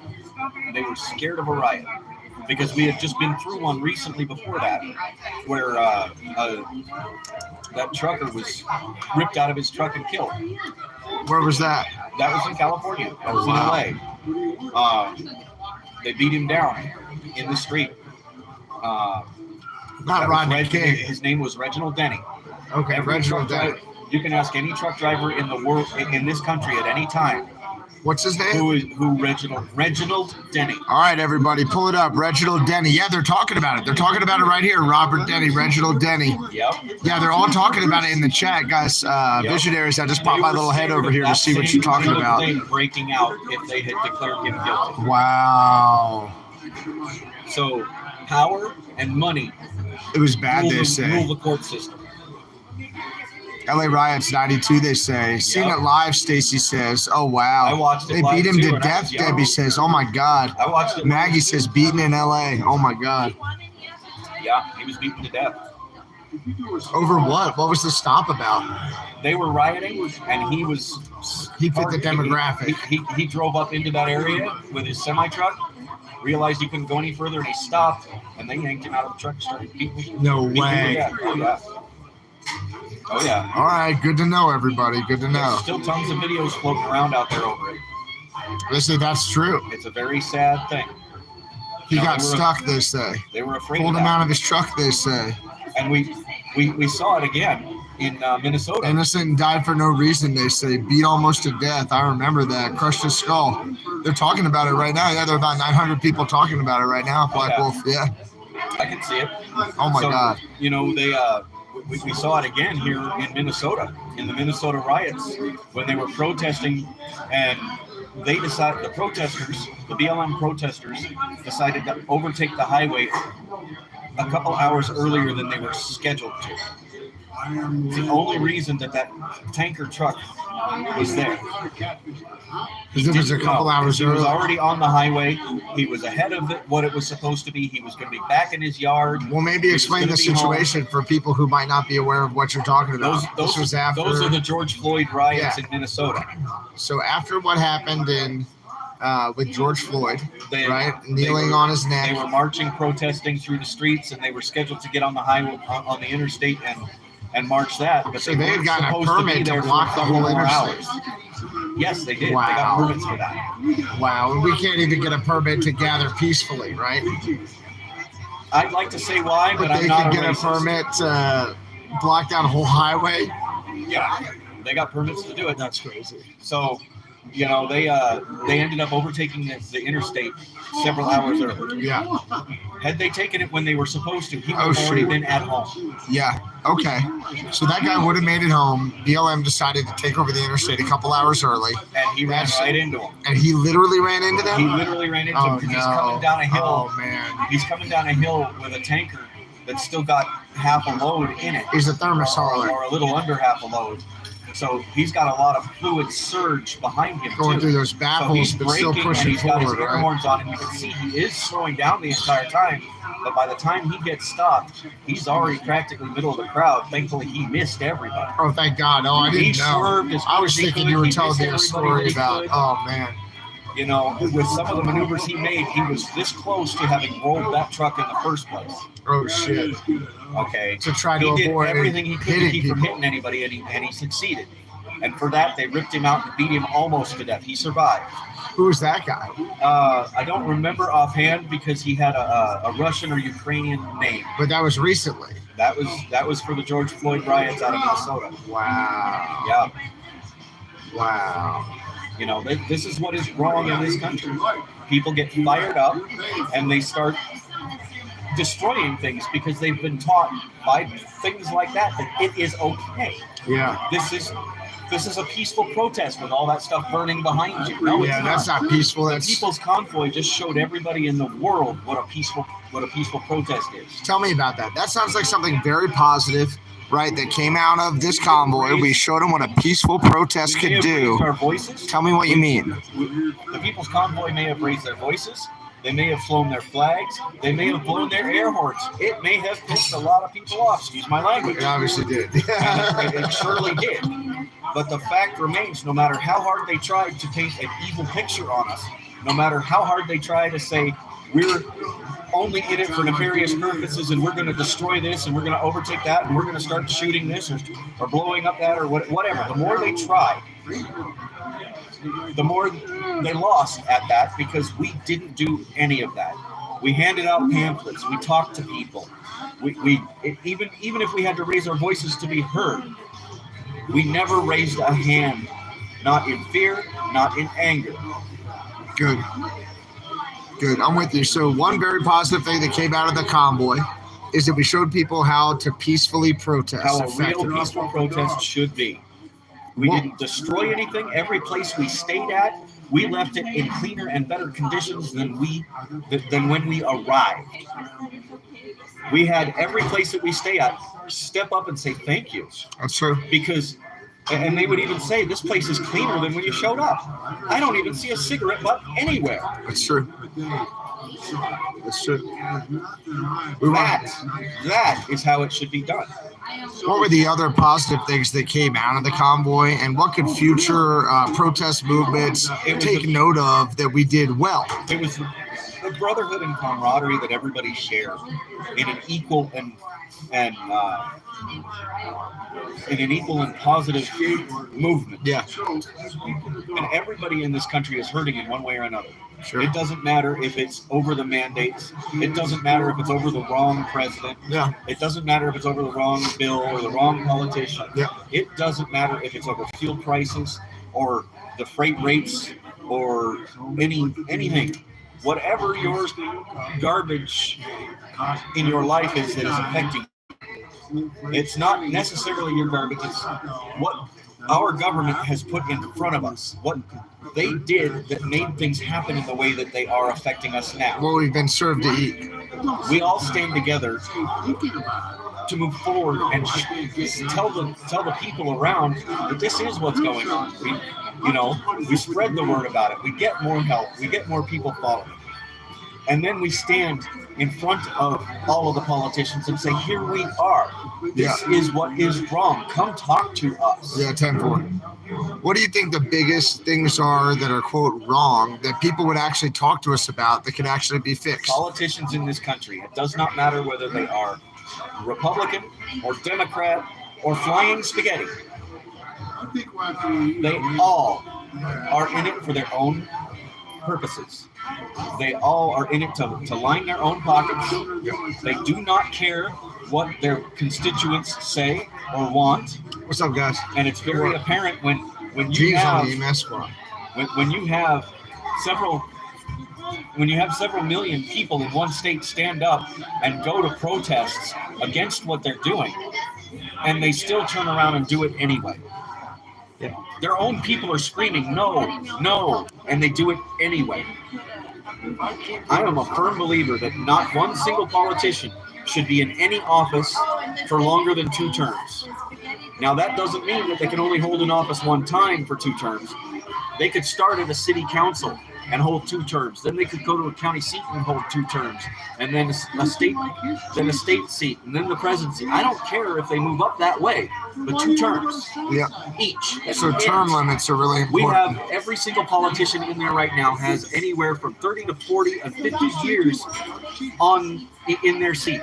They were scared of a riot because we had just been through one recently before that, where that trucker was ripped out of his truck and killed. Where was that? That was in California. That was in LA. They beat him down in the street. Not Rodney King. His name was Reginald Denny. Okay, Reginald Denny. You can ask any truck driver in the world, in this country, at any time. What's his name? Reginald Denny. All right, everybody, pull it up. Reginald Denny. Yeah, they're talking about it. They're talking about it right here. Robert Denny, Reginald Denny. Yep. Yeah, they're all talking about it in the chat, guys. Visionaries, I just popped my little head over here to see what you're talking about. Thing breaking out if they had declared him guilty. Wow. So, power and money. It was bad, they say. Rule the court system. LA Riots 92, they say. Seen it live, Stacy says. Oh, wow. I watched it They live beat him too, to and I death, was young. Debbie says. Oh, my God. I watched it. Maggie says, beaten in LA. Oh, my God. Yeah, he was beaten to death. Over what? What was the stop about? They were rioting, and he fit the demographic. He drove up into that area with his semi-truck, realized he couldn't go any further, and he stopped, and they yanked him out of the truck and started beating him. No way. Oh, yeah. Oh, yeah. All right, good to know, everybody. Good to know. There's still tons of videos floating around out there over it. Listen, that's true. It's a very sad thing. He got stuck, they say. They were afraid Pulled of him that. out of his truck, they say. And we saw it again in Minnesota. Innocent died for no reason, they say. Beat almost to death. I remember that. Crushed his skull. They're talking about it right now. Yeah, there are about 900 people talking about it right now. Black Wolf, yeah. I can see it. Oh, my God. You know, we saw it again here in Minnesota, in the Minnesota riots, when they were protesting, and they decided, the BLM protesters decided to overtake the highway a couple hours earlier than they were scheduled to. It's the only reason that tanker truck was there. Because it was a couple hours He was early. already on the highway. He was ahead of what it was supposed to be. He was going to be back in his yard. Well, maybe explain the situation for people who might not be aware of what you're talking about. This was after. Those are the George Floyd riots in Minnesota. So after what happened with George Floyd, right, kneeling they were on his neck. They were marching, protesting through the streets, and they were scheduled to get on the highway, on the interstate, and march that. But So they had gotten a permit to block the whole interstate. Yes, they did. Wow. They got permits for that. Wow, and we can't even get a permit to gather peacefully, right? I'd like to say why, but they I'm not could get racist. a permit to block down a whole highway. Yeah, they got permits to do it. That's crazy. So, you know, they ended up overtaking the interstate several hours early. Yeah. Had they taken it when they were supposed to, he would have already been at home. Yeah. Okay. So that guy would have made it home. BLM decided to take over the interstate a couple hours early. And he ran right into him. And he literally ran into them? He literally ran into him because he's coming down a hill. Oh, man. He's coming down a hill with a tanker that's still got half a load in it. He's a thermos hauler. Or a little under half a load. So he's got a lot of fluid surge behind him, going too. through those baffles, so but still pushing he's got forward, his air horns on, and you can see he is slowing down the entire time. But by the time he gets stopped, he's already practically middle of the crowd. Thankfully, he missed everybody. Oh, thank God. Oh, I didn't know. Swerved as I was quick as he thinking could. you were He telling me a missed story everybody about, he could. oh, man. You know, with some of the maneuvers he made, he was this close to having rolled that truck in the first place. Oh, shit. Okay. To try to he avoid did everything he could to hitting keep people. from hitting anybody, and he succeeded. And for that, they ripped him out and beat him almost to death. He survived. Who was that guy? I don't remember offhand because he had a Russian or Ukrainian name. But that was recently. That was for the George Floyd riots out of Minnesota. Wow. Yeah. Wow. You know, this is what is wrong in this country. People get fired up and they start destroying things because they've been taught by things like that it is okay. Yeah. This is a peaceful protest with all that stuff burning behind you. No, Yeah, that's not peaceful. The That's. People's Convoy just showed everybody in the world what a peaceful protest is. Tell me about that. That sounds like something very positive, right, that came out of this convoy. We showed them what a peaceful protest We may could have do. raised our voices. Tell me what you mean. The People's Convoy may have raised their voices. They may have flown their flags. They may have blown their air horns. It may have pissed a lot of people off. Excuse my language. It obviously did. It surely did. But the fact remains, no matter how hard they tried to paint an evil picture on us, no matter how hard they try to say we're only in it for nefarious purposes and we're going to destroy this and we're going to overtake that and we're going to start shooting this or blowing up that or whatever, the more they tried, the more they lost at that, because we didn't do any of that. We handed out pamphlets. We talked to people. Even if we had to raise our voices to be heard, we never raised a hand, not in fear, not in anger. Good. I'm with you. So one very positive thing that came out of the convoy is that we showed people how to peacefully protest. How a real peaceful protest should be. We didn't destroy anything. Every place we stayed at, we left it in cleaner and better conditions than when we arrived. We had every place that we stay at step up and say thank you. That's true. Because, and they would even say, this place is cleaner than when you showed up. I don't even see a cigarette butt anywhere. That's true. That's true. That is how it should be done. What were the other positive things that came out of the convoy, and what could future protest movements take note of that we did well? It was the brotherhood and camaraderie that everybody shared in an equal and positive movement. Yeah. And everybody in this country is hurting in one way or another. Sure. It doesn't matter if it's over the mandates. It doesn't matter if it's over the wrong president. Yeah. It doesn't matter if it's over the wrong bill or the wrong politician. Yeah. It doesn't matter if it's over fuel prices or the freight rates or anything. Whatever your garbage in your life is that is affecting you. It's not necessarily your garbage. It's what our government has put in front of us. What they did that made things happen in the way that they are affecting us now. What we've been served to eat. We all stand together to move forward and tell the people around that this is what's going on. We spread the word about it. We get more help. We get more people following. And then we stand in front of all of the politicians and say, here we are. This is what is wrong. Come talk to us. Yeah, 10-4. What do you think the biggest things are that are, quote, wrong that people would actually talk to us about that can actually be fixed? Politicians in this country, it does not matter whether they are Republican or Democrat or flying spaghetti. They all are in it for their own purposes. They all are in it to line their own pockets. They do not care what their constituents say or want. What's up, guys? And it's very apparent when you G's have on the EMS squad. when you have several million people in one state stand up and go to protests against what they're doing, and they still turn around and do it anyway. Yeah. Their own people are screaming, no, and they do it anyway. I am a firm believer that not one single politician should be in any office for longer than 2 terms. Now, that doesn't mean that they can only hold an office one time for 2 terms. They could start at a city council and hold 2 terms. Then they could go to a county seat and hold 2 terms. And then a state seat, and then the presidency. I don't care if they move up that way, but 2 terms each. So term limits are really important. We have every single politician in there right now has anywhere from 30 to 40 and 50 years in their seat.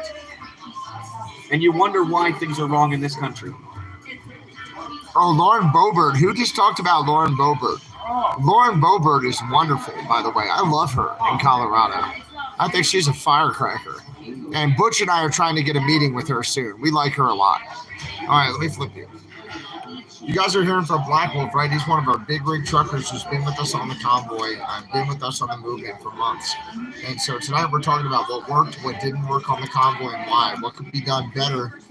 And you wonder why things are wrong in this country. Oh, Lauren Boebert. Who just talked about Lauren Boebert? Lauren Boebert is wonderful, by the way. I love her in Colorado. I think she's a firecracker. And Butch and I are trying to get a meeting with her soon. We like her a lot. All right, let me flip you. You guys are hearing from Black Wolf, right? He's one of our big rig truckers who's been with us on the convoy and been with us on the movement for months. And so tonight we're talking about what worked, what didn't work on the convoy, and why. What could be done better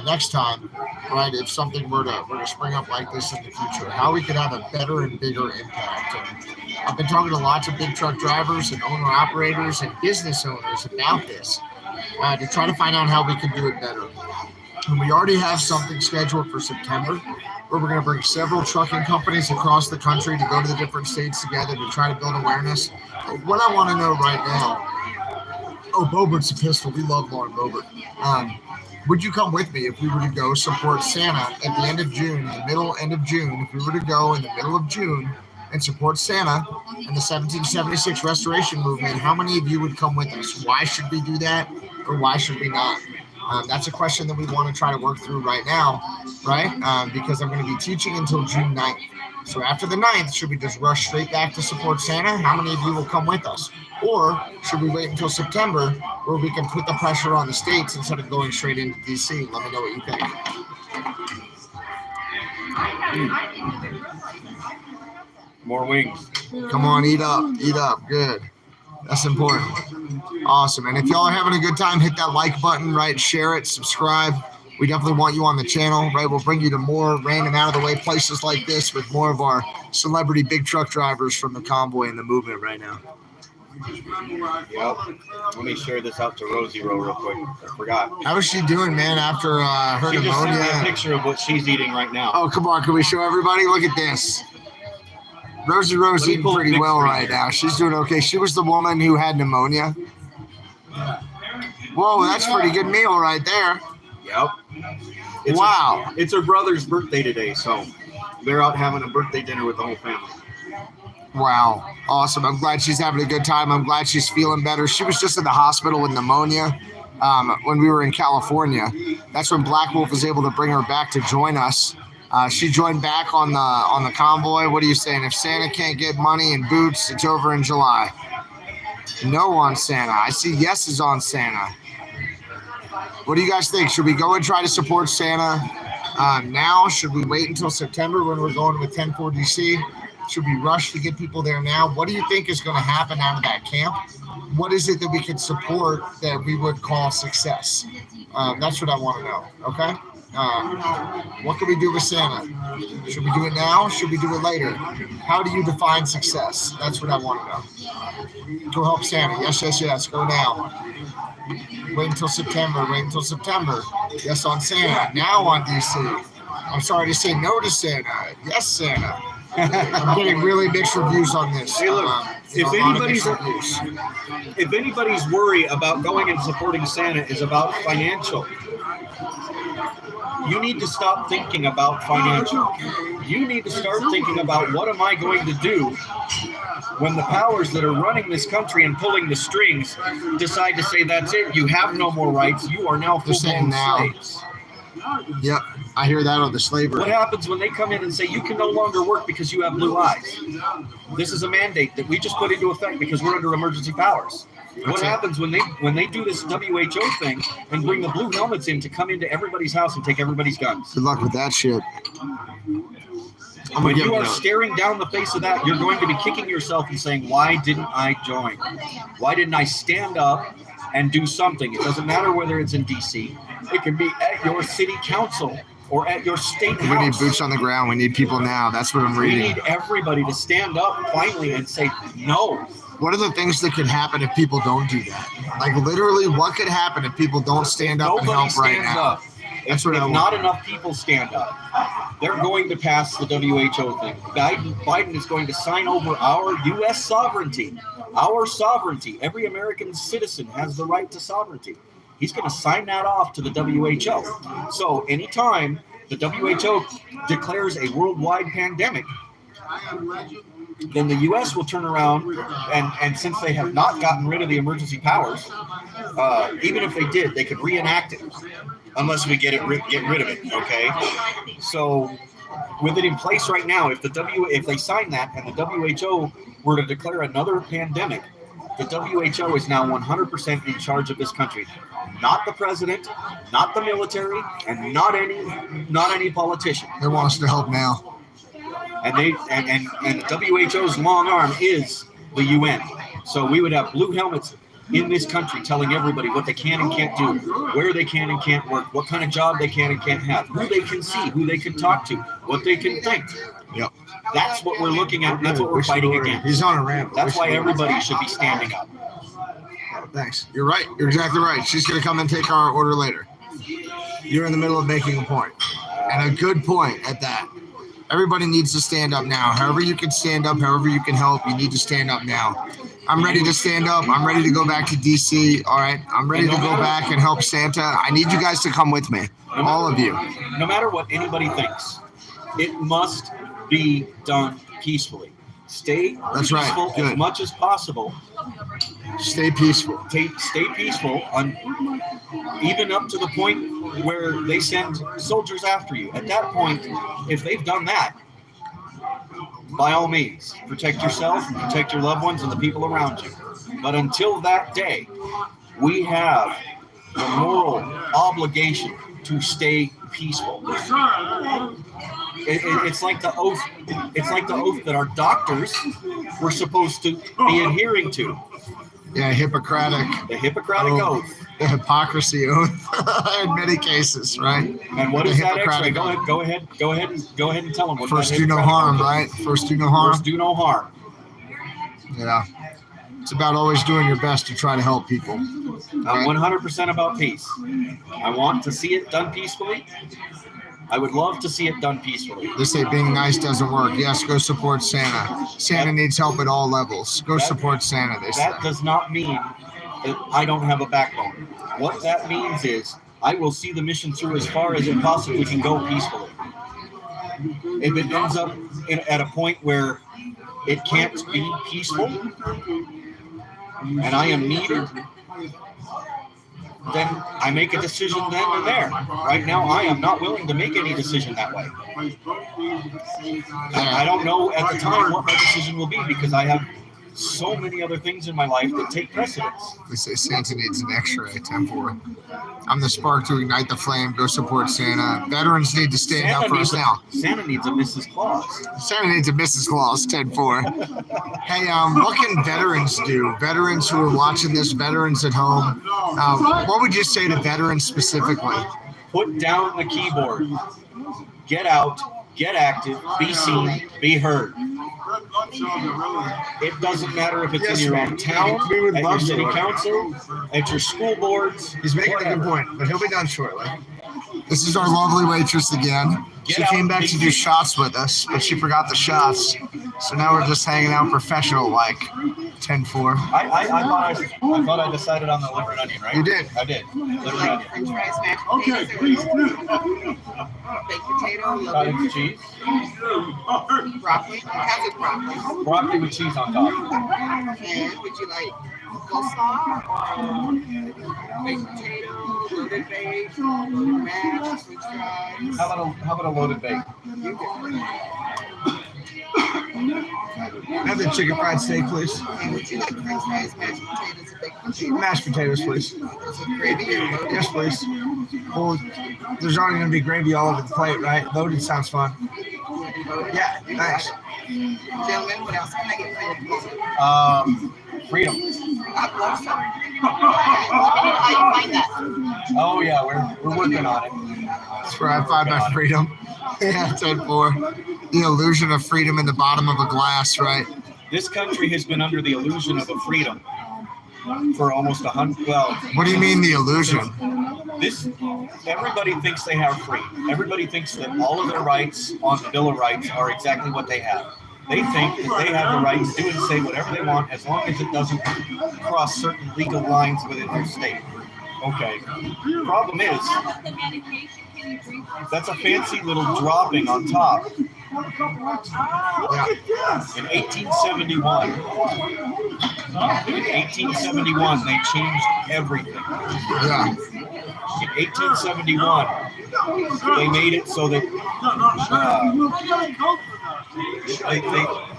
next time, right? If something were to spring up like this in the future, how we could have a better and bigger impact. And I've been talking to lots of big truck drivers and owner-operators and business owners about this to try to find out how we can do it better. And we already have something scheduled for September where we're going to bring several trucking companies across the country to go to the different states together to try to build awareness. What I want to know right now, Bobert's a pistol. We love Lauren Bobert. Would you come with me if we were to go support Santa at the end of June, end of June, if we were to go in the middle of June and support Santa and the 1776 restoration movement? How many of you would come with us? Why should we do that, or why should we not? That's a question that we want to try to work through right now, right? Because I'm going to be teaching until June 9th. So after the 9th, should we just rush straight back to support Santa? How many of you will come with us? Or should we wait until September where we can put the pressure on the states instead of going straight into D.C.? Let me know what you think. More wings. Come on, eat up. Good. That's important. Awesome. And if y'all are having a good time, hit that like button, right? Share it, subscribe. We definitely want you on the channel, right? We'll bring you to more random out of the way places like this with more of our celebrity big truck drivers from the convoy and the movement right now. Yep. Let me share this out to Rosie real quick. I forgot. How is she doing, man, after her She just pneumonia? sent me a picture of what she's eating right now. Oh, come on. Can we show everybody? Look at this. Rosie Let me eating pull a pretty big well screen right here. now. She's doing okay. She was the woman who had pneumonia. Whoa, that's a pretty good meal right there. Yep. Wow. It's her brother's birthday today, so they're out having a birthday dinner with the whole family. Wow. Awesome. I'm glad she's having a good time. I'm glad she's feeling better. She was just in the hospital with pneumonia when we were in California. That's when Black Wolf was able to bring her back to join us. She joined back on the convoy. What are you saying? If Santa can't get money and boots, it's over in July. No on Santa. I see yeses on Santa. What do you guys think? Should we go and try to support Santa now? Should we wait until September when we're going with 10-4 DC? Should we rush to get people there now? What do you think is going to happen out of that camp? What is it that we could support that we would call success? That's what I want to know, okay? What can we do with Santa? Should we do it now? Should we do it later? How do you define success? That's what I want to know. Go help Santa. Yes. Go now. Wait until September. Yes on Santa. Now on DC. I'm sorry to say no to Santa. Yes, Santa. I'm getting really mixed reviews on this. Hey, look, if anybody's worry about going and supporting Santa is about financial, you need to stop thinking about financial. You need to start thinking about what am I going to do when the powers that are running this country and pulling the strings decide to say that's it, you have no more rights, you are now full-blown slaves. Yep, I hear that on the slavery. What happens when they come in and say you can no longer work because you have blue eyes? This is a mandate that we just put into effect because we're under emergency powers. What happens when they do this WHO thing and bring the blue helmets in to come into everybody's house and take everybody's guns? Good luck with that shit. When you are staring down the face of that, you're going to be kicking yourself and saying, why didn't I join? Why didn't I stand up and do something? It doesn't matter whether it's in D.C. It can be at your city council or at your state house. We need boots on the ground. We need people now. That's what I'm reading. We need everybody to stand up finally and say no. What are the things that could happen if people don't do that? Like literally, what could happen if people don't stand up and help right now? Up. If not enough people stand up, they're going to pass the WHO thing. Biden is going to sign over our U.S. sovereignty. Our sovereignty. Every American citizen has the right to sovereignty. He's going to sign that off to the WHO. So anytime the WHO declares a worldwide pandemic, then the U.S. will turn around and since they have not gotten rid of the emergency powers, even if they did, they could reenact it unless we get rid of it. Okay, so with it in place right now, if they sign that and the WHO were to declare another pandemic, the WHO is now 100% in charge of this country, not the president, not the military, and not any politician. They want us to help now. And the WHO's long arm is the UN. So we would have blue helmets in this country telling everybody what they can and can't do, where they can and can't work, what kind of job they can and can't have, who they can see, who they can talk to, what they can think. Yep. That's what we're looking at. And that's what we're fighting against. He's on a ramp. That's why everybody should be standing up. Thanks. You're right. You're exactly right. She's going to come and take our order later. You're in the middle of making a point, and a good point at that. Everybody needs to stand up now. However you can stand up, however you can help, you need to stand up now. I'm ready to stand up. I'm ready to go back to DC. All right. I'm ready to go back and help Santa. I need you guys to come with me. All of you. No matter what anybody thinks, it must be done peacefully. Stay That's right. peaceful Good. as much as possible. Stay peaceful. Stay peaceful, even up to the point where they send soldiers after you. At that point, if they've done that, by all means, protect yourself and protect your loved ones and the people around you. But until that day, we have the moral obligation to stay peaceful. It's like the oath. It's like the oath that our doctors were supposed to be adhering to. Yeah, Hippocratic. The Hippocratic oath. The hypocrisy oath in many cases, right? And what The is that Hippocratic X-ray? oath. Go ahead and tell them what First that do no Hippocratic harm, oath is. right? First do no harm. First do no harm. Yeah. It's about always doing your best to try to help people. I'm 100% about peace. I want to see it done peacefully. I would love to see it done peacefully. They say being nice doesn't work. Yes, go support Santa. Santa needs help at all levels. Go support Santa, they say. That does not mean that I don't have a backbone. What that means is I will see the mission through as far as it possibly can go peacefully. If it ends up at a point where it can't be peaceful and I am needed, then I make a decision then and there. Right now, I am not willing to make any decision that way. I don't know at the time what my decision will be because I have so many other things in my life that take precedence. They say Santa needs an X-ray, 10-4. I'm the spark to ignite the flame. Go support Santa. Veterans need to stand up for us now. Santa needs a Mrs. Claus. Santa needs a Mrs. Claus, 10-4. Hey, what can veterans do? Veterans who are watching this, veterans at home, what would you say to veterans specifically? Put down the keyboard. Get out. Get active. Be seen. Be heard. It doesn't matter if it's in your own town, at your city council, at your school boards. He's making a good point, but he'll be done shortly. This is our lovely waitress again. She came back to do shots with us, but she forgot the shots. So now we're just hanging out professional-like. 10-4. I thought I decided on the liver and onion, right? You did. I did. Liver and onion. French fries, mashed potatoes, baked potato, Cottage cheese. broccoli. How's it broccoli? Broccoli with cheese on top. And would you like coleslaw or baked potato, loaded baked, loaded mashed, French fries? How about a loaded bake? Have the chicken fried steak, please. And would you like French fries, mashed potatoes, and baked potatoes? Mashed potatoes, please. With gravy or loaded? Yes, please. Well, there's already going to be gravy all over the plate, right? Loaded sounds fun. Loaded? Yeah, thanks. Gentlemen, what else can I get for you? Freedom. I love some. How you find that? Oh yeah, we're working on it. That's where I find my freedom. Yeah, 10-4. The illusion of freedom in the bottom of a glass, right? This country has been under the illusion of a freedom for almost 100. Well, What do you mean the illusion? Everybody thinks they have free. Everybody thinks that all of their rights on the Bill of Rights are exactly what they have. They think that they have the right to do and say whatever they want as long as it doesn't cross certain legal lines within their state. Okay. Problem is, that's a fancy little dropping on top. Yeah. In 1871, they changed everything. Yeah. In 1871, they made it so that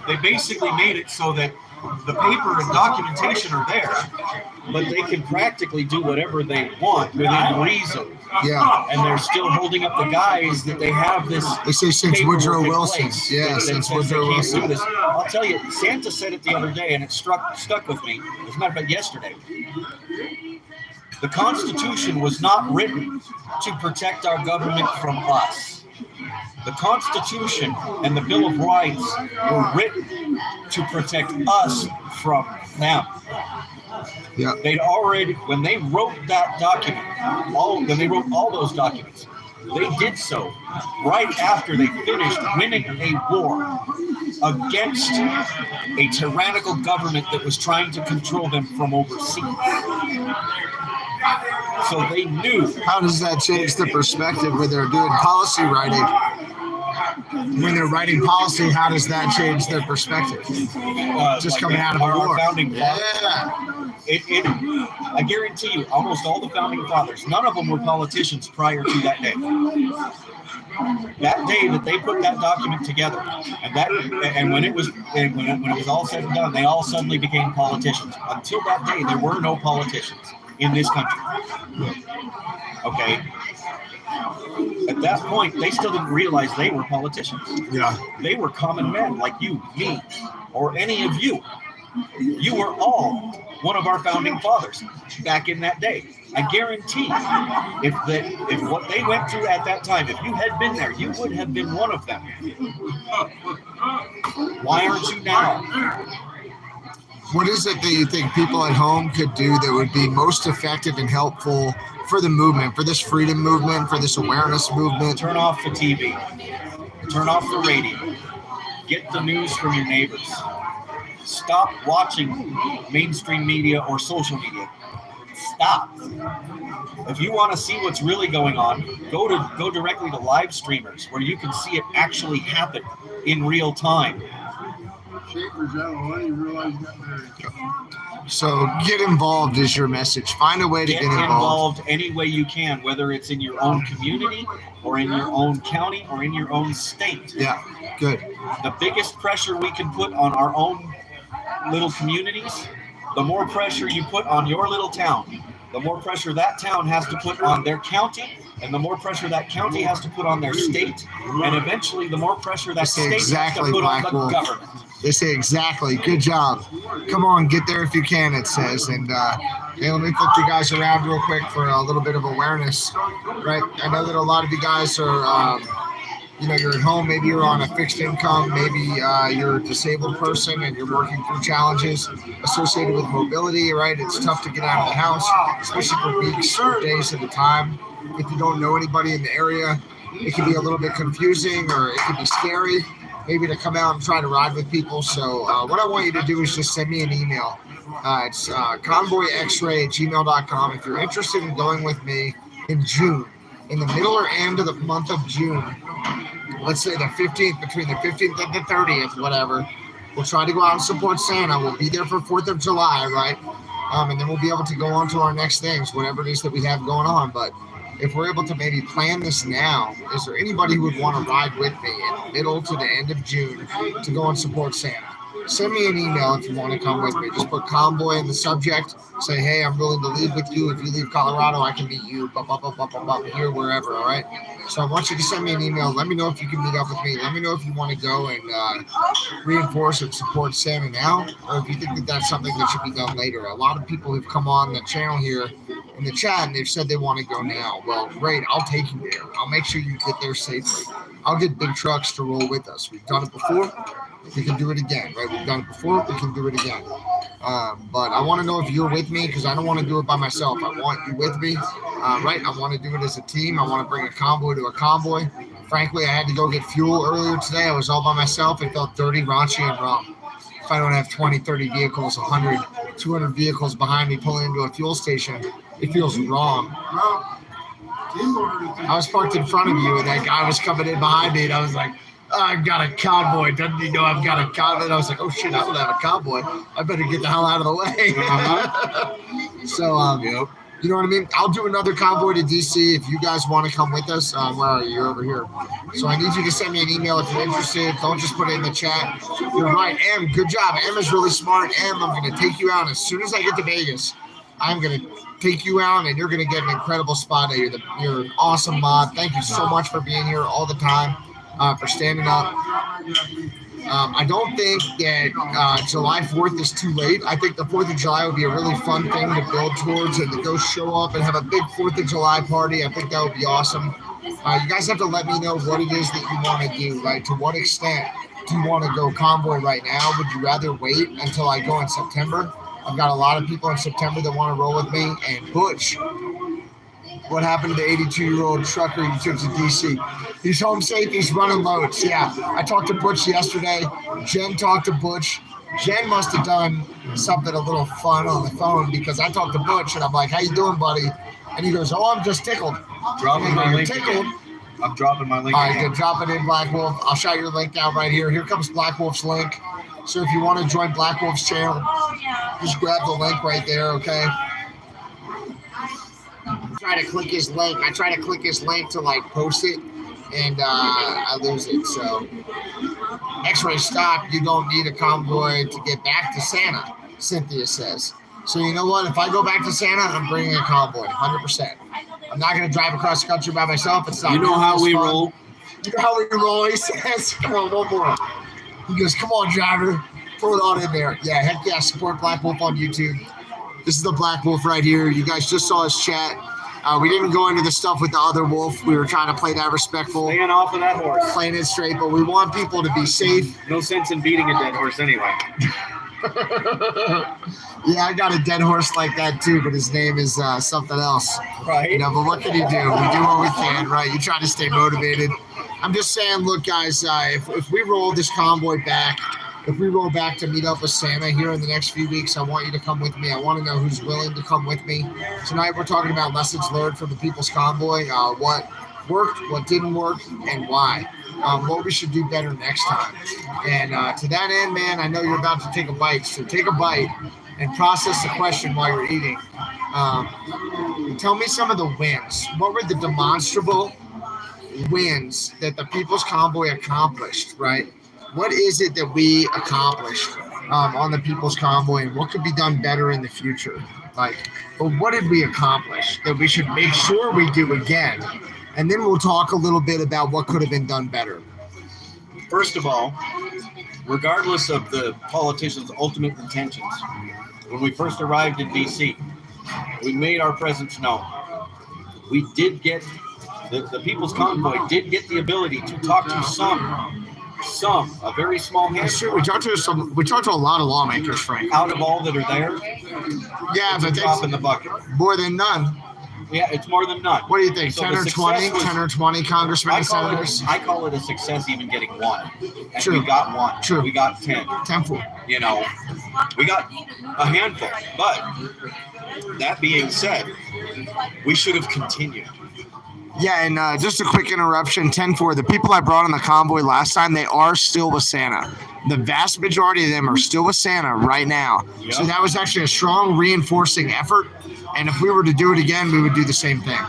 they basically made it so that the paper and documentation are there, but they can practically do whatever they want within reason. Yeah. And they're still holding up the guys that they have this. They say since paperwork Woodrow in Wilson. place Yeah, that since says they Woodrow can't do Wilson. this. I'll tell you, Santa said it the other day, and it stuck with me. As a matter of fact, yesterday. The Constitution was not written to protect our government from us. The Constitution and the Bill of Rights were written to protect us from them. Yeah. They'd already, when they wrote that document, when they wrote all those documents, they did so right after they finished winning a war against a tyrannical government that was trying to control them from overseas. So they knew. How does that change the perspective when they're doing policy writing? When they're writing policy, how does that change their perspective? Just coming out of a war. Founding fathers. Yeah. I guarantee you, almost all the founding fathers, none of them were politicians prior to that day. That day that they put that document together, and when it was all said and done, they all suddenly became politicians. Until that day, there were no politicians in this country. Okay. At that point, they still didn't realize they were politicians. Yeah. They were common men like you, me, or any of you. You were all one of our founding fathers back in that day. I guarantee if what they went through at that time, if you had been there, you would have been one of them. Why aren't you now? What is it that you think people at home could do that would be most effective and helpful for the movement, for this freedom movement, for this awareness movement? Turn off the TV. Turn off the radio. Get the news from your neighbors. Stop watching mainstream media or social media. Stop. If you want to see what's really going on, go directly to live streamers where you can see it actually happen in real time. So get involved is your message. Find a way to get involved any way you can, whether it's in your own community or in your own county or in your own state. Yeah, good. The biggest pressure we can put on our own little communities, the more pressure you put on your little town, the more pressure that town has to put on their county, and the more pressure that county has to put on their state, and eventually the more pressure that state has to put on the government. They say exactly. Good job. Come on, get there if you can, it says. And hey, let me flip you guys around real quick for a little bit of awareness. Right? I know that a lot of you guys are, you're at home. Maybe you're on a fixed income. Maybe you're a disabled person and you're working through challenges associated with mobility, right? It's tough to get out of the house, especially for weeks or days at a time. If you don't know anybody in the area, it can be a little bit confusing or it can be scary. Maybe to come out and try to ride with people. So what I want you to do is just send me an email. It's convoyxray@gmail.com. If you're interested in going with me in June, in the middle or end of the month of June, let's say the 15th, between the 15th and the 30th, whatever, we'll try to go out and support Santa. We'll be there for 4th of July, right? And then we'll be able to go on to our next things, whatever it is that we have going on. But if we're able to maybe plan this now, is there anybody who would want to ride with me in the middle to the end of June to go and support Santa? Send me an email if you want to come with me. Just put Convoy in the subject. Say, hey, I'm willing to leave with you. If you leave Colorado, I can meet you here, wherever, all right? So I want you to send me an email. Let me know if you can meet up with me. Let me know if you want to go and reinforce and support Santa now, or if you think that that's something that should be done later. A lot of people have come on the channel here in the chat, and they've said they want to go now. Well, great. I'll take you there. I'll make sure you get there safely. I'll get big trucks to roll with us. We've done it before. We can do it again, right? We've done it before. We can do it again. But I want to know if you're with me because I don't want to do it by myself. I want you with me, right? I want to do it as a team. I want to bring a convoy to a convoy. Frankly, I had to go get fuel earlier today. I was all by myself. It felt dirty, raunchy, and wrong. If I don't have 20, 30 vehicles, 100, 200 vehicles behind me pulling into a fuel station, it feels wrong. I was parked in front of you, and that guy was coming in behind me, and I was like, I've got a convoy. Doesn't he know I've got a convoy? And I was like, oh, shit, I don't have a convoy. I better get the hell out of the way. So, you know what I mean? I'll do another convoy to D.C. if you guys want to come with us. Where are you? You're over here. So I need you to send me an email if you're interested. Don't just put it in the chat. You're right, Em. Good job. Em is really smart. Em, I'm going to take you out as soon as I get to Vegas. I'm going to take you out, and you're going to get an incredible spot there. You're an awesome mod. Thank you so much for being here all the time. For standing up. I don't think that July 4th is too late. I think the 4th of July would be a really fun thing to build towards and to go show up and have a big 4th of July party. I think that would be awesome. You guys have to let me know what it is that you want to do, right? To what extent do you want to go convoy right now? Would you rather wait until I go in September? I've got a lot of people in September that want to roll with me. And Butch, what happened to the 82-year-old trucker you took to DC? He's home safe. He's running loads. Yeah, I talked to Butch yesterday. Jen talked to Butch. Jen must have done something a little fun on the phone because I talked to Butch and I'm like, "How you doing, buddy?" And he goes, "Oh, I'm just tickled." Dropping my link Tickled. again. I'm dropping my link All right, again. good. Drop it in, Black Wolf. I'll shout your link out right here. Here comes Black Wolf's link. So if you want to join Black Wolf's channel, just grab the link right there, okay? Try to click his link. I try to click his link to like post it, and I lose it. So X-ray stop. You don't need a convoy to get back to Santa, Cynthia says. So you know what? If I go back to Santa, I'm bringing a convoy, 100%. I'm not going to drive across the country by myself. It's not. You know how we fun. roll. You know how we roll. He says, "Come on, no more." He goes, "Come on, driver, throw it on in there." Yeah, heck yeah. Support Black Wolf on YouTube. This is the Black Wolf right here. You guys just saw us chat. We didn't go into the stuff with the other wolf. We were trying to play that respectful, Staying off of that horse. playing it straight, but we want people to be safe. No sense in beating a dead horse anyway. Yeah, I got a dead horse like that too, but his name is something else. Right. You know, but what can you do? We do what we can, right? You try to stay motivated. I'm just saying, look, guys, if we roll this convoy back, if we roll back to meet up with Santa here in the next few weeks, I want you to come with me. I want to know who's willing to come with me. Tonight, we're talking about lessons learned from the People's Convoy, what worked, what didn't work, and why. What we should do better next time. And to that end, man, I know you're about to take a bite, so take a bite and process the question while you're eating. Tell me some of the wins. What were the demonstrable wins that the People's Convoy accomplished, right? What is it that we accomplished on the People's Convoy, and what could be done better in the future? But what did we accomplish that we should make sure we do again? And then we'll talk a little bit about what could have been done better. First of all, regardless of the politicians' ultimate intentions, when we first arrived in DC, we made our presence known. We did get, the People's Convoy did get the ability to talk to a very small That's true. handful. We talked to a lot of lawmakers, Frank. Out of all that are there, Yeah, it's a but drop in the bucket. more than none. Yeah, it's more than none. What do you think? So 10 the or success 20? was- 10 or 20 congressmen and senators? I call it a success even getting one. And True. we got one. True. We got 10. 10 full. You know, we got a handful. But that being said, we should have continued. Yeah, and just a quick interruption, 10-4, the people I brought on the convoy last time, they are still with Santa. The vast majority of them are still with Santa right now. Yep. So that was actually a strong reinforcing effort. And if we were to do it again, we would do the same thing.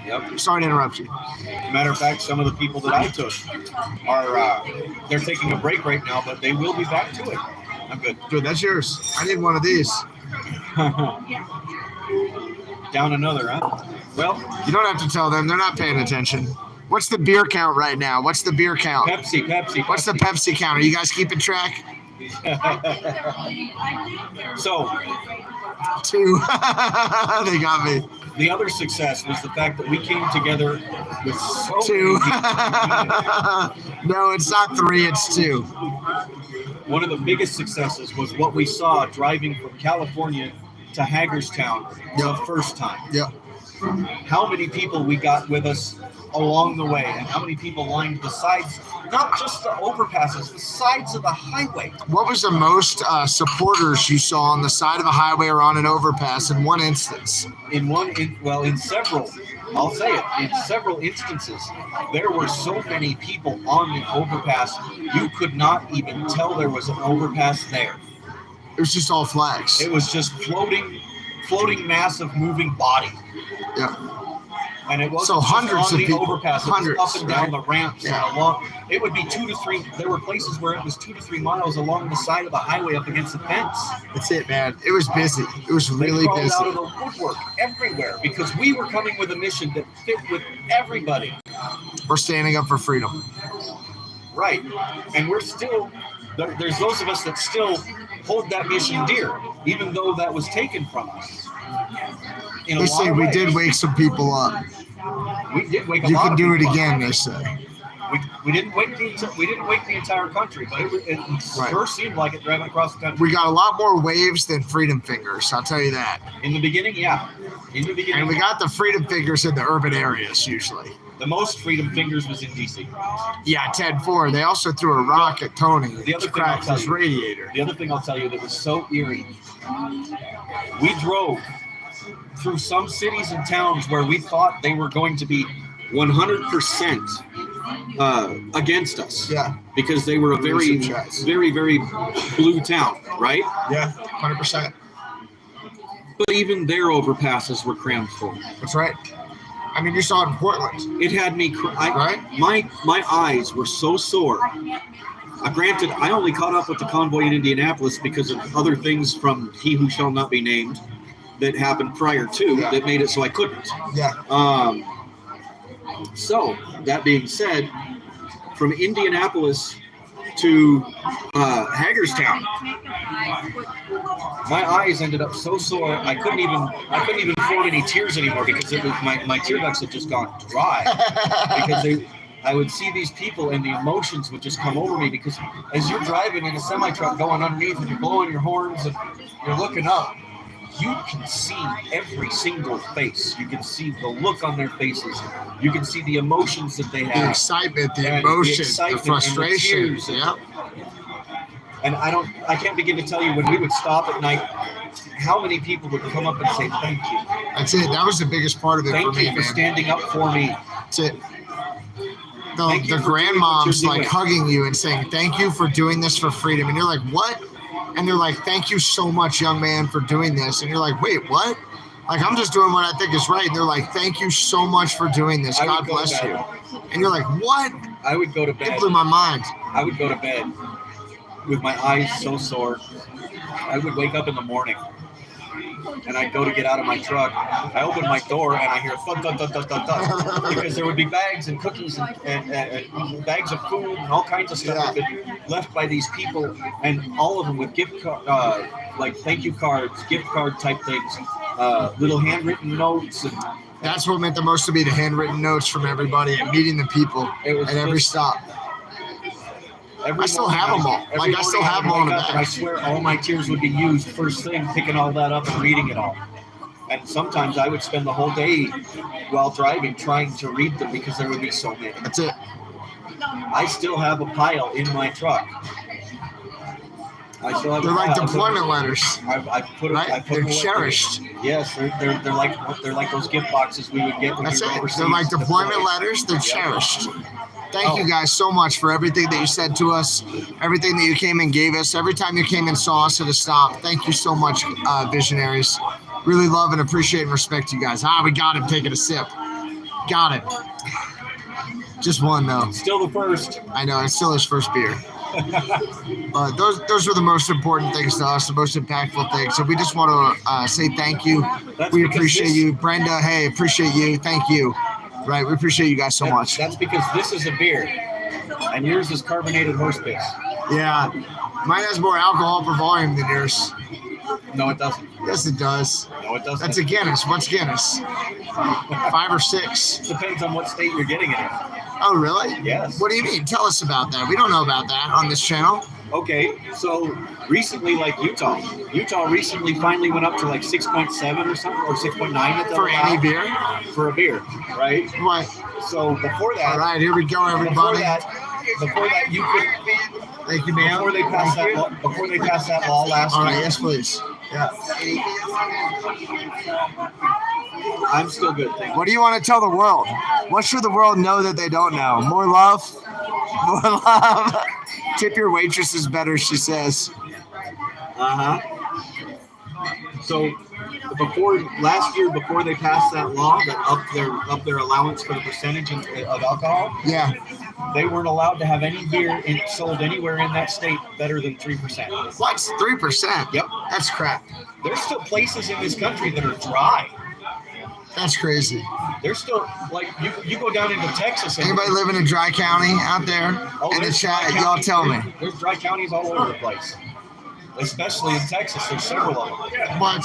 Yep. Sorry to interrupt you. Matter of fact, some of the people that I took are, they're taking a break right now, but they will be back to it. I'm good. Dude, that's yours. I need one of these. Down another, huh? Well, You don't have to tell them. They're not paying attention. What's the beer count right now? What's the beer count? Pepsi. What's the Pepsi count? Are you guys keeping track? So, 2. They got me. the other success was the fact that we came together with so 2. many people. No, it's not 3. It's 2. One of the biggest successes was what we saw driving from California to Hagerstown the first time. Yeah. How many people we got with us along the way, and how many people lined the sides, not just the overpasses, the sides of the highway. What was the most supporters you saw on the side of a highway or on an overpass in one instance? In several, I'll say it, in several instances, there were so many people on the overpass, you could not even tell there was an overpass there. It was just all flags. It was just floating mass of moving body. Yeah. And it wasn't So just hundreds on of the people. overpass, it Hundreds, was up and down right? the ramps. Yeah. And along, it would be 2 to 3. There were places where it was 2 to 3 miles along the side of the highway up against the fence. That's it, man. It was busy. It was really They crawled busy. out of the woodwork everywhere because we were coming with a mission that fit with everybody. We're standing up for freedom. Right. And we're still, there's those of us that still hold that mission dear, even though that was taken from us. In a They lot say of we ways. did wake some people up. We did wake a You lot can of do it people up. again, they say. We didn't wake the entire country, but it Right. sure seemed like it driving across the country. We got a lot more waves than freedom fingers, I'll tell you that. In the beginning, yeah. In the beginning, And we got the freedom fingers in the urban areas usually. the most freedom fingers was in DC. Yeah, 10-4. They also threw a rock at Tony. The other Which thing I'll cracked tell his you- radiator. The other thing I'll tell you that was so eerie, we drove through some cities and towns where we thought they were going to be 100% against us. Yeah, Because they were a very, Research has. very, very blue town, right? yeah, 100%. But even their overpasses were crammed full. That's right. I mean, you saw it in Portland, It had me, right? my eyes were so sore. Granted, I only caught up with the convoy in Indianapolis because of other things from He Who Shall Not Be Named that happened prior to Yeah. that made it so I couldn't. Yeah. So, that being said, from Indianapolis to Hagerstown, my eyes ended up so sore I couldn't even form any tears anymore because it was my tear ducts had just gone dry because I would see these people and the emotions would just come over me because as you're driving in a semi truck going underneath and you're blowing your horns and you're looking up, you can see every single face. You can see the look on their faces. You can see the emotions that they The have. excitement, the And emotion, the excitement and the frustration. tears and- Yeah. And I can't begin to tell you when we would stop at night, how many people would come up and say, thank you. That's it. That was the biggest part of it for Thank me, you for man. standing up for me. That's it. Thank you The for doing what grandmoms you're like doing. hugging you and saying, thank you for doing this for freedom. And you're like, what? And they're like, thank you so much, young man, for doing this. And you're like, wait, what? Like, I'm just doing what I think is right. And they're like, thank you so much for doing this. I would God go bless to you. bed. And you're like, what? I would go to It bed. blew my mind. I would go to bed with my eyes so sore. I would wake up in the morning and I'd go to get out of my truck. I open my door and I hear thud, thud, thud, thud, thud, thud, because there would be bags and cookies and bags of food and all kinds of stuff that had been left by these people, and all of them with gift like thank you cards, gift card type things, little handwritten notes. And That's what meant the most to me, the handwritten notes from everybody and meeting the people it was at every just- stop. Every I still morning, have them all. every Like, I still morning have them all in would the wake up bag. and I swear all my tears would be used first thing, picking all that up and reading it all. And sometimes I would spend the whole day while driving trying to read them because there would be so many. That's it. I still have a pile in my truck. I still have They're a like pile. deployment letters, I put right? I put They're them away. cherished. Yes, they're like those gift boxes we would get when That's we were it. overseas. They're like deployment deployed. letters. They're Yeah. cherished. Thank Oh. you guys so much for everything that you said to us, everything that you came and gave us, every time you came and saw us at a stop. Thank you so much, visionaries. Really love and appreciate and respect you guys. We got him taking a sip. Got it. Just one though. Still the first. I know it's still his first beer. Those were the most important things to us, the most impactful things. So we just want to say thank you. That's We because appreciate this- you, Brenda. Hey, appreciate you. Thank you. Right, we appreciate you guys so much. That's because this is a beer, and yours is carbonated horse piss. Yeah, mine has more alcohol per volume than yours. No, it doesn't. Yes, it does. No, it doesn't. That's a Guinness. What's Guinness? 5 or 6. Depends on what state you're getting it in. Oh, really? Yes. What do you mean? Tell us about that. We don't know about that on this channel. Okay, so recently, like Utah recently finally went up to like 6.7 or something, or 6.9 at the For any beer? for a beer, right? Right. So before that, All right, here we go, before everybody. that you could Thank you, ma'am. before they passed that law last All right, year. yes, please. Yeah. I'm still good. Thank you. What do you want to tell the world? What should the world know that they don't know? More love? More love. Tip your waitresses better, she says. So last year, before they passed that law that upped their allowance for the percentage of alcohol, Yeah. they weren't allowed to have any beer sold anywhere in that state better than 3%. What's 3%? Yep. That's crap. There's still places in this country that are dry. That's crazy. There's still, like, you go down into Texas and Anybody live in a dry county out there in the there's chat? dry Y'all counties. tell me. There's dry counties all over the place. Especially in Texas, there's several of them. What?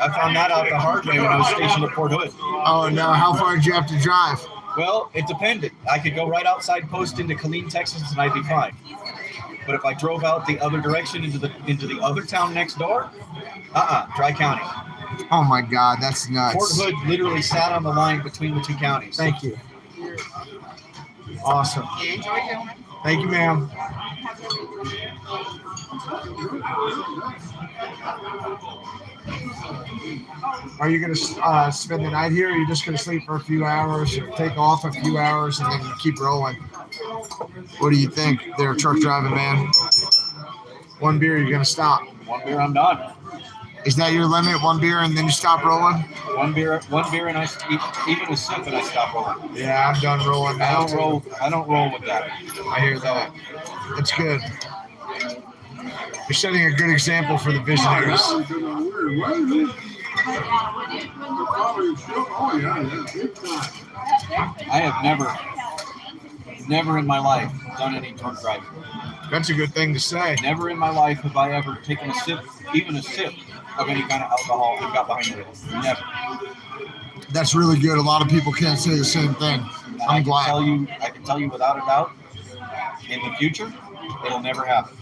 I found that out the hard way when I was stationed at Port Hood. Oh no, how far did you have to drive? Well, it depended. I could go right outside post into Killeen, Texas, and I'd be fine. But if I drove out the other direction into the other town next door, Dry County. Oh my God, that's nuts. Port Hood literally sat on the line between the two counties. Thank you. Awesome. Enjoy doing it. Thank you, ma'am. Are you going to spend the night here, or are you just going to sleep for a few hours, or take off a few hours, and then keep rolling? What do you think there, truck driving man? One beer, you're going to stop. One beer, I'm done. Is that your limit? One beer, and then you stop rolling? One beer, and I even a sip, and I stop rolling. Yeah, I'm done rolling now. I don't roll with that. I hear that. That's good. You're setting a good example for the visionaries. I have never in my life done any drunk driving. That's a good thing to say. Never in my life have I ever taken a sip, even a sip, of any kind of alcohol and got behind the wheel. Never. That's really good. A lot of people can't say the same thing. I'm glad. I can tell you without a doubt, in the future, it'll never happen.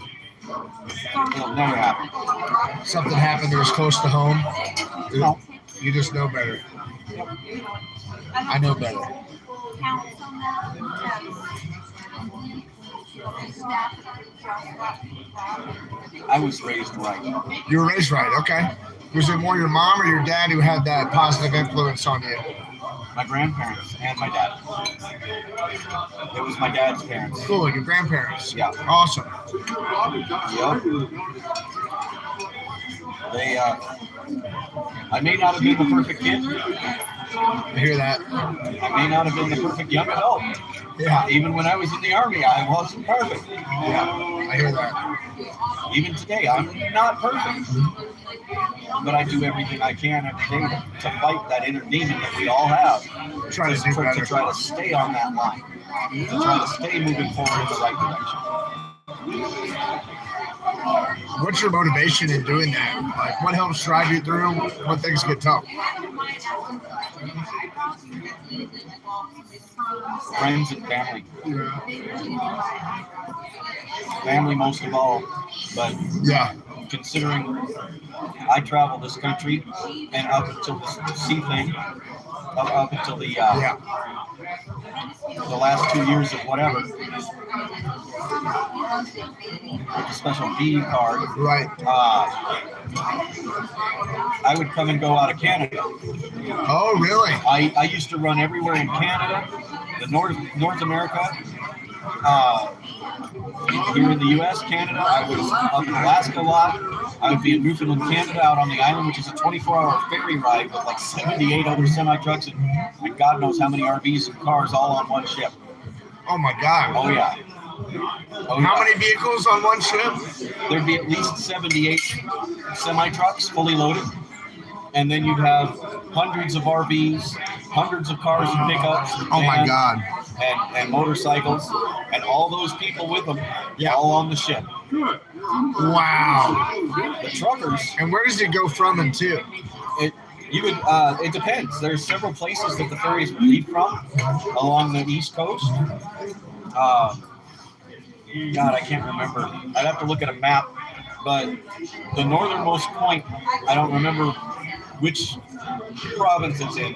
It'll never happen. Something happened that was close to home. No. You just know better. I know better. I was raised right. You were raised right, okay. Was it more your mom or your dad who had that positive influence on you? My grandparents and my dad. It was my dad's parents. Cool, your grandparents. Yeah. Awesome. Yep. They, I may not have been the perfect kid. I hear that. I may not have been the perfect young adult. Yeah. Even when I was in the Army, I wasn't perfect. Yeah, I hear that. Even today, I'm not perfect. But I do everything I can every day to fight that inner demon that we all have. Try to do better. To try to stay on that line. To try to stay moving forward in the right direction. What's your motivation in doing that? Like, what helps drive you through when things get tough? Friends and family. Family most of all, but yeah, considering I travel this country and up until the sea thing, up until the last 2 years of whatever, with a special B card, right. I would come and go out of Canada. Oh, really? I used to run everywhere in Canada, the North America, here in the U.S., Canada. I was up in Alaska a lot. I would be in Newfoundland, Canada, out on the island, which is a 24-hour ferry ride with like 78 other semi-trucks and God knows how many RVs and cars all on one ship. Oh, my God. Oh, yeah. How many vehicles on one ship? There'd be at least 78 semi-trucks fully loaded. And then you'd have hundreds of RVs, hundreds of cars and pickups. And oh, my God. And motorcycles, and all those people with them, all on the ship. Wow. The truckers. And where does it go from and to? It depends. There's several places that the ferries leave from along the East Coast. God, I can't remember. I'd have to look at a map. But the northernmost point, I don't remember which province it's in,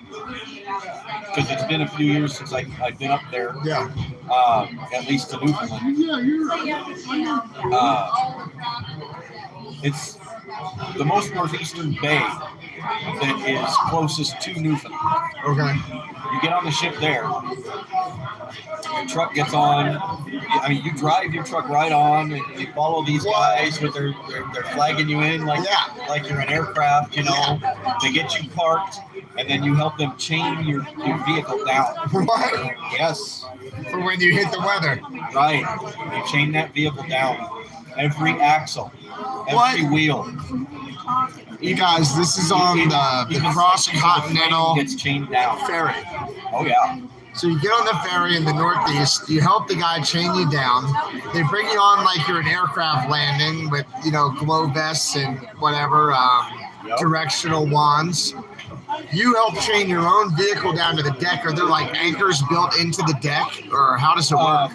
because it's been a few years since I've been up there. Yeah. At least to Newfoundland. It's the most northeastern bay that is closest to Newfoundland. Okay. You get on the ship there. Your truck gets on. I mean, you drive your truck right on, and you follow these guys with they're flagging you in like you're an aircraft, you know. They get you parked, and then you help them chain your vehicle down. What? Yes. For when you hit the weather. Right. You chain that vehicle down. Every axle, every wheel. You guys, this is on the cross-continental gets chained down. ferry. Oh yeah. So you get on the ferry in the Northeast, you help the guy chain you down. They bring you on like you're an aircraft landing with, glow vests and whatever, directional wands. You help chain your own vehicle down to the deck. Are there like anchors built into the deck, or how does it work?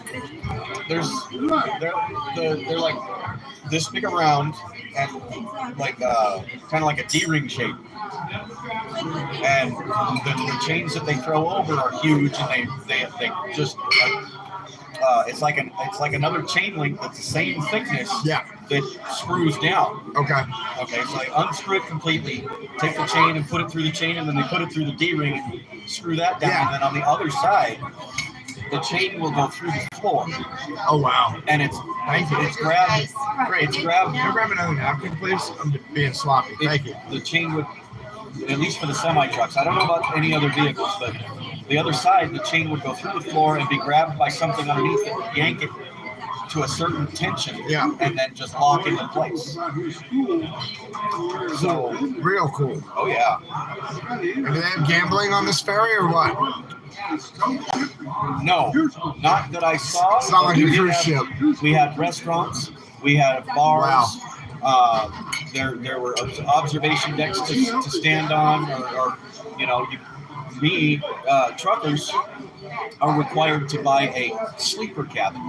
They're like this big around and like kind of like a D-ring shape. And the chains that they throw over are huge, and they just it's like another chain link that's the same thickness. Yeah. That screws down. Okay. So they unscrew it completely, take the chain and put it through the chain, and then they put it through the D-ring and screw that down. Yeah. And then on the other side, the chain will go through the floor. Oh wow. And it's grabbed. Great. It's grabbed. Can you grab another napkin, please? I'm being sloppy. Thank you. The chain would, at least for the semi trucks. I don't know about any other vehicles, but the other side, the chain would go through the floor and be grabbed by something underneath it, yank it to a certain tension, and then just lock into place. So Real cool. Oh yeah. And do they have gambling on this ferry or what? No, not that I saw. It's not like a cruise ship. We had restaurants, we had bars. Wow. There were observation decks to stand on, or truckers are required to buy a sleeper cabin.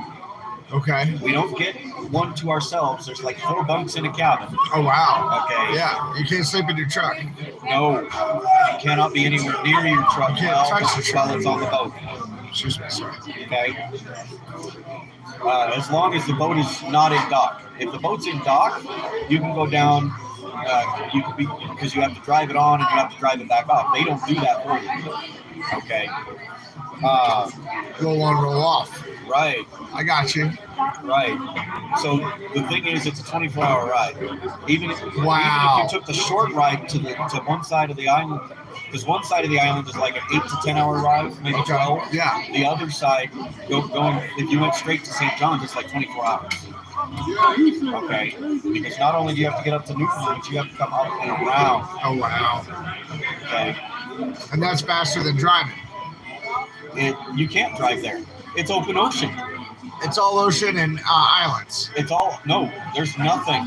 Okay. We don't get one to ourselves. There's like 4 bunks in a cabin. Oh wow. Okay. Yeah. You can't sleep in your truck. No, you cannot be anywhere near your truck You can't touch the truck. while it's on the boat. Excuse me, sorry. Okay. As long as the boat is not in dock. If the boat's in dock, you can go down. Because you have to drive it on and you have to drive it back off. They don't do that for you. Okay. Roll on, roll off. Right. I got you. Right. So the thing is, it's a 24-hour ride. Even if Wow. you took the short ride to one side of the island, because one side of the island is like an 8 to 10 hour ride, maybe 12. Yeah. The other side, going if you went straight to St. John's, it's like 24 hours. Okay. Because not only do you have to get up to Newfoundland, but you have to come up and around. Oh wow. Okay. And that's faster than driving. You can't drive there. It's open ocean. It's all ocean and islands. There's nothing.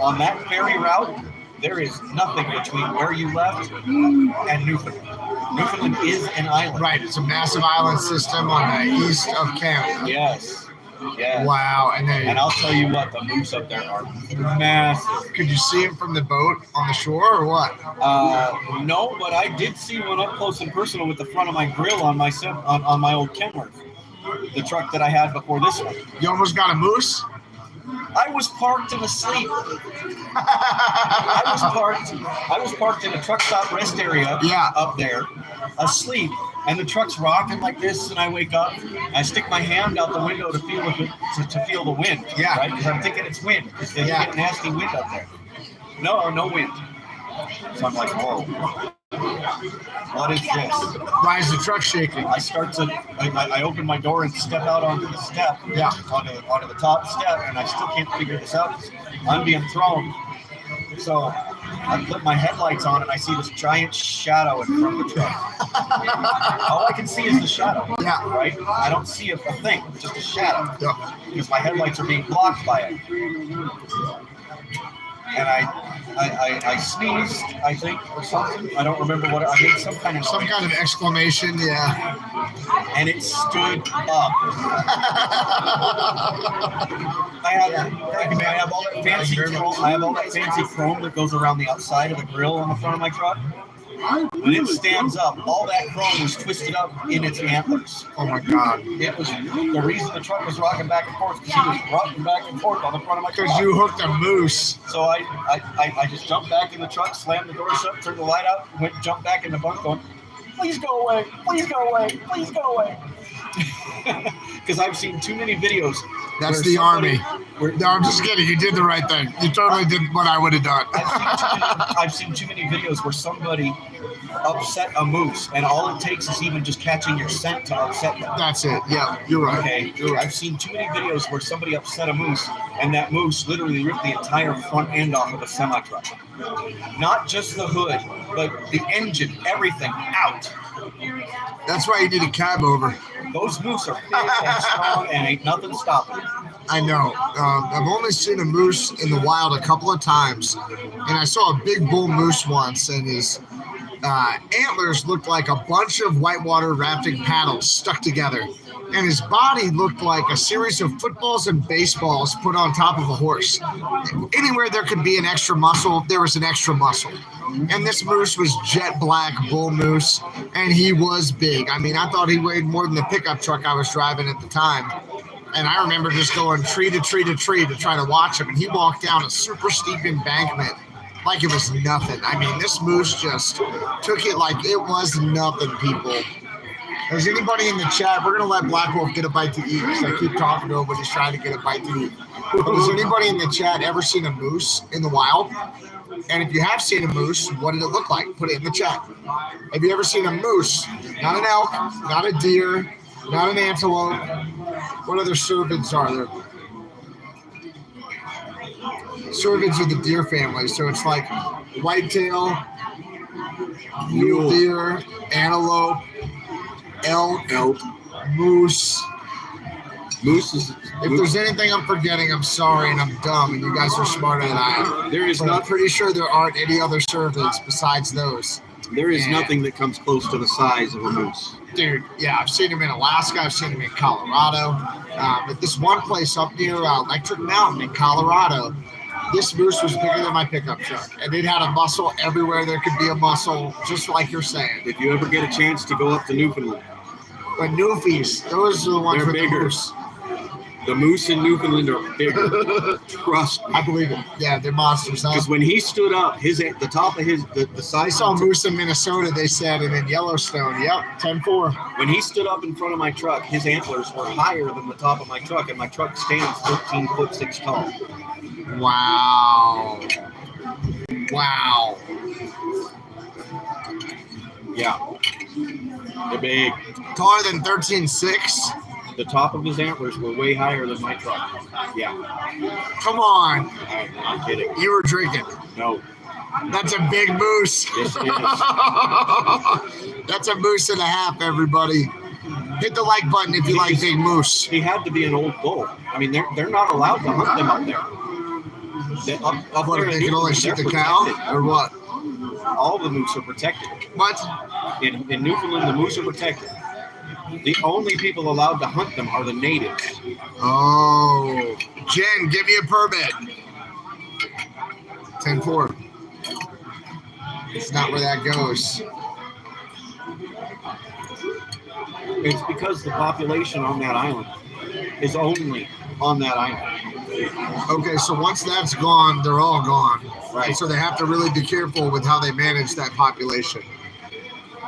On that ferry route, there is nothing between where you left and Newfoundland. Newfoundland is an island. Right. It's a massive island system on the east of Canada. Yes. Yeah. Wow. And I'll tell you what, the moose up there are massive. Could you see it from the boat on the shore or what? No, but I did see one up close and personal with the front of my grill on my on my old Kenworth, the truck that I had before this one. You almost got a moose? I was parked and asleep. I was parked in a truck stop rest area up there, asleep, and the truck's rocking like this, and I wake up, I stick my hand out the window to feel to feel the wind. Yeah. Right? Because I'm thinking it's wind, because they get nasty wind up there. No wind. So I'm like, whoa. What is this? Why is the truck shaking? I open my door and step out onto the step, onto the top step, and I still can't figure this out. I'm being thrown. So I put my headlights on and I see this giant shadow in front of the truck. All I can see is the shadow. Yeah. Right? I don't see a thing, just a shadow. Yeah. Because my headlights are being blocked by it. And I sneezed, I think, or something. I don't remember what I made. Some kind of exclamation, yeah. And it stood up. I have all that fancy chrome. I have all that fancy chrome that goes around the outside of the grill on the front of my truck. When it stands up, all that chrome was twisted up in its antlers. Oh my God! It was the reason the truck was rocking back and forth, because he was rocking back and forth on the front of my truck. Because you hooked a moose. So I just jumped back in the truck, slammed the doors shut, turned the light out, jumped back in the bunk, going, "Please go away! Please go away! Please go away!" Because I've seen too many videos. That's the Army. No, I'm just kidding. You did the right thing. You totally did what I would have done. I've seen too many videos where somebody upset a moose, and all it takes is even just catching your scent to upset them. That's it. Yeah, you're right. Okay. You're right. I've seen too many videos where somebody upset a moose, and that moose literally ripped the entire front end off of a semi truck. Not just the hood, but the engine, everything out. That's why you need a cab over. Those moose are big and strong, and ain't nothing stopping them. I know. I've only seen a moose in the wild a couple of times, and I saw a big bull moose once, and his antlers looked like a bunch of whitewater rafting paddles stuck together, and his body looked like a series of footballs and baseballs put on top of a horse. Anywhere there could be an extra muscle, there was an extra muscle. And this moose was jet black bull moose, and he was big. I mean, I thought he weighed more than the pickup truck I was driving at the time. And I remember just going tree to tree to tree to try to watch him. And he walked down a super steep embankment like it was nothing. I mean, this moose just took it like it was nothing, people. Is anybody in the chat? We're going to let Black Wolf get a bite to eat because I keep talking to him when he's trying to get a bite to eat. But has anybody in the chat ever seen a moose in the wild? And if you have seen a moose, what did it look like? Put it in the chat. Have you ever seen a moose? Not an elk, not a deer, not an antelope. What other cervids are there? Cervids are the deer family. So it's like whitetail, mule deer, antelope, elk, moose. Moose is. If there's anything I'm forgetting, I'm sorry, and I'm dumb, and you guys are smarter than I am. There is But I'm not. pretty sure there aren't any other cervids besides those. There is nothing that comes close to the size of a moose. Dude, yeah, I've seen him in Alaska. I've seen him in Colorado. But this one place up near Electric Mountain in Colorado, this moose was bigger than my pickup truck. And it had a muscle everywhere there could be a muscle, just like you're saying. If you ever get a chance to go up to Newfoundland, But Newfies, those are the ones They're with bigger. the moose. the moose in Newfoundland are bigger. Trust me. I believe it. Yeah, they're monsters, huh? Because when he stood up, the top of the I size. saw moose in Minnesota, they said, and in Yellowstone. Yep, 10-4. When he stood up in front of my truck, his antlers were higher than the top of my truck, and my truck stands 13'6" tall. Wow. Wow. Yeah, they're big. Taller than 13.6? The top of his antlers were way higher than my truck. Yeah, Come on. I'm not kidding. You were drinking. No, That's a big moose. yes it is. That's a moose and a half, everybody. Hit the like button if you like big moose. He had to be an old bull. I mean, they're not allowed to hunt them up there. Up What, there if in they can only Newfoundland, shoot they're the cow? protected. Or what? All the moose are protected. What? In Newfoundland, the moose are protected. The only people allowed to hunt them are the natives. Oh. Jen, give me a permit. 10-4. It's not where that goes. It's because the population on that island is only on that island. Okay, so once that's gone, they're all gone. Right. So they have to really be careful with how they manage that population.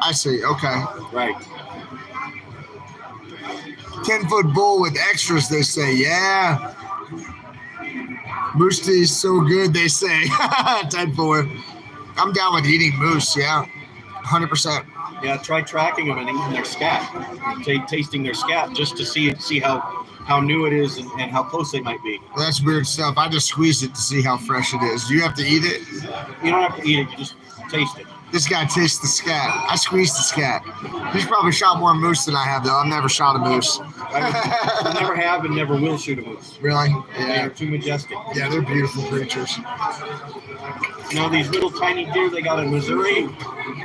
I see. Okay. Right. 10-foot bull with extras, they say. Yeah. Moose tea is so good, they say. 10-4. I'm down with eating moose, yeah. 100%. Yeah, try tracking them and eating their scat, tasting their scat, just to see how new it is and how close they might be. Well, that's weird stuff. I just squeezed it to see how fresh it is. Do you have to eat it? You don't have to eat it; you just taste it. This guy tastes the scat. I squeezed the scat. He's probably shot more moose than I have, though. I've never shot a moose. I never have and never will shoot a moose. Really? They Yeah. are too majestic. Yeah, they're beautiful creatures. Now these little tiny deer they got in Missouri.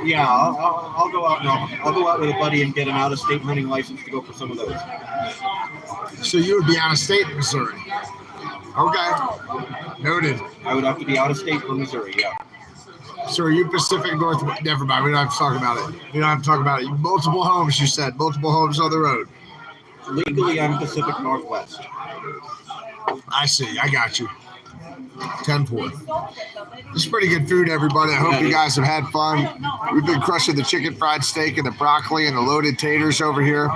Yeah, I'll go out. No, I'll go out with a buddy and get an out-of-state hunting license to go for some of those. So you would be out of state in Missouri. Okay. Noted. I would have to be out of state for Missouri. Yeah. So are you Pacific Northwest? Never mind. We don't have to talk about it. We don't have to talk about it. Multiple homes, you said. Multiple homes on the road. Legally, I'm Pacific Northwest. I see. I got you. 10-4. This is pretty good food, everybody. I hope you guys have had fun. We've been crushing the chicken fried steak and the broccoli and the loaded taters over here.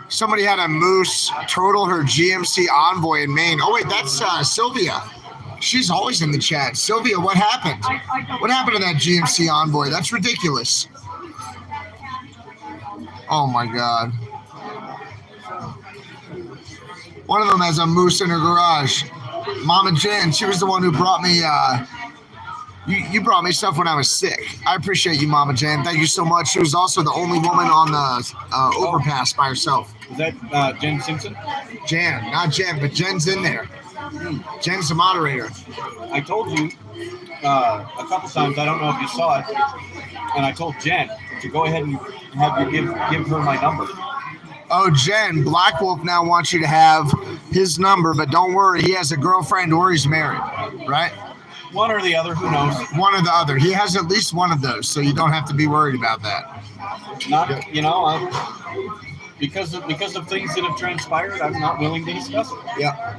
Somebody had a moose total her GMC Envoy in Maine. Oh, wait, that's Sylvia. She's always in the chat. Sylvia, what happened? What happened to that GMC Envoy? That's ridiculous. Oh, my God. One of them has a moose in her garage. Mama Jen, she was the one who brought me You brought me stuff when I was sick. I appreciate you, Mama Jen. Thank you so much. She was also the only woman on the overpass by herself. Is that Jen Simpson? Jan, not Jen, but Jen's in there. Jen's the moderator. I told you a couple times. I don't know if you saw it, and I told Jen to go ahead and have you give her my number. Oh, Jen, Black Wolf now wants you to have his number, but don't worry, he has a girlfriend or he's married, right? One or the other, who knows? One or the other. He has at least one of those, so you don't have to be worried about that. Not, you know, because of things that have transpired, I'm not willing to discuss it. Yeah.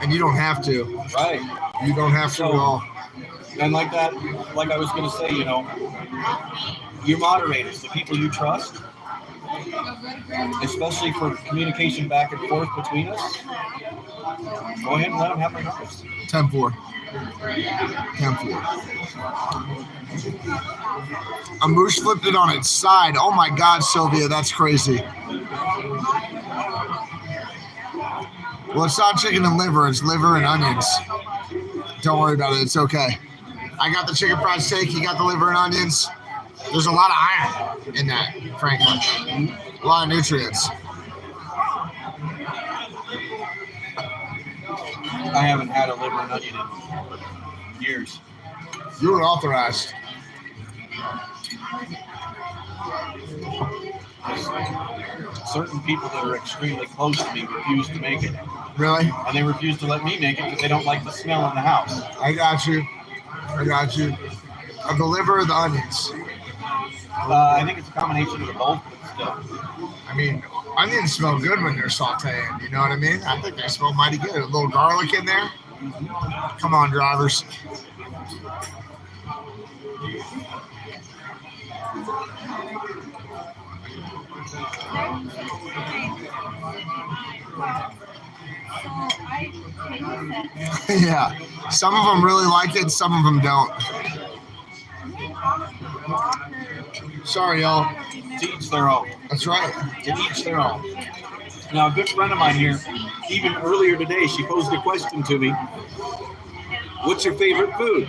And you don't have to. Right. You don't have to at all. And like that, like I was going to say, you know, your moderators, the people you trust, especially for communication back and forth between us, go ahead and let them have my numbers. 10-4. 10-4. A moose flipped it on its side. Oh my God, Sylvia, that's crazy. Well, it's not chicken and liver. It's liver and onions. Don't worry about it. It's okay. I got the chicken fried steak. You got the liver and onions. There's a lot of iron in that, frankly. A lot of nutrients. I haven't had a liver and onion in years. You were authorized. Certain people that are extremely close to me refuse to make it. Really? And they refuse to let me make it because they don't like the smell in the house. I got you. I got you. Of the liver or the onions? I think it's a combination of the both, but still. I mean, onions smell good when they're sauteing. You know what I mean? I think they smell mighty good. A little garlic in there. Come on, drivers. Yeah. Some of them really like it. Some of them don't. Sorry, y'all. To each their own. That's right. To each their own. Now, a good friend of mine here, even earlier today, she posed a question to me. What's your favorite food?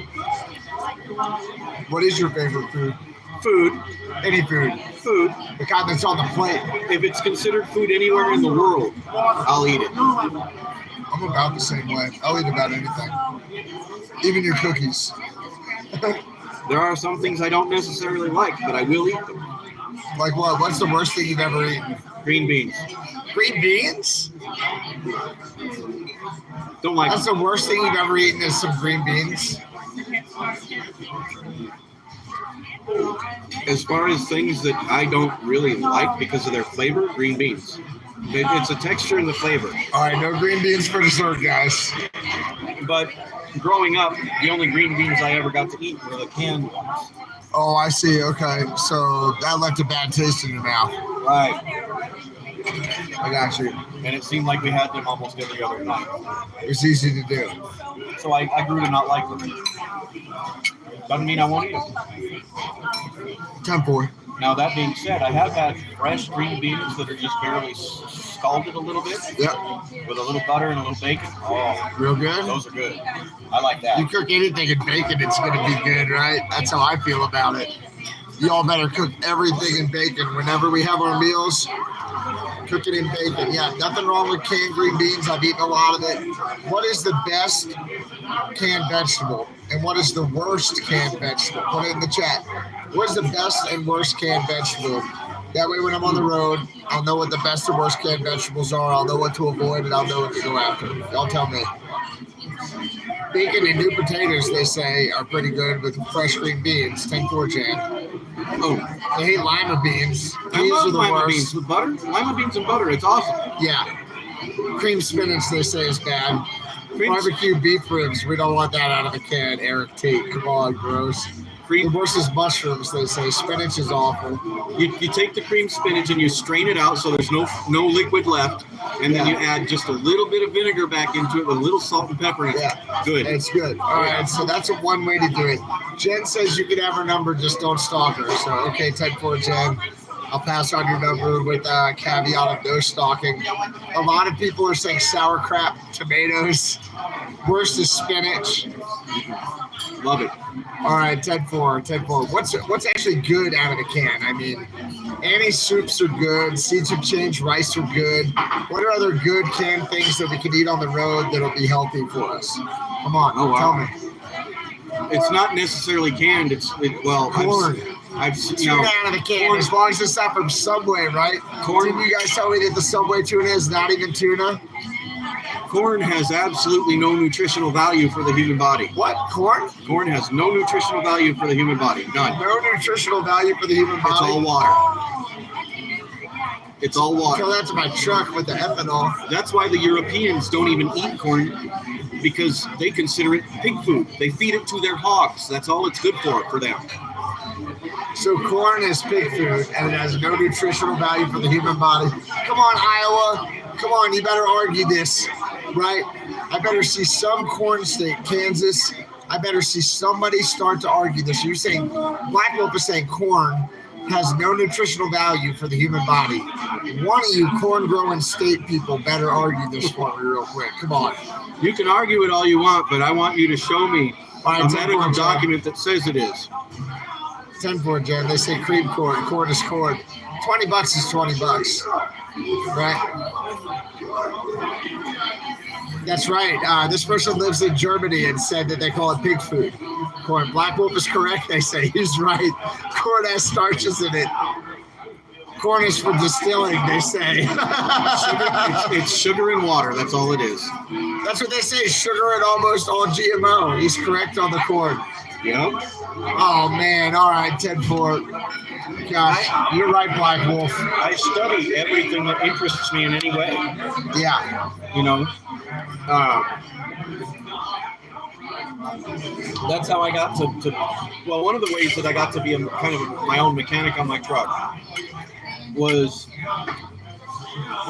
What is your favorite food? Food. Any food. Food. The kind that's on the plate. If it's considered food anywhere in the world, I'll eat it. I'm about the same way. I'll eat about anything. Even your cookies. There are some things I don't necessarily like, but I will eat them. Like what? What's the worst thing you've ever eaten? Green beans. Green beans? Don't like That's them. the worst thing you've ever eaten is some green beans? As far as things that I don't really like because of their flavor, green beans. It's a texture and the flavor. All right, no green beans for dessert, guys. But growing up, the only green beans I ever got to eat were the canned ones. Oh, I see. Okay, so that left a bad taste in your mouth. Right. I got you. And it seemed like we had them almost every other night. It was easy to do. So I grew to not like them. Doesn't mean I won't eat them. 10-4. Now, that being said, I have had fresh green beans that are just barely scalded a little bit. Yep. With a little butter and a little bacon. Oh, Real good? those are good. I like that. You cook anything in bacon, it's going to be good, right? That's how I feel about it. Y'all better cook everything in bacon. Whenever we have our meals, cook it in bacon. Yeah, nothing wrong with canned green beans. I've eaten a lot of it. What is the best canned vegetable? And what is the worst canned vegetable? Put it in the chat. What is the best and worst canned vegetable? That way when I'm on the road, I'll know what the best and worst canned vegetables are. I'll know what to avoid, and I'll know what to go after. Y'all tell me. Bacon and new potatoes, they say, are pretty good with fresh green beans. 10-4, Jan. Oh, they hate lima beans. I These love are the lima worst. beans with butter. Lima beans and butter, it's awesome. Yeah. Cream spinach, they say, is bad. Cream- Barbecue beef ribs, we don't want that out of the can. Eric Tate, come on, gross. The worst is mushrooms, they say. Spinach is awful. You take the cream spinach and you strain it out so there's no liquid left, and then you add just a little bit of vinegar back into it with a little salt and pepper, and it's good. It's good. All right, so that's one way to do it. Jen says you can have her number, just don't stalk her. So, okay, 10-4, Jen. I'll pass on your number with a caveat of no stalking. A lot of people are saying sauerkraut, tomatoes. Worst is spinach. Love it. All right, 10-4. What's actually good out of a can? I mean, Annie's soups are good. Seeds of Change rice are good. What are other good canned things that we can eat on the road that'll be healthy for us? Come on, tell me. It's not necessarily canned. Corn. I've Tuna out of a can, corn, as long as it's not from Subway, right? Corn. Didn't you guys tell me that the Subway tuna is not even tuna? corn has absolutely no nutritional value for the human body. What? Corn? Corn has no nutritional value for the human body. None. No nutritional value for the human body? It's all water. It's all water. Tell that to my truck with the ethanol. That's why the Europeans don't even eat corn, because they consider it pig food. They feed it to their hogs. That's all it's good for them. So corn is pig food, and it has no nutritional value for the human body. Come on, Iowa. Come on, you better argue this, right? I better see some corn state, Kansas. I better see somebody start to argue this. You're saying, Black Wolf is saying corn has no nutritional value for the human body. One of you corn-growing state people better argue this for me real quick. Come on. You can argue it all you want, but I want you to show me Right, a medical document that says it is. 10-4, Jen. They say cream corn. Corn is corn. $20 is $20. Right? That's right. This person lives in Germany and said that they call it pig food. Corn. Black Wolf is correct, they say. He's right. Corn has starches in it. Corn is for distilling, they say. It's sugar and water. That's all it is. That's what they say. Sugar and almost all GMO. He's correct on the corn. Yep. Oh, man. All right, 10-4. Gosh, you're right, Black Wolf. I study everything that interests me in any way. Yeah. You know, that's how I got to. Well, one of the ways that I got to be kind of my own mechanic on my truck was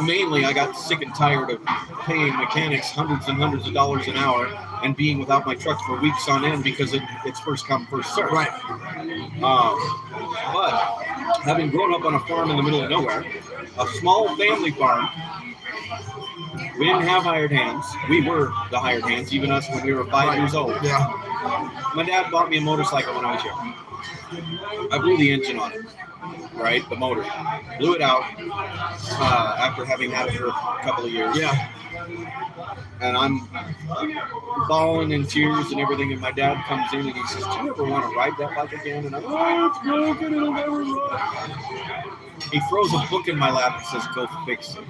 mainly I got sick and tired of paying mechanics hundreds and hundreds of dollars an hour and being without my truck for weeks on end because it's first come, first served. Right. But having grown up on a farm in the middle of nowhere, a small family farm, we didn't have hired hands. We were the hired hands, even us when we were 5 years old. Yeah. My dad bought me a motorcycle when I was young. I blew the engine on it, right? The motor. Blew it out after having had it for a couple of years. Yeah. And I'm bawling in tears and everything, and my dad comes in and he says, "Do you ever want to ride that bike again?" And I'm like, "Oh, it's broken, it'll never run." He throws a book in my lap and says, "Go fix it."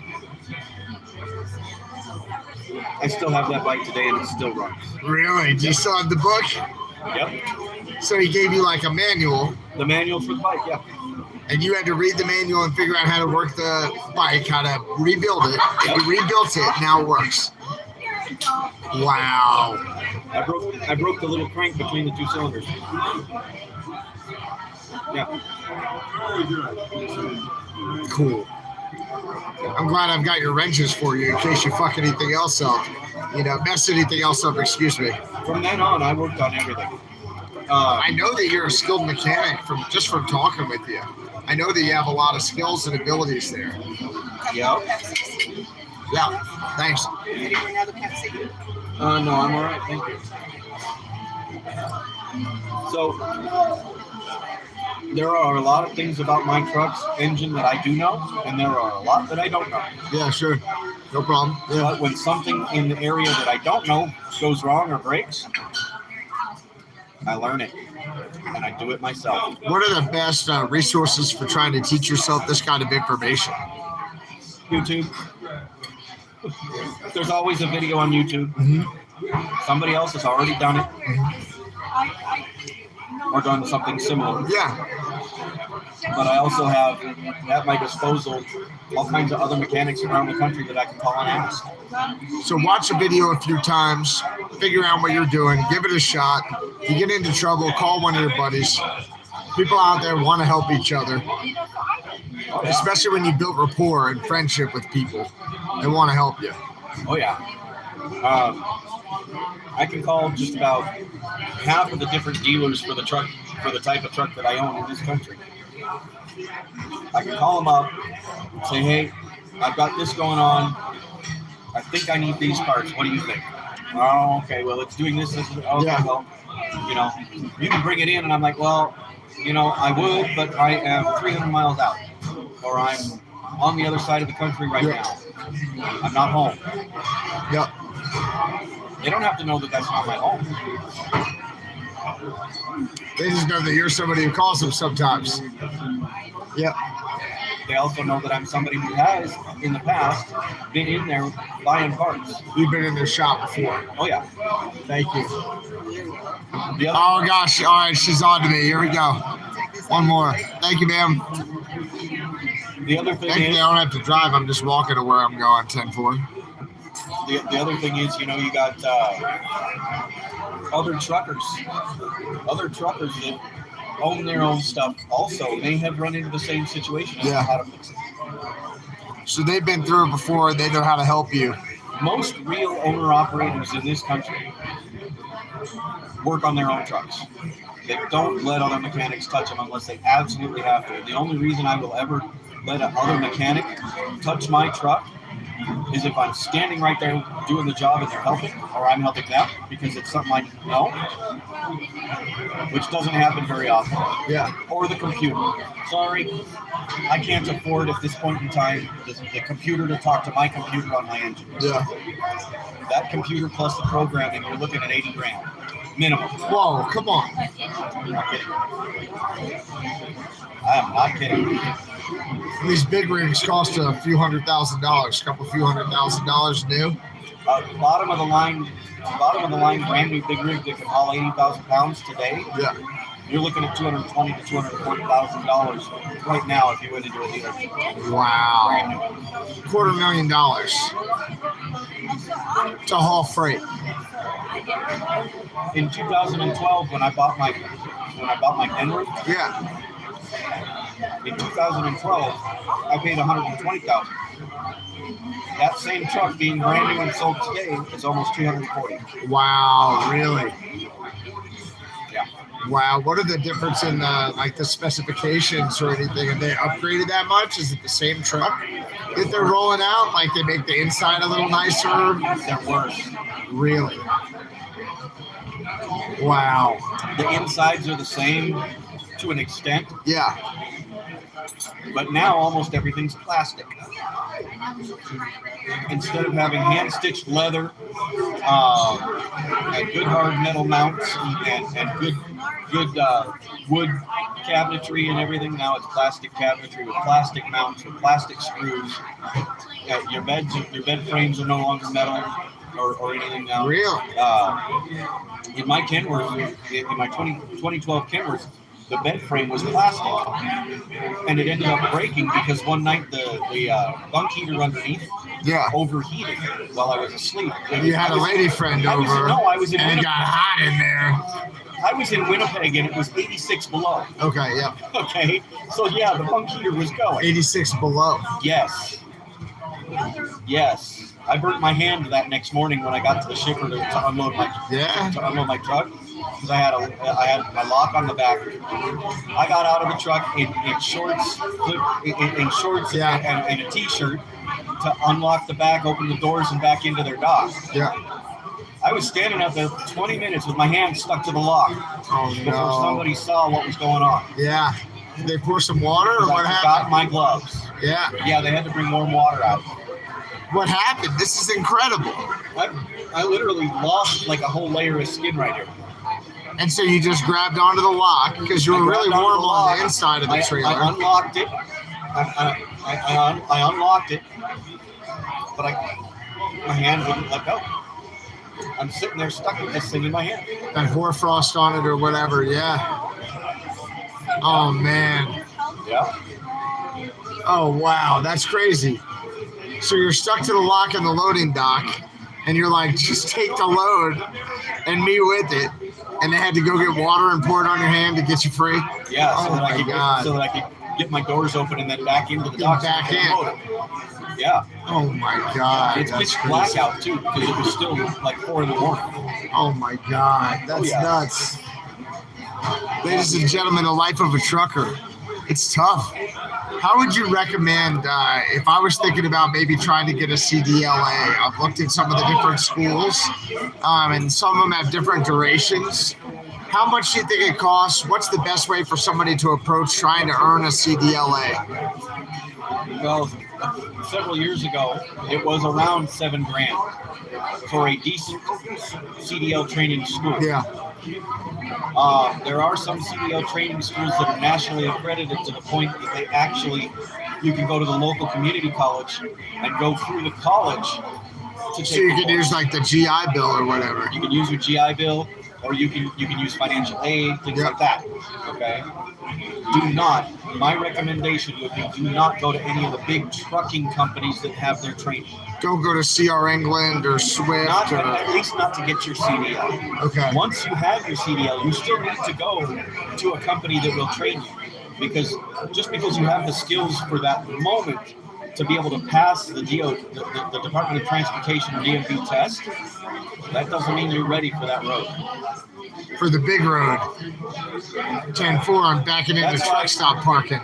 I still have that bike today and it still runs. Really? Do you still have the book? Yep. So he gave you like a manual, The manual for the bike, yeah. and you had to read the manual and figure out how to work the bike, how to rebuild it. And you rebuilt it, now it works. Wow. I broke the little crank between the two cylinders. Yeah. Cool. I'm glad I've got your wrenches for you in case you fuck anything else up. You know, mess anything else up, excuse me. From then on, I worked on everything. I know that you're a skilled mechanic from talking with you. I know that you have a lot of skills and abilities there. Yep. Yeah, thanks. Ready for another Pepsi? No, I'm all right. Thank you. So, there are a lot of things about my truck's engine that I do know, and there are a lot that I don't know. Yeah, sure. No problem. Yeah. But when something in the area that I don't know goes wrong or breaks, I learn it, and I do it myself. What are the best resources for trying to teach yourself this kind of information? YouTube. There's always a video on YouTube. Mm-hmm. Somebody else has already done it. Or done something similar. Yeah. But I also have at my disposal all kinds of other mechanics around the country that I can call and ask. So watch a video a few times, figure out what you're doing, give it a shot. You get into trouble, call one of your buddies. People out there want to help each other, especially when you build rapport and friendship with people. They want to help you. Oh, yeah. I can call just about half of the different dealers for the truck, for the type of truck that I own in this country. I can call them up, say, hey, I've got this going on. I think I need these parts. What do you think? Oh, okay. Well, it's doing this. Okay, Yeah. well, you know, you can bring it in. And I'm like, well, you know, I would, but I am 300 miles out, or I'm on the other side of the country right now. I'm not home. Yep. They don't have to know that that's not my home. They just know that you're somebody who calls them sometimes. Yep. They also know that I'm somebody who has, in the past, been in there buying parts. You've been in their shop before. Oh, yeah. Thank you. The other, Oh, gosh. All right. She's on to me. Here we go. One more. Thank you, ma'am. the other thing Thankfully, is, I don't have to drive. I'm just walking to where I'm going, 10-4. the other thing is, you know, you got other truckers that own their own stuff also may have run into the same situation and Yeah. how to fix it. So they've been through it before. They know how to help you. Most real owner-operators in this country work on their own trucks. They don't let other mechanics touch them unless they absolutely have to. The only reason I will ever let another mechanic touch my truck is if I'm standing right there doing the job and they're helping, or I'm helping them because it's something I know, which doesn't happen very often. Yeah. Or the computer. Sorry, I can't afford at this point in time the computer to talk to my computer on my engine. Yeah. That computer plus the programming, you're looking at $80,000 minimum. Whoa, come on. I'm not kidding. I am not kidding. These big rigs cost a few $100,000, a couple few $100,000 new. Bottom of the line, brand new big rig that can haul 80,000 pounds today. Yeah. You're looking at $220,000 to $240,000 right now if you went into a dealership. Wow. Brand new. $250,000 to haul freight. In 2012, when I bought my Kenworth, Yeah. in 2012, I paid $120,000. That same truck being brand new and sold today is almost $240,000. Wow, really? Yeah. Wow. What are the difference in the specifications or anything? Have they upgraded that much? Is it the same truck that they're rolling out? Like they make the inside a little nicer? They're worse. Really? Wow. The insides are the same to an extent, Yeah. but now almost everything's plastic. Instead of having hand-stitched leather, and good hard metal mounts and good wood cabinetry and everything, now it's plastic cabinetry with plastic mounts with plastic screws. Your bed frames are no longer metal or anything now. Really? In my Kenworth, in my 2012 Kenworth, the bed frame was plastic, and it ended up breaking because one night the bunk heater underneath Yeah. overheated while I was asleep. You had a lady friend I was over, in and it Winnipeg. got hot in there. I was in Winnipeg and it was 86 below. Okay, yeah. Okay, so yeah, the bunk heater was going. 86 below. Yes. I burnt my hand that next morning when I got to the shipper to unload my Yeah. truck because I had my lock on the back. I got out of the truck in shorts, Yeah. and a t-shirt to unlock the back, open the doors, and back into their dock. Yeah. I was standing out there for 20 minutes with my hand stuck to the lock Oh, before no. somebody saw what was going on. Yeah. Did they pour some water or what I happened? forgot my gloves. Yeah. Yeah, they had to bring warm water out. What happened? This is incredible. I literally lost like a whole layer of skin right here. And so you just grabbed onto the lock because you were really grabbed onto warm the on lock. the inside of the trailer. I unlocked it. I unlocked it, but my hand wouldn't let go. I'm sitting there stuck with this thing in my hand. That hoarfrost on it or whatever. Yeah. Oh, man. Yeah. Oh, wow. That's crazy. So you're stuck to the lock in the loading dock, and you're like, just take the load and me with it. And they had to go get water and pour it on your hand to get you free? Yeah, Oh, my God. so that I could get my doors open and then back into the dock. Back so I could in. load it. Yeah. Oh, my God. It's That's pitch black crazy. out too because it was still like 4 a.m. Oh, my God. That's yeah. nuts. Ladies and gentlemen, the life of a trucker. It's tough. How would you recommend if I was thinking about maybe trying to get a CDLA? I've looked at some of the different schools, and some of them have different durations. How much do you think it costs? What's the best way for somebody to approach trying to earn a CDLA? Well, several years ago, it was around $7,000 for a decent CDL training school. Yeah. There are some CDL training schools that are nationally accredited to the point that they actually, you can go to the local community college and go through the college to take So you the could course. use like the GI Bill or whatever. You can use your GI Bill, or you can use financial aid, things Yep. like that. Okay. My recommendation would be do not go to any of the big trucking companies that have their training. Don't go to CR England or Swift. At least not to get your CDL. Okay. Once you have your CDL, you still need to go to a company that will train you. Because just because you have the skills for that moment to be able to pass the Department of Transportation DMV test, that doesn't mean you're ready for that road. For the big road. 10-4, I'm backing into That's truck why- stop parking.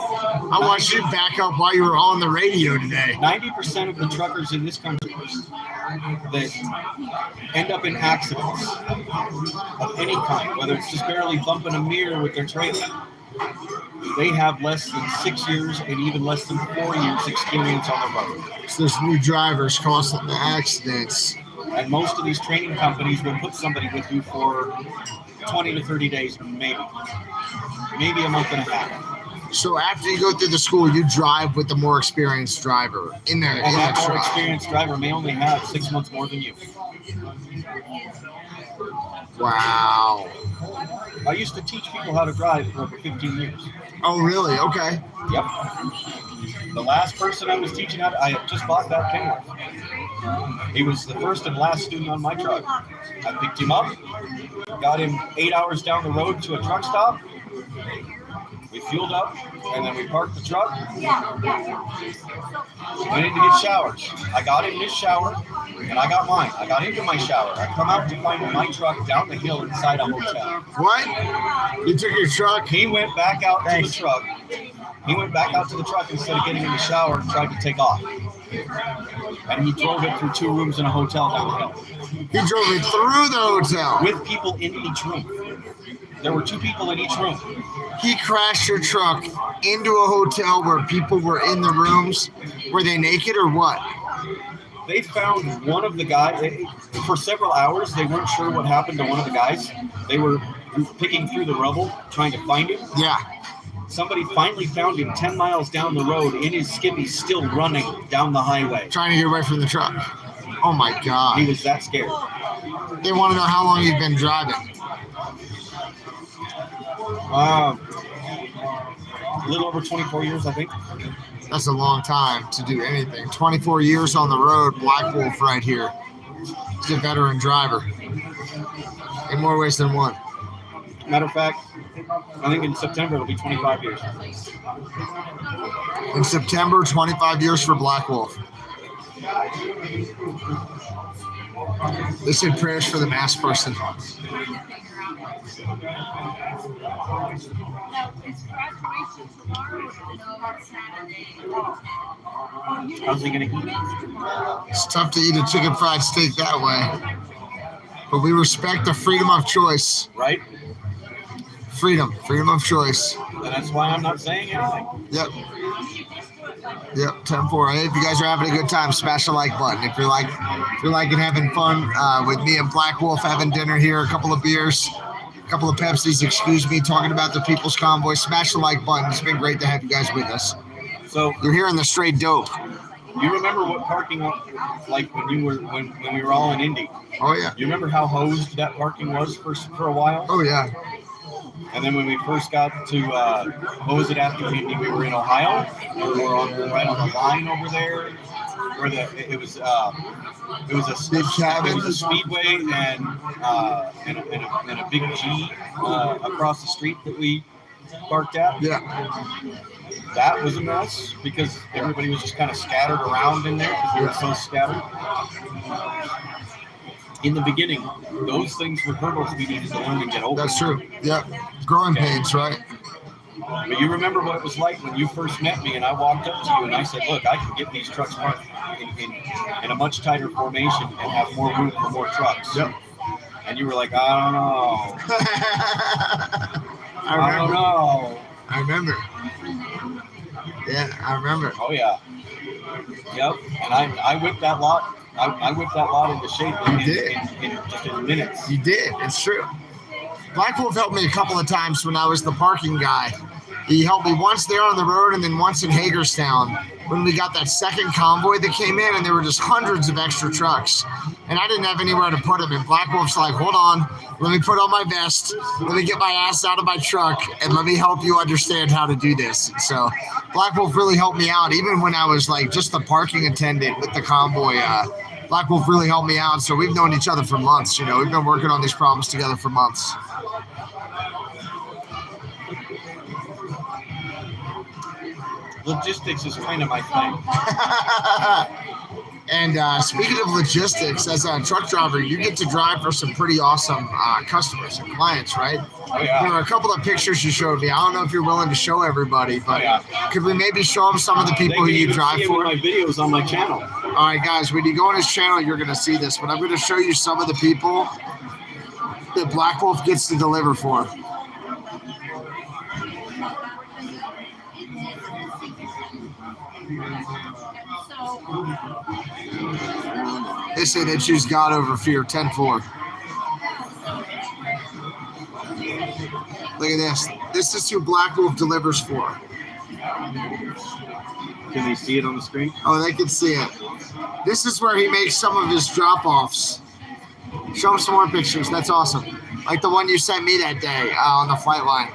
I watched you back up while you were on the radio today. 90% of the truckers in this country that end up in accidents of any kind, whether it's just barely bumping a mirror with their trailer, they have less than 6 years and even less than 4 years experience on the road. So there's new drivers causing the accidents. And most of these training companies will put somebody with you for 20 to 30 days, maybe a month and a half. So after you go through the school, you drive with the more experienced driver in there. And in that the more truck. experienced driver may only have 6 months more than you. Wow. I used to teach people how to drive for over 15 years. Oh, really? Okay. Yep. The last person I was teaching how to, I had just bought that Kenworth. He was the first and last student on my truck. I picked him up, got him 8 hours down the road to a truck stop. We fueled up, and then we parked the truck. Went in to get showers. I got in his shower, and I got mine. I got into my shower. I come out to find my truck down the hill inside a hotel. What? You took your truck? He went back out to Thanks. the truck. He went back out to the truck instead of getting in the shower and tried to take off. And he drove it through 2 rooms in a hotel down the hill. You drove it through the hotel. With people in each room. There were 2 people in each room. He crashed your truck into a hotel where people were in the rooms. Were they naked or what? They found one of the guys. For several hours, they weren't sure what happened to one of the guys. They were picking through the rubble, trying to find him. Yeah. Somebody finally found him 10 miles down the road in his skippy, still running down the highway. Trying to get away from the truck. Oh my He God. was that scared. They want to know how long you've been driving. A little over 24 years, I think. That's a long time to do anything. 24 years on the road, Black Wolf right here. He's a veteran driver. In more ways than one. Matter of fact, I think in September it'll be 25 years. In September, 25 years for Black Wolf. They said prayers for the masked person. How's he going to eat? It's tough to eat a chicken fried steak that way. But we respect the freedom of choice. Right? Freedom of choice. And that's why I'm not saying anything. Yep. 10-4. Hey, if you guys are having a good time, smash the like button. If you're liking having fun with me and Black Wolf having dinner here, a couple of beers, a couple of Pepsis, excuse me, talking about the People's Convoy, smash the like button. It's been great to have you guys with us. So You're hearing the straight dope. you remember what parking lot like when we were all in Indy? Oh yeah. You remember how hosed that parking was for a while? Oh yeah. And then when we first got to, what was it after we were in Ohio? We were right on the line over there, where it was a Big cabin. It was a speedway and a big G across the street that we parked at. Yeah. That was a mess because everybody was just kind of scattered around in there because we were so scattered. In the beginning, those things were hurdles we needed to learn and get over. That's true. Yep. Growing pains, right? But you remember what it was like when you first met me and I walked up to you and I said, look, I can get these trucks parked in a much tighter formation and have more room for more trucks. Yep. And you were like, I don't know. I don't know. I remember. Yeah, I remember. Oh, yeah. Yep. And I whipped that lot. I whipped that lot into shape in just in minutes. You did. It's true. Black Wolf helped me a couple of times when I was the parking guy. He helped me once there on the road and then once in Hagerstown when we got that second convoy that came in and there were just hundreds of extra trucks. And I didn't have anywhere to put them. And Black Wolf's like, hold on, let me put on my vest, let me get my ass out of my truck, and let me help you understand how to do this. And so Black Wolf really helped me out, even when I was like just the parking attendant with the convoy. Black Wolf really helped me out. So we've known each other for months. You know, we've been working on these problems together for months. Logistics is kind of my thing. And speaking of logistics, as a truck driver, you get to drive for some pretty awesome customers and clients, right? Oh, yeah. There are a couple of pictures you showed me. I don't know if you're willing to show everybody, but could we maybe show them some of the people who you drive for? My videos on my channel. All right, guys, when you go on his channel, you're going to see this, but I'm going to show you some of the people that Black Wolf gets to deliver for. They say they choose God over fear. 10-4. Look at this. This is who Black Wolf delivers for. Can they see it on the screen? Oh, they can see it. This is where he makes some of his drop-offs. Show them some more pictures. That's awesome. Like the one you sent me that day on the flight line.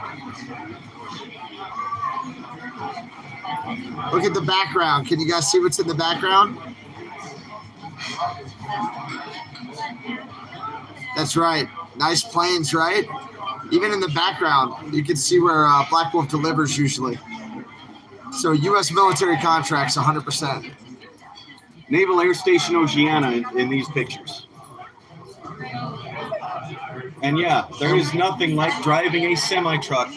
Look at the background. Can you guys see what's in the background? That's right. Nice planes, right? Even in the background, you can see where Black Wolf delivers usually. So U.S. military contracts, 100%. Naval Air Station Oceana in these pictures. And yeah, there is nothing like driving a semi-truck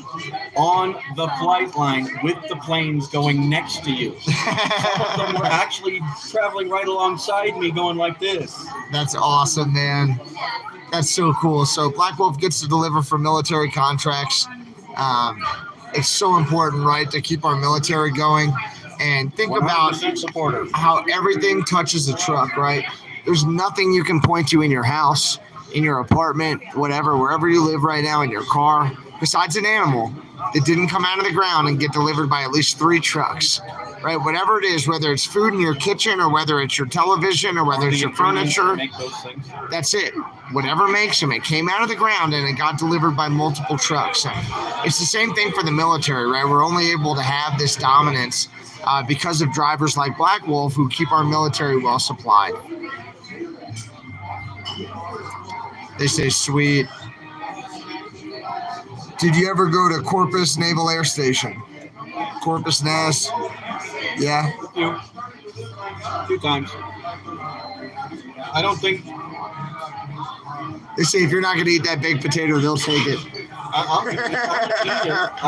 on the flight line with the planes going next to you. Some of them were actually traveling right alongside me going like this. That's awesome, man. That's so cool. So Black Wolf gets to deliver for military contracts. It's so important, right, to keep our military going. And think about how everything touches a truck, right? There's nothing you can point to in your house, in your apartment, whatever, wherever you live right now, in your car, besides an animal that didn't come out of the ground and get delivered by at least 3 trucks, right? Whatever it is, whether it's food in your kitchen or whether it's your television or whether it's your furniture, that's it. Whatever makes them, it came out of the ground and it got delivered by multiple trucks. And it's the same thing for the military, right? We're only able to have this dominance because of drivers like Black Wolf who keep our military well supplied. They say, sweet. Did you ever go to Corpus Naval Air Station? Corpus NAS? Yeah? A few times. I don't think... They say if you're not going to eat that baked potato, they'll take it. I'm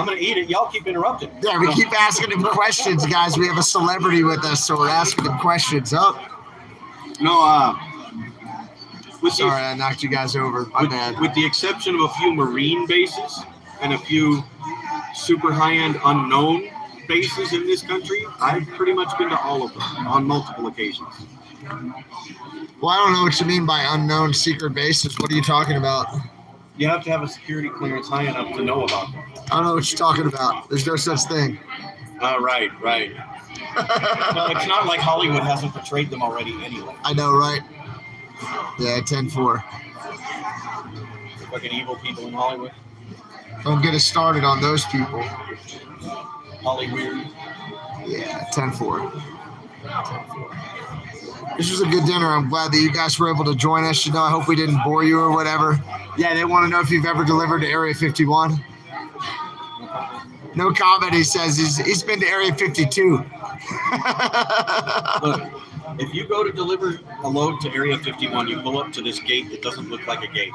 going to eat it. Y'all keep interrupting. Yeah, we keep asking him questions, guys. We have a celebrity with us, so we're asking him questions. Sorry, I knocked you guys over. My bad. With the exception of a few Marine bases and a few super high-end unknown bases in this country, I've pretty much been to all of them on multiple occasions. Well, I don't know what you mean by unknown secret bases. What are you talking about? You have to have a security clearance high enough to know about them. I don't know what you're talking about. There's no such thing. Right. No, it's not like Hollywood hasn't portrayed them already anyway. I know, right? Yeah, 10-4. Fucking evil people in Hollywood. Don't get us started on those people. Hollywood. Yeah, 10-4. This was a good dinner. I'm glad that you guys were able to join us. You know, I hope we didn't bore you or whatever. Yeah, they want to know if you've ever delivered to Area 51. No comment. He says he's been to Area 52. Look, if you go to deliver a load to Area 51, you pull up to this gate that doesn't look like a gate.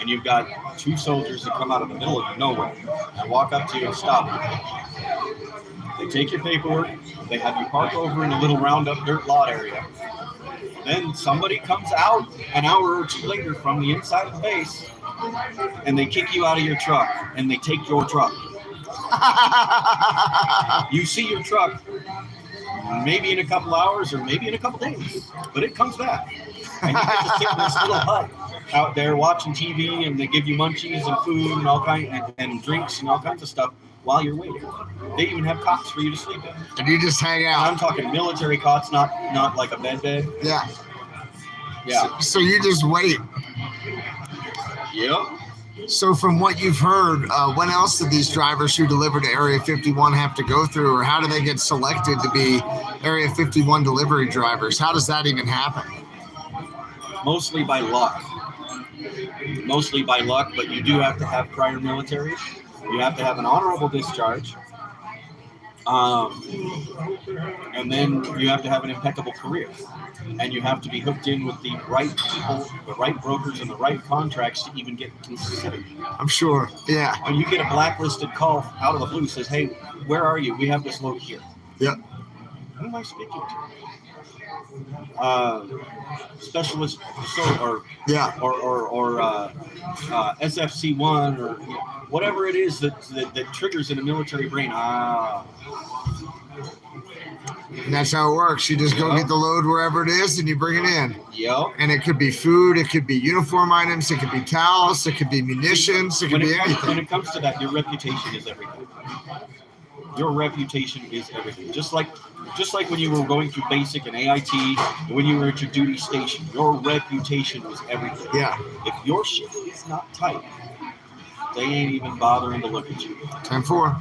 and you've got two soldiers that come out of the middle of nowhere and walk up to you and stop you. They take your paperwork, they have you park over in a little roundup dirt lot area. Then somebody comes out an hour or two later from the inside of the base, and they kick you out of your truck, and they take your truck. You see your truck maybe in a couple hours or maybe in a couple days, but it comes back. And you get to sit in this little hut out there watching TV, and they give you munchies and food and all kinds and drinks and all kinds of stuff while you're waiting. They even have cots for you to sleep in. And you just hang And out. I'm talking military cots, not like a bed. Yeah. Yeah. So you just wait. Yep. So from what you've heard, when else did these drivers who deliver to Area 51 have to go through, or how do they get selected to be Area 51 delivery drivers? How does that even happen? Mostly by luck. But you do have to have prior military. You have to have an honorable discharge. And then you have to have an impeccable career. And you have to be hooked in with the right people, the right brokers, and the right contracts to even get considered. I'm sure. Yeah. When you get a blacklisted call out of the blue, says, "Hey, where are you? We have this load here." Yep. Who am I speaking to? Specialist, or SFC1, or whatever it is that triggers in a military brain. And that's how it works. You just go get the load wherever it is, and you bring it in. Yep. And it could be food, it could be uniform items, it could be towels, it could be munitions, it could be anything. When it comes to that, your reputation is everything. Your reputation is everything. Just like when you were going through basic and AIT, and when you were at your duty station, your reputation was everything. Yeah. If your shit is not tight, they ain't even bothering to look at you. 10-4.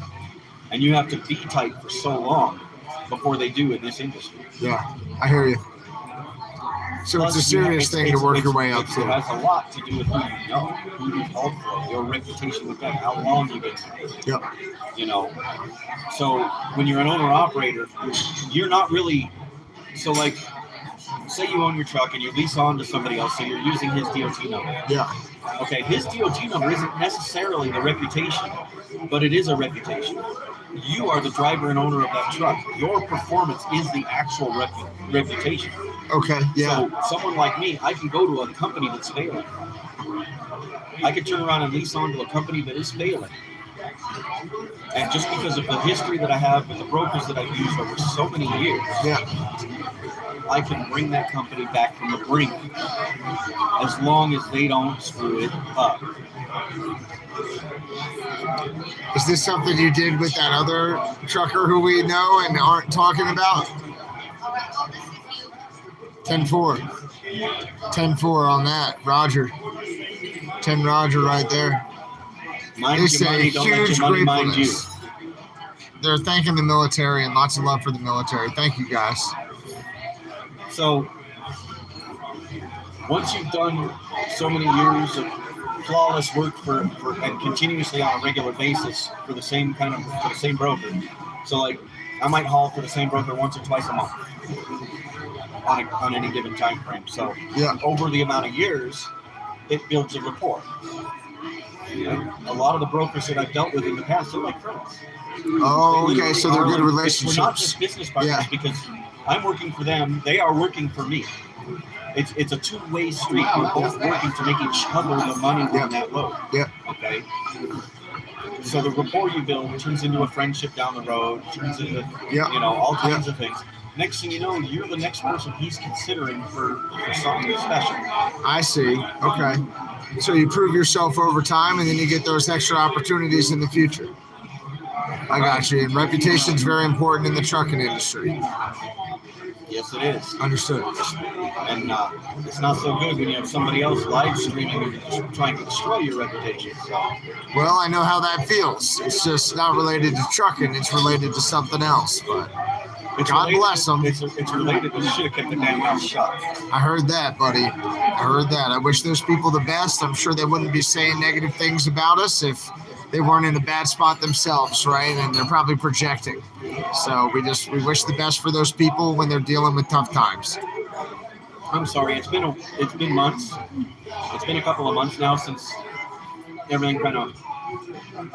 And you have to be tight for so long before they do in this industry. Yeah, I hear you. So Plus, it's a serious thing to work your way up It to. has a lot to do with who you know, who you've held for, your reputation with them, how long you've been there. Yep. You know, so when you're an owner-operator, you're not really, so like, say you own your truck and you lease on to somebody else, so you're using his DOT number. Yeah. Okay, his DOT number isn't necessarily the reputation, but it is a reputation. You are the driver and owner of that truck. Your performance is the actual reputation. Okay. Yeah. So someone like me, I can go to a company that's failing. I could turn around and lease on to a company that is failing. And just because of the history that I have with the brokers that I've used over so many years, I can bring that company back from the brink as long as they don't screw it up. Is this something you did with that other trucker who we know and aren't talking about? 10-4. 10-4 on that. Roger. 10 Roger right there. Mind They your say money, don't let huge your money mind you. gratefulness. They're thanking the military and lots of love for the military. Thank you, guys. So once you've done so many years of flawless work for and continuously on a regular basis for the same broker, so like I might haul for the same broker once or twice a month on any given time frame. So over the amount of years, it builds a rapport. A lot of the brokers that I've dealt with in the past are like friends. Oh, okay. So they're good We're relationships. not just business partners because I'm working for them, they are working for me. It's a two-way street. We're both working to make each other the money on that load. Yeah. Okay. So the rapport you build turns into a friendship down the road, turns into all kinds of things. Next thing you know, you're the next person he's considering for something special. I see. Okay. So you prove yourself over time, and then you get those extra opportunities in the future. I got you. And reputation is very important in the trucking industry. Yes, it is. Understood. And it's not so good when you have somebody else live streaming and trying to destroy your reputation. So. Well, I know how that feels. It's just not related to trucking. It's related to something else. But God bless them. It's related to should have kept the damn mouth shut. I heard that, buddy. I heard that. I wish those people the best. I'm sure they wouldn't be saying negative things about us if they weren't in a bad spot themselves, right? And they're probably projecting. So we wish the best for those people when they're dealing with tough times. I'm sorry. It's been months. It's been a couple of months now since everything kind of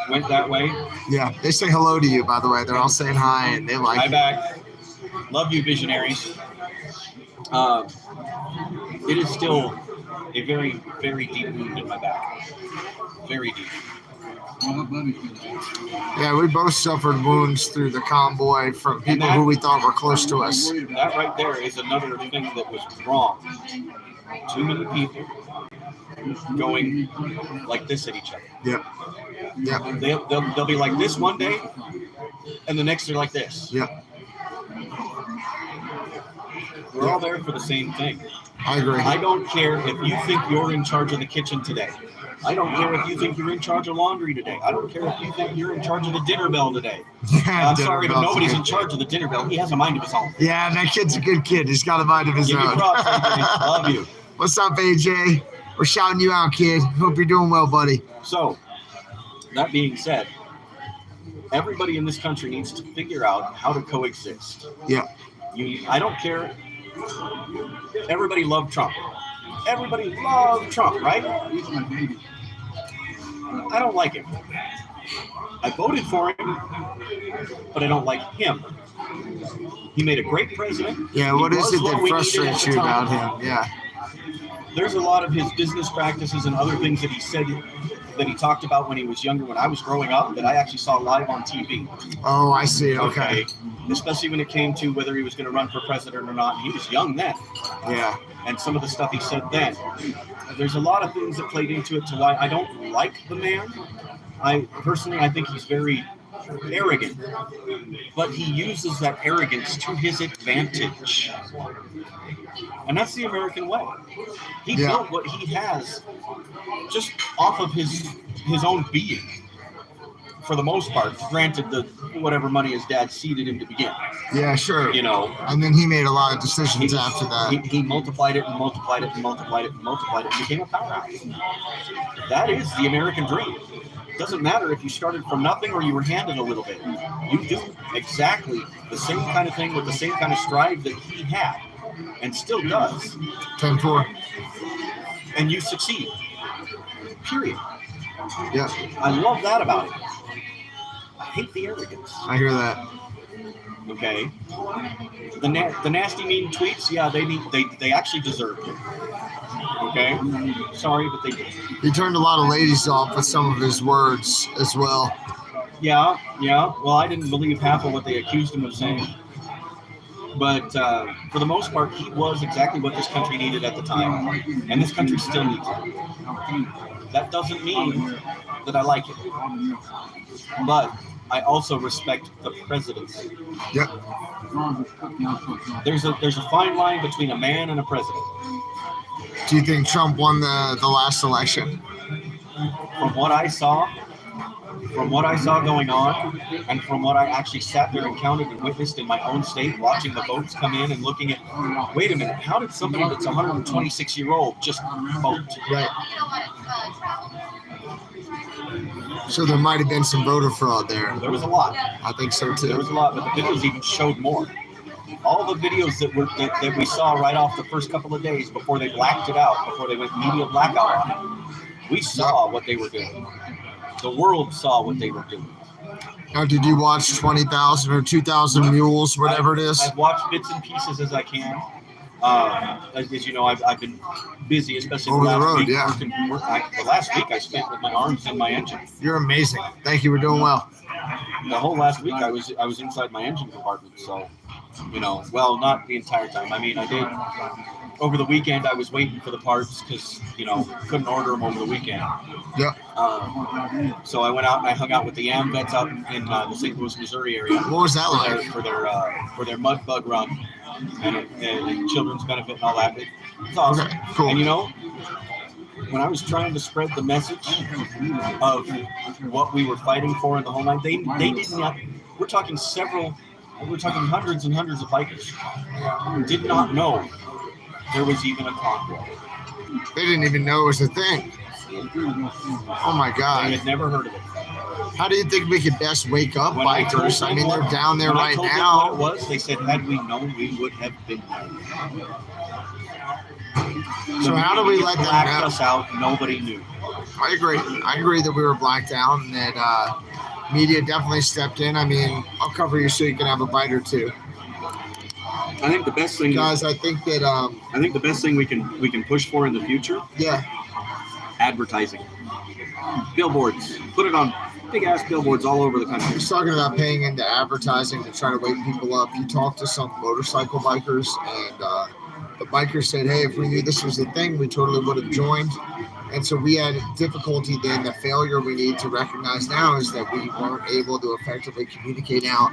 went that way. Yeah, they say hello to you, by the way. They're all saying hi, and they like Hi you. back. Love you, visionaries. It is still a very, very deep wound in my back. Very deep. Yeah, we both suffered wounds through the convoy from people who we thought were close to us. That right there is another thing that was wrong. Too many people going like this at each other. Yep. Yep. They'll be like this one day, and the next they're like this. Yep. We're all there for the same thing. I agree. I don't care if you think you're in charge of the kitchen today. I don't care if you think you're in charge of laundry today. I don't care if you think you're in charge of the dinner bell today. I'm sorry, but nobody's in charge of the dinner bell. He has a mind of his own. Yeah, that kid's a good kid. He's got a mind of his Give own. me props, AJ. Love you. What's up, AJ? We're shouting you out, kid. Hope you're doing well, buddy. So, that being said, everybody in this country needs to figure out how to coexist. Yeah. I don't care. Everybody loved Trump. Everybody loved Trump, right? I don't like him. I voted for him, but I don't like him. He made a great president. Yeah, what He is was it what that we needed frustrates at the you time. about him? Yeah. There's a lot of his business practices and other things that he said that he talked about when he was younger, when I was growing up, that I actually saw live on TV. Oh, I see. Okay. Especially when it came to whether he was going to run for president or not. He was young then. Yeah. And some of the stuff he said then. There's a lot of things that played into it to why I don't like the man. I think he's very arrogant, but he uses that arrogance to his advantage. And that's the American way. He built what he has just off of his own being, for the most part. Granted, whatever money his dad seeded him to begin. Yeah, sure. You know. And then he made a lot of decisions after that. He multiplied it and multiplied it and multiplied it and multiplied it and became a powerhouse. That is the American dream. It doesn't matter if you started from nothing or you were handed a little bit. You do exactly the same kind of thing with the same kind of strive that he had and still does. 10-4. And you succeed. Period. Yeah. I love that about it. I hate the arrogance. I hear that. Okay. The nasty mean tweets, yeah, they actually deserve it. Okay. Sorry, but they did. He turned a lot of ladies off with some of his words as well. Yeah. Well, I didn't believe half of what they accused him of saying. But for the most part, he was exactly what this country needed at the time. And this country still needs it. That doesn't mean that I like it. But I also respect the presidency. Yep. There's a fine line between a man and a president. Do you think Trump won the last election? From what I saw going on, and from what I actually sat there and counted and witnessed in my own state, watching the votes come in and looking at, wait a minute, how did somebody that's 126-year-old just vote? Right. So there might have been some voter fraud there. There was a lot. I think so too. There was a lot, but the videos even showed more. All the videos that we saw right off the first couple of days before they blacked it out, before they went media blackout on it, we saw what they were doing. The world saw what they were doing. Now, did you watch 20,000 or 2,000 Mules, whatever it is? I've watched bits and pieces as I can. As you know, I've been busy, especially Over the road, week. yeah. The last week I spent with my arms in my engine. You're amazing. Thank you. We're doing well. The whole last week I was inside my engine compartment. So, you know, well, not the entire time. I mean, I did. Over the weekend, I was waiting for the parts because, you know, couldn't order them over the weekend. Yep. So I went out and I hung out with the AM vets out in the St. Louis, Missouri area. What was that like? For their mud bug run and children's benefit and all that. It's awesome. Okay, cool. And you know, when I was trying to spread the message of what we were fighting for in the whole night, they did not. We're talking hundreds and hundreds of bikers who did not know there was even a convoy. They didn't even know it was a thing. Oh my They God. had never heard of it. How do you think we could best wake up When I bikers? told I mean, them they're down there when I right told them now. what it was, they said, had we known, we would have been there. So how do we let them blacked know? us out? Nobody knew. I agree. I agree that we were blacked out and that media definitely stepped in. I mean, I'll cover you so you can have a bite or two. I think the best thing, Guys, I think that I think the best thing we can push for in the future, yeah, advertising, billboards. Put it on big ass billboards all over the country. he's talking about paying into advertising to try to wake people up. He talked to some motorcycle bikers, and the bikers said, hey, if we knew this was the thing, we totally would have joined. And so we had difficulty then. The failure we need to recognize now is that we weren't able to effectively communicate out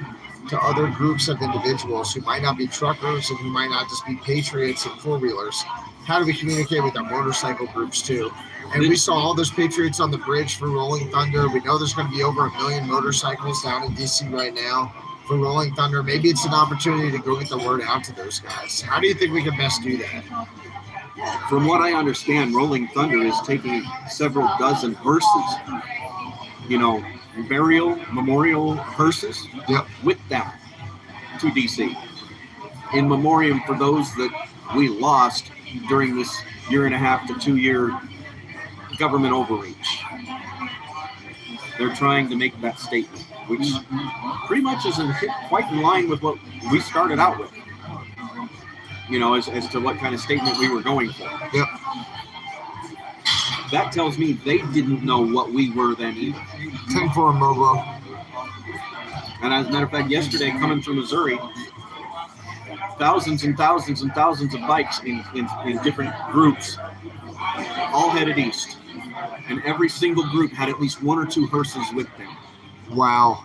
to other groups of individuals who might not be truckers and who might not just be patriots and four-wheelers. How do we communicate with our motorcycle groups too? And we saw all those patriots on the bridge for Rolling Thunder. We know there's going to be over 1 million motorcycles down in DC right now for Rolling Thunder. Maybe it's an opportunity to go get the word out to those guys. How do you think we can best do that? From what I understand, Rolling Thunder is taking several dozen hearses, burial, memorial hearses, Yep. with them to DC in memoriam for those that we lost during this 1.5 to 2 year government overreach. They're trying to make that statement, which pretty much is quite in line with what we started out with. As to what kind of statement we were going for. Yep. That tells me they didn't know what we were then either. 10-4 Mobo. And as a matter of fact, yesterday coming from Missouri, thousands and thousands and thousands of bikes in different groups, all headed east. And every single group had at least 1 or 2 hearses with them. Wow.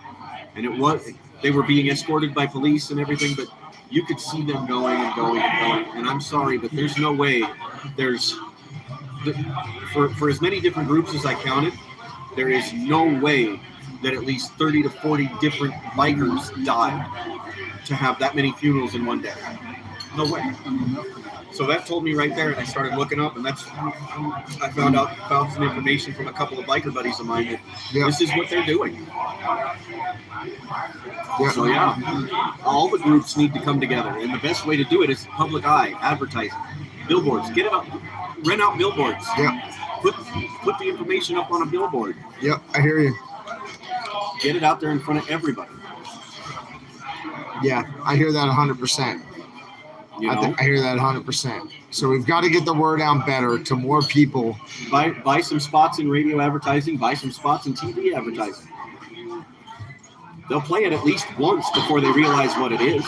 And they were being escorted by police and everything, but you could see them going and going and going. And I'm sorry, but there's no way for as many different groups as I counted, there is no way that at least 30 to 40 different bikers died to have that many funerals in one day. No way. So that told me right there, and I started looking up, and I found some information from a couple of biker buddies of mine that this is what they're doing. Yep. So yeah, all the groups need to come together, and the best way to do it is public eye, advertising, billboards. Get it up, rent out billboards. Yep. Put the information up on a billboard. Yep, I hear you. Get it out there in front of everybody. Yeah, I hear that 100%. I hear that 100%. So we've got to get the word out better to more people. Buy some spots in radio advertising. Buy some spots in TV advertising. They'll play it at least once before they realize what it is.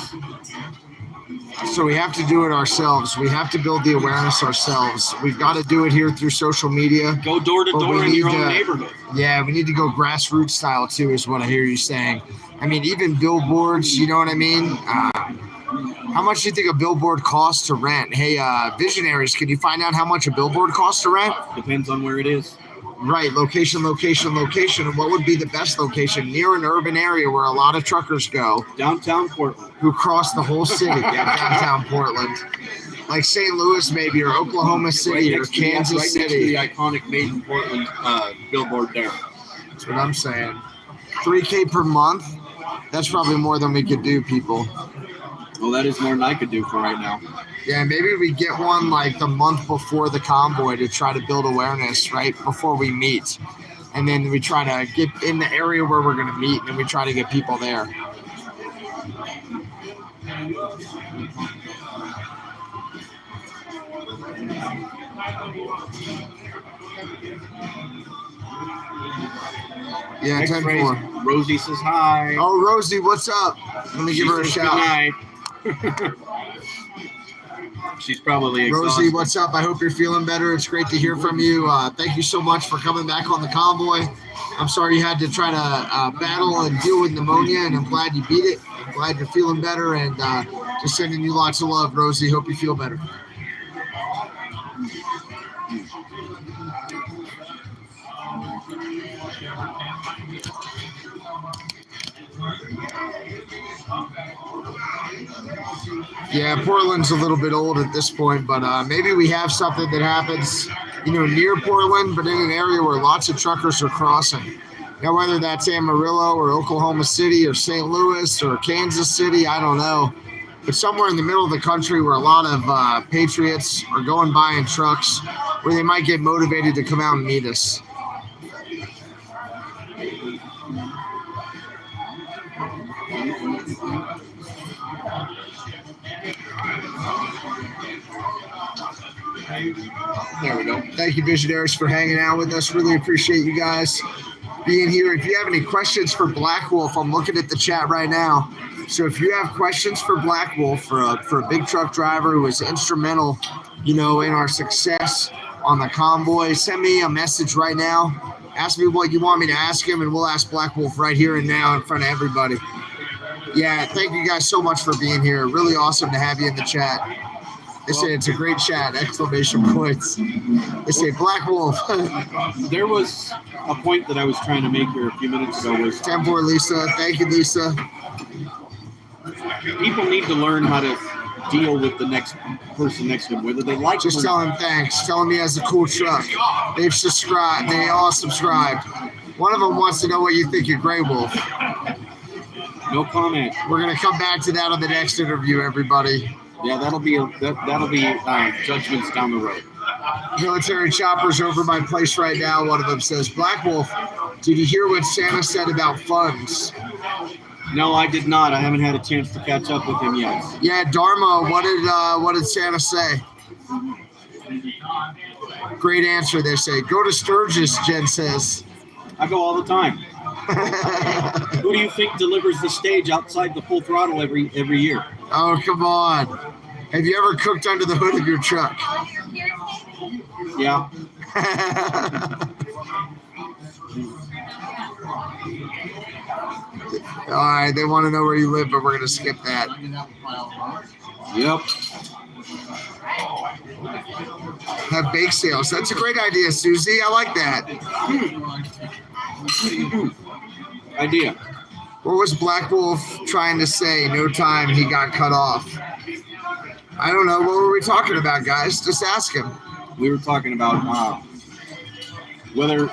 So we have to do it ourselves. We have to build the awareness ourselves. We've got to do it here through social media. Go door to door in your own neighborhood. Yeah, we need to go grassroots style too, is what I hear you saying. I mean, even billboards, you know what I mean? How much do you think a billboard costs to rent? Hey, visionaries, can you find out how much a billboard costs to rent? Depends on where it is. Right, location. And what would be the best location? Near an urban area where a lot of truckers go. Downtown Portland. Who cross the whole city. Yeah, downtown Portland. Like St. Louis maybe, or Oklahoma City, or Kansas City. Next to the iconic Made in Portland billboard there. That's what I'm saying. $3,000 per month? That's probably more than we could do, people. Well, that is more than I could do for right now. Yeah, maybe we get one like the month before the convoy to try to build awareness, right, before we meet. And then we try to get in the area where we're going to meet, and then we try to get people there. Yeah, 10-4. Rosie says hi. Oh, Rosie, what's up? Let me give her a shout. Good night. She's probably exhausted. Rosie, what's up? I hope you're feeling better. It's great to hear from you. Thank you so much for coming back on the convoy. I'm sorry you had to try to battle and deal with pneumonia, and I'm glad you beat it. I'm glad you're feeling better, and just sending you lots of love, Rosie. Hope you feel better. Yeah, Portland's a little bit old at this point, but maybe we have something that happens, near Portland, but in an area where lots of truckers are crossing. Now, whether that's Amarillo or Oklahoma City or St. Louis or Kansas City, I don't know. but somewhere in the middle of the country where a lot of patriots are going by in trucks, where they might get motivated to come out and meet us. There we go. Thank you, Visionaries, for hanging out with us. Really appreciate you guys being here. If you have any questions for Black Wolf, I'm looking at the chat right now. So if you have questions for Black Wolf, for a big truck driver who was instrumental, in our success on the Convoy, send me a message right now. Ask me what you want me to ask him, and we'll ask Black Wolf right here and now in front of everybody. Yeah, thank you guys so much for being here. Really awesome to have you in the chat. They say it's a great chat, exclamation points. They say Black Wolf. There was a point that I was trying to make here a few minutes ago. Was 10-4, Lisa. Thank you, Lisa. People need to learn how to deal with the next person next to them, whether they like Just it or tell not. him thanks. Tell him he has a cool truck. They've subscribed. They all subscribed. One of them wants to know what you think of Grey Wolf. No comment. We're going to come back to that on the next interview, everybody. Yeah, that'll be judgments down the road. Military choppers over my place right now. One of them says, Black Wolf, did you hear what Santa said about funds? No, I did not. I haven't had a chance to catch up with him yet. Yeah, Dharma, what did Santa say? Great answer, they say. Go to Sturgis, Jen says. I go all the time. Who do you think delivers the stage outside the full throttle every year? Oh, come on. Have you ever cooked under the hood of your truck? Yeah. All right, they want to know where you live, but we're going to skip that. Yep. Have bake sales. That's a great idea, Susie. I like that. Idea. What was Black Wolf trying to say? No time, he got cut off. I don't know. What were we talking about, guys? Just ask him. We were talking about whether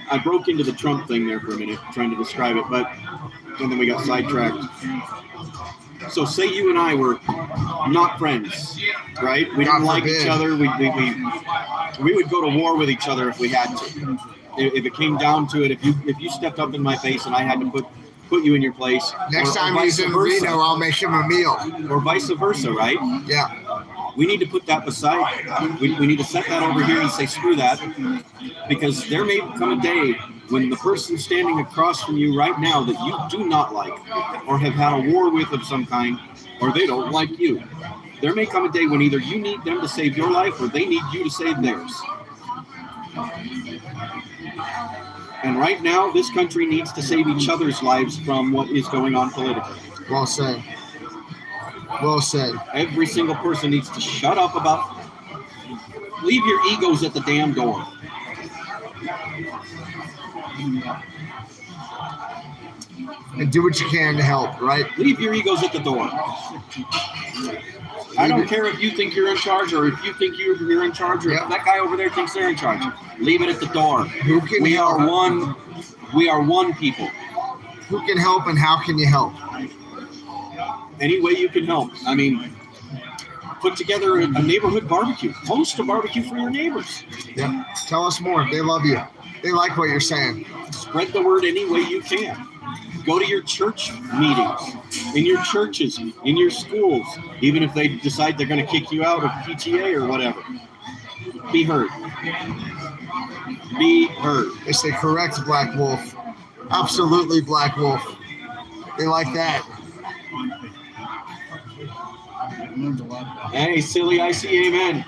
I broke into the Trump thing there for a minute, trying to describe it, and then we got sidetracked. So say you and I were not friends, right? We didn't like each other. We would go to war with each other if we had to. If it came down to it, if you stepped up in my face and I had to put you in your place. Next time he's in Reno, I'll make him a meal. Or vice versa, right? Yeah. We need to put that beside. We need to set that over here and say, screw that. Because there may come a day when the person standing across from you right now that you do not like or have had a war with of some kind, or they don't like you. There may come a day when either you need them to save your life or they need you to save theirs. And right now, this country needs to save each other's lives from what is going on politically. Well said. Well said. Every single person needs to shut up about... Leave your egos at the damn door. And do what you can to help, right? Leave your egos at the door. I don't care if you think you're in charge or if you think you're in charge or if that guy over there thinks they're in charge. Leave it at the door. We are one. We are one people. Who can help and how can you help? Any way you can help. I mean, put together a neighborhood barbecue. Host a barbecue for your neighbors. Yep. Tell us more. They love you. They like what you're saying. Spread the word any way you can. Go to your church meetings, in your churches, in your schools, even if they decide they're going to kick you out of PTA or whatever. Be heard. Be heard. They say correct, Black Wolf. Absolutely, Black Wolf. They like that. Hey, silly, I see amen.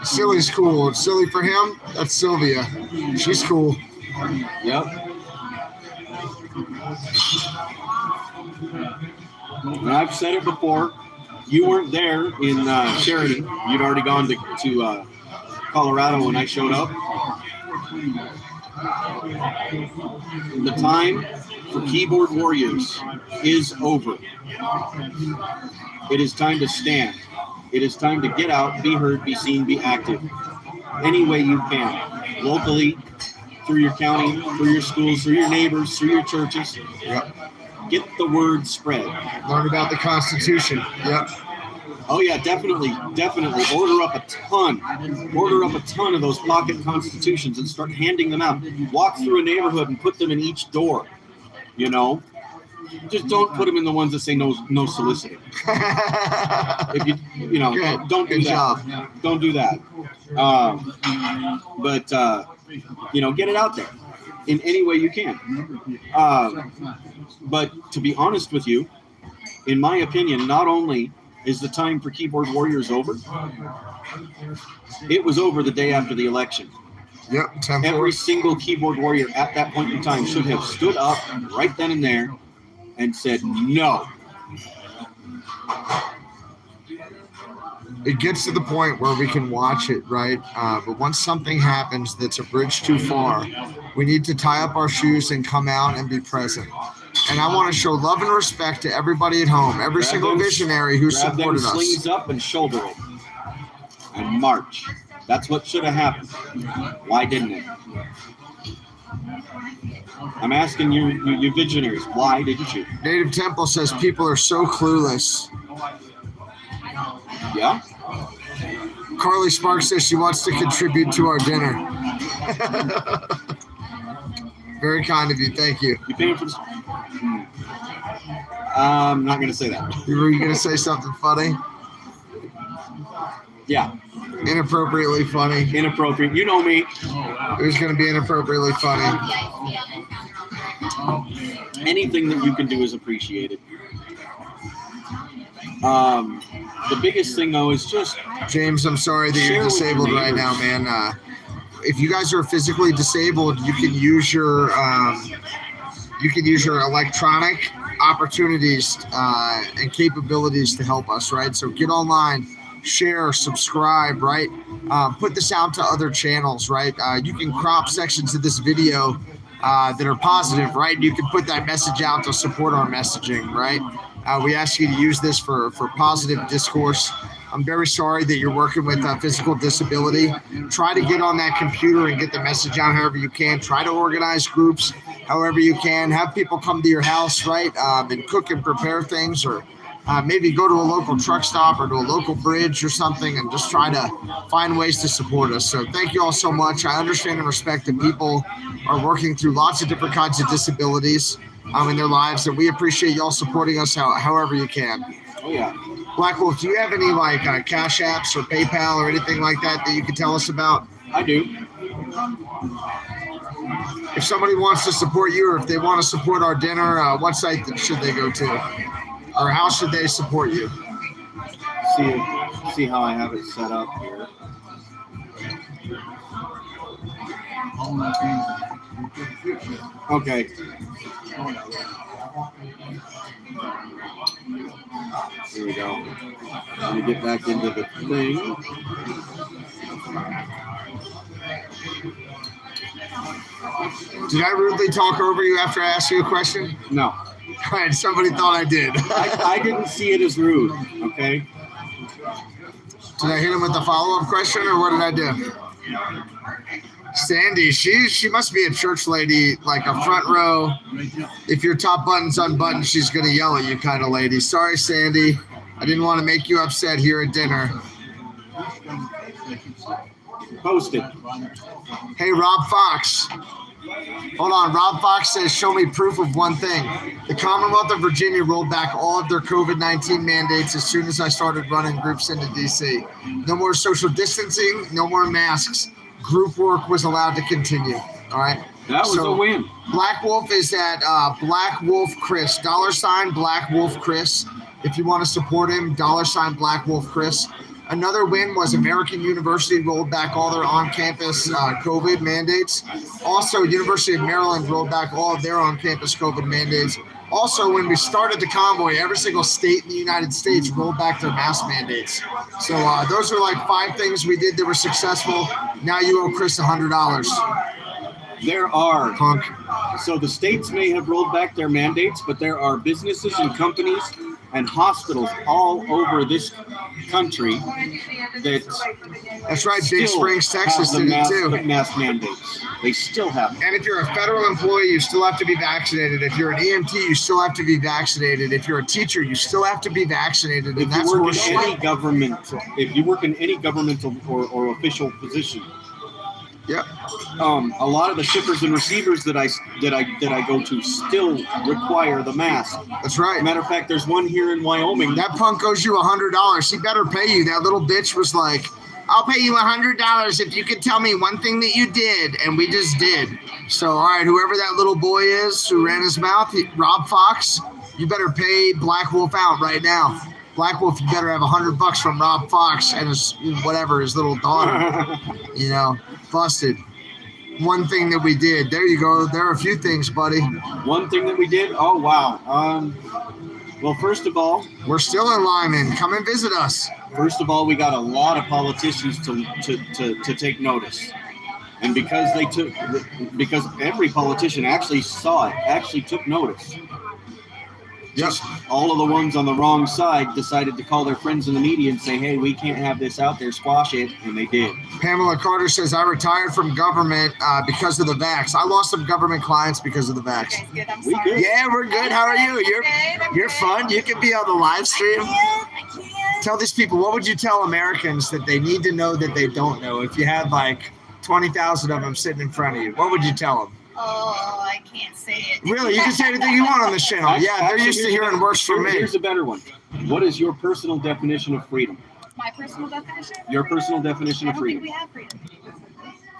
Silly's cool. Silly for him, that's Sylvia. She's cool. Yep. And I've said it before. You weren't there in Sheridan. You'd already gone to Colorado when I showed up. The time for keyboard warriors is over. It is time to stand. It is time to get out, be heard, be seen, be active. Any way you can. Locally, through your county, through your schools, through your neighbors, through your churches. Yep. Get the word spread. Learn about the Constitution. Yep. Oh yeah, definitely. Order up a ton of those pocket constitutions and start handing them out. Walk through a neighborhood and put them in each door. You know, just don't put them in the ones that say no soliciting. If you Good. don't do Good that. job. Don't do that. But get it out there in any way you can. But to be honest with you, in my opinion, not only is the time for keyboard warriors over, it was over the day after the election. Yep. 10-4. Every single keyboard warrior at that point in time should have stood up right then and there and said no. It gets to the point where we can watch it, right? But once something happens that's a bridge too far, we need to tie up our shoes and come out and be present. And I want to show love and respect to everybody at home, every single visionary who supported us. Grab them us. sleeves up and shoulder it and march. That's what should have happened. Why didn't it? I'm asking you visionaries, why didn't you? Native Temple says people are so clueless. Yeah? Carly Sparks says she wants to contribute to our dinner. Very kind of you. Thank you. You paying for this? I'm not going to say that. Were you going to say something funny? Yeah. Inappropriately funny. Inappropriate. You know me. It was going to be inappropriately funny. Anything that you can do is appreciated. The biggest thing, though, is just... James, I'm sorry that you're disabled right now, man. If you guys are physically disabled, you can use your electronic opportunities and capabilities to help us, right? So get online, share, subscribe, right? Put this out to other channels, right? You can crop sections of this video that are positive, right? You can put that message out to support our messaging, right? We ask you to use this for positive discourse. I'm very sorry that you're working with physical disability. Try to get on that computer and get the message out however you can. Try to organize groups however you can. Have people come to your house, right, and cook and prepare things, or maybe go to a local truck stop or to a local bridge or something and just try to find ways to support us. So thank you all so much. I understand and respect that people are working through lots of different kinds of disabilities in their lives, and we appreciate y'all supporting us however you can. Oh, yeah. Black Wolf, do you have any Cash Apps or PayPal or anything like that you can tell us about? I do. If somebody wants to support you, or if they want to support our dinner, what site should they go to? Or how should they support you? See how I have it set up here. Okay. Here we go. Let me get back into the thing. Did I rudely talk over you after I asked you a question? No. All right, somebody thought I did. I didn't see it as rude, okay? Did I hit him with the follow-up question, or what did I do? Sandy, she must be a church lady, like a front row. If your top button's unbuttoned, she's going to yell at you kind of lady. Sorry, Sandy. I didn't want to make you upset here at dinner. Posted. Hey, Rob Fox. Hold on. Rob Fox says, show me proof of one thing. The Commonwealth of Virginia rolled back all of their COVID-19 mandates as soon as I started running groups into D.C. No more social distancing, no more masks. Group work was allowed to continue. All right. That was a win. Black Wolf is at Black Wolf Chris. $, Black Wolf Chris. If you want to support him, $, Black Wolf Chris. Another win was American University rolled back all their on-campus COVID mandates. Also, University of Maryland rolled back all of their on-campus COVID mandates. Also, when we started the convoy, every single state in the United States rolled back their mask mandates. So those are like 5 things we did that were successful. Now you owe Chris $100. There are. Punk. So the states may have rolled back their mandates, but there are businesses and companies and hospitals all over this country that That's right. Big still Springs, Texas have the did it too. mask mandates. They still have them. And if you're a federal employee, you still have to be vaccinated. If you're an EMT, you still have to be vaccinated. If you're a teacher, you still have to be vaccinated. And If that's you more work in shit. any government, if you work in any governmental or official position, Yep. a lot of the shippers and receivers that I go to still require the mask. That's right. Matter of fact, there's one here in Wyoming. That punk owes you $100. He better pay you. That little bitch was like, I'll pay you $100 if you can tell me one thing that you did. And we just did. So, all right, whoever that little boy is who ran his mouth, Rob Fox, you better pay Black Wolf out right now. Black Wolf, you better have $100 from Rob Fox and his little daughter. Busted. One thing that we did. There you go. There are a few things, buddy. One thing that we did. Oh wow. Well, first of all, we're still in Lyman. Come and visit us. First of all, we got a lot of politicians to take notice, and because every politician actually saw it, actually took notice. Just all of the ones on the wrong side decided to call their friends in the media and say, hey, we can't have this out there, squash it, and they did. Pamela Carter says, I retired from government because of the vax. I lost some government clients because of the vax. Good. I'm We sorry. good. Yeah, we're good. How are you? You're fun. You can be on the live stream. I can't. Tell these people, what would you tell Americans that they need to know that they don't know? If you had like 20,000 of them sitting in front of you, what would you tell them? Oh, I can't say it. Really? You can say anything you want on this channel. Yeah, they're used to hearing worse from me. Here's a better one. What is your personal definition of freedom? My personal definition? Your personal definition I of don't think freedom. we have freedom.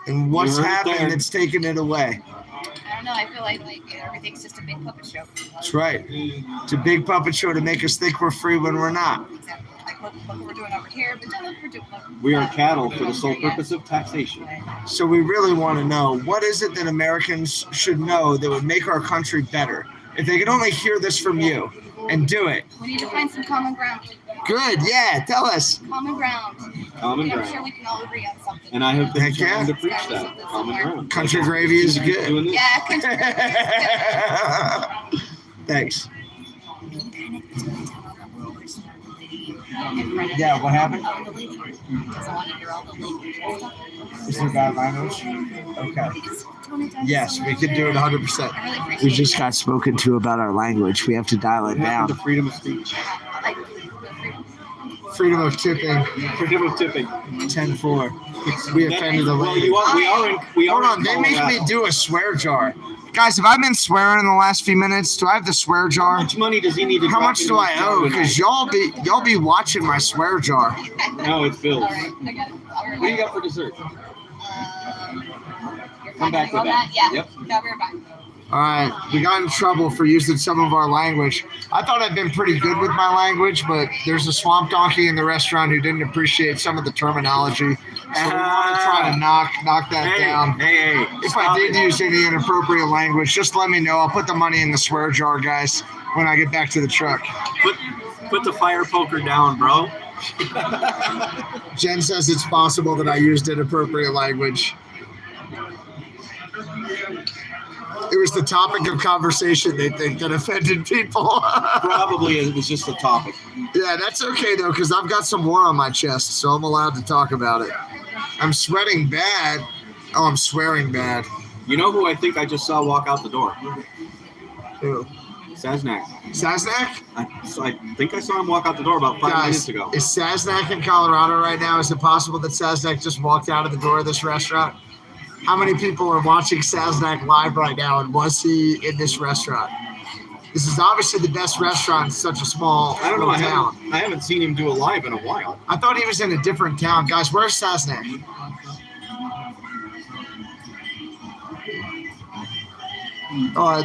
And what's You heard it happened there. that's taken it away? I don't know. I feel like everything's just a big puppet show. That's right. It's a big puppet show to make us think we're free when we're not. Exactly. Like look what we're doing over here, but don't look what we're doing. We are cattle for the sole purpose of taxation. So we really want to know, what is it that Americans should know that would make our country better? If they could only hear this from you and do it. We need to find some common ground. Good. Yeah. Tell us. Common ground. Common I'm sure ground. we can all agree on something. And I have been Heck yeah. trying to preach that. Common ground. Country gravy is good. Doing this. Yeah, country. Thanks. Yeah, what happened? Oh, the lady. Because I want to hear all the language and stuff. Is there bad language? Okay. Just tone it down Yes, so we much. can do it 100%. I really appreciate We just got spoken to about our language. We have to dial it What happened down. to freedom of speech? like Freedom of tipping, Freedom of tipping. 10-4. We offended the Well, lady. we are in Hold on, they make me Colorado. do a swear jar. Guys, have I been swearing in the last few minutes? Do I have the swear How jar? much money does he need to How drop much into do his I jar owe? tonight? Because y'all be watching my swear jar. No, it's Phil's. all right, I got it. What do you got for dessert? You're Come back fine with on that. Yeah. Yep. No, we're fine. All right, we got in trouble for using some of our language. I thought I'd been pretty good with my language, but there's a swamp donkey in the restaurant who didn't appreciate some of the terminology. So we want to try to knock that down. Hey, If I did use any inappropriate language, just let me know. I'll put the money in the swear jar, guys, when I get back to the truck. put the fire poker down, bro. Jen says it's possible that I used inappropriate language. It was the topic of conversation, they think, that offended people. Probably it was just a topic. Yeah, that's okay, though, because I've got some war on my chest, so I'm allowed to talk about it. I'm sweating bad. Oh, I'm swearing bad. You know who I think I just saw walk out the door? Who? Saznak. Saznak? I think I saw him walk out the door about 5 minutes Guys, ago. is Saznak in Colorado right now? Is it possible that Saznak just walked out of the door of this restaurant? How many people are watching Saznak live right now, and was he in this restaurant? This is obviously the best restaurant in such a small I don't know. little town. I haven't seen him do a live in a while. I thought he was in a different town. Guys, where's Saznak?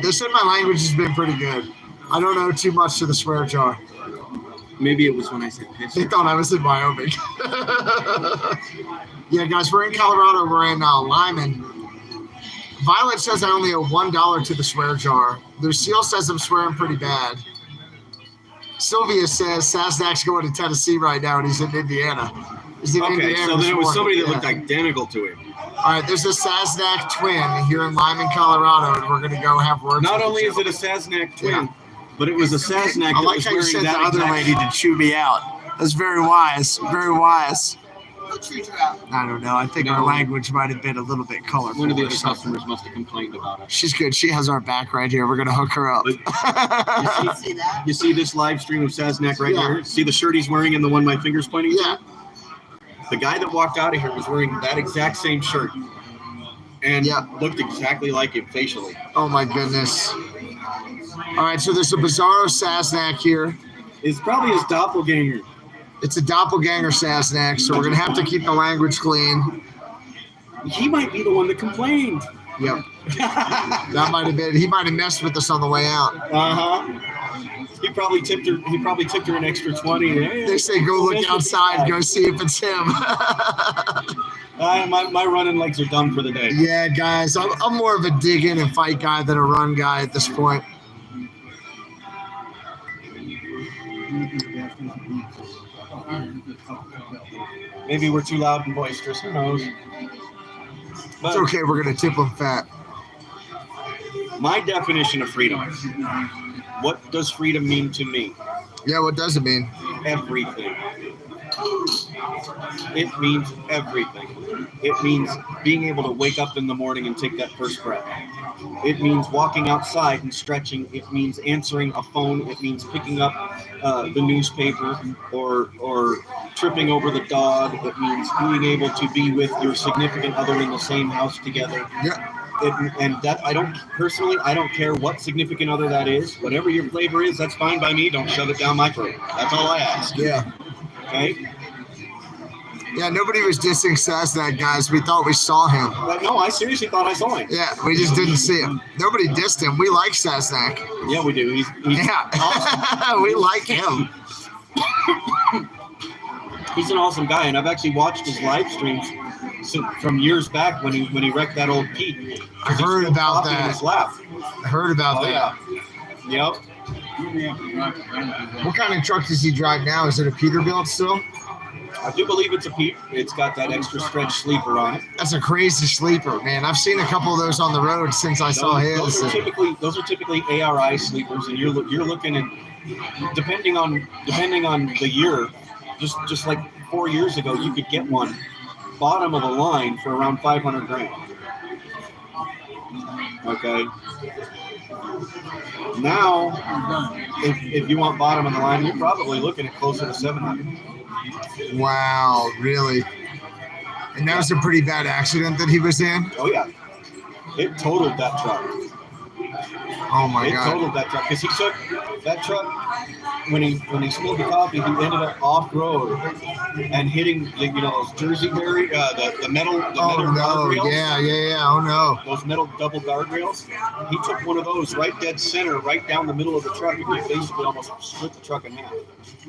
They said my language has been pretty good. I don't know too much to the swear jar. Maybe it was when I said piss. They thought I was in Wyoming. Yeah, guys, we're in Colorado. We're in Lyman. Violet says I only owe $1 to the swear jar. Lucille says I'm swearing pretty bad. Sylvia says Saznak's going to Tennessee right now, and he's in Indiana. He's in Okay, Indiana so this then it was morning. somebody that Yeah. looked identical to him. All right, there's a Saznak twin here in Lyman, Colorado, and we're going to go have words Not with only each is it other. a Saznak twin, but it was a Sasnak I that like was how you wearing said the that other exact lady to chew me out. That's very wise. Very wise. Who chewed you out? I don't know. I think No. our language might have been a little bit colorful. One of the or other something. customers must have complained about it. She's good. She has our back right here. We're gonna hook her up. You see that? You see this live stream of Sasnak right Yeah. here? See the shirt he's wearing and the one my finger's pointing Yeah. to? The guy that walked out of here was wearing that exact same shirt and Yeah. looked exactly like him facially. Oh my goodness. All right, so there's a Bizarro Sasnak here. It's probably his doppelganger. It's a doppelganger Sasnak, so we're gonna have to keep the language clean. He might be the one that complained. Yep. That might have been. He might have messed with us on the way out. He probably tipped her. He probably tipped her an extra 20. They say go look outside, go see if it's him. My running legs are done for the day. Yeah, guys, I'm more of a dig in and fight guy than a run guy at this point. Maybe we're too loud and boisterous. Who knows? But It's okay. We're gonna tip him fat. my definition of freedom. What does freedom mean to me? Yeah, what does it mean? Everything. It means everything. It means being able to wake up in the morning and take that first breath. It means walking outside and stretching. It means answering a phone. It means picking up the newspaper or tripping over the dog. It means being able to be with your significant other in the same house together. Yeah. And that I don't care what significant other that is. Whatever your flavor is, that's fine by me. Don't shove it down my throat. That's all I ask. Yeah. Okay? Yeah, nobody was dissing Sasnak, guys. We thought we saw him. But no, I seriously thought I saw him. Yeah, we just didn't see him. Nobody dissed him. We like Sasnak. Yeah, we do. He's Yeah. awesome. We like him. He's an awesome guy, and I've actually watched his live streams from years back when he wrecked that old Pete. I heard about In that. his lap. I heard about Oh that. yeah. Yep. What kind of truck does he drive now? Is it a Peterbilt still? I do believe it's a Pete. It's got that extra stretch sleeper on it. That's a crazy sleeper, man. I've seen a couple of those on the road since I saw his. Those are typically ARI sleepers, and you're looking at depending on the year. Just like 4 years ago, you could get one bottom of the line for around $500,000. Okay. Now, if you want bottom of the line, you're probably looking at closer to 700. Wow, really? And that was a pretty bad accident that he was in? Oh yeah, it totaled that truck. Oh my It God. totaled that truck because he took that truck when he spilled the coffee. He ended up off road and hitting those Jersey barrier, the metal Oh no, guardrails. yeah. Oh no. Those metal double guardrails. He took one of those right dead center, right down the middle of the truck, and he basically almost split the truck in half.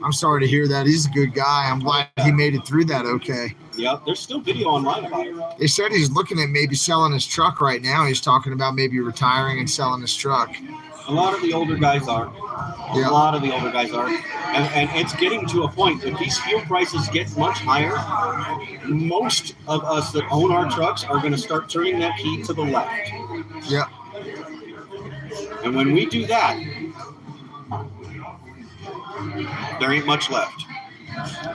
I'm sorry to hear that. He's a good guy. I'm glad he made it through that okay. Yeah, there's still video online about it. They said he's looking at maybe selling his truck right now. He's talking about maybe retiring and selling his truck. A lot of the older guys are. Yeah. A lot of the older guys are. And it's getting to a point, if these fuel prices get much higher, most of us that own our trucks are going to start turning that key to the left. Yep. And when we do that, there ain't much left.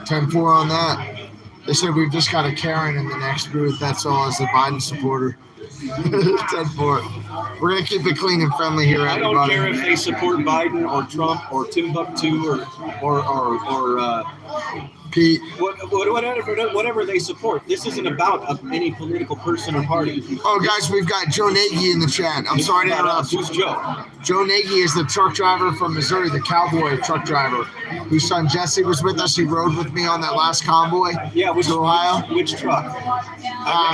10-4 on that. They said we've just got a Karen in the next booth. That's all, as a Biden supporter. 10-4. We're going to keep it clean and friendly here, I everybody. don't care if they support Biden or Trump or Timbuktu or Pete. whatever they support. This isn't about any political person or party. Oh, guys, we've got Joe Nagy in the chat. I'm sorry to interrupt. Who's Joe? Joe Nagy is the truck driver from Missouri, the Cowboy truck driver, whose son Jesse was with us. He rode with me on that last convoy Yeah, to Ohio. Which truck?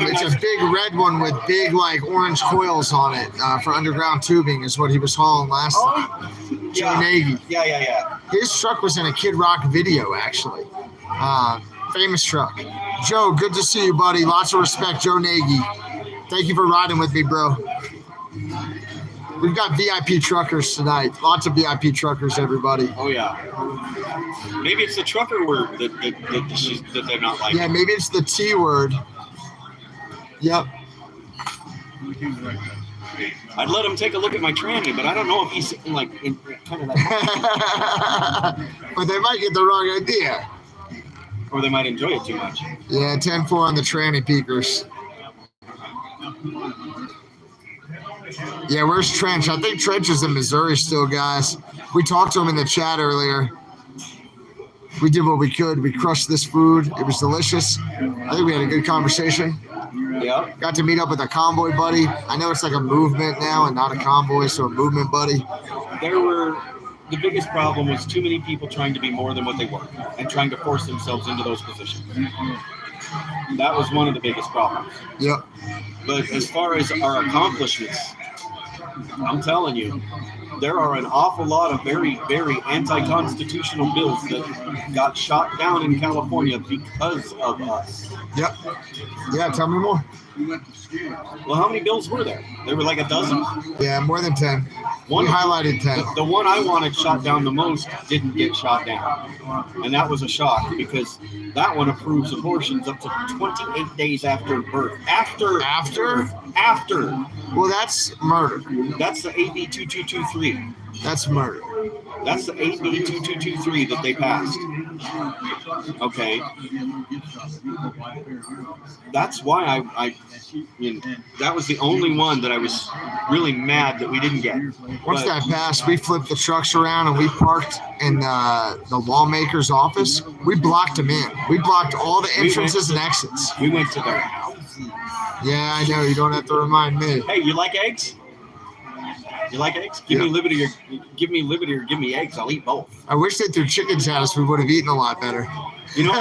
It's a big red one with big, like, orange coils on it for underground tubing is what he was hauling last time. Joe Nagy. Yeah. His truck was in a Kid Rock video, actually. Famous truck. Joe, good to see you, buddy. Lots of respect, Joe Nagy. Thank you for riding with me, bro. We've got VIP truckers tonight. Lots of VIP truckers, everybody. Oh yeah. Maybe it's the trucker word that they're not liking. Yeah, maybe it's the T word. Yep. I'd let him take a look at my tranny, but I don't know if he's like in kind of that, But they might get the wrong idea. or they might enjoy it too much. Yeah, 10-4 on the tranny peekers. Yeah, where's Trench? I think Trench is in Missouri still, guys. We talked to him in the chat earlier. We did what we could. We crushed this food. It was delicious. I think we had a good conversation. Yeah. Got to meet up with a Convoy buddy. I know it's like a movement now and not a convoy, so a movement buddy. The biggest problem was too many people trying to be more than what they were and trying to force themselves into those positions. That was one of the biggest problems. Yep. But as far as our accomplishments, I'm telling you, there are an awful lot of very, very anti-constitutional bills that got shot down in California because of us. Yep. Yeah, tell me more. Well, how many bills were there? There were like a dozen. Yeah, more than 10. We highlighted 10. The one I wanted shot down the most didn't get shot down. And that was a shock because that one approves abortions up to 28 days after birth. After? Well, that's murder. That's the AB 2223. That's murder. That's the AB 2223 that they passed. Okay. That's why I mean, that was the only one that I was really mad that we didn't get. Once that passed, we flipped the trucks around and we parked in the lawmaker's office. We blocked them in. We blocked all the entrances and exits. We went to their house. Yeah, I know. You don't have to remind me. Hey, you like eggs? You like eggs? Give me liberty or give me eggs. I'll eat both. I wish they threw chickens at us. We would have eaten a lot better. You know,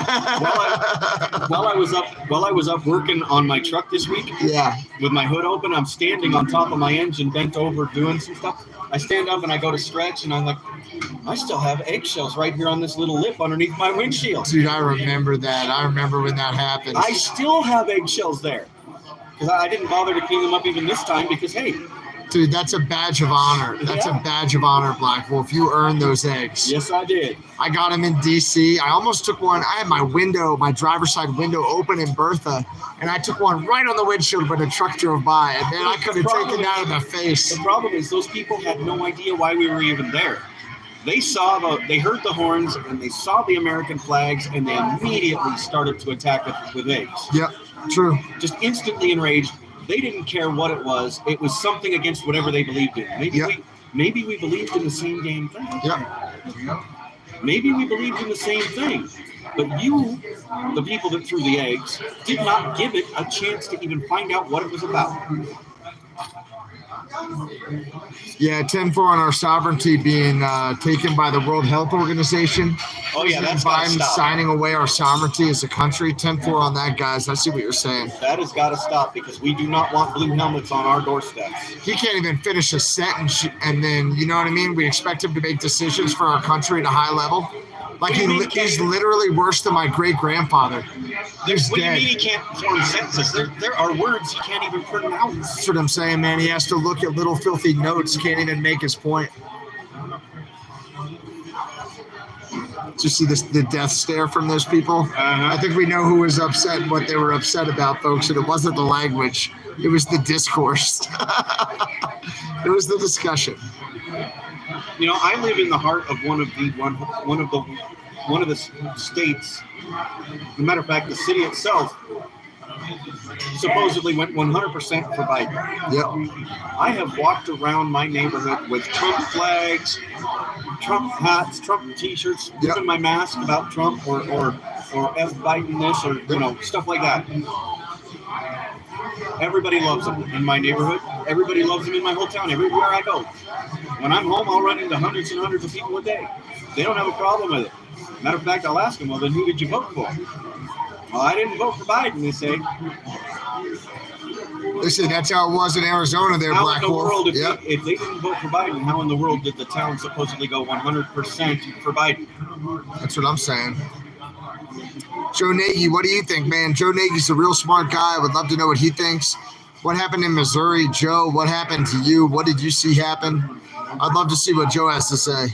while I was up working on my truck this week, yeah, with my hood open, I'm standing on top of my engine, bent over, doing some stuff. I stand up and I go to stretch, and I'm like, I still have eggshells right here on this little lip underneath my windshield. Dude, I remember that. I remember when that happened. I still have eggshells there because I didn't bother to clean them up even this time because, hey. Dude, that's a badge of honor. That's a badge of honor, Black Wolf. You earned those eggs. Yes, I did. I got them in D.C. I almost took one. I had my driver's side window open in Bertha, and I took one right on the windshield when a truck drove by, and then I could have taken that in the face. The problem is those people had no idea why we were even there. They heard the horns, and they saw the American flags, and they immediately started to attack us with eggs. Yep, true. Just instantly enraged. They didn't care what it was. It was something against whatever they believed in. Maybe we believed in the same damn thing. Yep. Maybe we believed in the same thing. But you, the people that threw the eggs, did not give it a chance to even find out what it was about. Yeah, 10-4 on our sovereignty being taken by the World Health Organization. Oh, yeah, that's Biden stop. signing away our sovereignty as a country. 10-4 on that, guys. I see what you're saying. That has got to stop because we do not want blue helmets on our doorsteps. He can't even finish a sentence, and then, you know what I mean? We expect him to make decisions for our country at a high level. Like he's literally worse than my great-grandfather. He's what dead. do you mean he can't form sentences? There are words he can't even pronounce. That's what I'm saying, man. He has to look at little filthy notes. Can't even make his point. Just see the death stare from those people. I think we know who was upset and what they were upset about, folks. And it wasn't the language. It was the discourse. It was the discussion. You know, I live in the heart of one of the states. As a matter of fact, the city itself supposedly went 100% for Biden. Yep. I have walked around my neighborhood with Trump flags, Trump hats, Trump T-shirts, even my mask about Trump or F Biden this or stuff like that. Everybody loves him in my neighborhood. Everybody loves him in my whole town. Everywhere I go. When I'm home, I'll run into hundreds and hundreds of people a day. They don't have a problem with it. Matter of fact, I'll ask them, well, then who did you vote for? Well, I didn't vote for Biden, they say. Listen, that's how it was in Arizona there, How Black in the Wolf. world, if they didn't vote for Biden, how in the world did the town supposedly go 100% for Biden? That's what I'm saying. Joe Nagy, what do you think, man? Joe Nagy's a real smart guy. I would love to know what he thinks. What happened in Missouri? Joe, what happened to you? What did you see happen? I'd love to see what Joe has to say.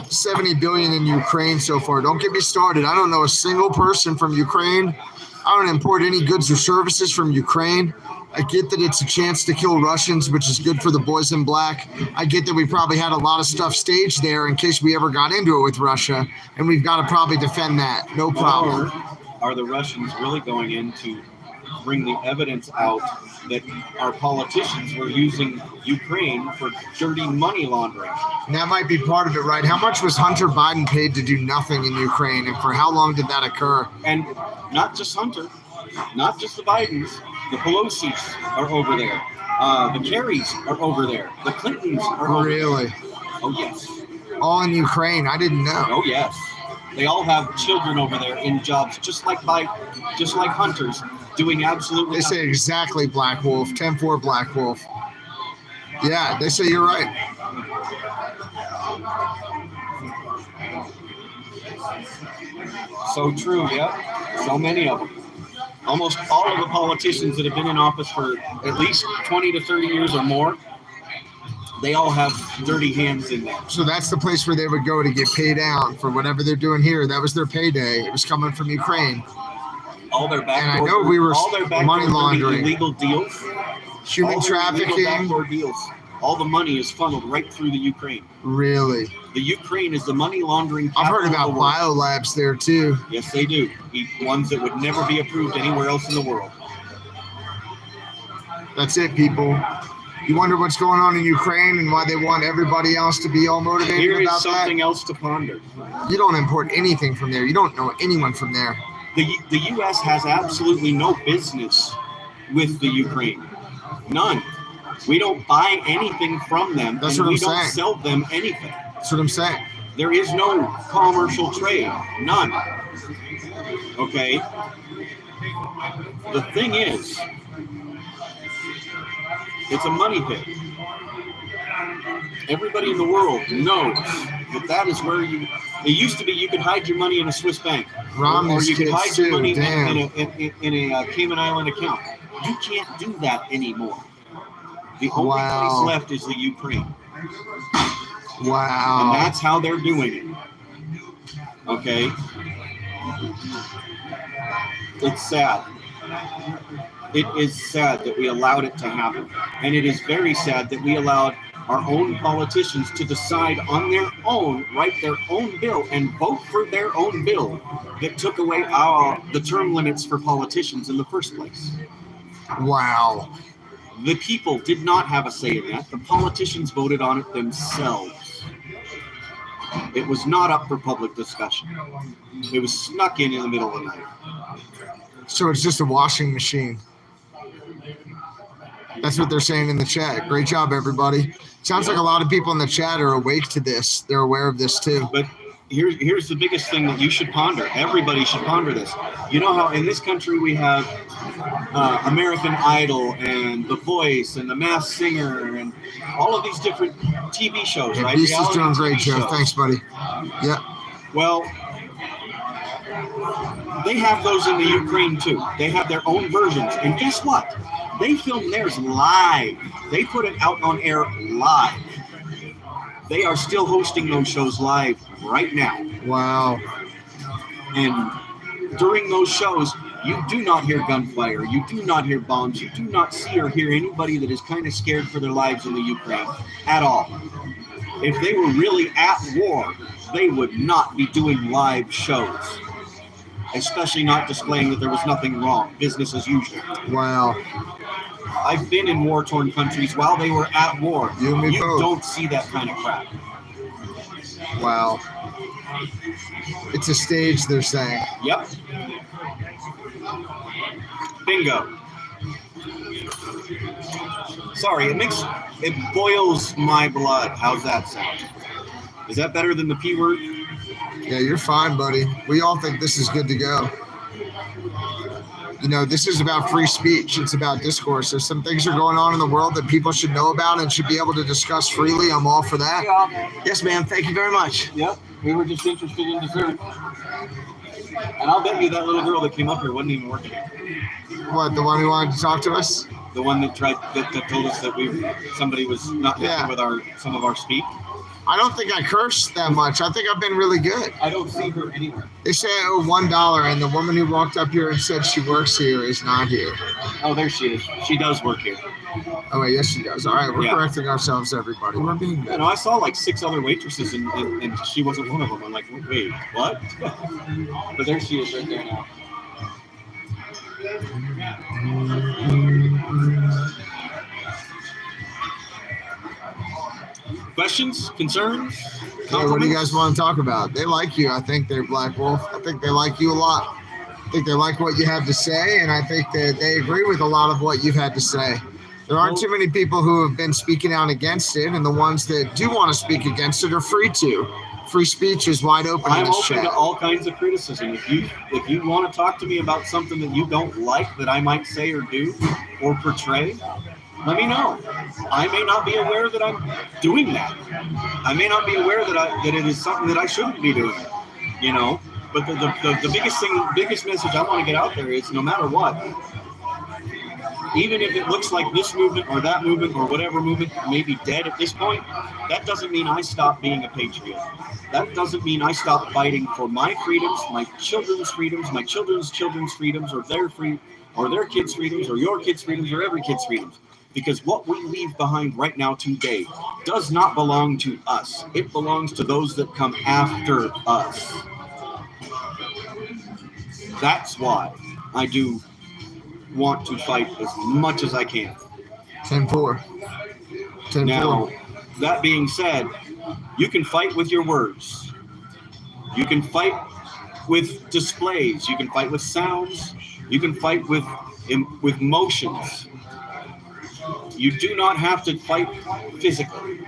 $70 billion in Ukraine so far. Don't get me started. I don't know a single person from Ukraine. I don't import any goods or services from Ukraine. I get that it's a chance to kill Russians, which is good for the boys in black. I get that we probably had a lot of stuff staged there in case we ever got into it with Russia, and we've got to probably defend that. No problem. Or are the Russians really going in to bring the evidence out that our politicians were using Ukraine for dirty money laundering? And that might be part of it, right? How much was Hunter Biden paid to do nothing in Ukraine, and for how long did that occur? And not just Hunter, not just the Bidens, the Pelosi's are over there. The Kerrys are over there. The Clintons are over there. Really? Oh, yes. All in Ukraine? I didn't know. Oh, yes. They all have children over there in jobs just like Hunter's, doing absolutely They say nothing. exactly Black Wolf, 10-4 Black Wolf. Yeah, they say you're right. So true, yeah. So many of them. Almost all of the politicians that have been in office for at least 20 to 30 years or more, they all have dirty hands in there. So that's the place where they would go to get paid out for whatever they're doing here. That was their payday. It was coming from Ukraine. All their backdoor, And I know we were all their backdoor money laundering. illegal deals, Human all their illegal trafficking. backdoor deals. All the money is funneled right through the Ukraine. Really? The Ukraine is the money laundering I've capital heard of about the world. biolabs there too. Yes, they do. Ones that would never be approved anywhere else in the world. That's it, people. You wonder what's going on in Ukraine and why they want everybody else to be all motivated Here is about something else to ponder. that? You don't import anything from there. You don't know anyone from there. The U.S. has absolutely no business with the Ukraine. None. We don't buy anything from them, That's and what we I'm don't saying. sell them anything. That's what I'm saying. There is no commercial trade. None. Okay? The thing is, it's a money pit. Everybody in the world knows that is where you... It used to be you could hide your money in a Swiss bank. Rom or these you could kids hide your too, money damn. in a Cayman Island account. You can't do that anymore. The only Wow. place left is the Ukraine. And Wow. that's how they're doing it. Okay? It's sad. It is sad that we allowed it to happen. And it is very sad that we allowed our own politicians to decide on their own, write their own bill, and vote for their own bill that took away the term limits for politicians in the first place. Wow. The people did not have a say in that. The politicians voted on it themselves. It was not up for public discussion. It was snuck in the middle of the night. So it's just a washing machine. That's what they're saying in the chat. Great job, everybody. Sounds like a lot of people in the chat are awake to this. They're aware of this too. But here's the biggest thing that you should ponder. Everybody should ponder this. You know how in this country we have American Idol and The Voice and The Masked Singer and all of these different TV shows, Yeah, right? Beast is Reality doing great, TV Joe. shows. Thanks, buddy. Yeah. Well, they have those in the Ukraine too. They have their own versions. And guess what? They film theirs live. They put it out on air live. They are still hosting those shows live right now. Wow. And during those shows, you do not hear gunfire. You do not hear bombs. You do not see or hear anybody that is kind of scared for their lives in the Ukraine at all. If they were really at war, they would not be doing live shows, especially not displaying that there was nothing wrong, business as usual. Wow. I've been in war-torn countries while they were at war. You and me both. Don't see that kind of crap. Wow. It's a stage, they're saying. Yep. Bingo. Sorry, it boils my blood. How's that sound? Is that better than the P word? Yeah, you're fine, buddy. We all think this is good to go. You know, this is about free speech. It's about discourse. There's some things that are going on in the world that people should know about and should be able to discuss freely. I'm all for that. Yes, ma'am. Thank you very much. Yep. We were just interested in dessert. And I'll bet you that little girl that came up here wasn't even working here. What, the one who wanted to talk to us? The one that told us that somebody was not happy Yeah. with some of our speak. I don't think I cursed that much. I think I've been really good. I don't see her anywhere. They say I owe $1, and the woman who walked up here and said she works here is not here. Oh, there she is. She does work here. Oh, wait, yes, she does. All right, we're Yeah. correcting ourselves, everybody. We're being You good. know, I saw like 6 other waitresses, and she wasn't one of them. I'm like, wait, what? But there she is right there now. Questions? Concerns? Hey, what do you guys want to talk about? They like you. I think they're Black Wolf. I think they like you a lot. I think they like what you have to say, and I think that they agree with a lot of what you've had to say. There aren't too many people who have been speaking out against it, and the ones that do want to speak against it are free to. Free speech is wide open in I'm this open chat. to all kinds of criticism. If you want to talk to me about something that you don't like that I might say or do or portray, let me know. I may not be aware that I'm doing that. I may not be aware that it is something that I shouldn't be doing. You know, but the biggest message I want to get out there is no matter what, even if it looks like this movement or that movement or whatever movement may be dead at this point, that doesn't mean I stop being a patriot. That doesn't mean I stop fighting for my freedoms, my children's freedoms, my children's freedoms, or their kids' freedoms, or your kids' freedoms, or every kid's freedoms. Because what we leave behind right now today does not belong to us. It belongs to those that come after us. That's why I do want to fight as much as I can. 10-4. 10-4. Now, that being said, you can fight with your words. You can fight with displays. You can fight with sounds. You can fight with motions. You do not have to fight physically.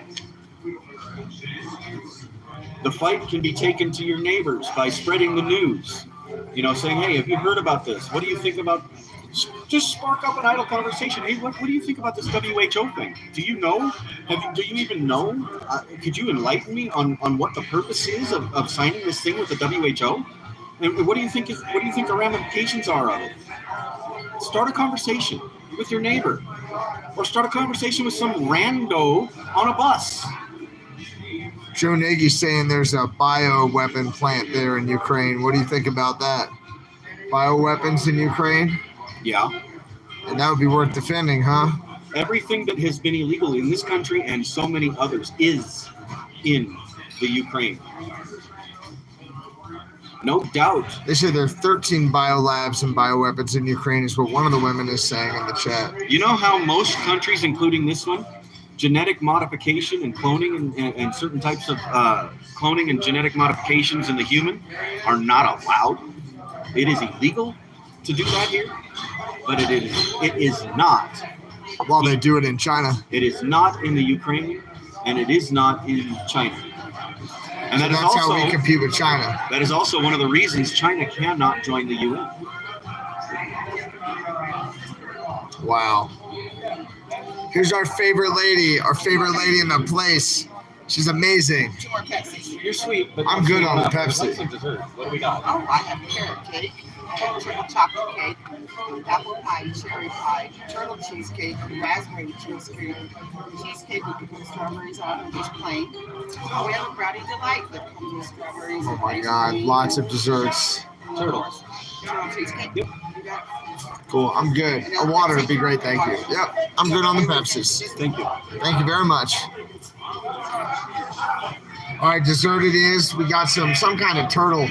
The fight can be taken to your neighbors by spreading the news. You know, saying, hey, have you heard about this? What do you think about... Just spark up an idle conversation. Hey, what do you think about this WHO thing? Do you know? Do you even know? Could you enlighten me on what the purpose is of signing this thing with the WHO? And what do you think the ramifications are of it? Start a conversation with your neighbor, or start a conversation with some rando on a bus. Joe Nagy's saying there's a bioweapon plant there in Ukraine. What do you think about that? Bioweapons in Ukraine? Yeah. And that would be worth defending, huh? Everything that has been illegal in this country and so many others is in the Ukraine. No doubt. They say there are 13 biolabs and bioweapons in Ukraine is what one of the women is saying in the chat. You know how most countries, including this one, genetic modification and cloning and certain types of cloning and genetic modifications in the human are not allowed? It is illegal to do that here, but it is not. Well, they do it in China. It is not in the Ukraine, and it is not in China. And So that's how we compete with China. That is also one of the reasons China cannot join the UN. Wow. Here's our favorite lady in the place. She's amazing. 2 more Pepsi. You're sweet, but I'm good on the Let's Pepsi. some dessert. What do we got? Oh, I have carrot cake, triple chocolate cake, apple pie, cherry pie, turtle cheesecake, raspberry cheesecake with strawberries on it, just plain. We have a brownie delight that comes with strawberries. Oh my God, lots of desserts. Turtles. Turtle cheesecake. Yep. You got Cool, I'm good. A water would be great, thank you. Yep, I'm good on the Pepsis. Thank you. Thank you very much. All right, dessert it is. We got some kind of turtle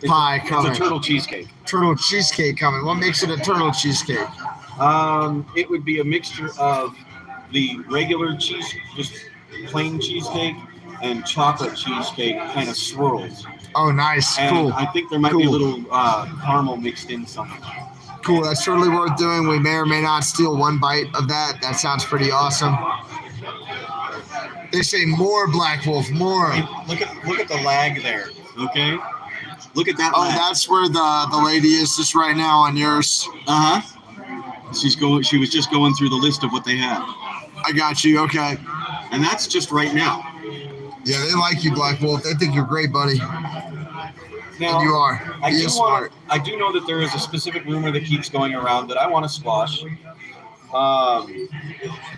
pie coming. It's a turtle cheesecake. Turtle cheesecake coming. What makes it a turtle cheesecake? It would be a mixture of the regular cheese, just plain cheesecake, and chocolate cheesecake kind of swirls. Oh, nice. And Cool. I think there might be a Cool. little caramel mixed in somewhere. Cool. That's totally worth doing. We may or may not steal one bite of that. That sounds pretty awesome. They say more, Black Wolf, more. Hey, look at the lag there. Okay. Look at that Oh, lag. that's where the lady is just right now on yours. She was just going through the list of what they have, I got you. Okay. and that's just right now. Yeah, they like you, Black Wolf. They think you're great, buddy. Now, And you are. I He do is want. smart. I do know that there is a specific rumor that keeps going around that I want to squash.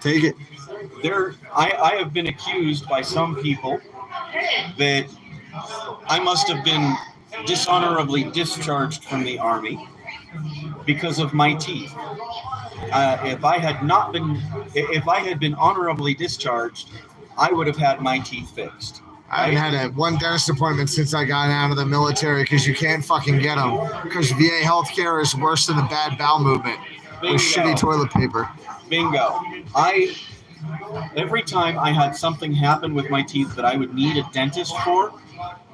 Take it. I have been accused by some people that I must have been dishonorably discharged from the Army because of my teeth. If I had been honorably discharged, I would have had my teeth fixed. I haven't had one dentist appointment since I got out of the military because you can't fucking get them. Because VA healthcare is worse than a bad bowel movement with shitty toilet paper. Bingo. Every time I had something happen with my teeth that I would need a dentist for,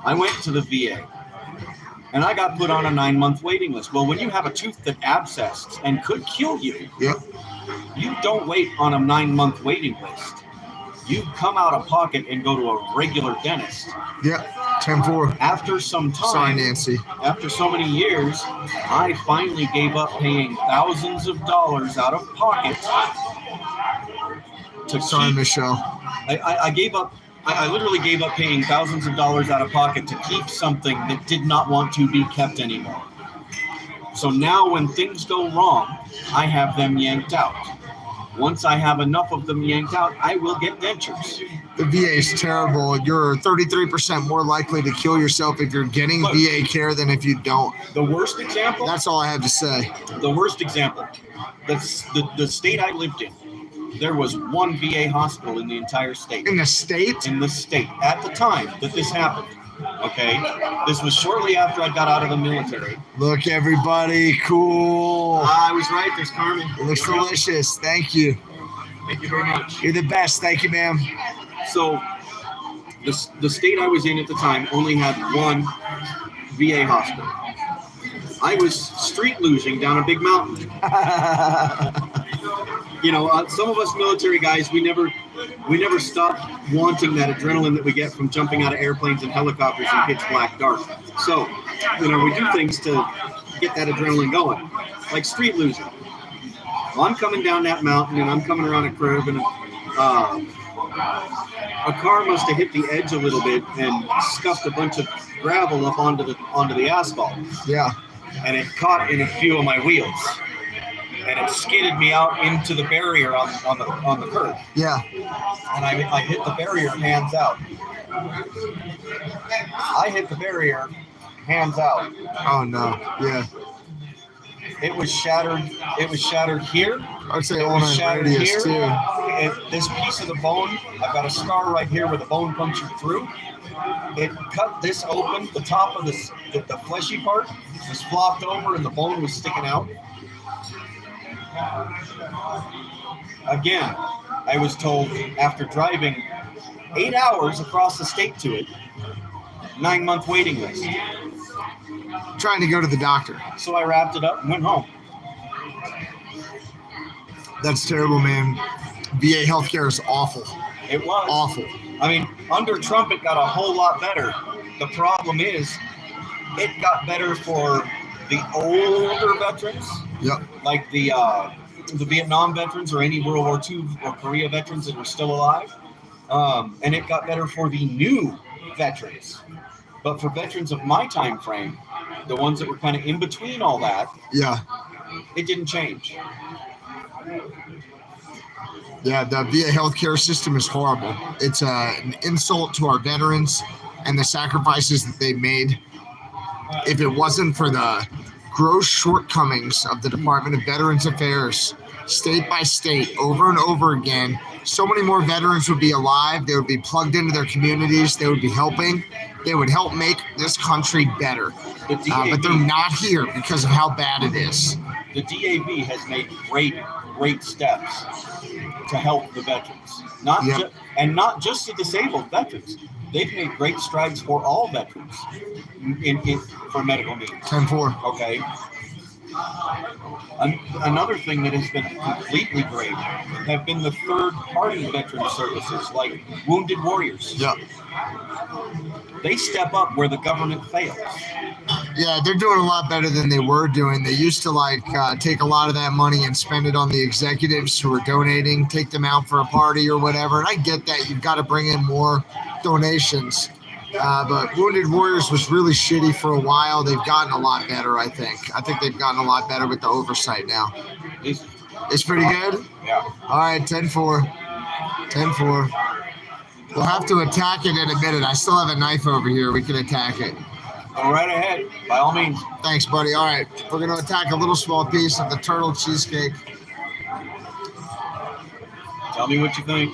I went to the VA. And I got put on a 9-month waiting list. Well, when you have a tooth that abscessed and could kill you, Yep. you don't wait on a 9-month waiting list. You come out of pocket and go to a regular dentist. Yep. 10-4. After some time, Sorry, Nancy. after so many years, I finally gave up paying thousands of dollars out of pocket to Sorry, keep. Michelle. I gave up. I literally gave up paying thousands of dollars out of pocket to keep something that did not want to be kept anymore. So now when things go wrong, I have them yanked out. Once I have enough of them yanked out, I will get dentures. The VA is terrible. You're 33% more likely to kill yourself if you're getting Look. VA care than if you don't. The worst example? That's all I have to say. The worst example. The state I lived in, there was one VA hospital in the entire state. In the state? In the state at the time that this happened. Okay, this was shortly after I got out of the military. Look, everybody, cool. I was right. There's Carmen. It looks delicious. Thank you. Thank you very much. You're the best. Thank you, ma'am. So, the state I was in at the time only had one VA hospital. I was street losing down a big mountain. You know, some of us military guys, we never stop wanting that adrenaline that we get from jumping out of airplanes and helicopters in pitch black dark. So, you know, we do things to get that adrenaline going, like street losing. Well, I'm coming down that mountain and I'm coming around a curve and a car must have hit the edge a little bit and scuffed a bunch of gravel up onto the asphalt. Yeah. And it caught in a few of my wheels. And it skidded me out into the barrier on the curb. Yeah. And I hit the barrier hands out. I hit the barrier hands out. Oh, no. Yeah. It was shattered. It was shattered here. I would say It all was my shattered radius, here. too. This piece of the bone, I've got a scar right here where the bone punctured through. It cut this open. The top of the fleshy part was flopped over and the bone was sticking out. Again, I was told after driving 8 hours across the state to it, 9-month waiting list. Trying to go to the doctor. So I wrapped it up and went home. That's terrible, man. VA healthcare is awful. It was Awful. I mean, under Trump, it got a whole lot better. The problem is, it got better for the older veterans, Yep. like the Vietnam veterans or any World War II or Korea veterans that were still alive. And it got better for the new veterans. But for veterans of my time frame, the ones that were kind of in between all that, Yeah. it didn't change. Yeah, the VA healthcare system is horrible. It's an insult to our veterans and the sacrifices that they made. If it wasn't for the gross shortcomings of the Department of Veterans Affairs, state by state, over and over again, so many more veterans would be alive. They would be plugged into their communities. They would be helping. They would help make this country better. The DAV, But they're not here because of how bad it is. the DAV has made great steps to help the veterans, Yep. not just the disabled veterans. They've made great strides for all veterans for medical needs. 10-4. Okay. Another thing that has been completely great have been the third-party veteran services, like Wounded Warriors. Yeah. They step up where the government fails. Yeah, they're doing a lot better than they were doing. They used to take a lot of that money and spend it on the executives who were donating, take them out for a party or whatever. And I get that you've got to bring in more donations. But Wounded Warriors was really shitty for a while. They've gotten a lot better, I think. I think they've gotten a lot better with the oversight now. It's pretty good? Yeah. All right, 10-4. 10-4. We'll have to attack it in a minute. I still have a knife over here. We can attack it. Go right ahead, by all means. Thanks, buddy. All right, we're gonna attack a little small piece of the turtle cheesecake. Tell me what you think.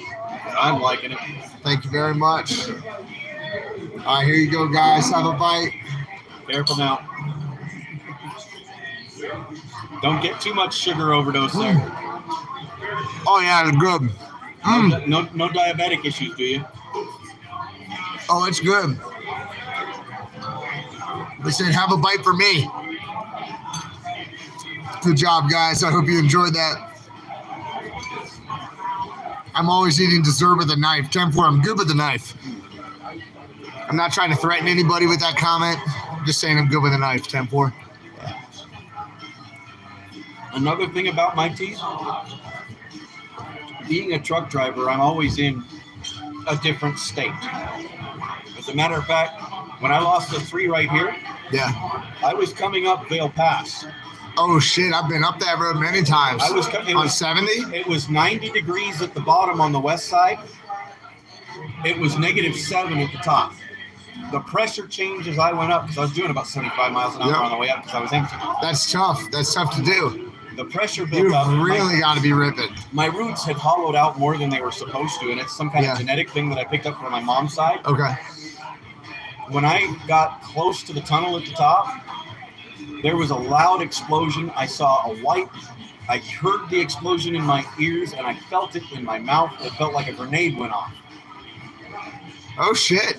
I'm liking it. Thank you very much. All right, here you go, guys. Have a bite. Careful now. Don't get too much sugar overdose there. Oh yeah, it's good. No diabetic issues, do you? Oh, it's good. They said, have a bite for me. Good job, guys. I hope you enjoyed that. I'm always eating dessert with a knife. 10-4, I'm good with the knife. I'm not trying to threaten anybody with that comment. I'm just saying I'm good with a knife. 10-4. Another thing about my teeth, being a truck driver, I'm always in a different state. As a matter of fact, when I lost the 3 right here, Yeah. I was coming up Vale Pass. Oh, shit. I've been up that road many times. I was coming on 70? It was 90 degrees at the bottom on the west side. It was -7 at the top. The pressure changed as I went up because I was doing about 75 miles an hour on the way up because I was empty. That's tough. That's tough to do. The pressure built You've up. really got to be ripping. My roots had hollowed out more than they were supposed to, and it's some kind of genetic thing that I picked up from my mom's side. Okay. When I got close to the tunnel at the top, there was a loud explosion. I heard the explosion in my ears, and I felt it in my mouth. It felt like a grenade went off. Oh, shit.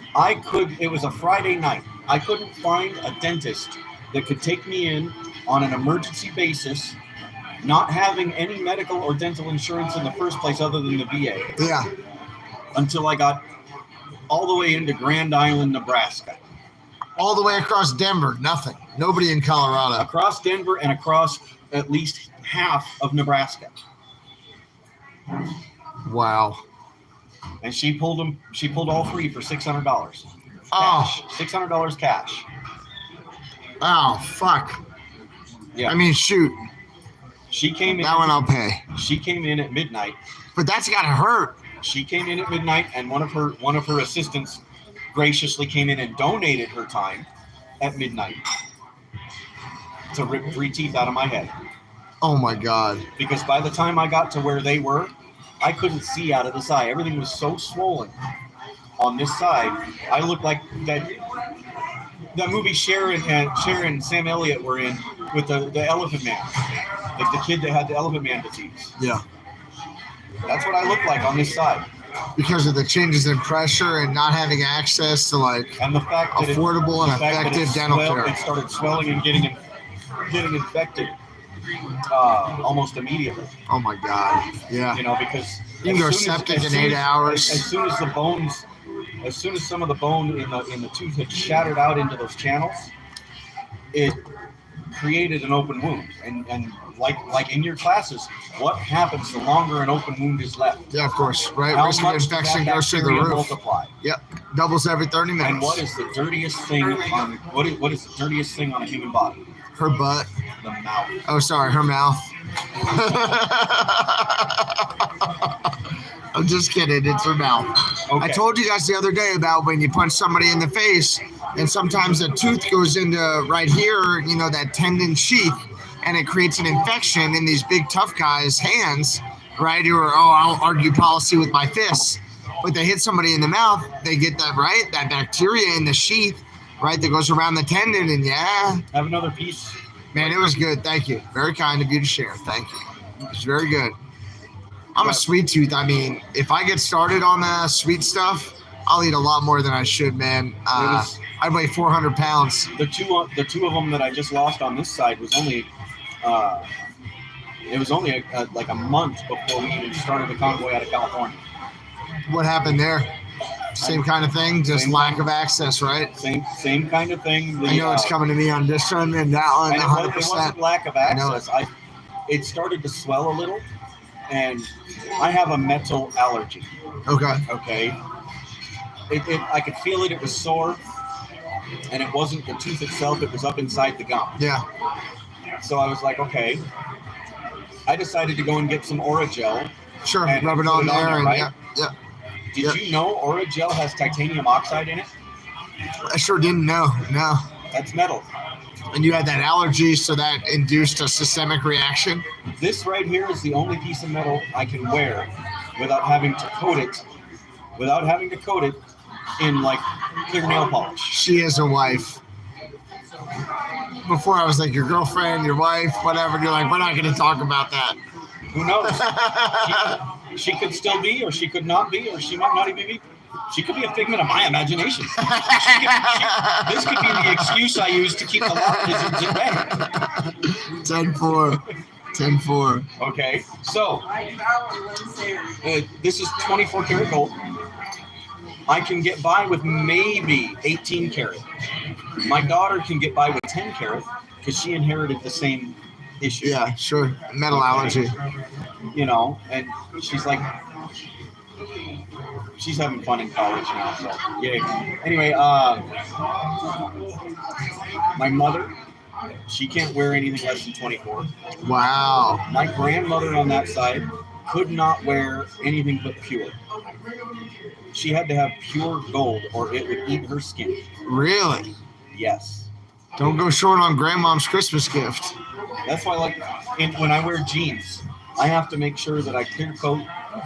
It was a Friday night. I couldn't find a dentist that could take me in on an emergency basis, not having any medical or dental insurance in the first place other than the VA. Yeah. Until I got all the way into Grand Island, Nebraska. All the way across Denver. Nothing. Nobody in Colorado. Across Denver and across at least half of Nebraska. Wow. And she pulled all 3 for $600. Oh. Cash. $600 cash. Oh, fuck. Yeah. I mean, shoot. She came in. That one I'll pay. She came in at midnight. But that's got to hurt. She came in at midnight, and one of her assistants graciously came in and donated her time at midnight to rip 3 teeth out of my head. Oh, my God. Because by the time I got to where they were, I couldn't see out of the side. Everything was so swollen on this side. I looked like that movie Cher and Sam Elliott were in with the Elephant Man. Like the kid that had the Elephant Man disease. Yeah. That's what I look like on this side. Because of the changes in pressure and not having access to, like, and the fact that affordable and effective dental care. It started swelling and getting infected almost immediately. Oh, my God. Yeah. You know, because you can go septic in 8 hours. As soon as some of the bone in the tooth had shattered out into those channels, it created an open wound. And like in your classes, what happens the longer an open wound is left? Yeah, of course. Right. How Risk of much infection does that goes through the bacteria roof. multiply? Yep. Doubles every 30 minutes. And what is the dirtiest thing on what is the dirtiest thing on a human body? Her butt. The mouth. Oh, sorry, her mouth. I'm just kidding. It's her mouth. Okay. I told you guys the other day about when you punch somebody in the face, and sometimes a tooth goes into right here, you know, that tendon sheath, and it creates an infection in these big tough guys' hands, right? Who are, I'll argue policy with my fists. But they hit somebody in the mouth, they get that, right? That bacteria in the sheath, right? That goes around the tendon, and yeah. Have another piece. Man, it was good. Thank you. Very kind of you to share. Thank you. It was very good. I'm a sweet tooth. I mean, if I get started on the sweet stuff, I'll eat a lot more than I should, man. I weigh 400 pounds. The two of them that I just lost on this side was only, like a month before we even started the convoy out of California. What happened there? Same kind of thing, just lack of access, right? Same kind of thing. I know it's coming to me on this one and that one, and 100%. It wasn't lack of access. It started to swell a little, and I have a metal allergy. Okay. I could feel it. It was sore, and it wasn't the tooth itself. It was up inside the gum. Yeah. So I was like, okay. I decided to go and get some Oragel. Sure, rub it on there, and right? yeah. Did Yep. you know Orajel has titanium oxide in it? I sure didn't know. No. That's metal. And you had that allergy, so that induced a systemic reaction. This right here is the only piece of metal I can wear without having to coat it, in like clear nail polish. She is a wife. Before I was like your girlfriend, your wife, whatever. And you're like, we're not going to talk about that. Who knows? She could still be, or she could not be, or she might not even be. She could be a figment of my imagination. This could be the excuse I use to keep the lot lizards at bay. 10-4. 10-4. Okay, so this is 24 karat gold. I can get by with maybe 18 karat. My daughter can get by with 10 karat because she inherited the same issue. Yeah, sure. Metal allergy. You know, and she's like, she's having fun in college now, so yay. Anyway, my mother, she can't wear anything less than 24. Wow. My grandmother on that side could not wear anything but pure. She had to have pure gold or it would eat her skin. Really? Yes. Don't go short on grandmom's Christmas gift. That's why, like, when I wear jeans, I have to make sure that I clear coat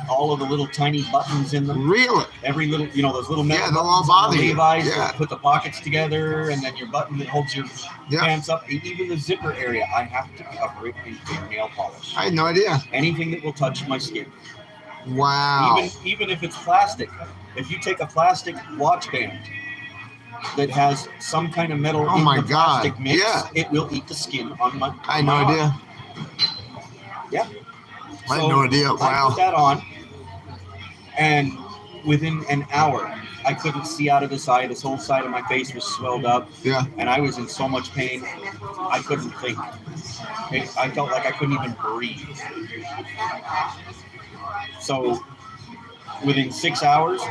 all of the little tiny buttons in them. Really? Every little, you know, those little metal they'll all buttons on bother the you. Levi's Yeah. that put the pockets together, and then your button that holds your pants up. Even the zipper area, I have to cover it in clear nail polish. I had no idea. Anything that will touch my skin. Wow. Even if it's plastic. If you take a plastic watch band that has some kind of metal Oh in my the plastic God. mix, Yeah. it will eat the skin on my I had no arm. idea. Yeah. I had no idea. I put Wow. that on, and within an hour, I couldn't see out of this eye. This whole side of my face was swelled up, Yeah. and I was in so much pain, I couldn't think. I felt like I couldn't even breathe. So within 6 hours,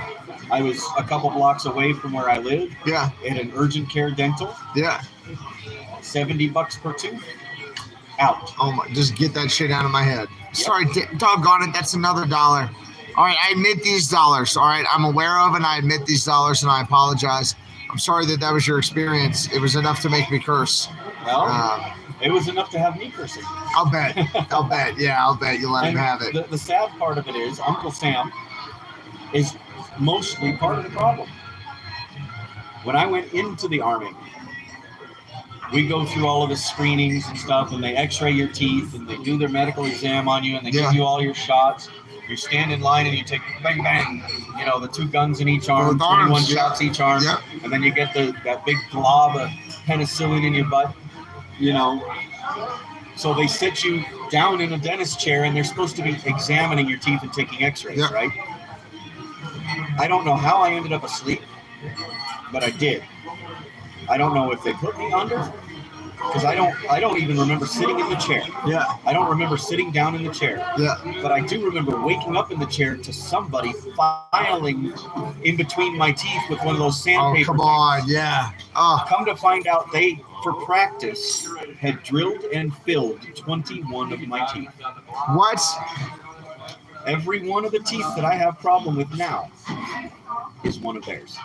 I was a couple blocks away from where I live Yeah. at an urgent care dental, Yeah. $70 per tooth, out. Oh my, just get that shit out of my head. Sorry, doggone it, that's another dollar. All right, I admit these dollars. All right, I'm aware of and I admit these dollars and I apologize. I'm sorry that was your experience. It was enough to make me curse. Well, it was enough to have me cursing. I'll bet. I'll bet. Yeah, I'll bet you let him have it. The sad part of it is Uncle Sam is mostly part of the problem. When I went into the Army, we go through all of the screenings and stuff, and they x-ray your teeth, and they do their medical exam on you, and they give you all your shots. You stand in line, and you take bang, bang, you know, the 2 guns in each arm, Both arms, 21 shots each arm, Yep. and then you get that big glob of penicillin in your butt, you know. So they sit you down in a dentist chair, and they're supposed to be examining your teeth and taking x-rays, Yep. right? I don't know how I ended up asleep, but I did. I don't know if they put me under, because I don't even remember sitting in the chair. Yeah. I don't remember sitting down in the chair. Yeah. But I do remember waking up in the chair to somebody filing in between my teeth with one of those Oh, sandpaper come things. on. Yeah. Oh, Come to find out, they, for practice, had drilled and filled 21 of my teeth. what? Every one of the teeth that I have problem with now is one of theirs.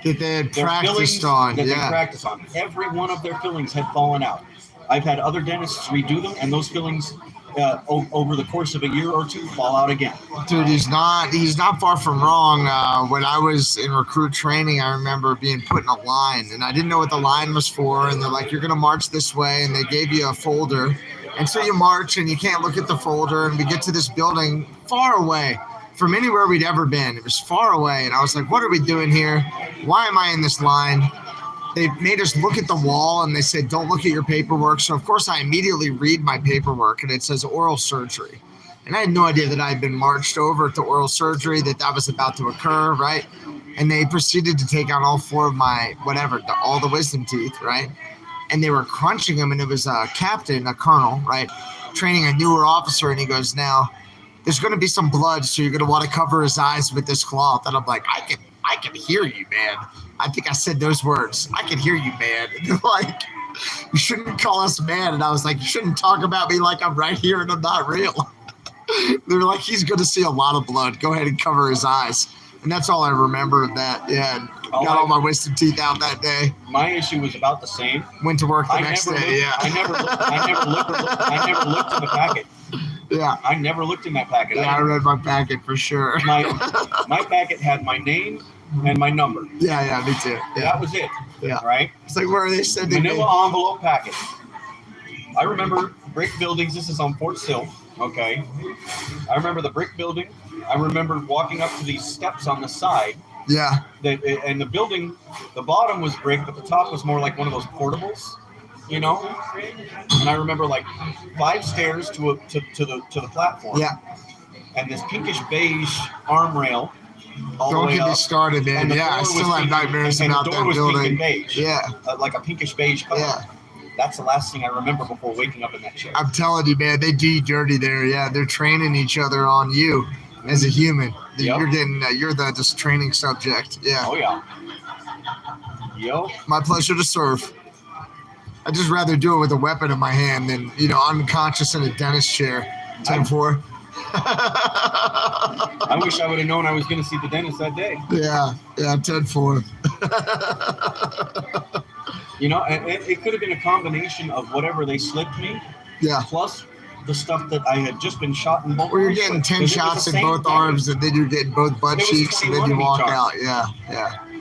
That they had Their practiced fillings on. that they Yeah. practice on. Every one of their fillings had fallen out. I've had other dentists redo them, and those fillings over the course of a year or two fall out again. Dude, he's not far from wrong. When I was in recruit training, I remember being put in a line, and I didn't know what the line was for. And they're like, "You're gonna march this way," and they gave you a folder, and so you march, and you can't look at the folder. And we get to this building far away from anywhere we'd ever been. It was far away, and I was like, "What are we doing here? Why am I in this line?" They made us look at the wall, and they said, "Don't look at your paperwork." So, of course, I immediately read my paperwork, and it says oral surgery. And I had no idea that I had been marched over to oral surgery, that was about to occur, right? And they proceeded to take out all 4 of my, all the wisdom teeth, right? And they were crunching them, and it was a captain, a colonel, right, training a newer officer, and he goes, "Now, there's going to be some blood, so you're going to want to cover his eyes with this cloth." And I'm like, I can hear you, man. I think I said those words. "I can hear you, man." And they're like, "You shouldn't call us man." And I was like, "You shouldn't talk about me like I'm right here and I'm not real." They're like, he's going to see a lot of blood. Go ahead and cover his eyes. And that's all I remember of that. Yeah, and got all my wisdom teeth out that day. My issue was about the same. Went to work the next day. I never looked in the packet. Yeah. I never looked in that packet. Yeah, I read my packet for sure. My packet had my name and my number. Yeah, me too. Yeah. That was it. Yeah. Right? It's like, where are they sending me? Manila envelope packet. I remember brick buildings. This is on Fort Sill. Okay. I remember the brick building. I remember walking up to these steps on the side. Yeah. And the building, the bottom was brick, but the top was more like one of those portables, you know. And I remember like 5 stairs to the platform. Yeah. And this pinkish beige arm rail. Don't get me started, man. Yeah, I still have nightmares about that building. The door was pink and beige. Yeah. Like a pinkish beige color. Yeah. That's the last thing I remember before waking up in that chair. I'm telling you, man, they do you dirty there. Yeah, they're training each other on you as a human. Yep. You're the just training subject. Yeah. Oh, yeah. Yo. My pleasure to serve. I'd just rather do it with a weapon in my hand than, unconscious in a dentist chair. 10-4. I wish I would have known I was going to see the dentist that day. Yeah, 10-4. It could have been a combination of whatever they slipped me, Yeah. plus the stuff that I had just been shot in both. Or you're getting 10 shots in both arms, and then you're getting both butt cheeks, and then you walk out. Yeah.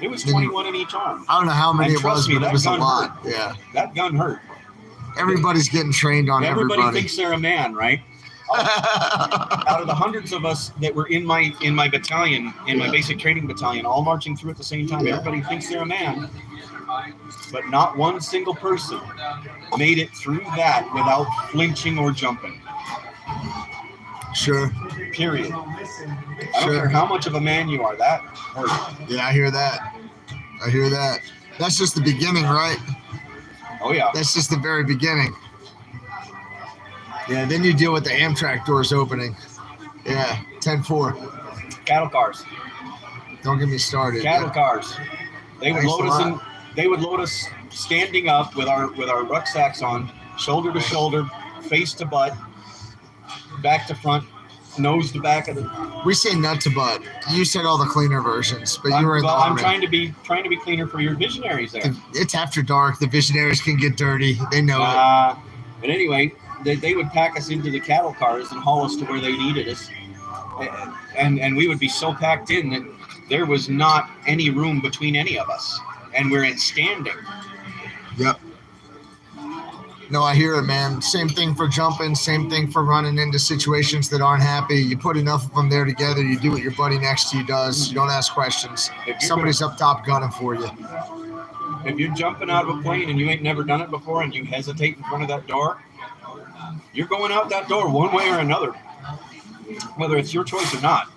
It was 21 in each arm. I don't know how many And it was, trust me, but it was a gun lot. hurt. Yeah. That gun hurt. Everybody's getting trained on Everybody everybody. thinks they're a man, right? Out of the hundreds of us that were in my battalion, in my basic training battalion, all marching through at the same time, everybody thinks they're a man. But not one single person made it through that without flinching or jumping. Sure. Period. I don't care how much of a man you are, that hurt. Yeah, I hear that. That's just the beginning, right? Oh, yeah. That's just the very beginning. Yeah, then you deal with the Amtrak doors opening. Yeah, 10-4. Cattle cars. Don't get me started. Cattle cars. They would Thanks load a us lot. in. They would load us standing up with our rucksacks on, shoulder to shoulder, face to butt, back to front, nose to back of the. We say nut to butt. You said all the cleaner versions, but you were in the I'm army. trying to be cleaner for your visionaries there. It's after dark. The visionaries can get dirty. They know it. But anyway, they would pack us into the cattle cars and haul us to where they needed us, and we would be so packed in that there was not any room between any of us, and we're in standing. Yep. No, I hear it, man. Same thing for jumping. Same thing for running into situations that aren't happy. You put enough of them there together. You do what your buddy next to you does. You don't ask questions. Somebody's up top gunning for you. If you're jumping out of a plane and you ain't never done it before and you hesitate in front of that door, you're going out that door one way or another, whether it's your choice or not.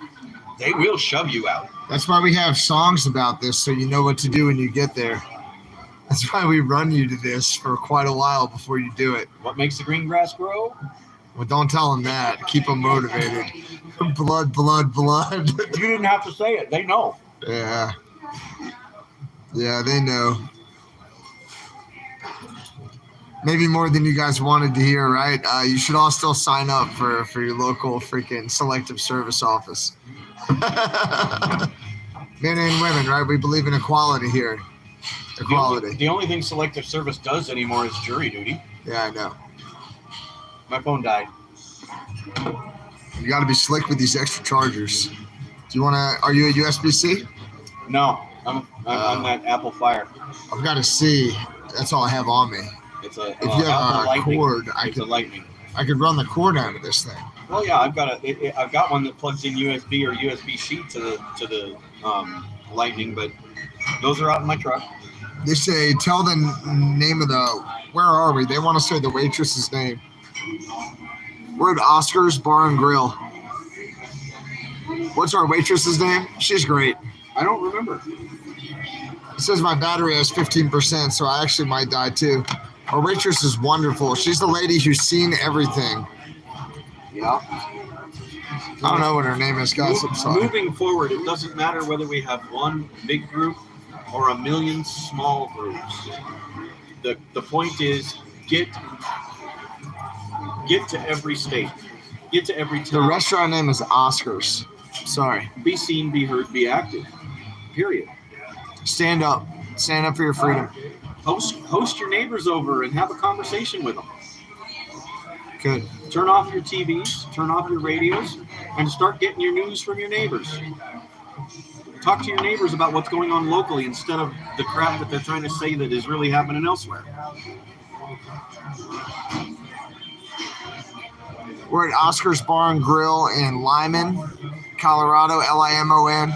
They will shove you out. That's why we have songs about this, so you know what to do when you get there. That's why we run you to this for quite a while before you do it. What makes the green grass grow? Well, don't tell them that. Keep them motivated. Blood. You didn't have to say it. They know. Yeah. Yeah, they know. Maybe more than you guys wanted to hear, right? You should all still sign up for your local freaking selective service office. Men and women, right? We believe in equality here. Equality. The only thing selective service does anymore is jury duty. Yeah, I know. My phone died. You got to be slick with these extra chargers. Do you want to? Are you a USB-C? No, I'm on that Apple Fire. I've got a C. That's all I have on me. It's a If you have a cord, it's a Lightning. I could run the cord out of this thing. Well, yeah, I've got one that plugs in USB or USB-C to the Lightning, but those are out in my truck. They say, tell the name of the, where are we? They want to say the waitress's name. We're at Oscar's Bar and Grill. What's our waitress's name? She's great. I don't remember. It says my battery has 15%, so I actually might die too. Our waitress is wonderful. She's the lady who's seen everything. Yeah. I don't know what her name is, guys. I'm sorry. Moving forward, it doesn't matter whether we have one big group or a million small groups. The point is get to every state. Get to every The town. restaurant name is Oscars. Sorry. Be seen, be heard, be active. Period. Stand up. Stand up for your freedom. Host your neighbors over and have a conversation with them. Good. Turn off your TVs, turn off your radios, and start getting your news from your neighbors. Talk to your neighbors about what's going on locally instead of the crap that they're trying to say that is really happening elsewhere. We're at Oscar's Bar and Grill in Lyman, Colorado, Limon.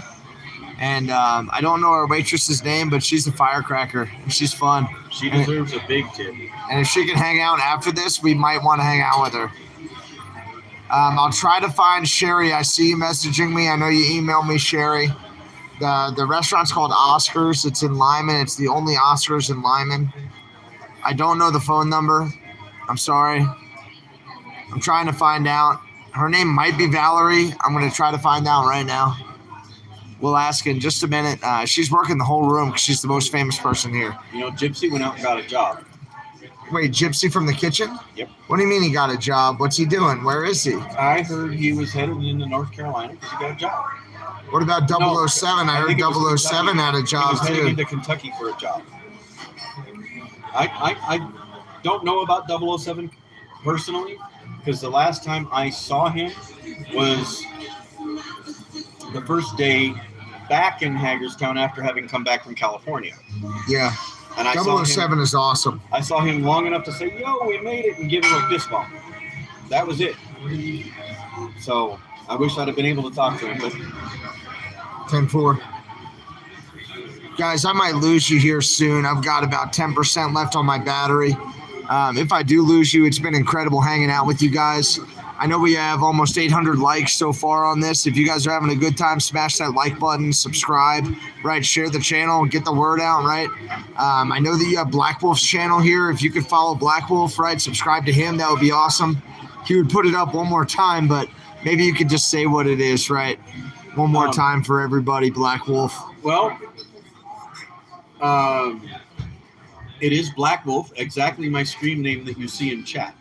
And I don't know our waitress's name, but she's a firecracker. And she's fun. She deserves a big tip. And if she can hang out after this, we might want to hang out with her. I'll try to find Sherry. I see you messaging me. I know you emailed me, Sherry. The restaurant's called Oscars. It's in Lyman. It's the only Oscars in Lyman. I don't know the phone number. I'm sorry. I'm trying to find out. Her name might be Valerie. I'm going to try to find out right now. We'll ask in just a minute. She's working the whole room because she's the most famous person here. You know, Gypsy went out and got a job. Wait, Gypsy from the kitchen? Yep. What do you mean he got a job? What's he doing? Where is he? I heard he was headed into North Carolina because he got a job. What about 007? I heard think it was 007 had a He job was heading too. into Kentucky for a job. I don't know about 007 personally because the last time I saw him was the first day back in Hagerstown after having come back from California. Yeah. And I saw 007 is awesome. I saw him long enough to say, "Yo, we made it," and give him a fist bump. That was it. So I wish I'd have been able to talk to him, but 10-4. Guys, I might lose you here soon. I've got about 10% left on my battery. If I do lose you, it's been incredible hanging out with you guys. I know we have almost 800 likes so far on this. If you guys are having a good time, smash that like button, subscribe, right? Share the channel, get the word out, right? I know that you have Black Wolf's channel here. If you could follow Black Wolf, right? Subscribe to him. That would be awesome. He would put it up one more time, but maybe you could just say what it is, right? One more time for everybody, Black Wolf. well, it is Black Wolf, exactly my stream name that you see in chat.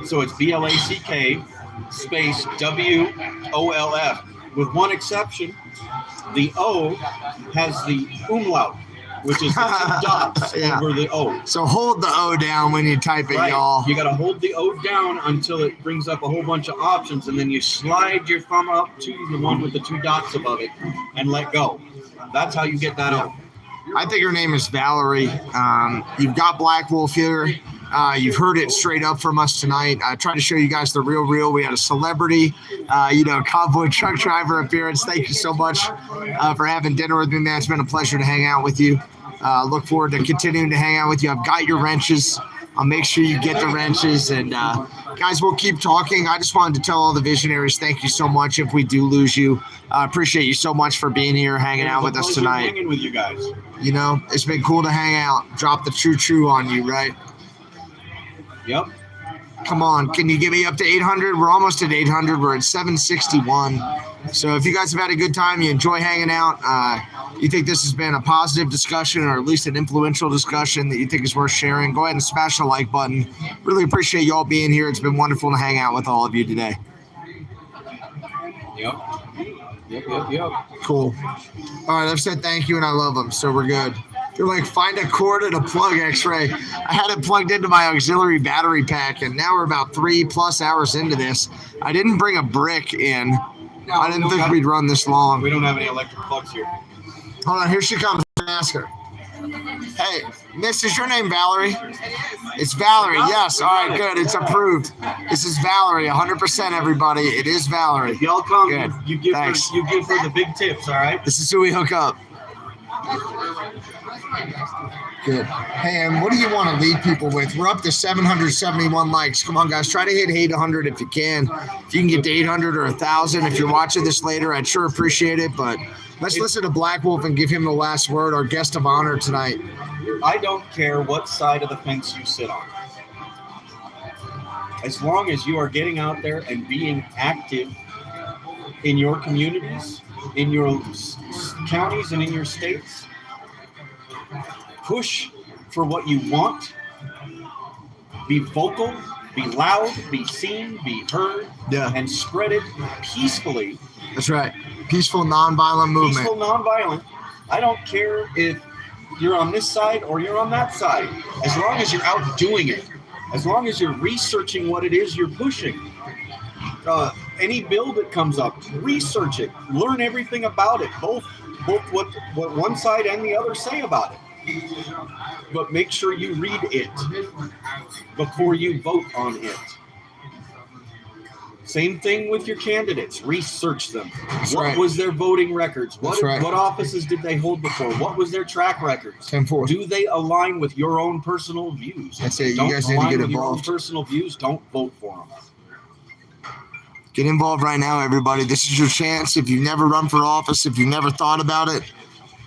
So it's BLACK space WOLF. With one exception, the O has the umlaut, which is the two dots Yeah. over the O. So hold the O down when you type it, Right. y'all. You got to hold the O down until it brings up a whole bunch of options, and then you slide your thumb up to the one with the two dots above it and let go. That's how you get that O. I think her name is Valerie. You've got Black Wolf here. You've heard it straight up from us tonight. I tried to show you guys the real. We had a celebrity, Convoy truck driver appearance. Thank you so much for having dinner with me, man. It's been a pleasure to hang out with you. Look forward to continuing to hang out with you. I've got your wrenches. I'll make sure you get the wrenches. And guys, we'll keep talking. I just wanted to tell all the visionaries, thank you so much if we do lose you. I appreciate you so much for being here, hanging out with us tonight. Hanging with you guys. You know, it's been cool to hang out. Drop the true on you, right? Yep. Come on, can you get me up to 800? We're almost at 800. We're at 761. So if you guys have had a good time, you enjoy hanging out, you think this has been a positive discussion or at least an influential discussion that you think is worth sharing, go ahead and smash the like button. Really appreciate you all being here. It's been wonderful to hang out with all of you today. Yep. Cool. All right, I've said thank you and I love them, so we're good. They're like, find a cord and a plug X-ray. I had it plugged into my auxiliary battery pack, and now we're about 3+ hours into this. I didn't bring a brick in. I didn't think we'd run this long. We don't have any electric plugs here. Hold on, here she comes. Ask her. Hey, Miss, is your name Valerie? It's Valerie, yes. All right, good. It's approved. This is Valerie, 100%, everybody. It is Valerie. If y'all come, Good. you give Thanks. her the big tips, all right? This is who we hook up. Good. Hey, and what do you want to lead people with? We're up to 771 likes. Come on, guys. Try to hit 800 if you can. If you can get to 800 or 1,000. If you're watching this later, I'd sure appreciate it. But let's listen to Black Wolf and give him the last word, our guest of honor tonight. I don't care what side of the fence you sit on. As long as you are getting out there and being active in your communities, in your counties, and in your states, push for what you want, be vocal, Be loud, be seen, be heard, Yeah. and spread it peacefully. That's right. Peaceful, nonviolent movement. Peaceful, nonviolent. I don't care if you're on this side or you're on that side. As long as you're out doing it. As long as you're researching what it is you're pushing. Any bill that comes up, research it. Learn everything about it. Both what one side and the other say about it. But make sure you read it before you vote on it. Same thing with your candidates. Research them. That's What right. was their voting records? That's right. What offices did they hold before? What was their track records? 10-4. Do they align with your own personal views? That's If it. they You don't guys need to align get with your own involved. personal views, don't vote for them. Get involved right now, everybody. This is your chance. If you've never run for office, if you've never thought about it,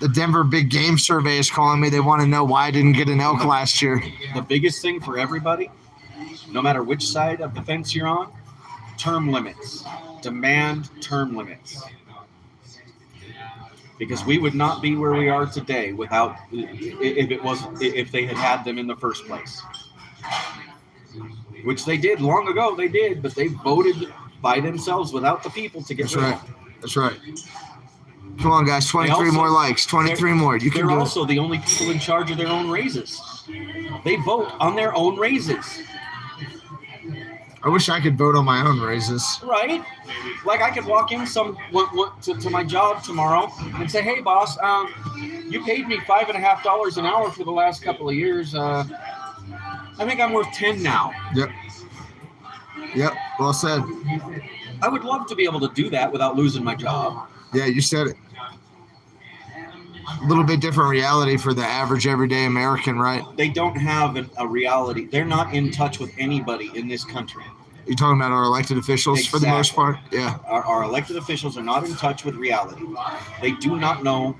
the Denver Big Game Survey is calling me. They want to know why I didn't get an elk last year. The biggest thing for everybody, no matter which side of the fence you're on, term limits. Demand term limits. Because we would not be where we are today without, if they had them in the first place. Which they did long ago, but they voted by themselves without the people to get That's rid right. of them. That's right. Come on, guys. 23 more likes. 23 more. You can They're do it. also the only people in charge of their own raises. They vote on their own raises. I wish I could vote on my own raises. Right? Like I could walk in to my job tomorrow and say, "Hey, boss, you paid me $5.50 an hour for the last couple of years. I think I'm worth 10 now." Yep. Well said. I would love to be able to do that without losing my job. Yeah, you said it. A little bit different reality for the average everyday American, right? They don't have a reality. They're not in touch with anybody in this country. You're talking about our elected officials for the most part? Yeah. Our elected officials are not in touch with reality. They do not know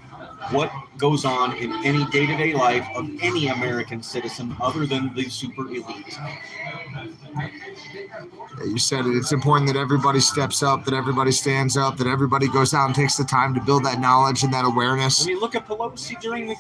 what goes on in any day-to-day life of any American citizen other than the super elite. Yeah, you said it. It's important that everybody steps up, that everybody stands up, that everybody goes out and takes the time to build that knowledge and that awareness. I mean, look at Pelosi during the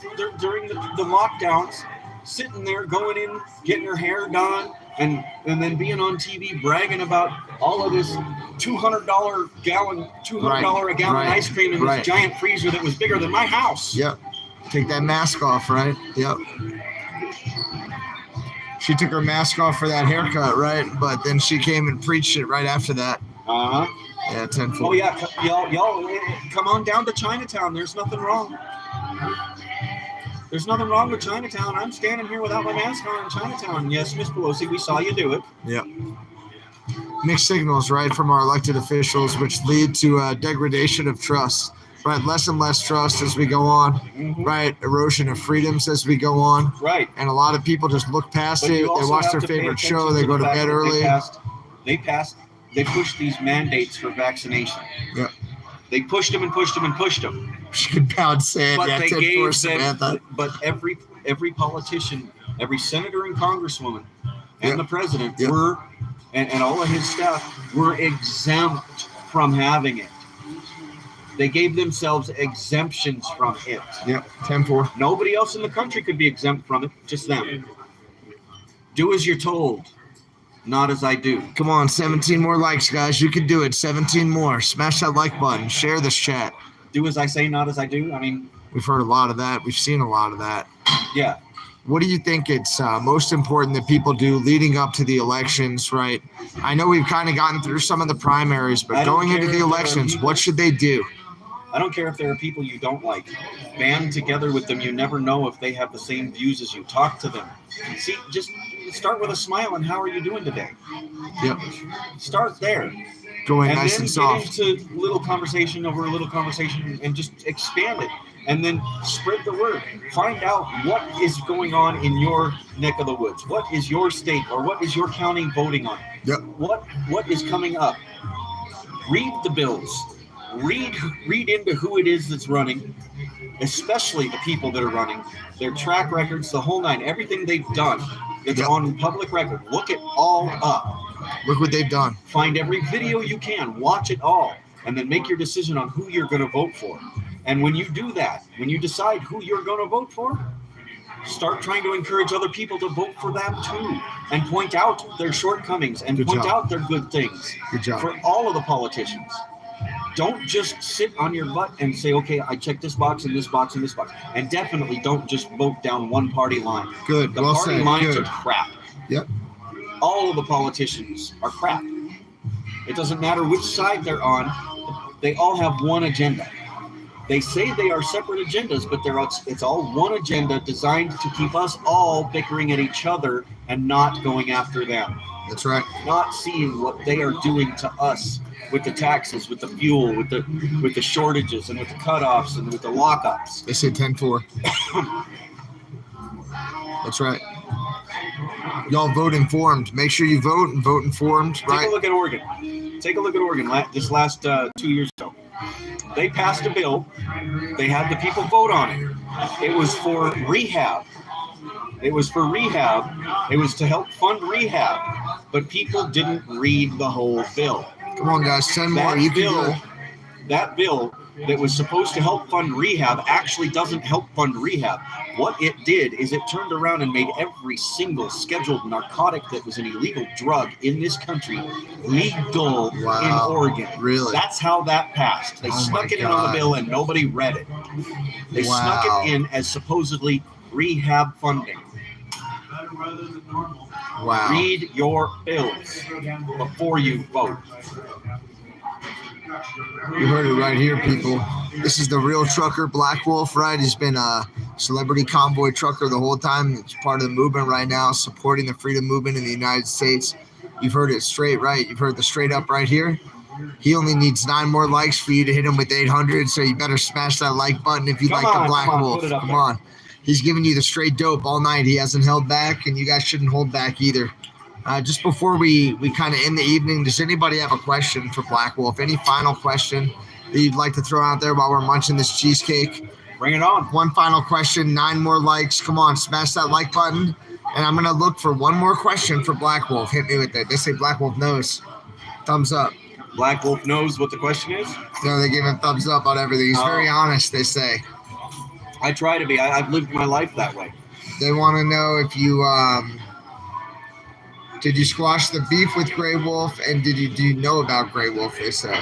lockdowns, sitting there, going in, getting her hair done, and then being on TV bragging about all of this $200 a gallon ice cream in this giant freezer that was bigger than my house. Yep. Take that mask off, right? Yep. She took her mask off for that haircut, right? But then she came and preached it right after that. Uh-huh. Yeah, 10-4. Oh, yeah. Y'all, come on down to Chinatown. There's nothing wrong. There's nothing wrong with Chinatown. I'm standing here without my mask on in Chinatown. Yes, Miss Pelosi, we saw you do it. Yep. Mixed signals, right, from our elected officials, which lead to degradation of trust, right? Less and less trust as we go on, right? Erosion of freedoms as we go on. Right. And a lot of people just look past But it. you They also watch have their to pay favorite attention show. They go the to fact bed that early. They pushed these mandates for vaccination. Yep. They pushed them and pushed them and pushed them. She could pound sand. But Yeah, they 10-4, gave Samantha. them, but every politician, every senator and congresswoman and the president were, and all of his staff were exempt from having it. They gave themselves exemptions from it. Yep, 10-4. Nobody else in the country could be exempt from it, just them. Do as you're told, not as I do. Come on, 17 more likes, guys. You can do it. 17 more. Smash that like button. Share this chat. Do as I say, not as I do. I mean, We've heard a lot of that. We've seen a lot of that. yeah. What do you think it's most important that people do leading up to the elections, right? I know we've kind of gotten through some of the primaries, but I don't going into care the if there are elections, people- what should they do? I don't care if there are people you don't like. Band together with them. You never know if they have the same views as you. Talk to them. See, just start with a smile and how are you doing today? Yep. Start there. Going And nice then and soft. get into little conversation over a little conversation and just expand it. And then spread the word. Find out what is going on in your neck of the woods. What is your state or what is your county voting on? Yep. What is coming up? Read the bills. Read into who it is that's running, especially the people that are running, their track records, the whole nine, everything they've done. It's on public record. Look it all up. Look what they've done. Find every video you can. Watch it all. And then make your decision on who you're going to vote for. And when you do that, when you decide who you're going to vote for, start trying to encourage other people to vote for them too, and point out their shortcomings and Good point job. out their good things Good job. for all of the politicians. Don't just sit on your butt and say, okay, I checked this box and this box and this box. And definitely don't just vote down one party line. Good. The Well party said. lines Good. are crap. Yep. All of the politicians are crap. It doesn't matter which side they're on. They all have one agenda. They say they are separate agendas, but it's all one agenda designed to keep us all bickering at each other and not going after them. That's right. Not seeing what they are doing to us with the taxes, with the fuel, with the shortages, and with the cutoffs, and with the lockups. They say 10-4. That's right. Y'all vote informed. Make sure you vote and vote informed. Take Right. a look at Oregon. Take a look at Oregon. This last 2 years ago, they passed a bill. They had the people vote on it. It was for rehab. It was for rehab. It was to help fund rehab. But people didn't read the whole bill. Come on, guys. 10 more. You can do it. That bill that was supposed to help fund rehab actually doesn't help fund rehab. What it did is it turned around and made every single scheduled narcotic that was an illegal drug in this country legal Wow. in Oregon. Really? That's how that passed. They Oh snuck my it in on the God. bill and nobody read it. They Wow. snuck it in as supposedly rehab funding. Wow. Read your bills before you vote. You heard it right here, people. This is the real trucker, Black Wolf, right? He's been a celebrity convoy trucker the whole time. He's part of the movement right now, supporting the freedom movement in the United States. You've heard it straight, right? You've heard the straight up right here. He only needs 9 more likes for you to hit him with 800, so you better smash that like button if you Come like the on, Black come on, Wolf. put it up Come there. on. He's giving you the straight dope all night. He hasn't held back, and you guys shouldn't hold back either. Just before we kind of end the evening, does anybody have a question for Black Wolf? Any final question that you'd like to throw out there while we're munching this cheesecake? Bring it on. One final question, 9 more likes. Come on, smash that like button. And I'm going to look for one more question for Black Wolf. Hit me with it. They say Black Wolf knows. Thumbs up. Black Wolf knows what the question is. No, they give him thumbs up on everything. He's very honest, they say. I try to be. I've lived my life that way. They want to know if you did you squash the beef with Grey Wolf, and do you know about Grey Wolf? They say.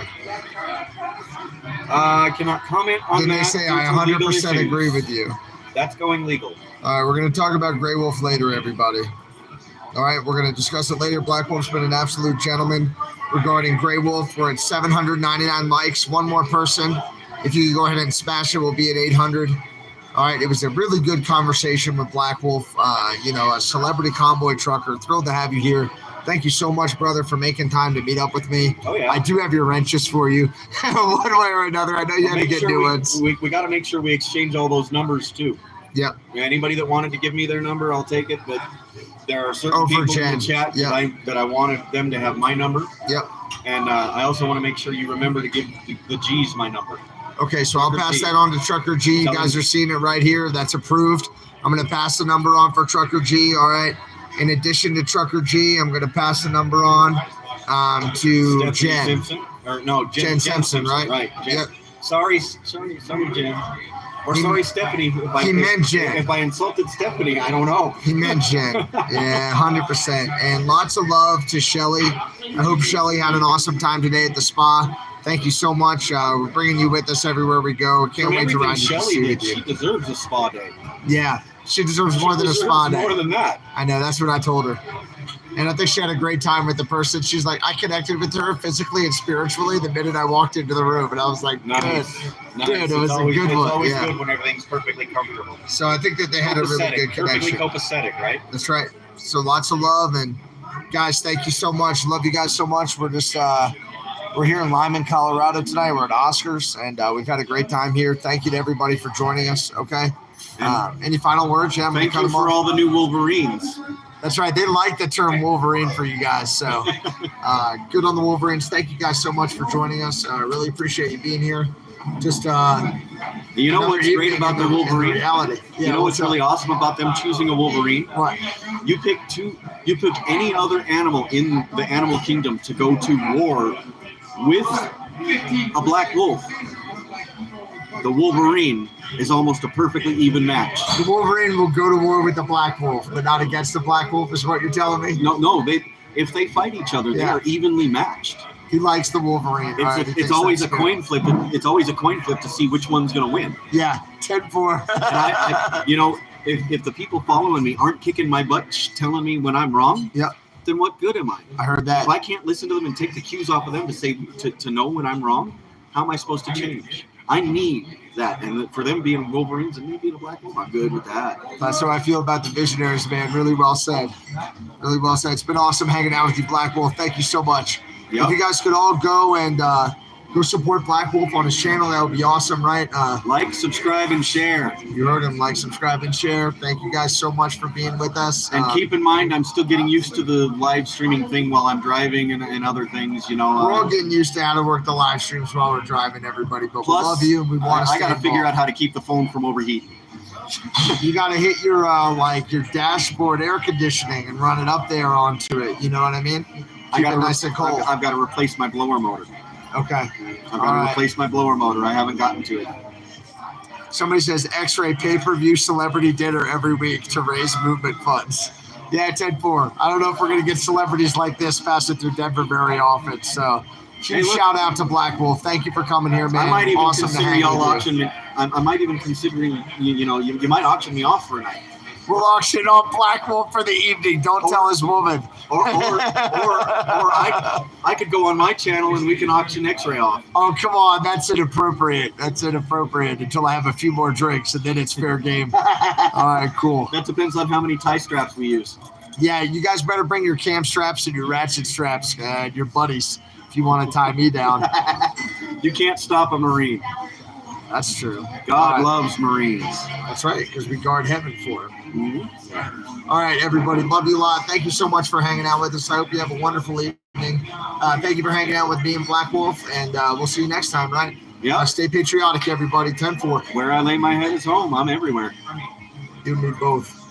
I cannot comment on Then that. they say due I to legal 100% issues. agree with you. That's going legal. All right, we're going to talk about Grey Wolf later, everybody. All right, we're going to discuss it later. Black Wolf's been an absolute gentleman regarding Grey Wolf. We're at 799 likes. One more person. If you can go ahead and smash it, we'll be at 800. All right, it was a really good conversation with Black Wolf, a celebrity convoy trucker. Thrilled to have you here. Thank you so much, brother, for making time to meet up with me. Oh, yeah. I do have your wrenches for you one way or another. I know you had to Make get sure new we- ones. We got to make sure we exchange all those numbers, too. Yep. Anybody that wanted to give me their number, I'll take it. But there are certain Oh, for people in Jen. the chat Yeah. that I wanted them to have my number. Yep. And I also want to make sure you remember to give the G's my number. Okay, so I'll Trucker pass G. that on to Trucker G. You Tell guys him. are seeing it right here. That's approved. I'm going to pass the number on for Trucker G. All right. In addition to Trucker G, I'm going to pass the number on to Stephanie Jen. Simpson. Or no, Jen Simpson, right? Right. Jen. Yep. Sorry, Jen. Or He- sorry, Stephanie. he meant Jen. If I insulted Stephanie, I don't know. He meant Jen. Yeah, 100%. And lots of love to Shelly. I hope Shelly had an awesome time today at the spa. Thank you so much. We're bringing you with us everywhere we go. Can't For wait to everything ride you to Shelley see did, with you. she deserves a spa day. Yeah, she deserves more She than a deserves spa day. More than that. I know, that's what I told her. And I think she had a great time with the person. She's like, I connected with her physically and spiritually the minute I walked into the room. And I was like, Nice. good. Nice. Dude, it It's was a always, good it's one, always yeah. good when everything's perfectly comfortable. So I think that they had a really good Perfectly connection. copacetic, right? That's right. So lots of love. And guys, thank you so much. Love you guys so much. We're just, we're here in Lyman, Colorado tonight. We're at Oscars, and we've had a great time here. Thank you to everybody for joining us. Okay. Any final words? Yeah, I'm gonna Thank cut you them for off. all the new Wolverines. That's right. They like the term Wolverine for you guys. So good on the Wolverines. Thank you guys so much for joining us. I really appreciate you being here. Just You know another what's great evening about in the in Wolverine? reality. You know what's really awesome about them choosing a Wolverine? What? You pick any other animal in the animal kingdom to go to war with a black wolf. the Wolverine is almost a perfectly even match. The Wolverine will go to war with the Black Wolf, but not against the Black Wolf, is what you're telling me? No, if they fight each other, they Yeah. are evenly matched. He likes the Wolverine. It's, right? He it's thinks always a that's coin good. flip. It's always a coin flip to see which one's going to win. Yeah, 10-4. And I you know, if the people following me aren't kicking my butt, telling me when I'm wrong, Yep. then what good am I? I heard that. If I can't listen to them and take the cues off of them to say to know when I'm wrong, how am I supposed to change? I need that, and for them being Wolverines and me being a Black Wolf, I'm good with that. That's how I feel about the Visionaries, man. Really well said. Really well said. It's been awesome hanging out with you, Black Wolf. Thank you so much. Yep. If you guys could all go and go support Black Wolf on his channel, that would be awesome, right? Like, subscribe, and share. You heard him. Like, subscribe, and share. Thank you guys so much for being with us. And keep in mind, I'm still getting used to the live streaming thing while I'm driving and other things, you know. We're all getting used to how to work the live streams while we're driving, everybody. But Plus, we love you, and we want to. I got to figure out how to keep the phone from overheating. You got to hit your your dashboard air conditioning and run it up there onto it. You know what I mean? Keep it nice and cold. I've got to replace my blower motor. Okay. I've got to replace my blower motor. I haven't gotten to it. Somebody says X-Ray pay-per-view celebrity dinner every week to raise movement funds. Yeah, 10-4. I don't know if we're going to get celebrities like this passing through Denver very often. So, huge shout out to Black Wolf. Thank you for coming here, man. I might even awesome consider y'all auction me. I might even considering you might auction me off for a night. We'll auction off Black Wolf for the evening. Don't tell his woman. Or I could go on my channel and we can auction X-Ray off. Oh, come on. That's inappropriate. That's inappropriate until I have a few more drinks, and then it's fair game. All right, cool. That depends on how many tie straps we use. Yeah, you guys better bring your cam straps and your ratchet straps and your buddies if you want to tie me down. You can't stop a Marine. That's true. God loves Marines. That's right, because we guard heaven for him. Mm-hmm. All right, everybody. Love you a lot. Thank you so much for hanging out with us. I hope you have a wonderful evening. Thank you for hanging out with me and Black Wolf, and we'll see you next time, right? Yeah. Stay patriotic, everybody. 10-4. Where I lay my head is home. I'm everywhere. You and me both.